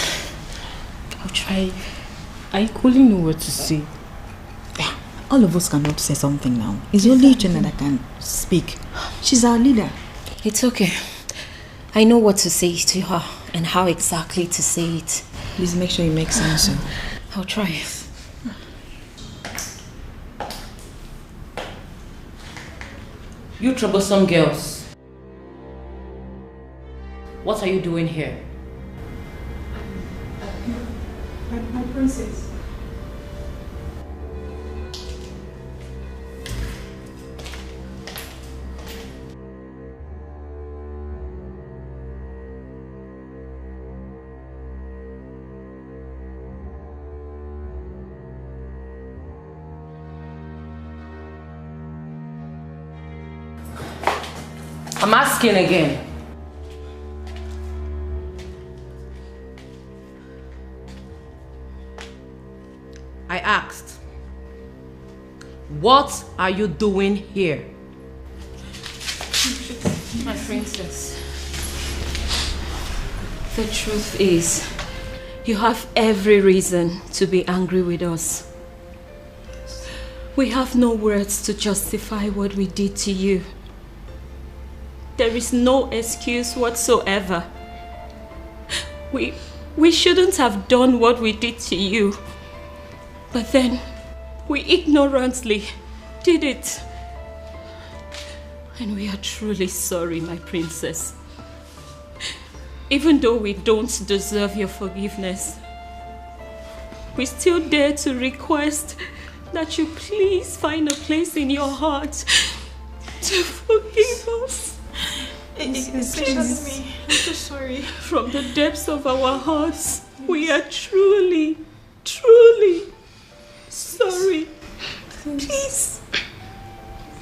I'll try. I equally know what to say. All of us cannot say something now. It's only Uchenna that can speak. She's our leader. It's okay. I know what to say to her and how exactly to say it. Please make sure you make sense. I'll try. You troublesome girls. What are you doing here? My princess. I'm asking again. I asked, what are you doing here? My princess, the truth is, you have every reason to be angry with us. We have no words to justify what we did to you. There is no excuse whatsoever. We shouldn't have done what we did to you. But then, we ignorantly did it. And we are truly sorry, my princess. Even though we don't deserve your forgiveness, we still dare to request that you please find a place in your heart to forgive us. Excuse me. I'm so sorry. From the depths of our hearts, we are truly, truly sorry. Please.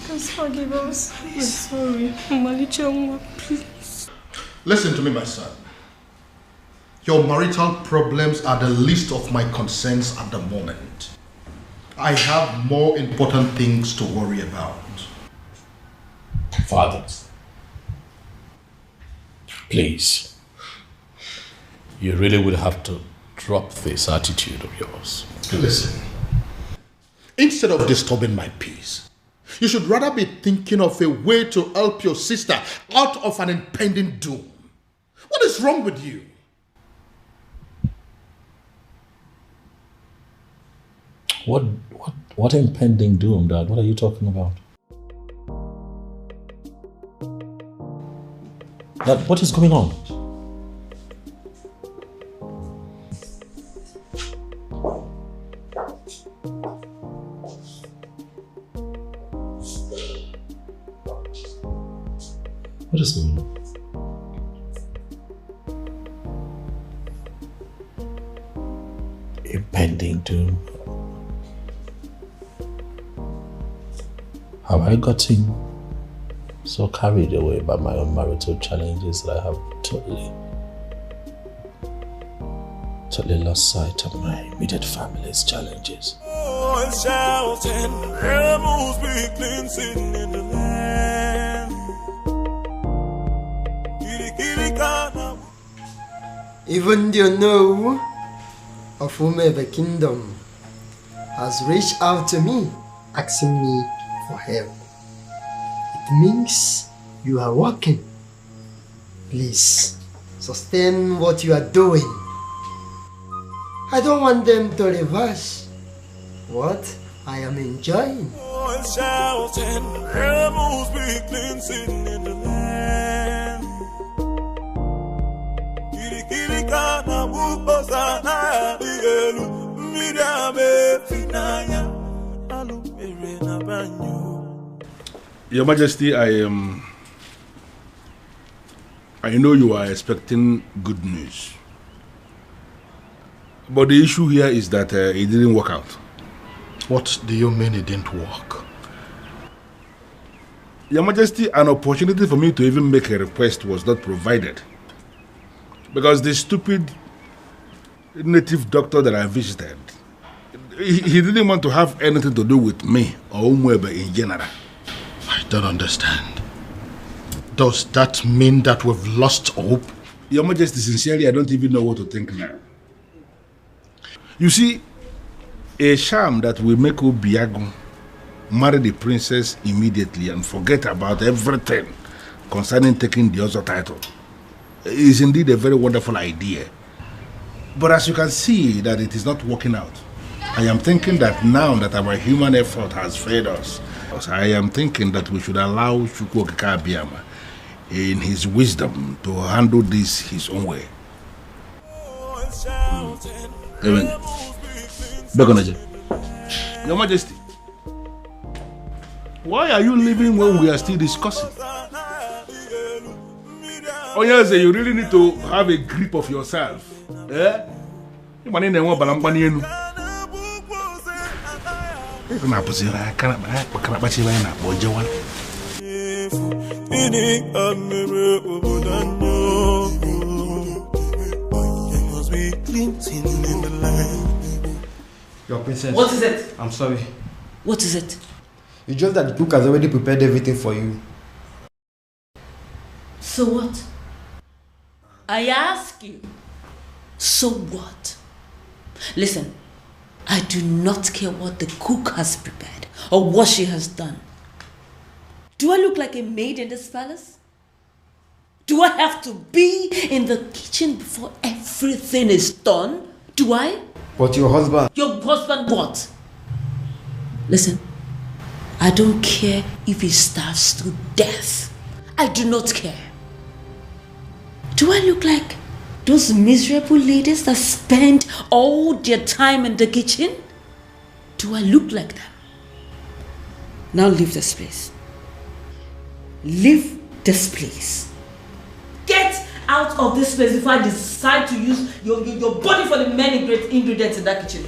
Please forgive us. I'm sorry. Malicha, please. Listen to me, my son. Your marital problems are the least of my concerns at the moment. I have more important things to worry about. Father, please, you really would have to drop this attitude of yours. Listen, instead of disturbing my peace, you should rather be thinking of a way to help your sister out of an impending doom. What is wrong with you? What impending doom, Dad? What are you talking about? Dad, what is going on? What is going on? Impending doom. Have I gotten so carried away by my own marital challenges that I have totally lost sight of my immediate family's challenges? Voice shouting, animals be cleansing in the land. Even the know of whomever kingdom has reached out to me, asking me for help. It means you are working. Please, sustain what you are doing. I don't want them to reverse what I am enjoying. Voice shouting, animals be cleansing in the land. Your Majesty, I know you are expecting good news. But the issue here is that it didn't work out. What do you mean it didn't work? Your Majesty, an opportunity for me to even make a request was not provided. Because the stupid native doctor that I visited, he didn't want to have anything to do with me or Umwebe in general. I don't understand. Does that mean that we've lost hope? Your Majesty, sincerely, I don't even know what to think now. You see, a sham that will make Obiago marry the princess immediately and forget about everything concerning taking the other title is indeed a very wonderful idea. But as you can see that it is not working out, I am thinking that now that our human effort has failed us, I am thinking that we should allow Chukwu Okike Abiyama in his wisdom to handle this his own way. Amen. Begonaje. Your Majesty, why are you leaving when we are still discussing? Oh yes, you really need to have a grip of yourself. Eh? You want to balambani. Your princess. What is it? I'm sorry. What is it? You just that the cook has already prepared everything for you. So what? I ask you. So what? Listen, I do not care what the cook has prepared or what she has done. Do I look like a maid in this palace? Do I have to be in the kitchen before everything is done? Do I? But your husband... Your husband what? Listen, I don't care if he starves to death. I do not care. Do I look like those miserable ladies that spend all their time in the kitchen? Do I look like them? Now leave this place. Leave this place. Get out of this place before I decide to use your body for the many great ingredients in that kitchen.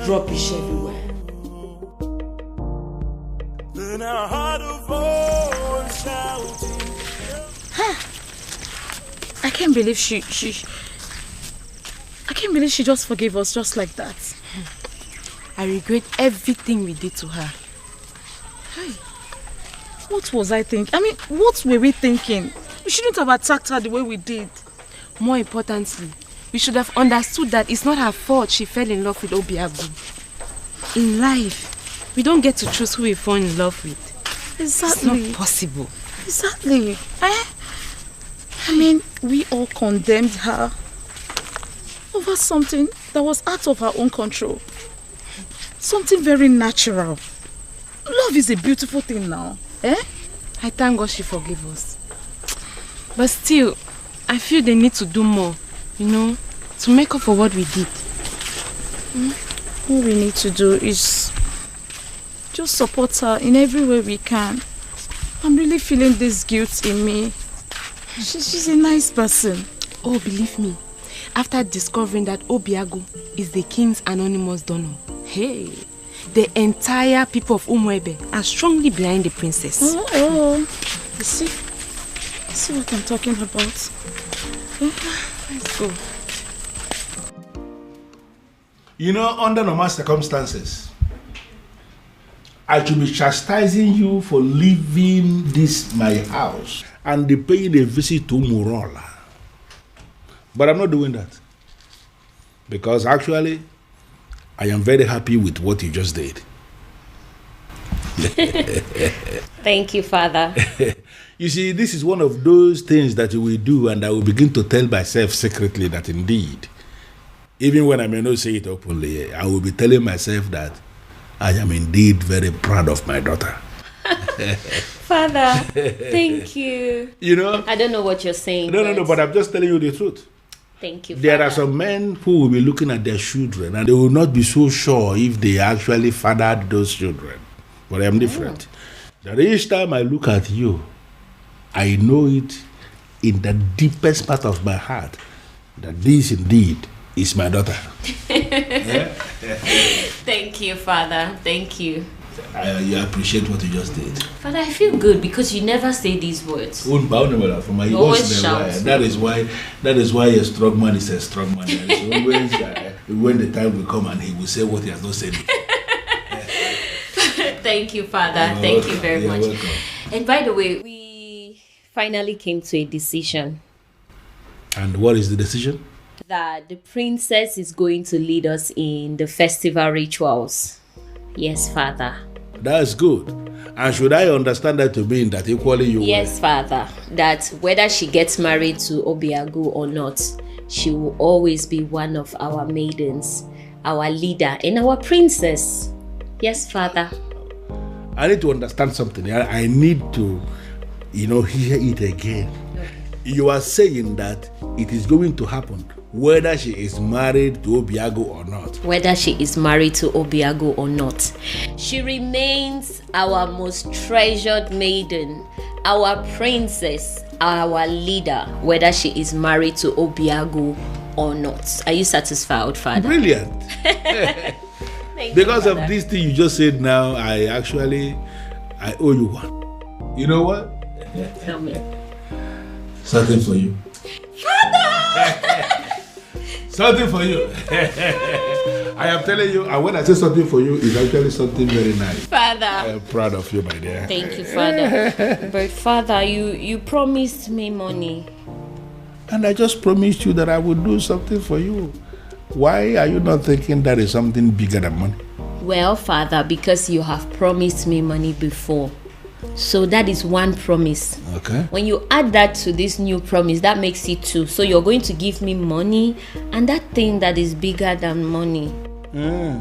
Rubbish everywhere. I can't believe she just forgave us just like that. I regret everything we did to her. Hey, what was I thinking? I mean, what were we thinking? We shouldn't have attacked her the way we did. More importantly, we should have understood that it's not her fault she fell in love with Obiago. In life, we don't get to choose who we fall in love with. Exactly. It's not possible. Exactly. I mean, we all condemned her over something that was out of her own control. Something very natural. Love is a beautiful thing now. Eh? I thank God she forgave us. But still, I feel they need to do more, you know, to make up for what we did. What we need to do is just support her in every way we can. I'm really feeling this guilt in me. She's a nice person. Oh, believe me, after discovering that Obiago is the king's anonymous donor, hey, the entire people of Umwebe are strongly behind the princess. Oh. You see what I'm talking about? Yeah. Let's go. You know, under normal circumstances, I should be chastising you for leaving this my house and paying a visit to Morola. But I'm not doing that. Because actually, I am very happy with what you just did. Thank you, Father. You see, this is one of those things that you will do, and I will begin to tell myself secretly that indeed, even when I may not say it openly, I will be telling myself that I am indeed very proud of my daughter. Father, thank you. You know? I don't know what you're saying. No, but I'm just telling you the truth. Thank you, There Father. are some men who will be looking at their children and they will not be so sure if they actually fathered those children. But I am different. That each time I look at you, I know it in the deepest part of my heart that this indeed is my daughter. Thank you, Father. Thank you. I appreciate what you just did. Father, I feel good because you never say these words. You always shout. That is why a strong man is a strong man. Always, when the time will come and he will say what he has not said. Thank you, Father. You're Thank welcome. you very You're much. welcome. And by the way, we finally came to a decision. And what is the decision? That the princess is going to lead us in the festival rituals. Yes, Father. That's good. And should I understand that to mean that equally you Yes, Father. That whether she gets married to Obiagu or not, she will always be one of our maidens, our leader, and our princess. Yes, Father. I need to understand something. I need to, hear it again. You are saying that it is going to happen whether she is married to Obiago or not. Whether she is married to Obiago or not, she remains our most treasured maiden, our princess, our leader, whether she is married to Obiago or not. Are you satisfied, Father? Brilliant. Because of Father. this thing you just said now, I owe you one. You know what? Tell me. Something for you. Something for you. I am telling you, and when I say something for you, it's actually something very nice. Father. I am proud of you, my dear. Thank you, Father. But Father, you promised me money. And I just promised you that I would do something for you. Why are you not thinking that is something bigger than money? Well, Father, because you have promised me money before. So that is one promise. Okay. When you add that to this new promise, that makes it two. So you're going to give me money and that thing that is bigger than money. Yeah.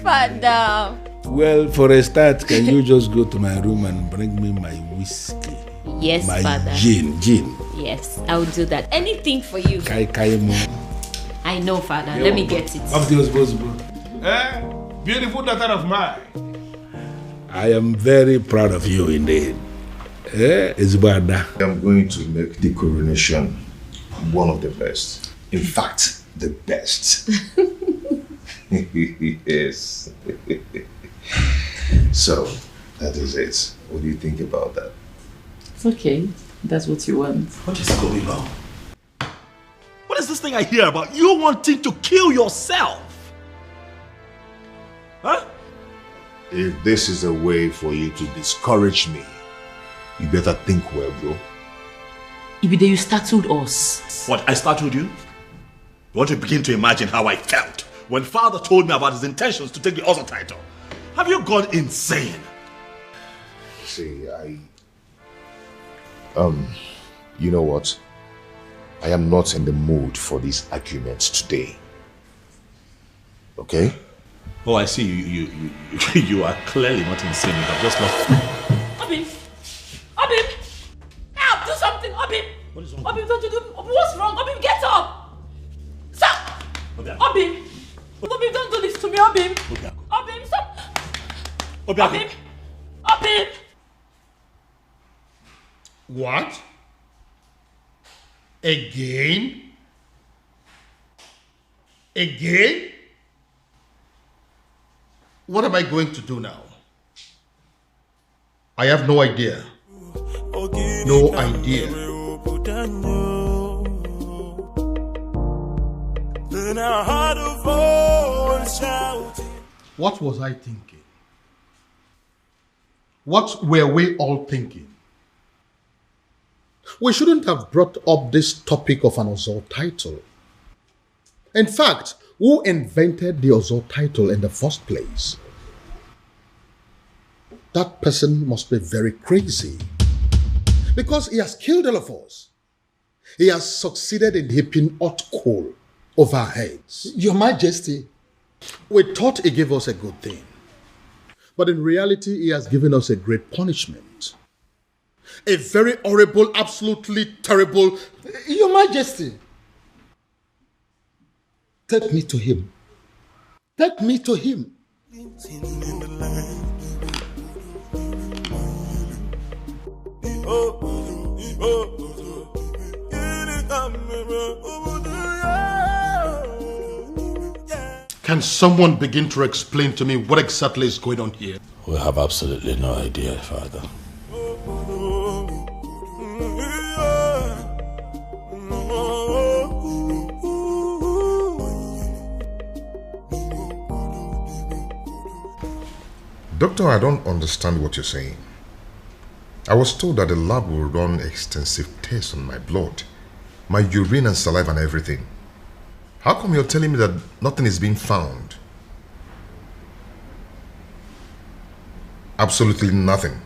Father. Well, for a start, can you just go to my room and bring me my whiskey? Yes, my Father. Gin. Yes, I'll do that. Anything for you. I know, Father. Let me get it. Beautiful daughter of mine. I am very proud of you indeed. It's bad. I'm going to make the coronation one of the best. In fact, the best. Yes. So, that is it. What do you think about that? It's okay. That's what you want. What is going on? What is this thing I hear about you wanting to kill yourself? Huh? If this is a way for you to discourage me, you better think well, bro. Ibide, you startled us. What, I startled you? You want to begin to imagine how I felt when father told me about his intentions to take the other title. Have you gone insane? See, you know what? I am not in the mood for these arguments today. Okay? Oh, I see. You are clearly not insane. You have just lost. Abim! Help! Do something, Abim! What is wrong? Abim, don't you do... What's wrong? Abim, get up! Stop! Abim! Abim, don't do this to me, Abim! Abim, stop! Abim! Abim! What? Again? Again? What am I going to do now? I have no idea. No idea. and I heard a voice shouting. What was I thinking? What were we all thinking? We shouldn't have brought up this topic of an Ozor title. In fact, who invented the Ozor title in the first place? That person must be very crazy. Because he has killed all of us. He has succeeded in heaping hot coal over our heads. Your Majesty. We thought he gave us a good thing. But in reality, he has given us a great punishment. A very horrible, absolutely terrible... Your Majesty. Take me to him. Take me to him. Can someone begin to explain to me what exactly is going on here? We have absolutely no idea, Father. Doctor, I don't understand what you're saying. I was told that the lab will run extensive tests on my blood, my urine and saliva and everything. How come you're telling me that nothing is being found? Absolutely nothing.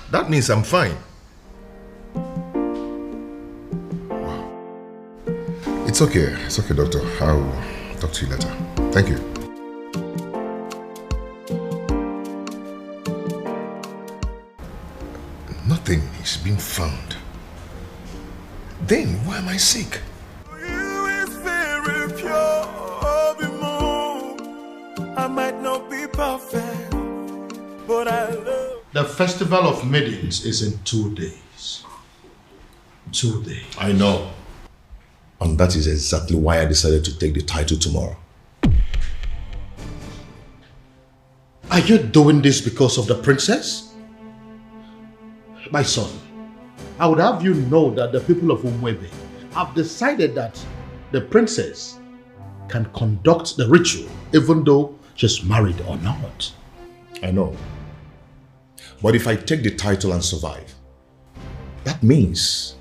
That means I'm fine. Wow. It's okay, doctor. I'll talk to you later. Thank you. Nothing is being found. Then why am I sick? Very pure, I might not be perfect, but I love. The Festival of Maidens is in 2 days. 2 days. I know. And that is exactly why I decided to take the title tomorrow. Are you doing this because of the princess? My son, I would have you know that the people of Umwebe have decided that the princess can conduct the ritual even though she's married or not. I know. But if I take the title and survive, that means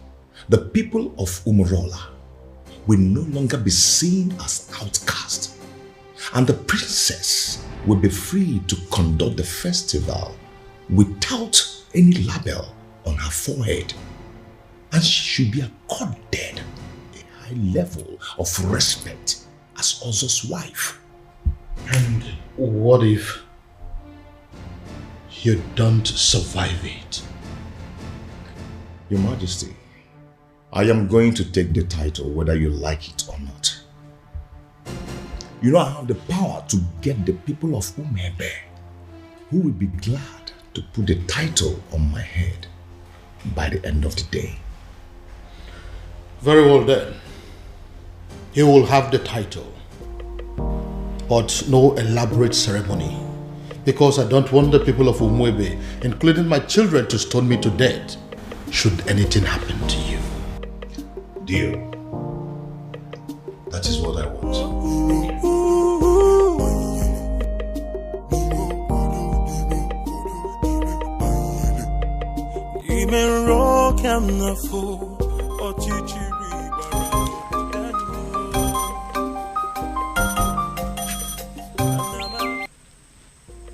the people of Umurola will no longer be seen as outcasts, and the princess will be free to conduct the festival without any label on her forehead, and she should be accorded a high level of respect as Ozor's wife. And what if you don't survive it? Your Majesty, I am going to take the title whether you like it or not. You know I have the power to get the people of Umebe who will be glad to put the title on my head by the end of the day. Very well then. He will have the title, but no elaborate ceremony, because I don't want the people of Umwebe, including my children, to stone me to death should anything happen to you. Dear, that is what I want.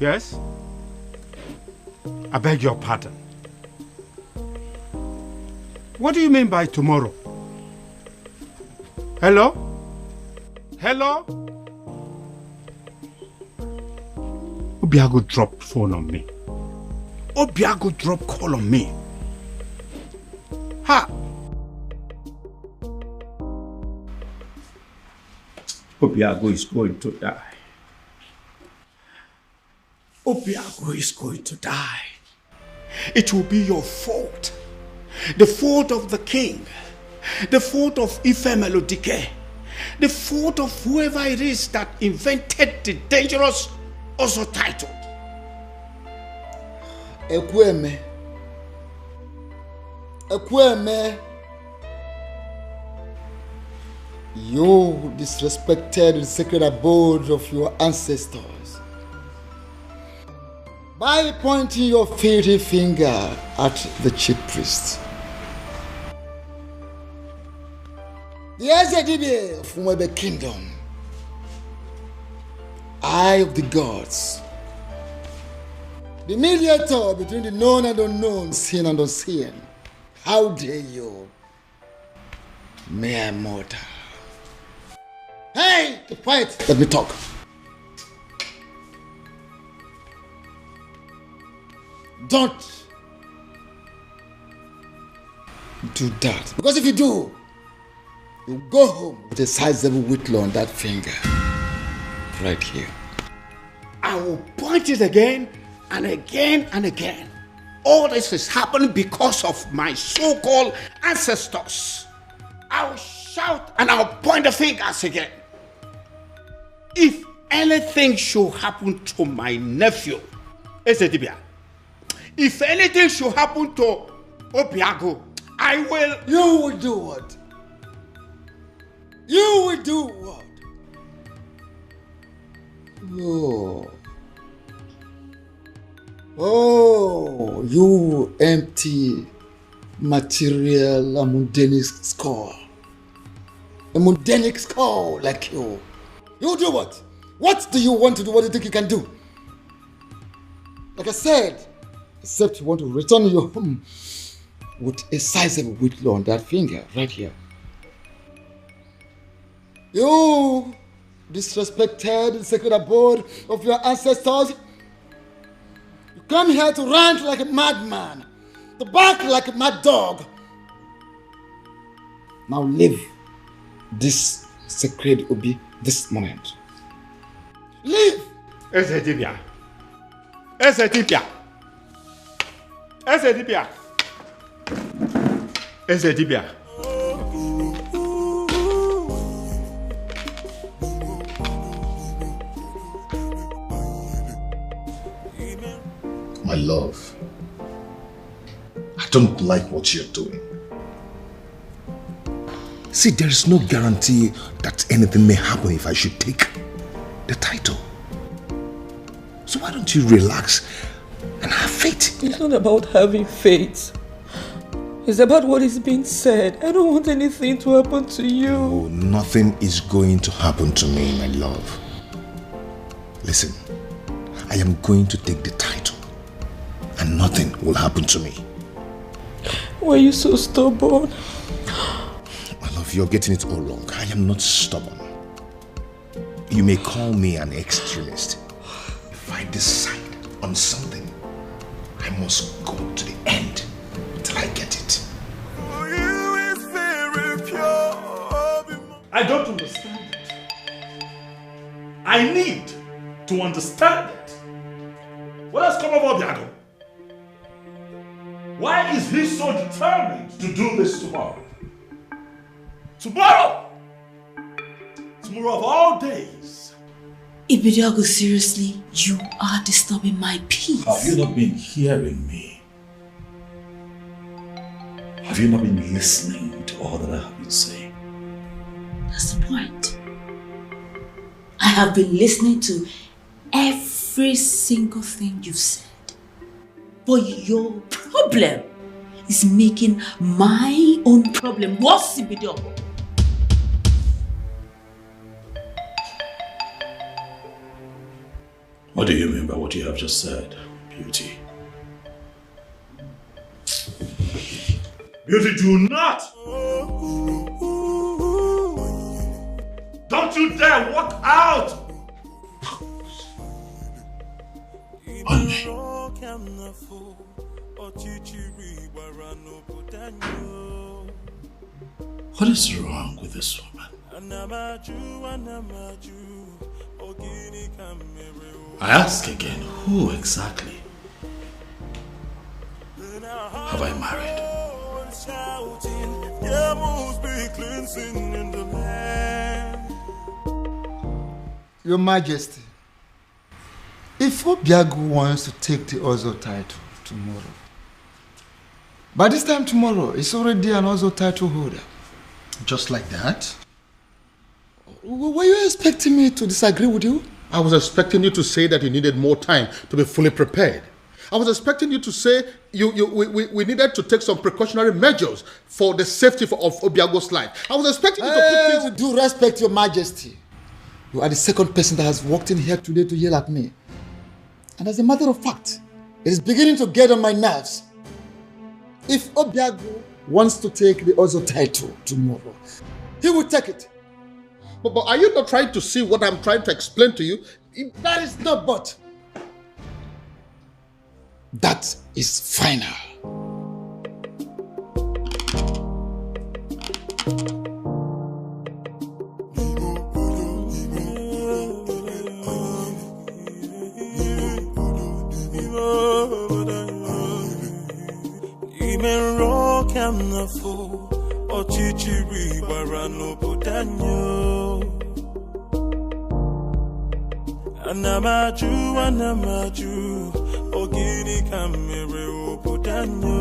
Yes? I beg your pardon. What do you mean by tomorrow? Hello? Hello? Obiago dropped phone on me. Obiago dropped call on me. Ha! Obiago is going to die. Obiago is going to die. It will be your fault. The fault of the king. The fault of Ife Melodike. The fault of whoever it is that invented the dangerous Ozor title. Ekweme. You disrespected the sacred abode of your ancestors by pointing your filthy finger at the chief priest. The Ezedibe of Umwebe Kingdom, Eye of the gods, the mediator between the known and unknown, seen and unseen. How dare you? May I mortal. Hey, quiet. Let me talk. Don't do that. Because if you do, you go home with a sizable whitlow on that finger. Right here. I will point it again and again and again. All this is happening because of my so-called ancestors. I'll shout and I'll point the fingers again. If anything should happen to my nephew, Ezedibia, if anything should happen to Obiago, I will... You will do what? You will do what? Oh, you empty material, a mundane skull. A mundane skull like you. You do what? What do you want to do? What do you think you can do? Like I said, except you want to return your home with a sizable whitlow on that finger, right here. You disrespected the sacred abode of your ancestors. You come here to rant like a madman, to bark like a mad dog. Now leave this sacred Obi this moment. Leave! Ezedibia. Ezedibia. Ezedibia. Ezedibia. My love, I don't like what you're doing. See, there is no guarantee that anything may happen if I should take the title. So why don't you relax and have faith? It's not about having faith. It's about what is being said. I don't want anything to happen to you. No, nothing is going to happen to me, my love. Listen, I am going to take the title and nothing will happen to me. Why are you so stubborn? My love, you're getting it all wrong. I am not stubborn. You may call me an extremist. If I decide on something, I must go to the end till I get it. I don't understand it. I need to understand it. What has come over Biago? Why is he so determined to do this tomorrow? Tomorrow! Tomorrow of all days. Ibiago, seriously, you are disturbing my peace. Have you not been hearing me? Have you not been listening to all that I have been saying? That's the point. I have been listening to every single thing you've said. But your problem is making my own problem worse, Ibiago. What do you mean by what you have just said, Beauty? Beauty, do not! Don't you dare walk out! What is wrong with this woman? I ask again, who exactly have I married? Your Majesty, if Obiago wants to take the Ozo title tomorrow, by this time tomorrow, it's already an Ozo title holder. Just like that? Were you expecting me to disagree with you? I was expecting you to say that you needed more time to be fully prepared. I was expecting you to say we needed to take some precautionary measures for the safety of Obiago's life. I was expecting you to put things... With due respect, Your Majesty. You are the second person that has walked in here today to yell at me. And as a matter of fact, it is beginning to get on my nerves. If Obiago wants to take the Ozo title tomorrow, he will take it. But are you not trying to see what I'm trying to explain to you? That is not but. That is final. Anamaju, Ogini Kamere Opudanyo.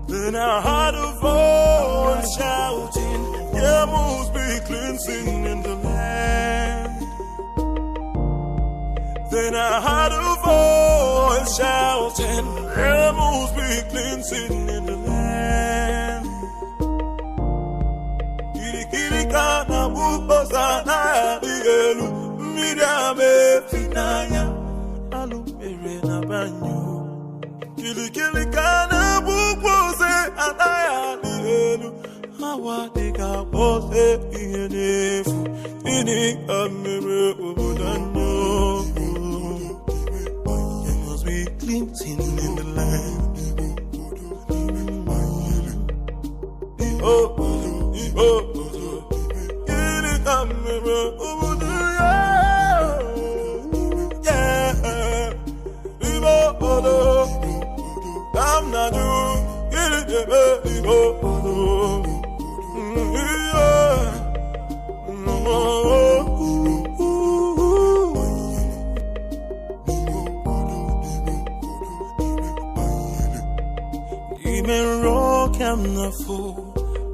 Then I heard a voice shouting, there must be cleansing in the land. Then I heard a voice shouting, there must be cleansing in the land. Kirikana Bukosana Digelu, Midame Finaya, Alumere Nabanyo. Kirikana Bukose, Anaya Digelu, Hawatika Bose, Inefu, Inika Mere Ubudanyo. There must be cleansing in the land.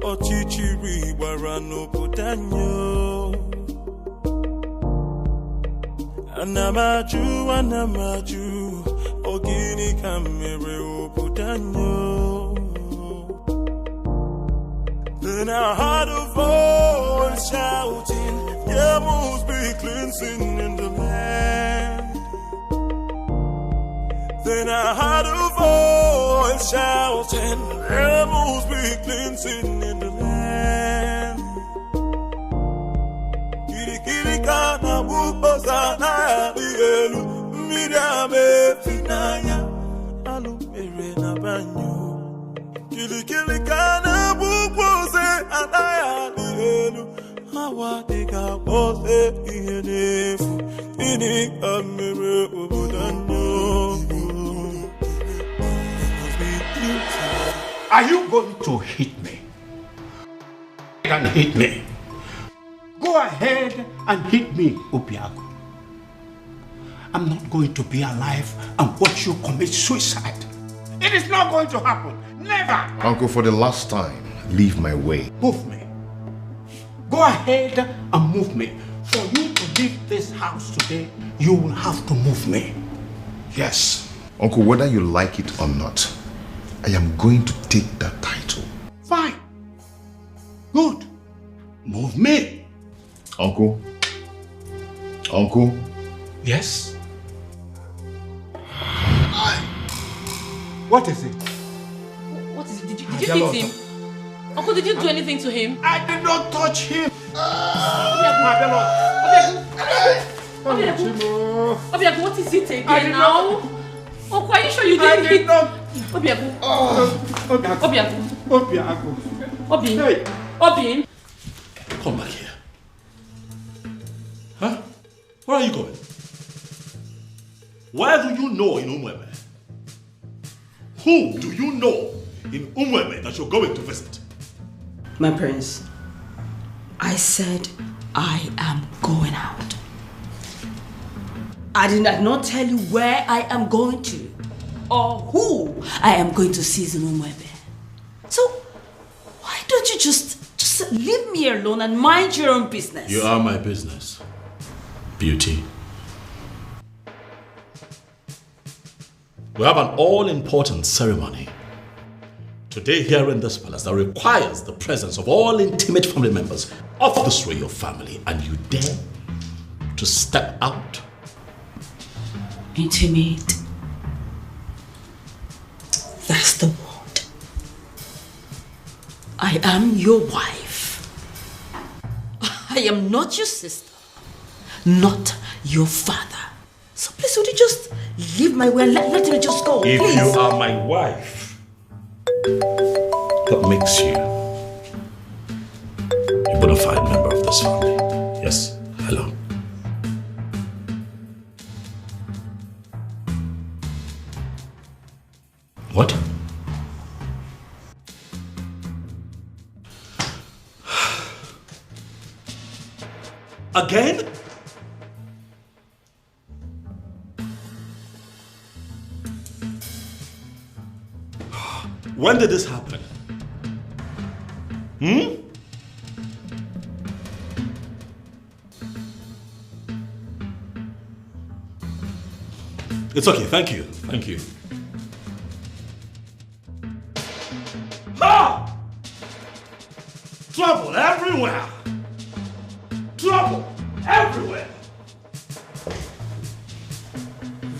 Ochichiri Barano Putanyo Anamaju Ogini Kamere Putanyo. Then I heard a voice shouting, there must be cleansing in the land. Then I heard a voice shouting, there must be cleansing in the land. Kirikana Bukosana Digelu, Midame Finaya, Alumere Nabanyo. Kirikana Bukose, Anaya Digelu, Hawatika Bose, Inefu, Inika Mere Ubudanyo. Are you going to hit me? And hit me. Go ahead and hit me, Obiago. I'm not going to be alive and watch you commit suicide. It is not going to happen. Never. Uncle, for the last time, leave my way. Move me. Go ahead and move me. For you to leave this house today, you will have to move me. Yes. Uncle, whether you like it or not, I am going to take that title. Fine. Good. Move me. Uncle? Uncle? Yes? What is it? What is it? Did you hit him? Uncle, did you do anything to him? I did not touch him. Obiago, what is it again now? Uncle, are you sure you didn't hit? Obiago. Obiago. Obin. Come back here. Huh? Where are you going? Where do you know in Umweme? Who do you know in Umweme that you're going to visit? My prince, I said I am going out. I did not tell you where I am going to or who I am going to see in Umweme. So why don't you just Just leave me alone and mind your own business. You are my business, Beauty. We have an all-important ceremony today here in this palace that requires the presence of all intimate family members of this royal family, and you dare to step out? Intimate. That's the word. I am your wife. I am not your sister, not your father. So please, would you just leave my way and let me just go, If please? you are my wife, what makes you a bona fide member of this family? Yes, hello. What? Again? When did this happen? It's okay, thank you, thank you. Ah! Trouble everywhere! Trouble everywhere!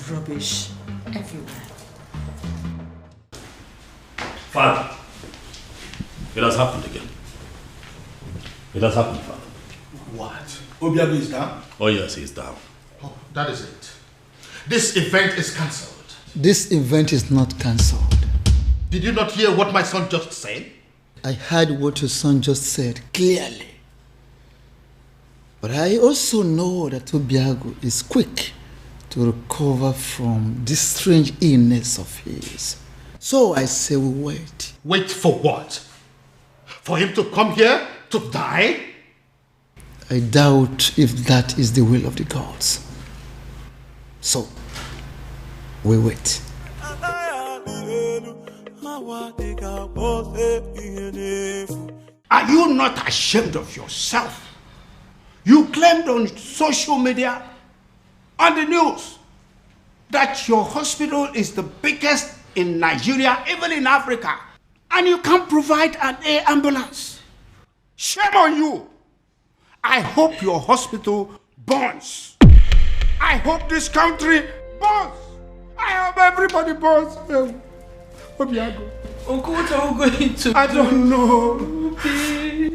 Rubbish everywhere. Father, it has happened again. It has happened, Father. What? Obiago is down? Oh yes, he's down. Oh, that is it. This event is cancelled. This event is not cancelled. Did you not hear what my son just said? I heard what your son just said clearly. But I also know that Obiago is quick to recover from this strange illness of his. So I say we wait. Wait for what? For him to come here to die? I doubt if that is the will of the gods. So, we wait. Are you not ashamed of yourself? You claimed on social media, on the news, that your hospital is the biggest in Nigeria, even in Africa, and you can't provide an air ambulance. Shame on you. I hope your hospital burns. I hope this country burns. I hope everybody burns. Obiago. Uncle, what are we going to I don't know.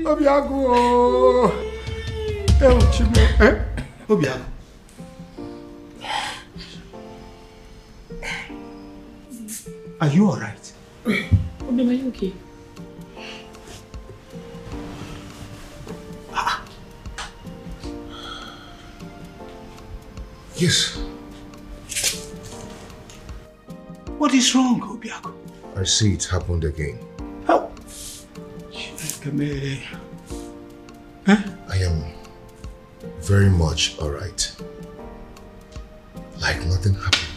Obiago. Obiago. Are you alright? Obi, are you okay? Yes. What is wrong, Obiago? I see it happened again. How? I am very much alright. Like nothing happened.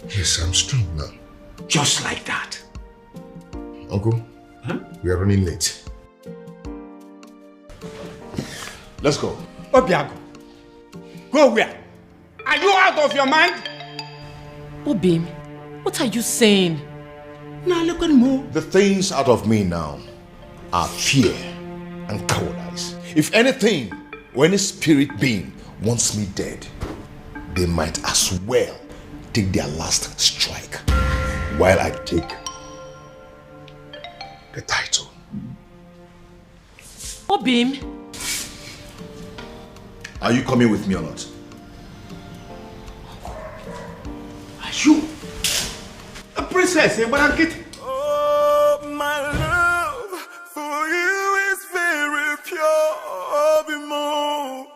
Yes, I'm strong now. Just like that. Uncle, we are running late. Let's go. Obiago, go where? Are you out of your mind? Obim, what are you saying? Now look at me. The things out of me now are fear and cowardice. If anything, when a spirit being wants me dead, they might as well take their last strike while I take the title. Obim. Are you coming with me or not? Are you a princess? But I'm getting. Oh, my love for you is very pure. Bimo.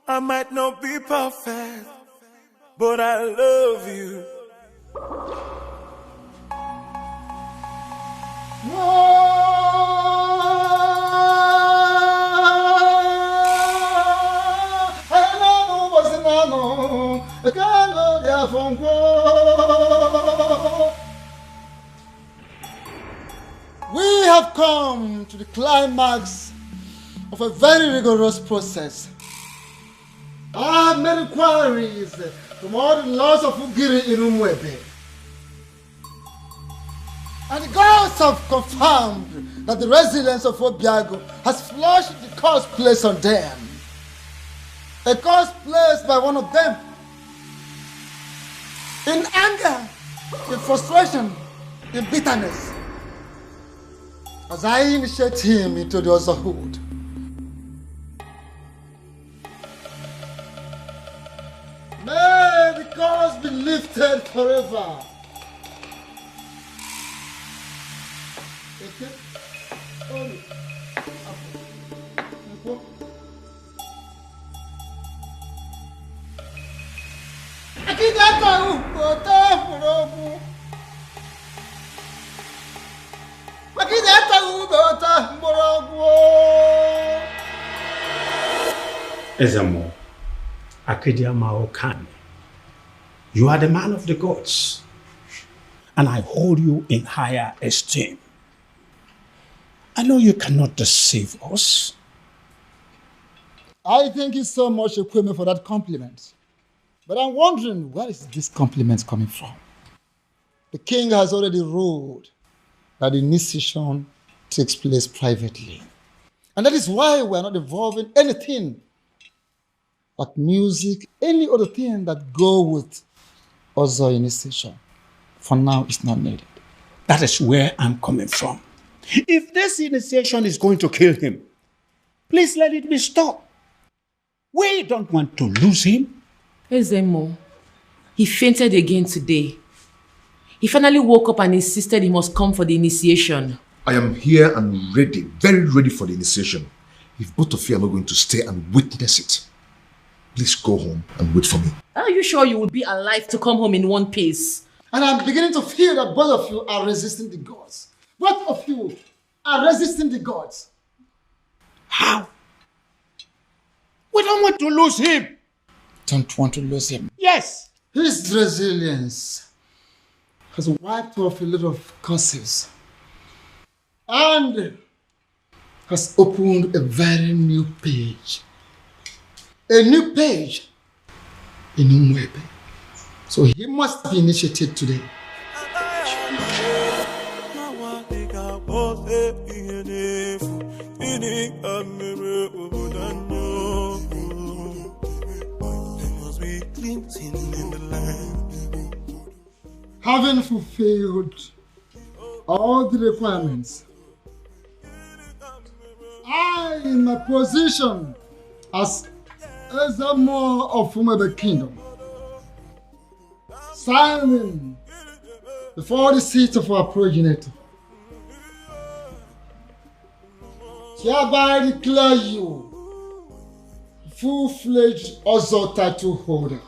I might not be perfect, but I love you. We have now come to the climax of a very rigorous process. I have made inquiries from all the laws of Ugiri in Umwebe. And the gods have confirmed that the residents of Obiago has flushed the curse placed on them. A curse placed by one of them. In anger, in frustration, in bitterness. As I initiate him into the otherhood. May the curse be lifted forever. Ezamo, Akediama Okane, you are the man of the gods, and I hold you in higher esteem. I know you cannot deceive us. I thank you so much, Ekweme, for that compliment. But I'm wondering, where is this compliment coming from? The king has already ruled that the initiation takes place privately. And that is why we are not involving anything like music, any other thing that go with other initiation. For now, it's not needed. That is where I'm coming from. If this initiation is going to kill him, please let it be stopped. We don't want to lose him. Ezemo, he fainted again today. He finally woke up and insisted he must come for the initiation. I am here and ready, very ready for the initiation. If both of you are not going to stay and witness it, please go home and wait for me. Are you sure you will be alive to come home in one piece? And I'm beginning to feel that both of you are resisting the gods. Both of you are resisting the gods. How? We don't want to lose him. Don't want to lose him? Yes. His resilience has wiped off a lot of curses and has opened a very new page. A new page in Umwebe. So he must be initiated today. Having fulfilled all the requirements, I, in my position as Ezemo of Umwebe Kingdom, signing before the seat of our progenitor, hereby declare you full-fledged Ozo title holder.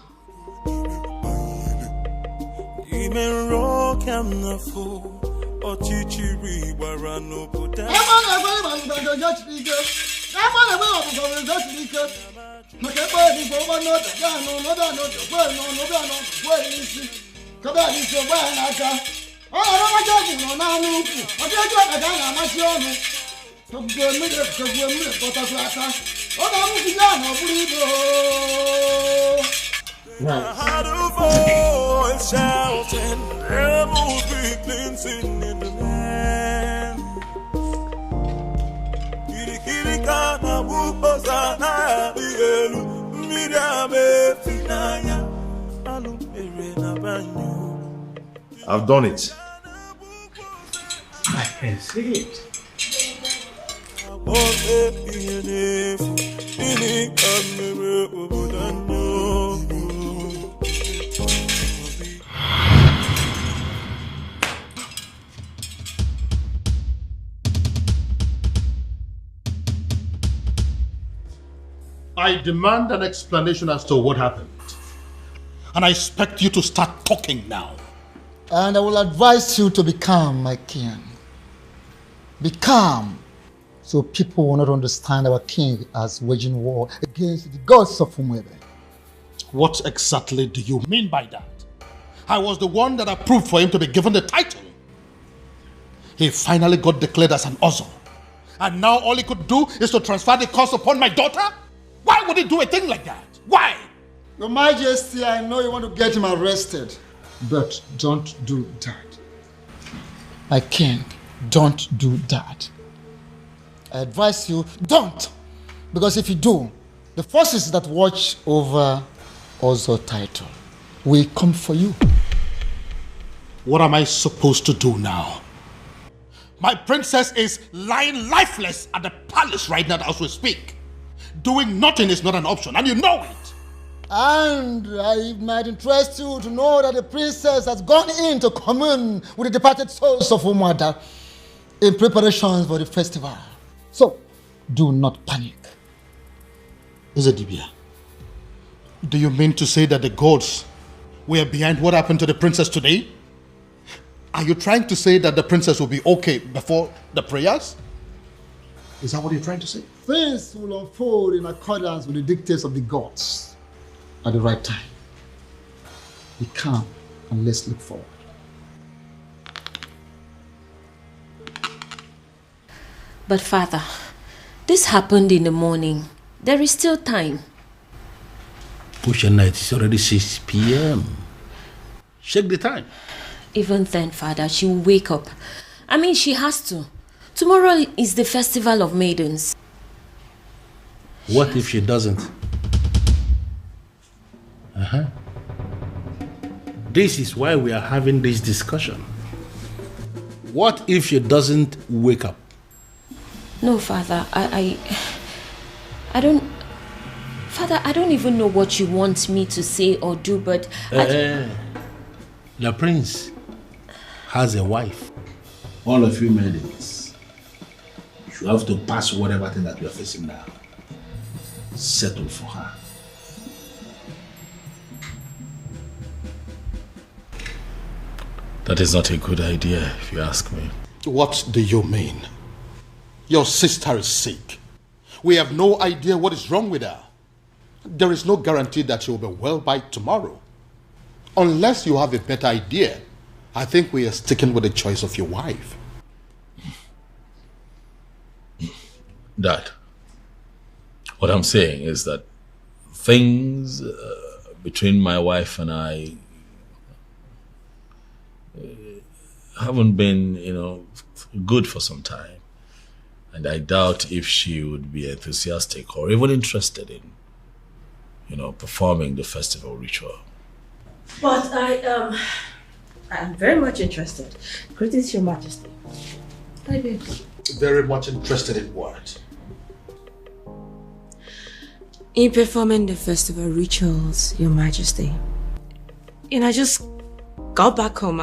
Heart of voice shouting, devils be cleansing in the land. I've done it. I can see it. I demand an explanation as to what happened. And I expect you to start talking now. And I will advise you to be calm, my king. Be calm, so people will not understand our king as waging war against the gods of Umwebe. What exactly do you mean by that? I was the one that approved for him to be given the title. he finally got declared as an Ozo. And now all he could do is to transfer the curse upon my daughter? Why would he do a thing like that? Why? Your Majesty, I know you want to get him arrested, but don't do that. My king, don't do that. I advise you, don't! Because if you do, the forces that watch over Ozo title will come for you. What am I supposed to do now? My princess is lying lifeless at the palace right now as we speak. Doing nothing is not an option, and you know it. And it might interest you to know that the princess has gone in to commune with the departed souls of her mother in preparations for the festival. So, do not panic. Ezedibia, do you mean to say that the gods were behind what happened to the princess today? Are you trying to say that the princess will be okay before the prayers? Is that what you're trying to say? Things will unfold in accordance with the dictates of the gods at the right time. Be calm and let's look forward. But Father, this happened in the morning. There is still time. Push night, it's already 6 p.m. Check the time. Even then, Father, she will wake up. I mean, she has to. Tomorrow is the Festival of Maidens. What if she doesn't? This is why we are having this discussion. What if she doesn't wake up? No, Father, I don't... Father, I don't even know what you want me to say or do, but... The prince has a wife. All of you maidens, you have to pass whatever thing that you are facing now. Settle for her. That is not a good idea, if you ask me. What do you mean? Your sister is sick. We have no idea what is wrong with her. There is no guarantee that she will be well by tomorrow. Unless you have a better idea, I think we are sticking with the choice of your wife. Dad, what I'm saying is that things between my wife and I haven't been, good for some time. And I doubt if she would be enthusiastic or even interested in, performing the festival ritual. But I am very much interested. Greetings, Your Majesty. Hi, babe. Very much interested in what? In performing the festival rituals, Your Majesty. I just got back home.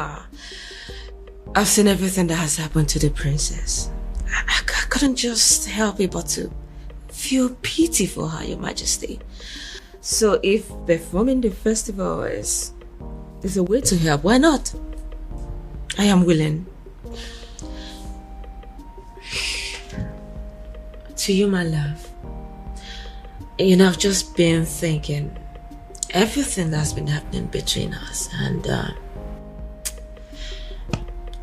I've seen everything that has happened to the princess. I couldn't just help it but to feel pity for her, Your Majesty. So if performing the festival is a way to help, why not? I am willing. To you, my love. I've just been thinking everything that's been happening between us, and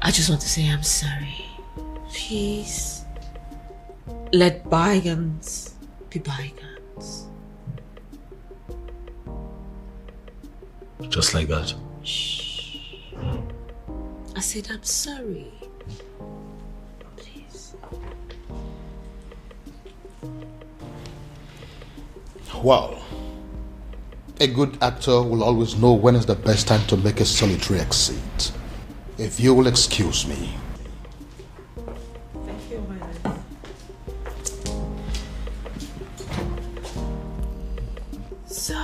I just want to say I'm sorry. Please, let bygones be bygones. Just like that. Shh. I said I'm sorry. Please. Well, a good actor will always know when is the best time to make a solitary exit. If you will excuse me. Thank you, my love. So,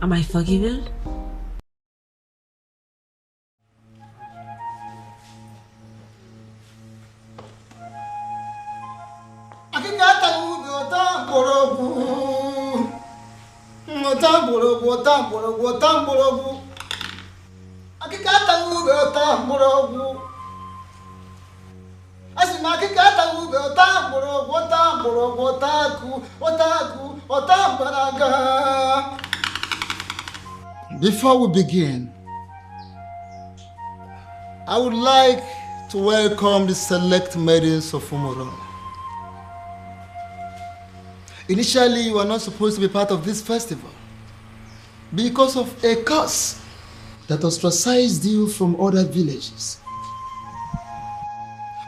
am I forgiven? Before we begin, I would like to to welcome the select maidens of Umoro. Initially, you were not supposed to be part of this festival because of a curse that ostracized you from other villages.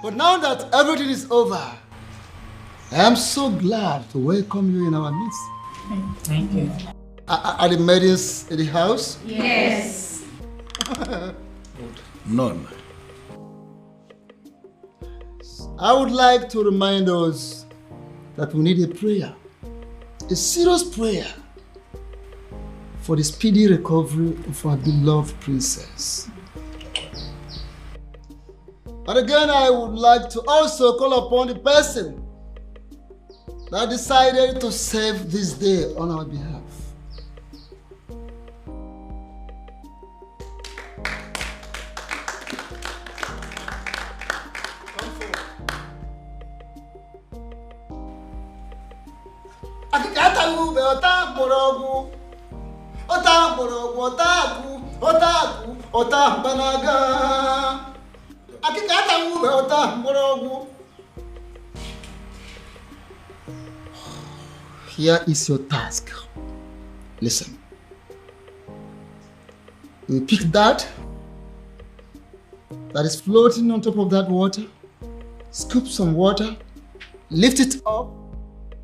But now that everything is over, I am so glad to welcome you in our midst. Thank you. Are the maidens in the house? Yes. None. I would like to remind us that we need a prayer, a serious prayer, for the speedy recovery of our beloved princess. And again, I would like to also call upon the person that decided to save this day on our behalf. Here is your task. Listen. You pick that is floating on top of that water, scoop some water, lift it up,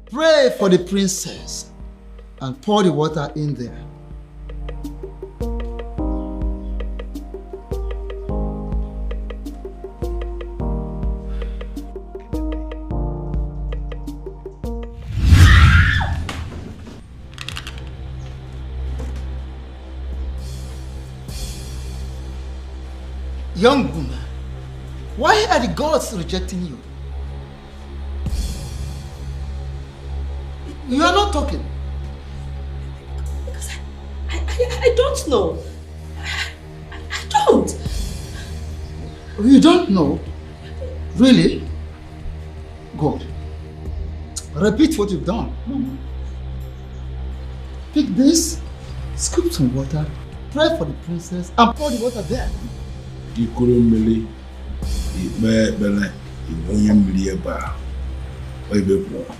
pray for the princess, and pour the water in there. Young woman, why are the gods rejecting you? You are not talking. Because I don't know. I don't. You don't know? Really? Good. Repeat what you've done. Pick this, scoop some water, pray for the princess, and pour the water there. Ikurumili, Ibele, Ibonyamiliaba, Oibebo.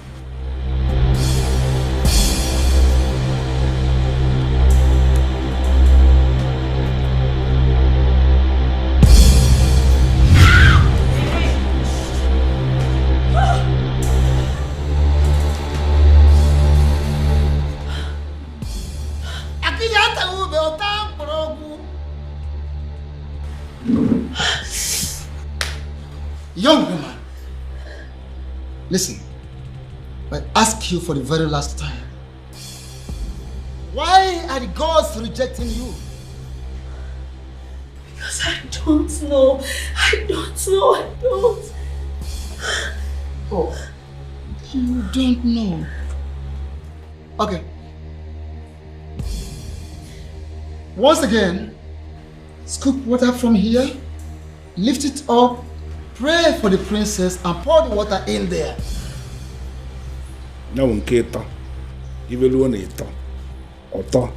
Young woman, listen, I ask you for the very last time. Why are the gods rejecting you? Because I don't know. I don't. Oh, you don't know. Okay. Once again, scoop water from here, lift it up, pray for the princess, and pour the water in there. Now, Nketa, even one eater, Otta.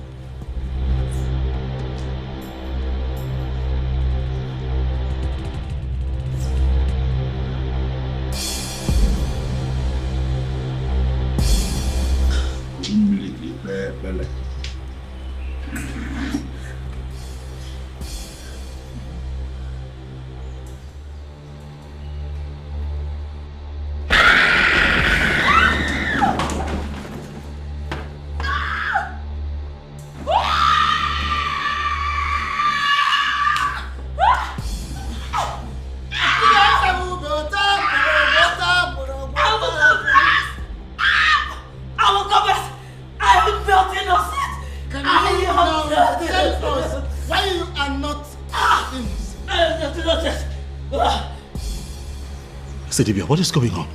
Sedibia, what is going on?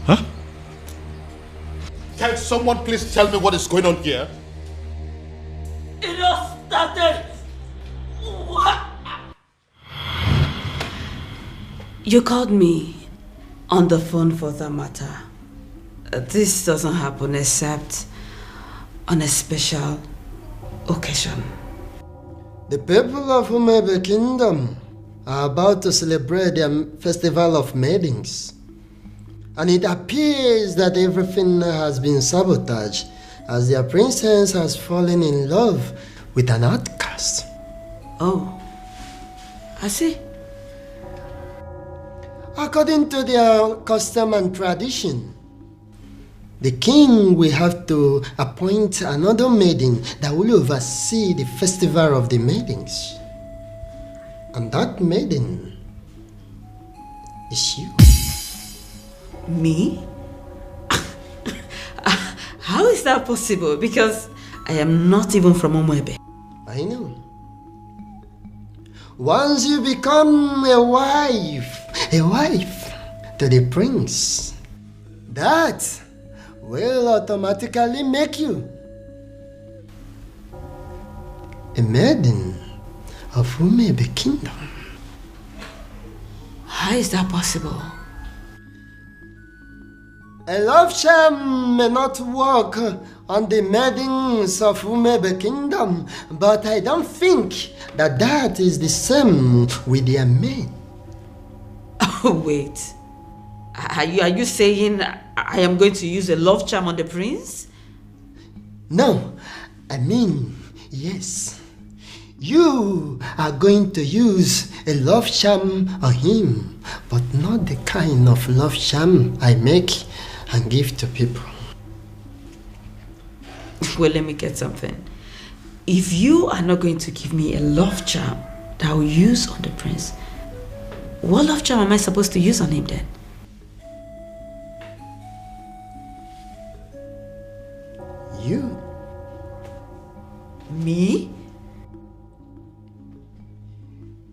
Huh? Can someone please tell me what is going on here? It all started. What? You called me on the phone for that matter. This doesn't happen except on a special occasion. The people of Umebe Kingdom are about to celebrate their festival of maidens. And it appears that everything has been sabotaged as their princess has fallen in love with an outcast. Oh, I see. According to their custom and tradition, the king will have to appoint another maiden that will oversee the festival of the maidens. And that maiden is you. Me? How is that possible? Because I am not even from Umuebe. I know. Once you become a wife to the prince, that will automatically make you a maiden of Umuebe Kingdom. How is that possible? A love charm may not work on the maidens of Umuebe Kingdom, but I don't think that is the same with their men. Oh, wait. Are you saying I am going to use a love charm on the prince? No, I mean, yes. You are going to use a love charm on him, but not the kind of love charm I make and give to people. Well, let me get something. If you are not going to give me a love charm that I will use on the prince, what love charm am I supposed to use on him then? You? Me?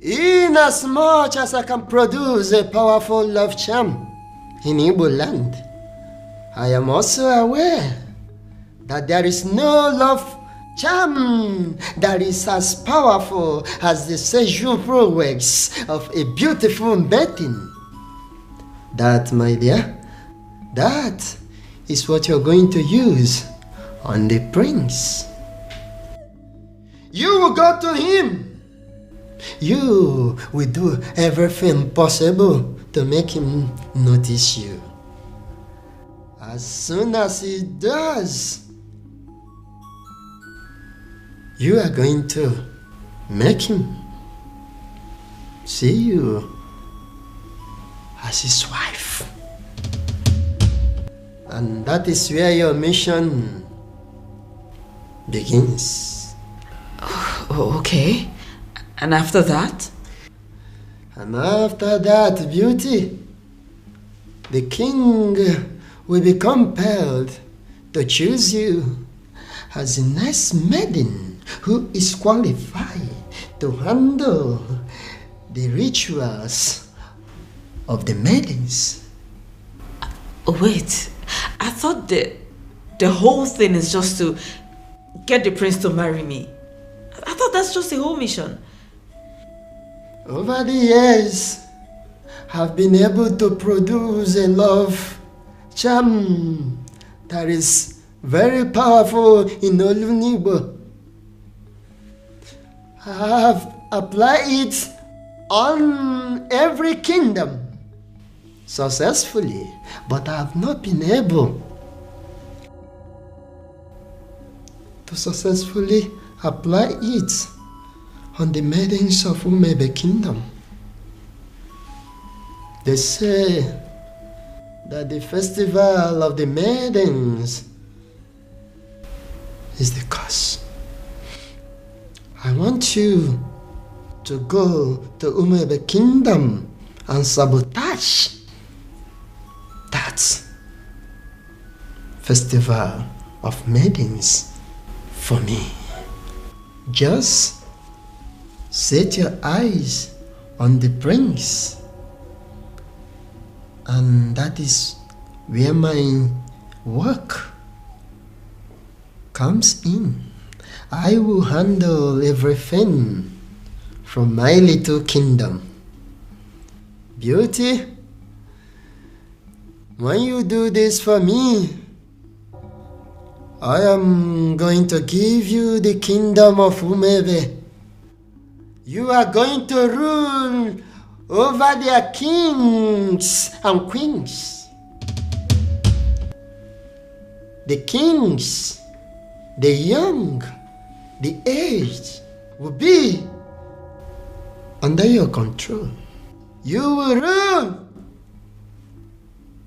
Inasmuch as I can produce a powerful love charm in Igbo land, I am also aware that there is no love charm that is as powerful as the seju prowess of a beautiful maiden. That, my dear, that is what you're going to use on the prince. You will go to him. You will do everything possible to make him notice you. As soon as he does, you are going to make him see you as his wife. And that is where your mission begins. Oh, okay. And after that? And after that, beauty, the king will be compelled to choose you as the next maiden who is qualified to handle the rituals of the maidens. Oh, wait. I thought the whole thing is just to get the prince to marry me. I thought that's just the whole mission. Over the years, I've been able to produce a love charm that is very powerful in Olunibo. I have applied it on every kingdom successfully, but I have not been able to successfully apply it on the maidens of Umuebe Kingdom. They say that the festival of the maidens is the curse. I want you to go to Umuebe Kingdom and sabotage that festival of maidens for me. Just set your eyes on the prince, and that is where my work comes in. I will handle everything from my little kingdom. Beauty, when you do this for me, I am going to give you the kingdom of Umuebe. You are going to rule over their kings and queens. The kings, the young, the aged will be under your control. You will rule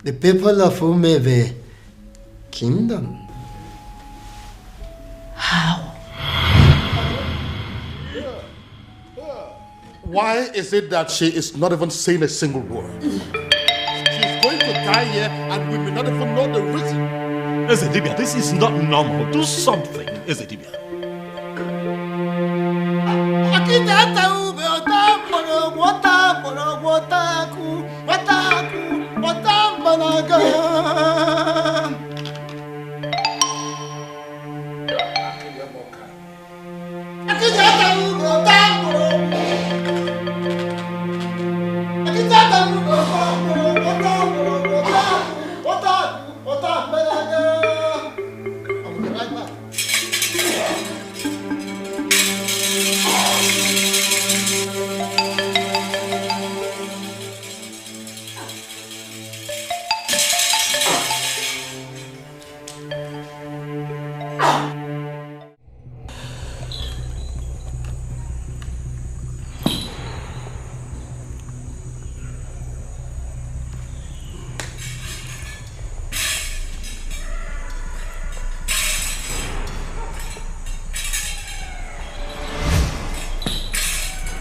the people of Umebe kingdom. How? Why is it that she is not even saying a single word? She's going to die here and we may not even know the reason. Ezedibia, this is not normal. Do something, Ezedibia.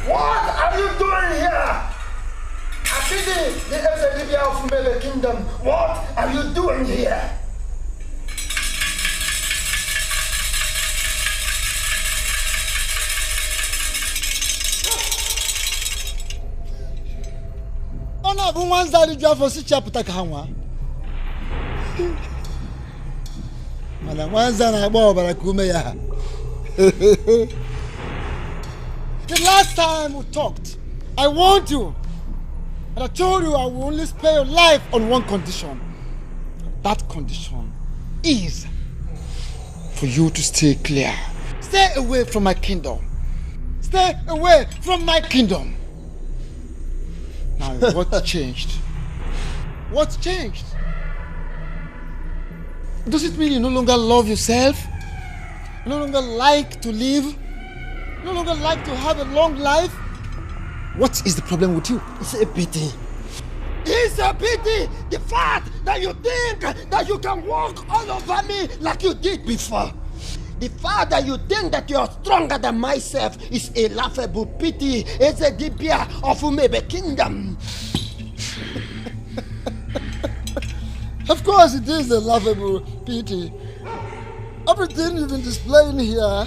What are you doing here? Akidi, the Ezedibia of Umebe kingdom, what are you doing here? Ona bu manzari jafo si chapta kanwa. Mala manzana agba obara kume ya. The last time we talked, I warned you, and I told you I will only spare your life on one condition. That condition is for you to stay clear. Stay away from my kingdom. Stay away from my kingdom. Now, what changed? What changed? Does it mean you no longer love yourself? You no longer like to live? No longer like to have a long life? What is the problem with you? It's a pity. It's a pity! The fact that you think that you can walk all over me like you did before. The fact that you think that you are stronger than myself is a laughable pity. It's a Ezedibia of Umebe kingdom. Of course it is a laughable pity. Everything you've been displaying here,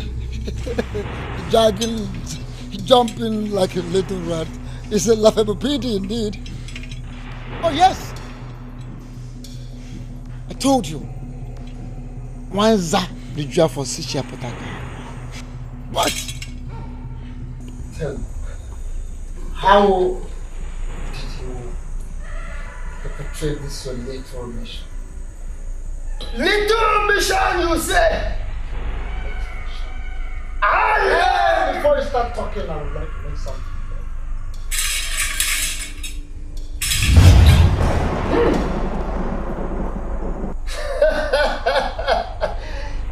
jogging, jumping like a little rat, is a laughable pity indeed. Oh yes, I told you. Wanza the job for Sichia Potaka. What? Tell me, how did you perpetrate this your little mission? Little mission, you say? Before you start talking, I would like to make something.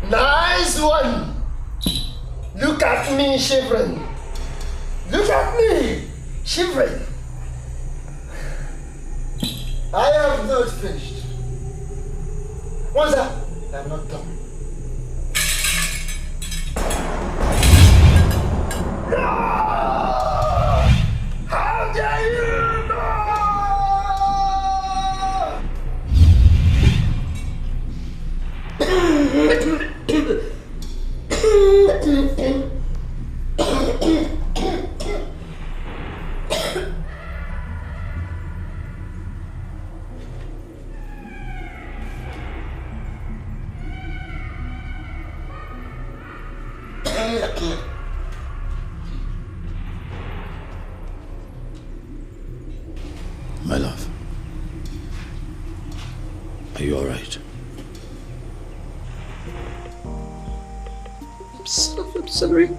Nice one! Look at me shivering. Look at me shivering. I have not finished. What's that? I'm not done. How dare you My love, are you all right? I'm sorry.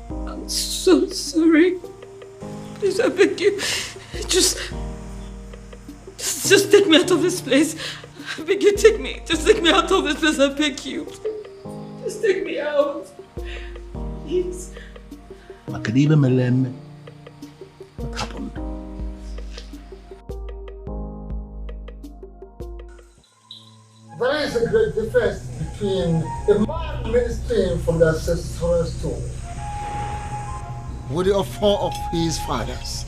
I'm so sorry. Please, I beg you. Just take me out of this place. I beg you, take me. Just take me out of this place, I beg you. Just take me out. Please. What happened? There is a great difference between a man ministering from the ancestral stone with the offer of his fathers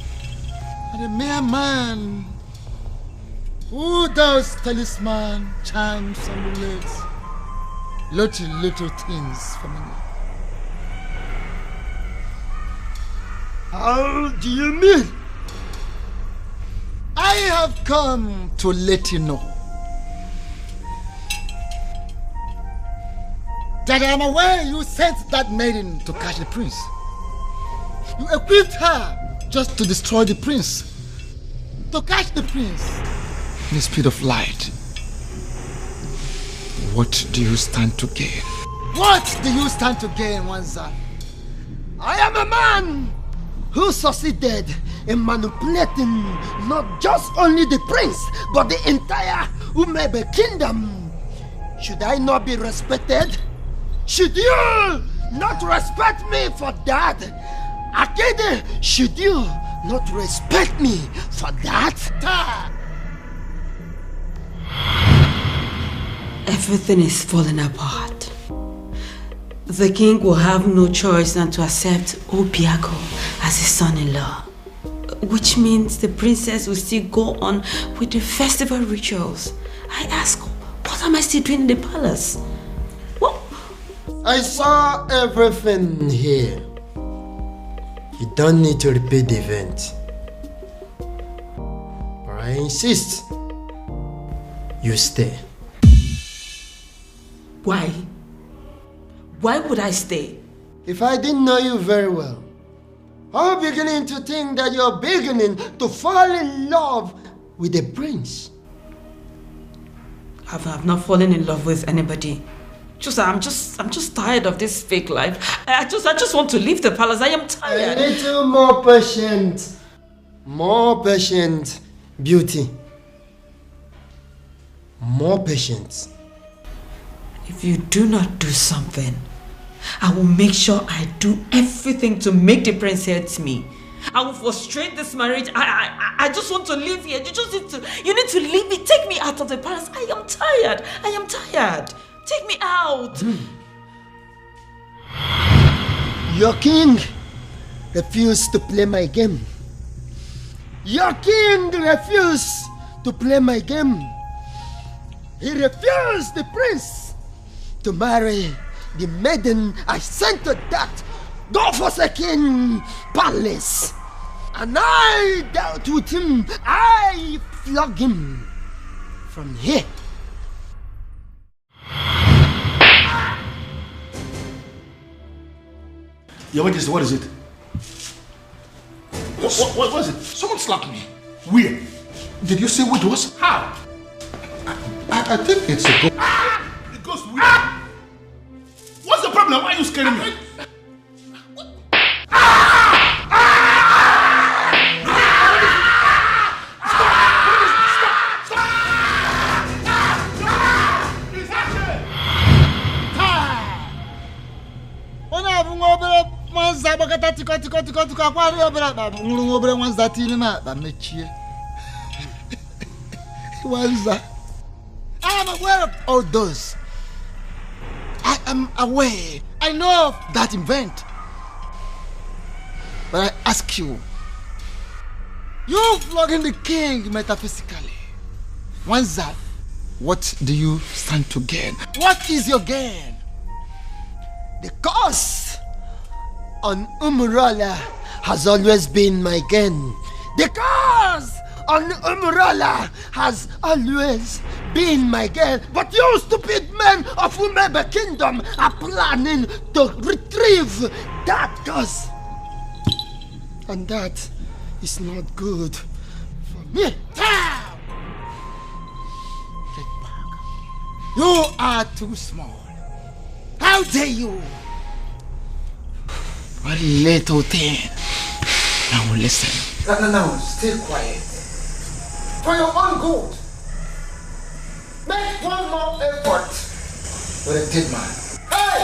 and a mere man who does talisman, charms, amulets, little things for me. How do you mean? I have come to let you know that I am aware you sent that maiden to catch the prince. You equipped her just to destroy the prince, to catch the prince in the speed of light. What do you stand to gain? What do you stand to gain, Wanza? I am a man who succeeded in manipulating not just only the prince, but the entire Umebe kingdom. Should I not be respected? Should you not respect me for that? Akede, should you not respect me for that? Everything is falling apart. The king will have no choice than to accept Obiago as his son-in-law, which means the princess will still go on with the festival rituals. I ask, what am I still doing in the palace? What? I saw everything here. You don't need to repeat the event. But I insist you stay. Why? Why would I stay? If I didn't know you very well, I'm beginning to think that you're beginning to fall in love with the prince. I've not fallen in love with anybody. I'm just tired of this fake life. I just want to leave the palace. I am tired. A little more patient. More patient, beauty. More patience. If you do not do something, I will make sure I do everything to make the prince hate me. I will frustrate this marriage. I just want to live here. You need to leave me. Take me out of the palace. I am tired. I am tired. Take me out. Your king refused to play my game. Your king refused to play my game. He refused the prince to marry the maiden I sent to that God-forsaken palace. And I dealt with him. I flogged him from here. Your Majesty, what is it? What was it? Someone slapped me. Where? Did you say what it was? How? I think it's a ghost. It goes where? What's the problem? Why are you scaring me? I am aware of all those. I am aware. I know of that event. But I ask you, you flogging the king metaphysically. Wanza, what do you stand to gain? What is your gain? The curse on Umurala has always been my gain. The curse on Umurala has always been my gain. But you stupid men of Umebe Kingdom are planning to retrieve that curse. And that is not good for me. Get back. You are too small. How dare you? What little thing. Now listen. No, stay quiet. For your own good. Make one more effort with a dead man. Hey!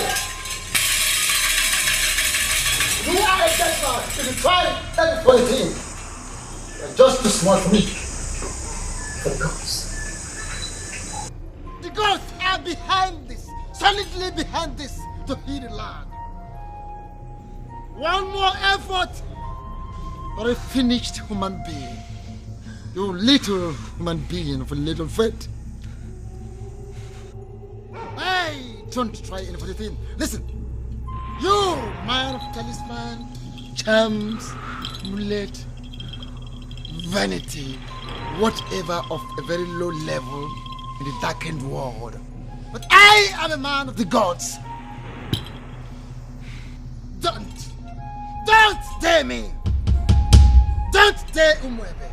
You are a dead man. If you try that funny thing, you're just too smart for me. For the gods. The gods are behind this, solidly behind this, to heal the land. One more effort, or a finished human being. You little human being of a little faith. Hey, don't try any funny thing. Listen, you man of talisman, charms, amulet, vanity, whatever of a very low level in the darkened world. But I am a man of the gods. Don't dare me. Don't dare Umwebe.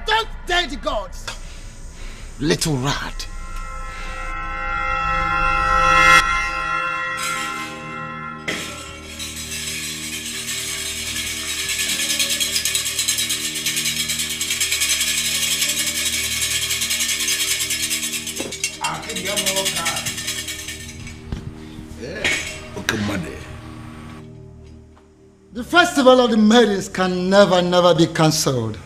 Don't dare the gods. Little rat. The festival of the maidens can never be cancelled.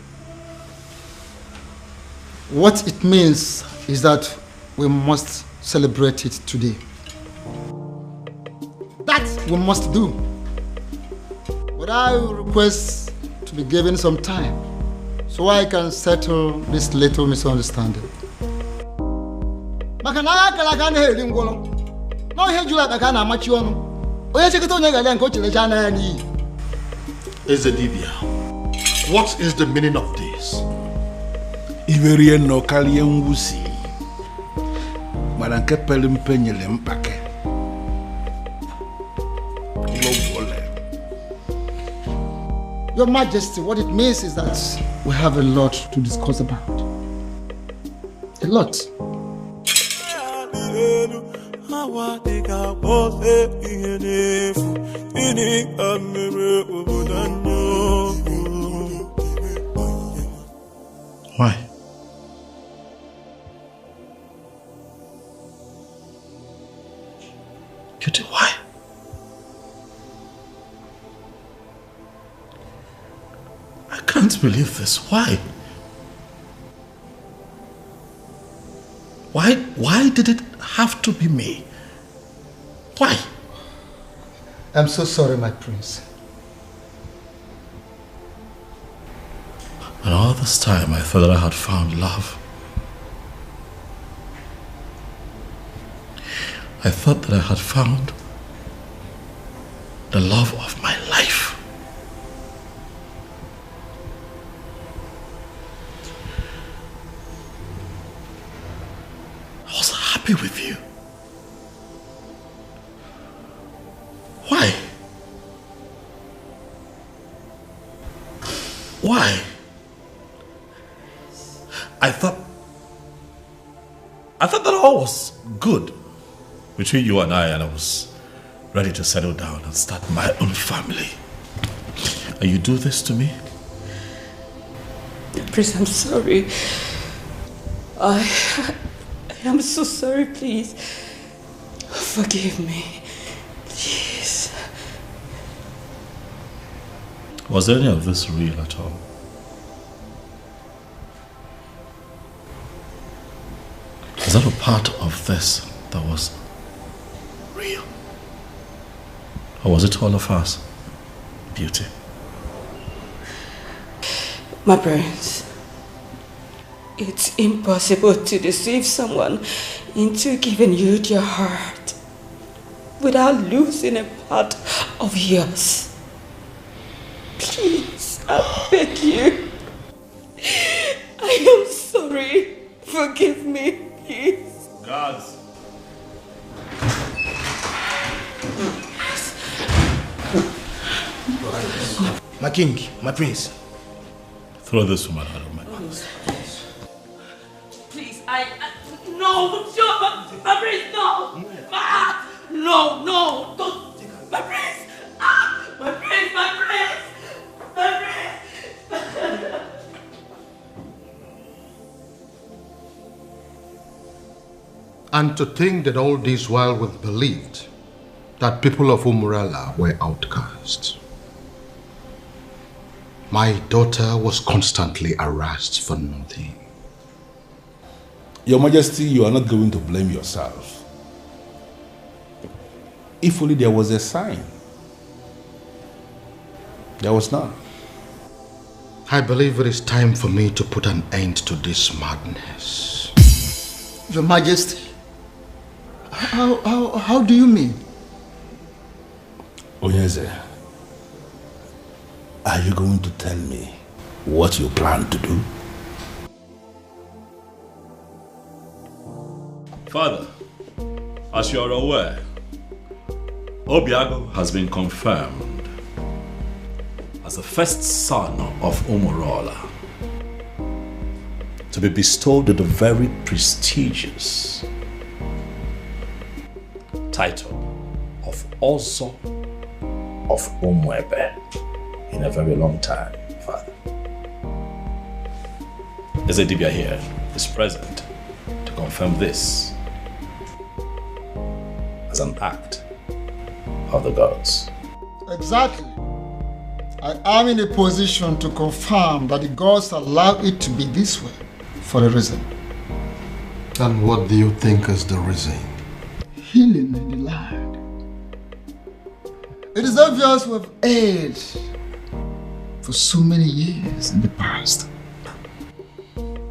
What it means is that we must celebrate it today. That we must do. But I will request to be given some time so I can settle this little misunderstanding. Ezedibia, what is the meaning of this? Iverien no kalien wusi. Maranke pelim penyele mpake. Your Majesty, what it means is that we have a lot to discuss about. A lot. Why? Cutie, why? I can't believe this. Why? Why did it have to be me? Why? I'm so sorry, my prince. And all this time I thought that I had found love. I thought that I had found the love of my life. I was happy with you. Why? Why? I thought that all was good between you and I was ready to settle down and start my own family. And you do this to me? Prince, I'm sorry. I am so sorry, please. Forgive me. Please. Was any of this real at all? Is that a part of this that was real? Or was it all of us? Beauty. My prince, it's impossible to deceive someone into giving you their heart without losing a part of yours. Please, I beg you. I am sorry. Forgive me, please. Guards. My king, my prince. Throw this woman out of my house. Please, no, my prince, no. No, don't. My prince, my my prince! My prince! And to think that all this while we've believed that people of Umbrella were outcasts. My daughter was constantly harassed for nothing. Your Majesty, you are not going to blame yourself. If only there was a sign. There was none. I believe it is time for me to put an end to this madness. Your Majesty, how do you mean? Onyeze, are you going to tell me what you plan to do? Father, as you are aware, Obiago has been confirmed as the first son of Umurola to be bestowed with the very prestigious title of Ozo of Umwebe in a very long time, Father. Ezedibia here is present to confirm this as an act of the gods. Exactly. I am in a position to confirm that the gods allow it to be this way for a reason. And what do you think is the reason? Healing in the land. It is obvious we've erred for so many years in the past.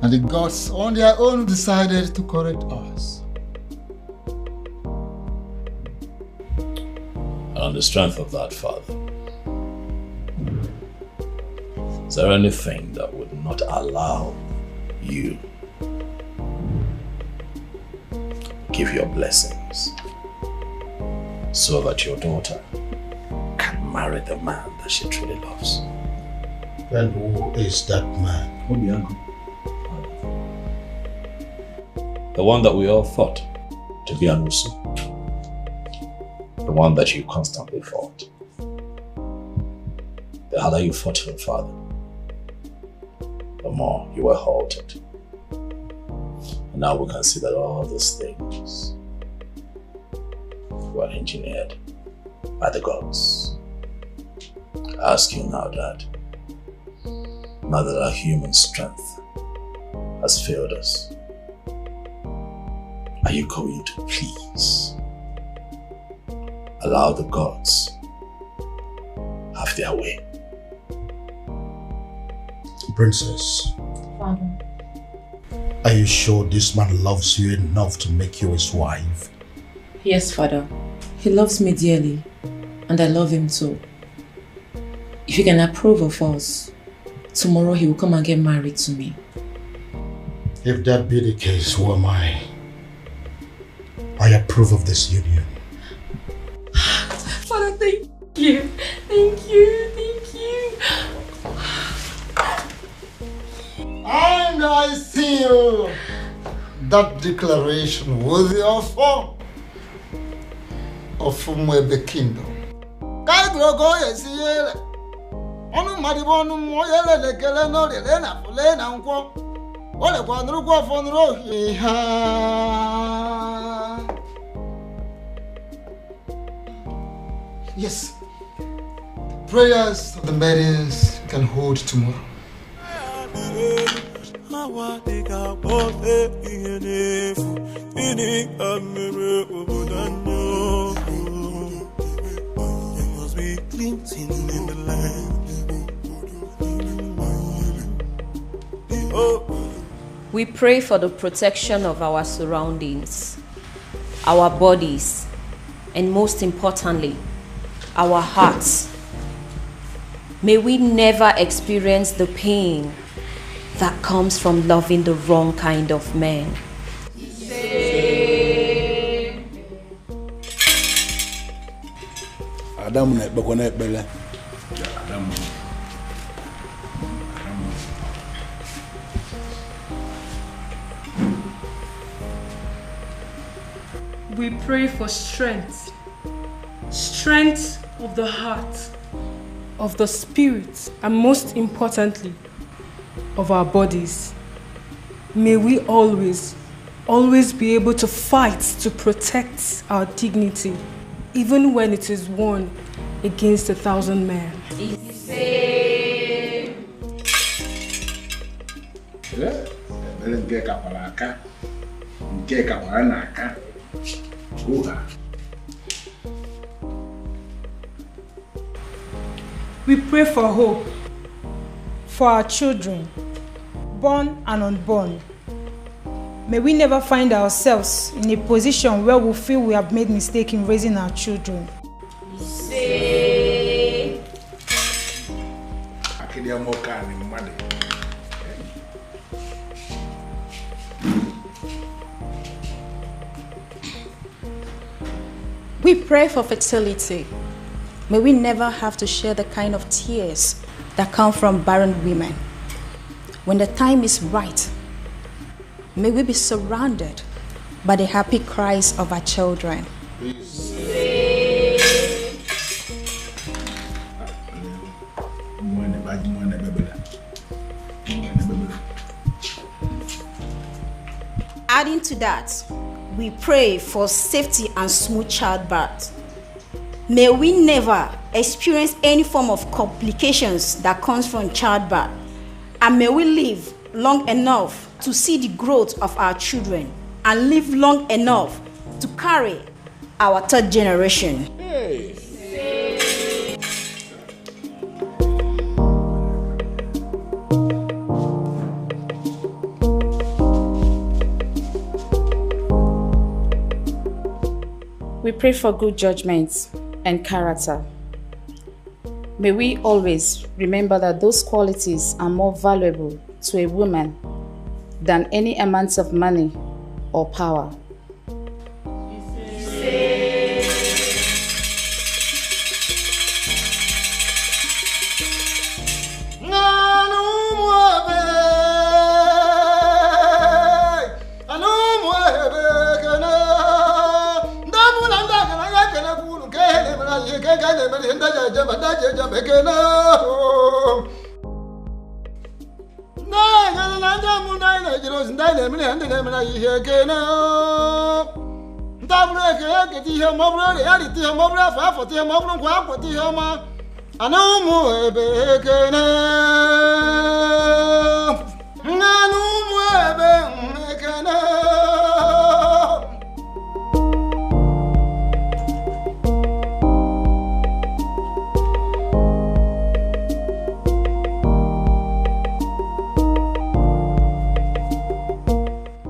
And the gods on their own decided to correct us. And on the strength of that, Father, is there anything that would not allow you give your blessings so that your daughter can marry the man that she truly loves? Then who is that man? Obiago. The one that we all thought to be Anusu. The one that you constantly fought. The harder you fought him, Father, the more you were halted. And now we can see that all these things were engineered by the gods. I ask you now, Dad, now that our human strength has failed us, are you going to please allow the gods have their way? Princess, Father. Are you sure this man loves you enough to make you his wife? Yes, Father. He loves me dearly, and I love him too. If you can approve of us, tomorrow he will come and get married to me. If that be the case, who am I? I approve of this union. Father, thank you. Thank you. Thank you. And I seal that declaration worthy of Umwebe Kingdom. Yes, prayers of the maidens can hold tomorrow. We pray for the protection of our surroundings, our bodies, and most importantly, our hearts. May we never experience the pain that comes from loving the wrong kind of man. We pray for strength of the heart, of the spirit, and most importantly, of our bodies. May we always be able to fight to protect our dignity, even when it is won against 1,000 men. We pray for hope for our children, born and unborn. May we never find ourselves in a position where we feel we have made mistake in raising our children. We pray for fertility. May we never have to share the kind of tears that come from barren women. When the time is right, may we be surrounded by the happy cries of our children. Adding to that, we pray for safety and smooth childbirth. May we never experience any form of complications that comes from childbirth, and may we live long enough to see the growth of our children and live long enough to carry our third generation. Hey. We pray for good judgments and character. May we always remember that those qualities are more valuable to a woman than any amounts of money or power.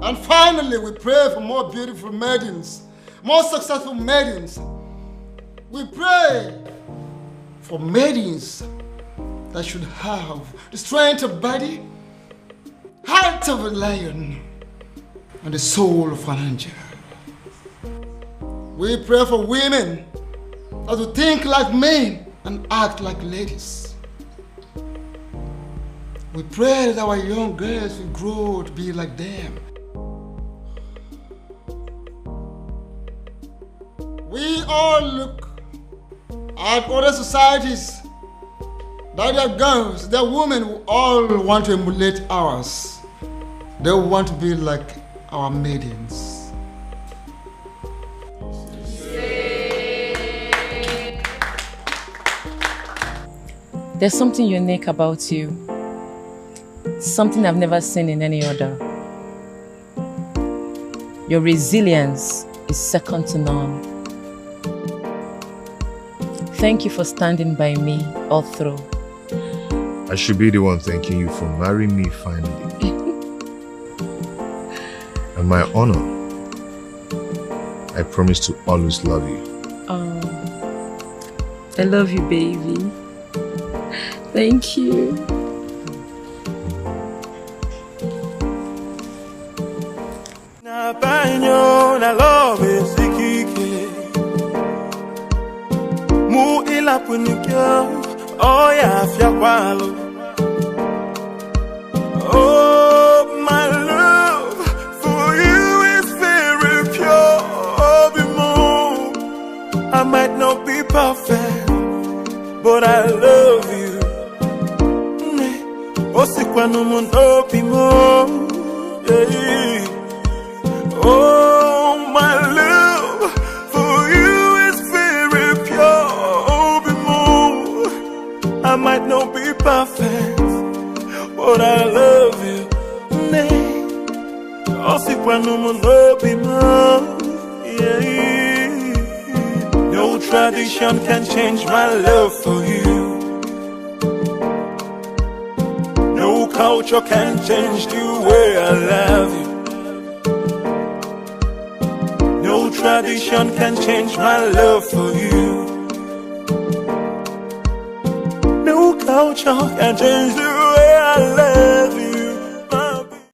And finally, we pray for more beautiful maidens, more successful maidens. We pray for maidens that should have the strength of body, heart of a lion, and the soul of an angel. We pray for women that will think like men and act like ladies. We pray that our young girls will grow to be like them. We all look at other societies that their girls, their women who all want to emulate ours. They want to be like our maidens. There's something unique about you. Something I've never seen in any other. Your resilience is second to none. Thank you for standing by me all through. I should be the one thanking you for marrying me finally. And my honor, I promise to always love you. Oh, I love you, baby. Thank you. Na baño na love sikike mu ila punikyo oh ya fiakwalo oh my love for you is very pure oh bimo I might not be perfect but I love quando mundo pimo. Oh, my love for you is very pure. Bimo. I might not be perfect, but I love you. Also, quando mundo pimo. No tradition can change my love for you. No culture can change the way I love you. No tradition can change my love for you. No culture can change the way I